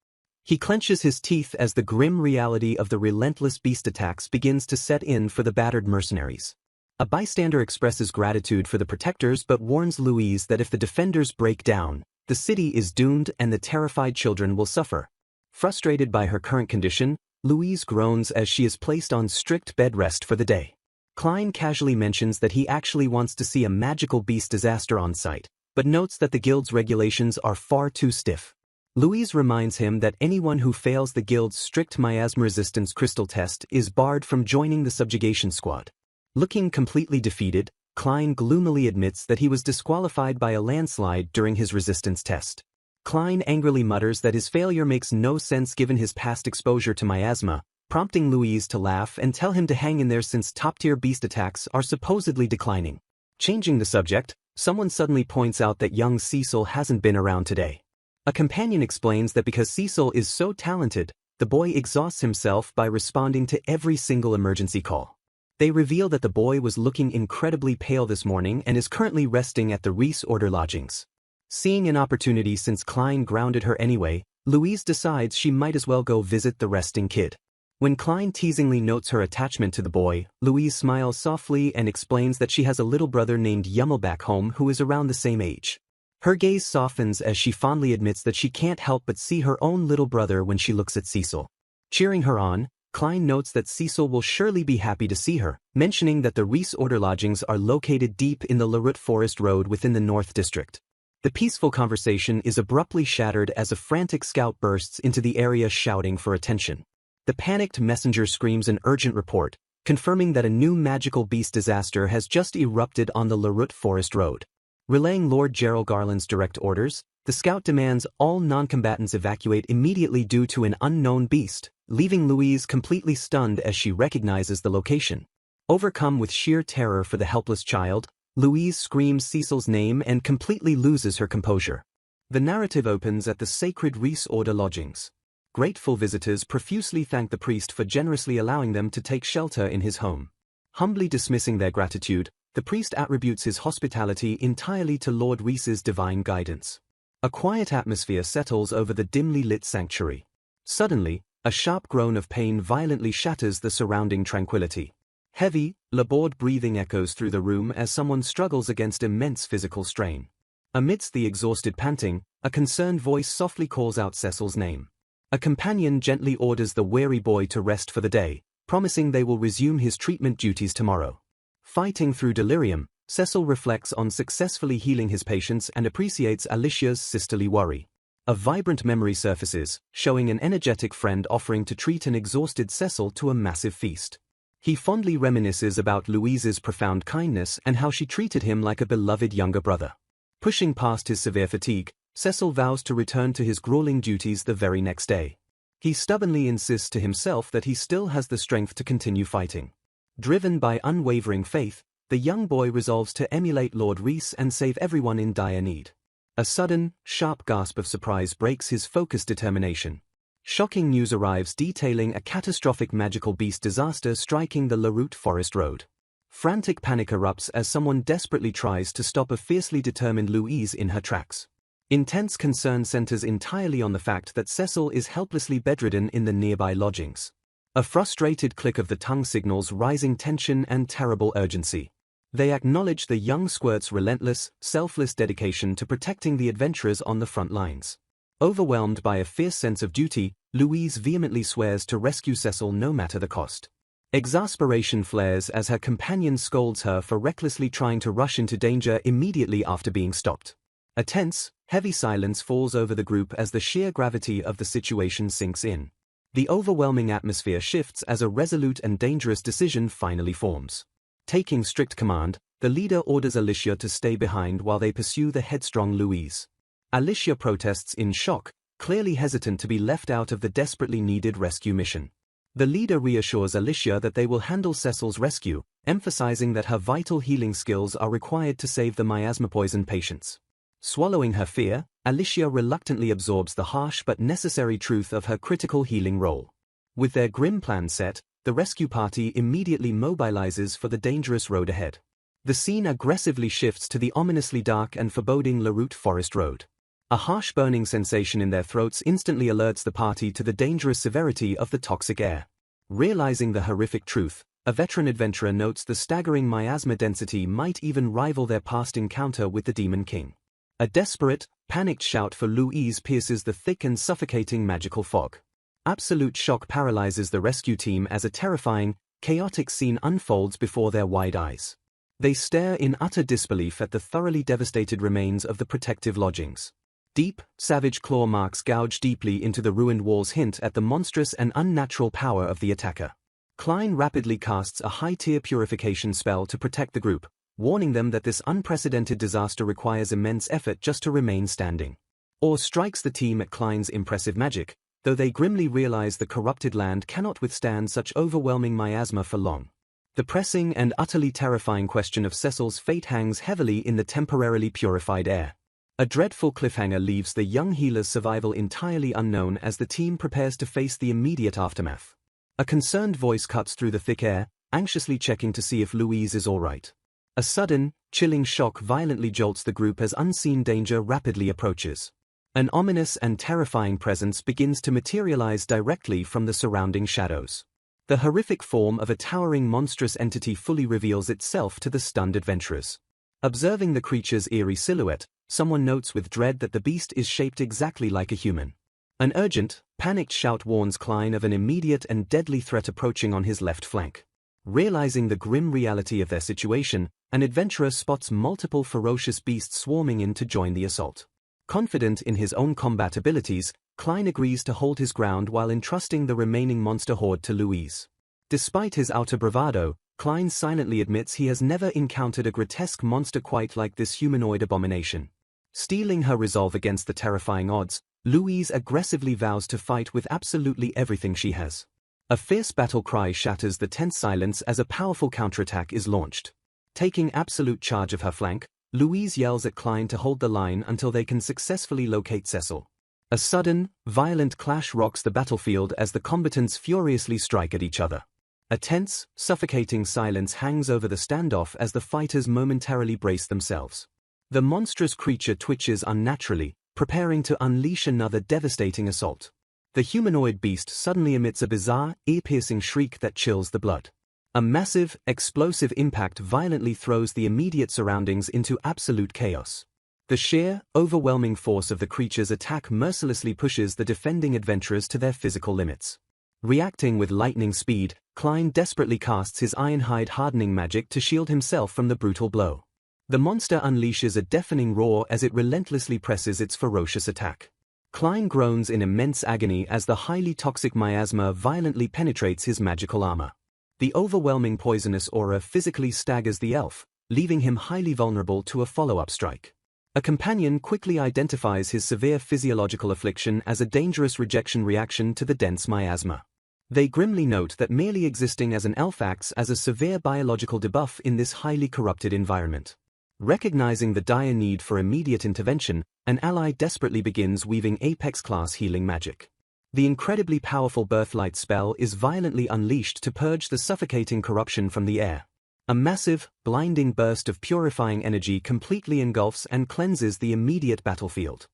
He clenches his teeth as the grim reality of the relentless beast attacks begins to set in for the battered mercenaries. A bystander expresses gratitude for the protectors but warns Louise that if the defenders break down, the city is doomed and the terrified children will suffer. Frustrated by her current condition, Louise groans as she is placed on strict bed rest for the day. Klein casually mentions that he actually wants to see a magical beast disaster on site, but notes that the guild's regulations are far too stiff. Louise reminds him that anyone who fails the guild's strict miasma resistance crystal test is barred from joining the subjugation squad. Looking completely defeated, Klein gloomily admits that he was disqualified by a landslide during his resistance test. Klein angrily mutters that his failure makes no sense given his past exposure to miasma, prompting Louise to laugh and tell him to hang in there since top-tier beast attacks are supposedly declining. Changing the subject, someone suddenly points out that young Cecil hasn't been around today. A companion explains that because Cecil is so talented, the boy exhausts himself by responding to every single emergency call. They reveal that the boy was looking incredibly pale this morning and is currently resting at the Reese Order lodgings. Seeing an opportunity since Klein grounded her anyway, Louise decides she might as well go visit the resting kid. When Klein teasingly notes her attachment to the boy, Louise smiles softly and explains that she has a little brother named Yummel back home who is around the same age. Her gaze softens as she fondly admits that she can't help but see her own little brother when she looks at Cecil. Cheering her on, Klein notes that Cecil will surely be happy to see her, mentioning that the Reese Order lodgings are located deep in the Larut Forest Road within the North District. The peaceful conversation is abruptly shattered as a frantic scout bursts into the area shouting for attention. The panicked messenger screams an urgent report, confirming that a new magical beast disaster has just erupted on the Larut Forest Road. Relaying Lord Gerald Garland's direct orders, the scout demands all non-combatants evacuate immediately due to an unknown beast, leaving Louise completely stunned as she recognizes the location. Overcome with sheer terror for the helpless child, Louise screams Cecil's name and completely loses her composure. The narrative opens at the sacred Reese Order lodgings. Grateful visitors profusely thank the priest for generously allowing them to take shelter in his home. Humbly dismissing their gratitude, the priest attributes his hospitality entirely to Lord Reese's divine guidance. A quiet atmosphere settles over the dimly lit sanctuary. Suddenly, a sharp groan of pain violently shatters the surrounding tranquility. Heavy, labored breathing echoes through the room as someone struggles against immense physical strain. Amidst the exhausted panting, a concerned voice softly calls out Cecil's name. A companion gently orders the weary boy to rest for the day, promising they will resume his treatment duties tomorrow. Fighting through delirium, Cecil reflects on successfully healing his patients and appreciates Alicia's sisterly worry. A vibrant memory surfaces, showing an energetic friend offering to treat an exhausted Cecil to a massive feast. He fondly reminisces about Louise's profound kindness and how she treated him like a beloved younger brother. Pushing past his severe fatigue, Cecil vows to return to his grueling duties the very next day. He stubbornly insists to himself that he still has the strength to continue fighting. Driven by unwavering faith, the young boy resolves to emulate Lord Reese and save everyone in dire need. A sudden, sharp gasp of surprise breaks his focused determination. Shocking news arrives detailing a catastrophic magical beast disaster striking the Larut Forest Road. Frantic panic erupts as someone desperately tries to stop a fiercely determined Louise in her tracks. Intense concern centers entirely on the fact that Cecil is helplessly bedridden in the nearby lodgings. A frustrated click of the tongue signals rising tension and terrible urgency. They acknowledge the young squirt's relentless, selfless dedication to protecting the adventurers on the front lines. Overwhelmed by a fierce sense of duty, Louise vehemently swears to rescue Cecil no matter the cost. Exasperation flares as her companion scolds her for recklessly trying to rush into danger immediately after being stopped. A tense, heavy silence falls over the group as the sheer gravity of the situation sinks in. The overwhelming atmosphere shifts as a resolute and dangerous decision finally forms. Taking strict command, the leader orders Alicia to stay behind while they pursue the headstrong Louise. Alicia protests in shock, clearly hesitant to be left out of the desperately needed rescue mission. The leader reassures Alicia that they will handle Cecil's rescue, emphasizing that her vital healing skills are required to save the miasma poison patients. Swallowing her fear, Alicia reluctantly absorbs the harsh but necessary truth of her critical healing role. With their grim plan set, the rescue party immediately mobilizes for the dangerous road ahead. The scene aggressively shifts to the ominously dark and foreboding Larut Forest Road. A harsh burning sensation in their throats instantly alerts the party to the dangerous severity of the toxic air. Realizing the horrific truth, a veteran adventurer notes the staggering miasma density might even rival their past encounter with the Demon King. A desperate, panicked shout for Louise pierces the thick and suffocating magical fog. Absolute shock paralyzes the rescue team as a terrifying, chaotic scene unfolds before their wide eyes. They stare in utter disbelief at the thoroughly devastated remains of the protective lodgings. Deep, savage claw marks gouge deeply into the ruined walls hint at the monstrous and unnatural power of the attacker. Klein rapidly casts a high-tier purification spell to protect the group, warning them that this unprecedented disaster requires immense effort just to remain standing. Awe strikes the team at Klein's impressive magic, though they grimly realize the corrupted land cannot withstand such overwhelming miasma for long. The pressing and utterly terrifying question of Cecil's fate hangs heavily in the temporarily purified air. A dreadful cliffhanger leaves the young healer's survival entirely unknown as the team prepares to face the immediate aftermath. A concerned voice cuts through the thick air, anxiously checking to see if Louise is all right. A sudden, chilling shock violently jolts the group as unseen danger rapidly approaches. An ominous and terrifying presence begins to materialize directly from the surrounding shadows. The horrific form of a towering monstrous entity fully reveals itself to the stunned adventurers. Observing the creature's eerie silhouette, someone notes with dread that the beast is shaped exactly like a human. An urgent, panicked shout warns Klein of an immediate and deadly threat approaching on his left flank. Realizing the grim reality of their situation, an adventurer spots multiple ferocious beasts swarming in to join the assault. Confident in his own combat abilities, Klein agrees to hold his ground while entrusting the remaining monster horde to Louise. Despite his outer bravado, Klein silently admits he has never encountered a grotesque monster quite like this humanoid abomination. Steeling her resolve against the terrifying odds, Louise aggressively vows to fight with absolutely everything she has. A fierce battle cry shatters the tense silence as a powerful counterattack is launched. Taking absolute charge of her flank, Louise yells at Klein to hold the line until they can successfully locate Cecil. A sudden, violent clash rocks the battlefield as the combatants furiously strike at each other. A tense, suffocating silence hangs over the standoff as the fighters momentarily brace themselves. The monstrous creature twitches unnaturally, preparing to unleash another devastating assault. The humanoid beast suddenly emits a bizarre, ear-piercing shriek that chills the blood. A massive, explosive impact violently throws the immediate surroundings into absolute chaos. The sheer, overwhelming force of the creature's attack mercilessly pushes the defending adventurers to their physical limits. Reacting with lightning speed, Klein desperately casts his ironhide hardening magic to shield himself from the brutal blow. The monster unleashes a deafening roar as it relentlessly presses its ferocious attack. Klein groans in immense agony as the highly toxic miasma violently penetrates his magical armor. The overwhelming poisonous aura physically staggers the elf, leaving him highly vulnerable to a follow-up strike. A companion quickly identifies his severe physiological affliction as a dangerous rejection reaction to the dense miasma. They grimly note that merely existing as an elf acts as a severe biological debuff in this highly corrupted environment. Recognizing the dire need for immediate intervention, an ally desperately begins weaving Apex-class healing magic. The incredibly powerful Birthlight spell is violently unleashed to purge the suffocating corruption from the air. A massive, blinding burst of purifying energy completely engulfs and cleanses the immediate battlefield.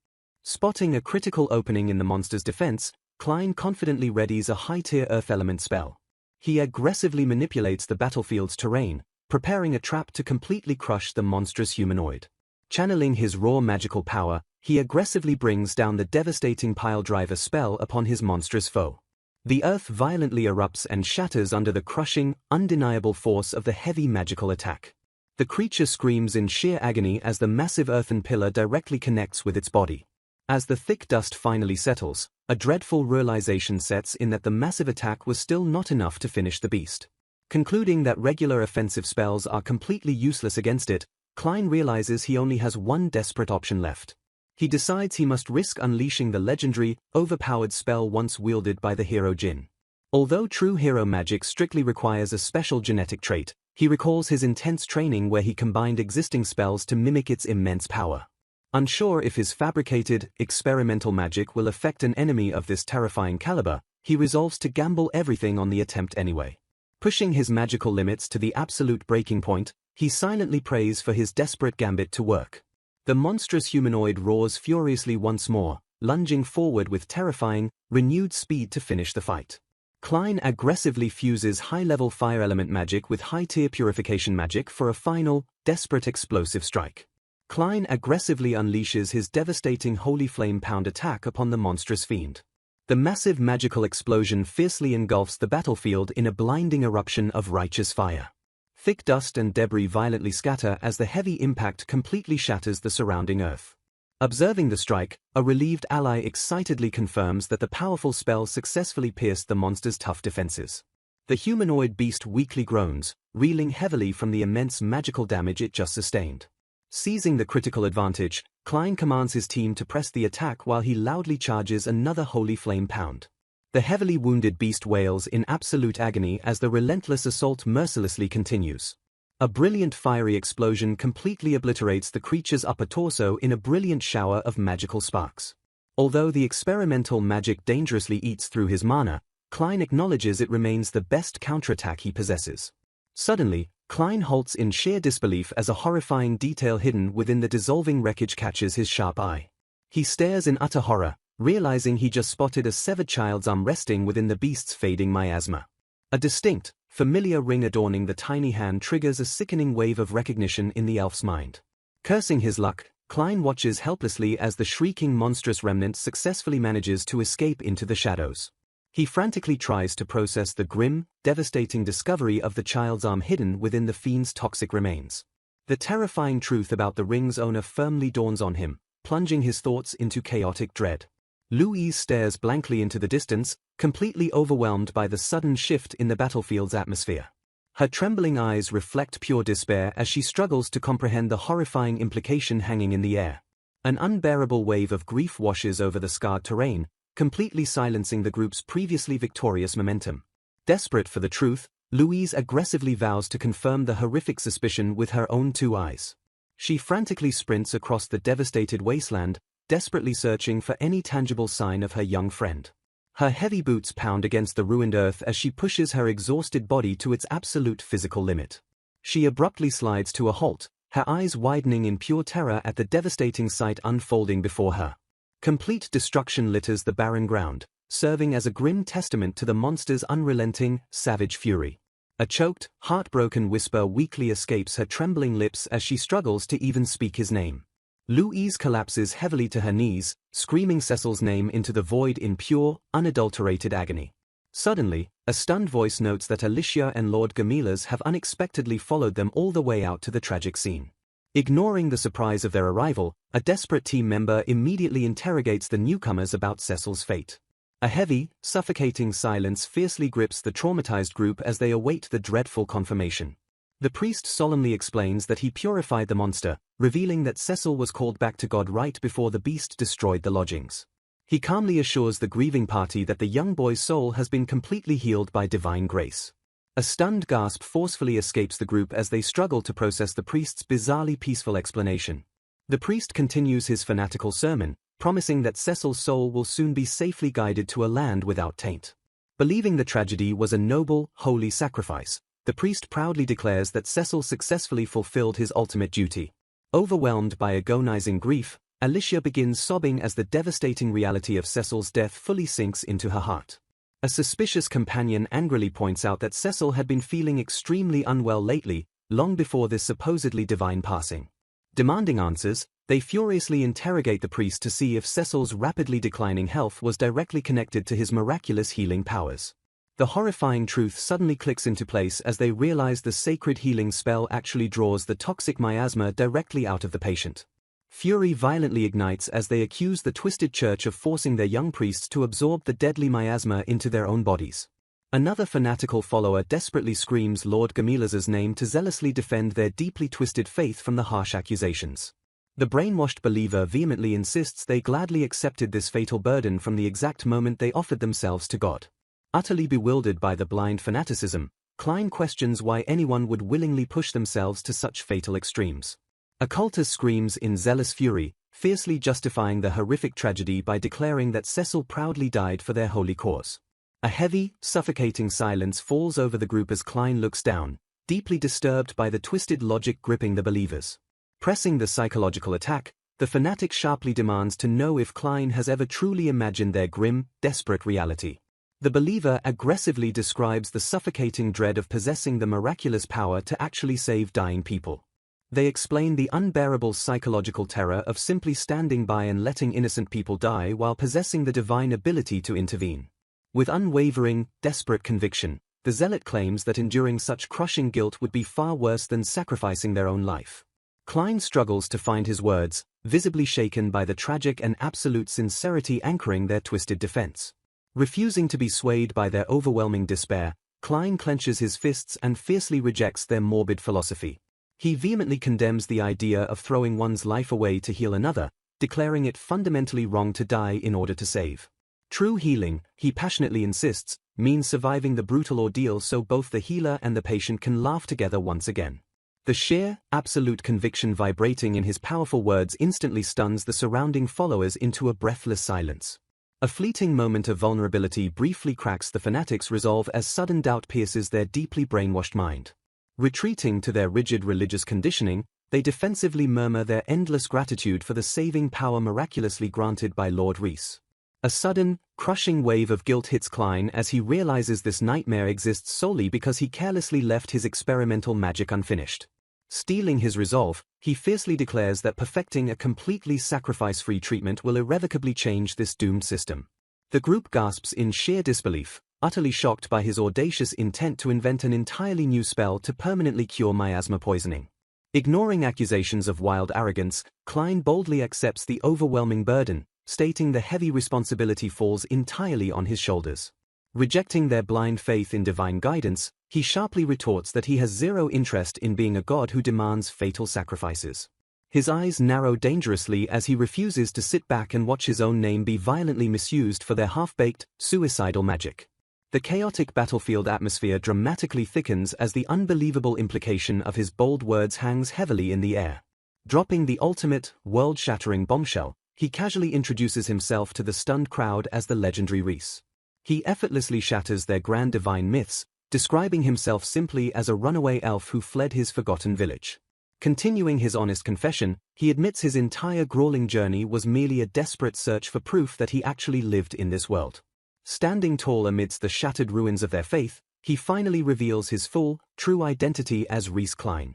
Spotting a critical opening in the monster's defense, Klein confidently readies a high-tier earth element spell. He aggressively manipulates the battlefield's terrain, preparing a trap to completely crush the monstrous humanoid. Channeling his raw magical power, he aggressively brings down the devastating piledriver spell upon his monstrous foe. The earth violently erupts and shatters under the crushing, undeniable force of the heavy magical attack. The creature screams in sheer agony as the massive earthen pillar directly connects with its body. As the thick dust finally settles, a dreadful realization sets in that the massive attack was still not enough to finish the beast. Concluding that regular offensive spells are completely useless against it, Klein realizes he only has one desperate option left. He decides he must risk unleashing the legendary, overpowered spell once wielded by the hero Jin. Although true hero magic strictly requires a special genetic trait, he recalls his intense training where he combined existing spells to mimic its immense power. Unsure if his fabricated, experimental magic will affect an enemy of this terrifying caliber, he resolves to gamble everything on the attempt anyway. Pushing his magical limits to the absolute breaking point, he silently prays for his desperate gambit to work. The monstrous humanoid roars furiously once more, lunging forward with terrifying, renewed speed to finish the fight. Klein aggressively fuses high-level fire element magic with high-tier purification magic for a final, desperate explosive strike. Klein aggressively unleashes his devastating Holy Flame Pound attack upon the monstrous fiend. The massive magical explosion fiercely engulfs the battlefield in a blinding eruption of righteous fire. Thick dust and debris violently scatter as the heavy impact completely shatters the surrounding earth. Observing the strike, a relieved ally excitedly confirms that the powerful spell successfully pierced the monster's tough defenses. The humanoid beast weakly groans, reeling heavily from the immense magical damage it just sustained. Seizing the critical advantage, Klein commands his team to press the attack while he loudly charges another Holy Flame Pound. The heavily wounded beast wails in absolute agony as the relentless assault mercilessly continues. A brilliant fiery explosion completely obliterates the creature's upper torso in a brilliant shower of magical sparks. Although the experimental magic dangerously eats through his mana, Klein acknowledges it remains the best counterattack he possesses. Suddenly, Klein halts in sheer disbelief as a horrifying detail hidden within the dissolving wreckage catches his sharp eye. He stares in utter horror, realizing he just spotted a severed child's arm resting within the beast's fading miasma. A distinct, familiar ring adorning the tiny hand triggers a sickening wave of recognition in the elf's mind. Cursing his luck, Klein watches helplessly as the shrieking monstrous remnant successfully manages to escape into the shadows. He frantically tries to process the grim, devastating discovery of the child's arm hidden within the fiend's toxic remains. The terrifying truth about the ring's owner firmly dawns on him, plunging his thoughts into chaotic dread. Louise stares blankly into the distance, completely overwhelmed by the sudden shift in the battlefield's atmosphere. Her trembling eyes reflect pure despair as she struggles to comprehend the horrifying implication hanging in the air. An unbearable wave of grief washes over the scarred terrain, completely silencing the group's previously victorious momentum. Desperate for the truth, Louise aggressively vows to confirm the horrific suspicion with her own two eyes. She frantically sprints across the devastated wasteland, desperately searching for any tangible sign of her young friend. Her heavy boots pound against the ruined earth as she pushes her exhausted body to its absolute physical limit. She abruptly slides to a halt, her eyes widening in pure terror at the devastating sight unfolding before her. Complete destruction litters the barren ground, serving as a grim testament to the monster's unrelenting, savage fury. A choked, heartbroken whisper weakly escapes her trembling lips as she struggles to even speak his name. Louise collapses heavily to her knees, screaming Cecil's name into the void in pure, unadulterated agony. Suddenly, a stunned voice notes that Alicia and Lord Gamilas have unexpectedly followed them all the way out to the tragic scene. Ignoring the surprise of their arrival, a desperate team member immediately interrogates the newcomers about Cecil's fate. A heavy, suffocating silence fiercely grips the traumatized group as they await the dreadful confirmation. The priest solemnly explains that he purified the monster, revealing that Cecil was called back to God right before the beast destroyed the lodgings. He calmly assures the grieving party that the young boy's soul has been completely healed by divine grace. A stunned gasp forcefully escapes the group as they struggle to process the priest's bizarrely peaceful explanation. The priest continues his fanatical sermon, promising that Cecil's soul will soon be safely guided to a land without taint. Believing the tragedy was a noble, holy sacrifice, the priest proudly declares that Cecil successfully fulfilled his ultimate duty. Overwhelmed by agonizing grief, Alicia begins sobbing as the devastating reality of Cecil's death fully sinks into her heart. A suspicious companion angrily points out that Cecil had been feeling extremely unwell lately, long before this supposedly divine passing. Demanding answers, they furiously interrogate the priest to see if Cecil's rapidly declining health was directly connected to his miraculous healing powers. The horrifying truth suddenly clicks into place as they realize the sacred healing spell actually draws the toxic miasma directly out of the patient. Fury violently ignites as they accuse the Twisted Church of forcing their young priests to absorb the deadly miasma into their own bodies. Another fanatical follower desperately screams Lord Gamilas's name to zealously defend their deeply twisted faith from the harsh accusations. The brainwashed believer vehemently insists they gladly accepted this fatal burden from the exact moment they offered themselves to God. Utterly bewildered by the blind fanaticism, Klein questions why anyone would willingly push themselves to such fatal extremes. A cultist screams in zealous fury, fiercely justifying the horrific tragedy by declaring that Cecil proudly died for their holy cause. A heavy, suffocating silence falls over the group as Klein looks down, deeply disturbed by the twisted logic gripping the believers. Pressing the psychological attack, the fanatic sharply demands to know if Klein has ever truly imagined their grim, desperate reality. The believer aggressively describes the suffocating dread of possessing the miraculous power to actually save dying people. They explain the unbearable psychological terror of simply standing by and letting innocent people die while possessing the divine ability to intervene. With unwavering, desperate conviction, the zealot claims that enduring such crushing guilt would be far worse than sacrificing their own life. Klein struggles to find his words, visibly shaken by the tragic and absolute sincerity anchoring their twisted defense. Refusing to be swayed by their overwhelming despair, Klein clenches his fists and fiercely rejects their morbid philosophy. He vehemently condemns the idea of throwing one's life away to heal another, declaring it fundamentally wrong to die in order to save. True healing, he passionately insists, means surviving the brutal ordeal so both the healer and the patient can laugh together once again. The sheer, absolute conviction vibrating in his powerful words instantly stuns the surrounding followers into a breathless silence. A fleeting moment of vulnerability briefly cracks the fanatics' resolve as sudden doubt pierces their deeply brainwashed mind. Retreating to their rigid religious conditioning, they defensively murmur their endless gratitude for the saving power miraculously granted by Lord Reese. A sudden, crushing wave of guilt hits Klein as he realizes this nightmare exists solely because he carelessly left his experimental magic unfinished. Steeling his resolve, he fiercely declares that perfecting a completely sacrifice-free treatment will irrevocably change this doomed system. The group gasps in sheer disbelief, utterly shocked by his audacious intent to invent an entirely new spell to permanently cure miasma poisoning. Ignoring accusations of wild arrogance, Klein boldly accepts the overwhelming burden, stating the heavy responsibility falls entirely on his shoulders. Rejecting their blind faith in divine guidance, he sharply retorts that he has zero interest in being a god who demands fatal sacrifices. His eyes narrow dangerously as he refuses to sit back and watch his own name be violently misused for their half-baked, suicidal magic. The chaotic battlefield atmosphere dramatically thickens as the unbelievable implication of his bold words hangs heavily in the air. Dropping the ultimate, world-shattering bombshell, he casually introduces himself to the stunned crowd as the legendary Reese. He effortlessly shatters their grand divine myths, describing himself simply as a runaway elf who fled his forgotten village. Continuing his honest confession, he admits his entire grueling journey was merely a desperate search for proof that he actually lived in this world. Standing tall amidst the shattered ruins of their faith, he finally reveals his full, true identity as Reese Klein.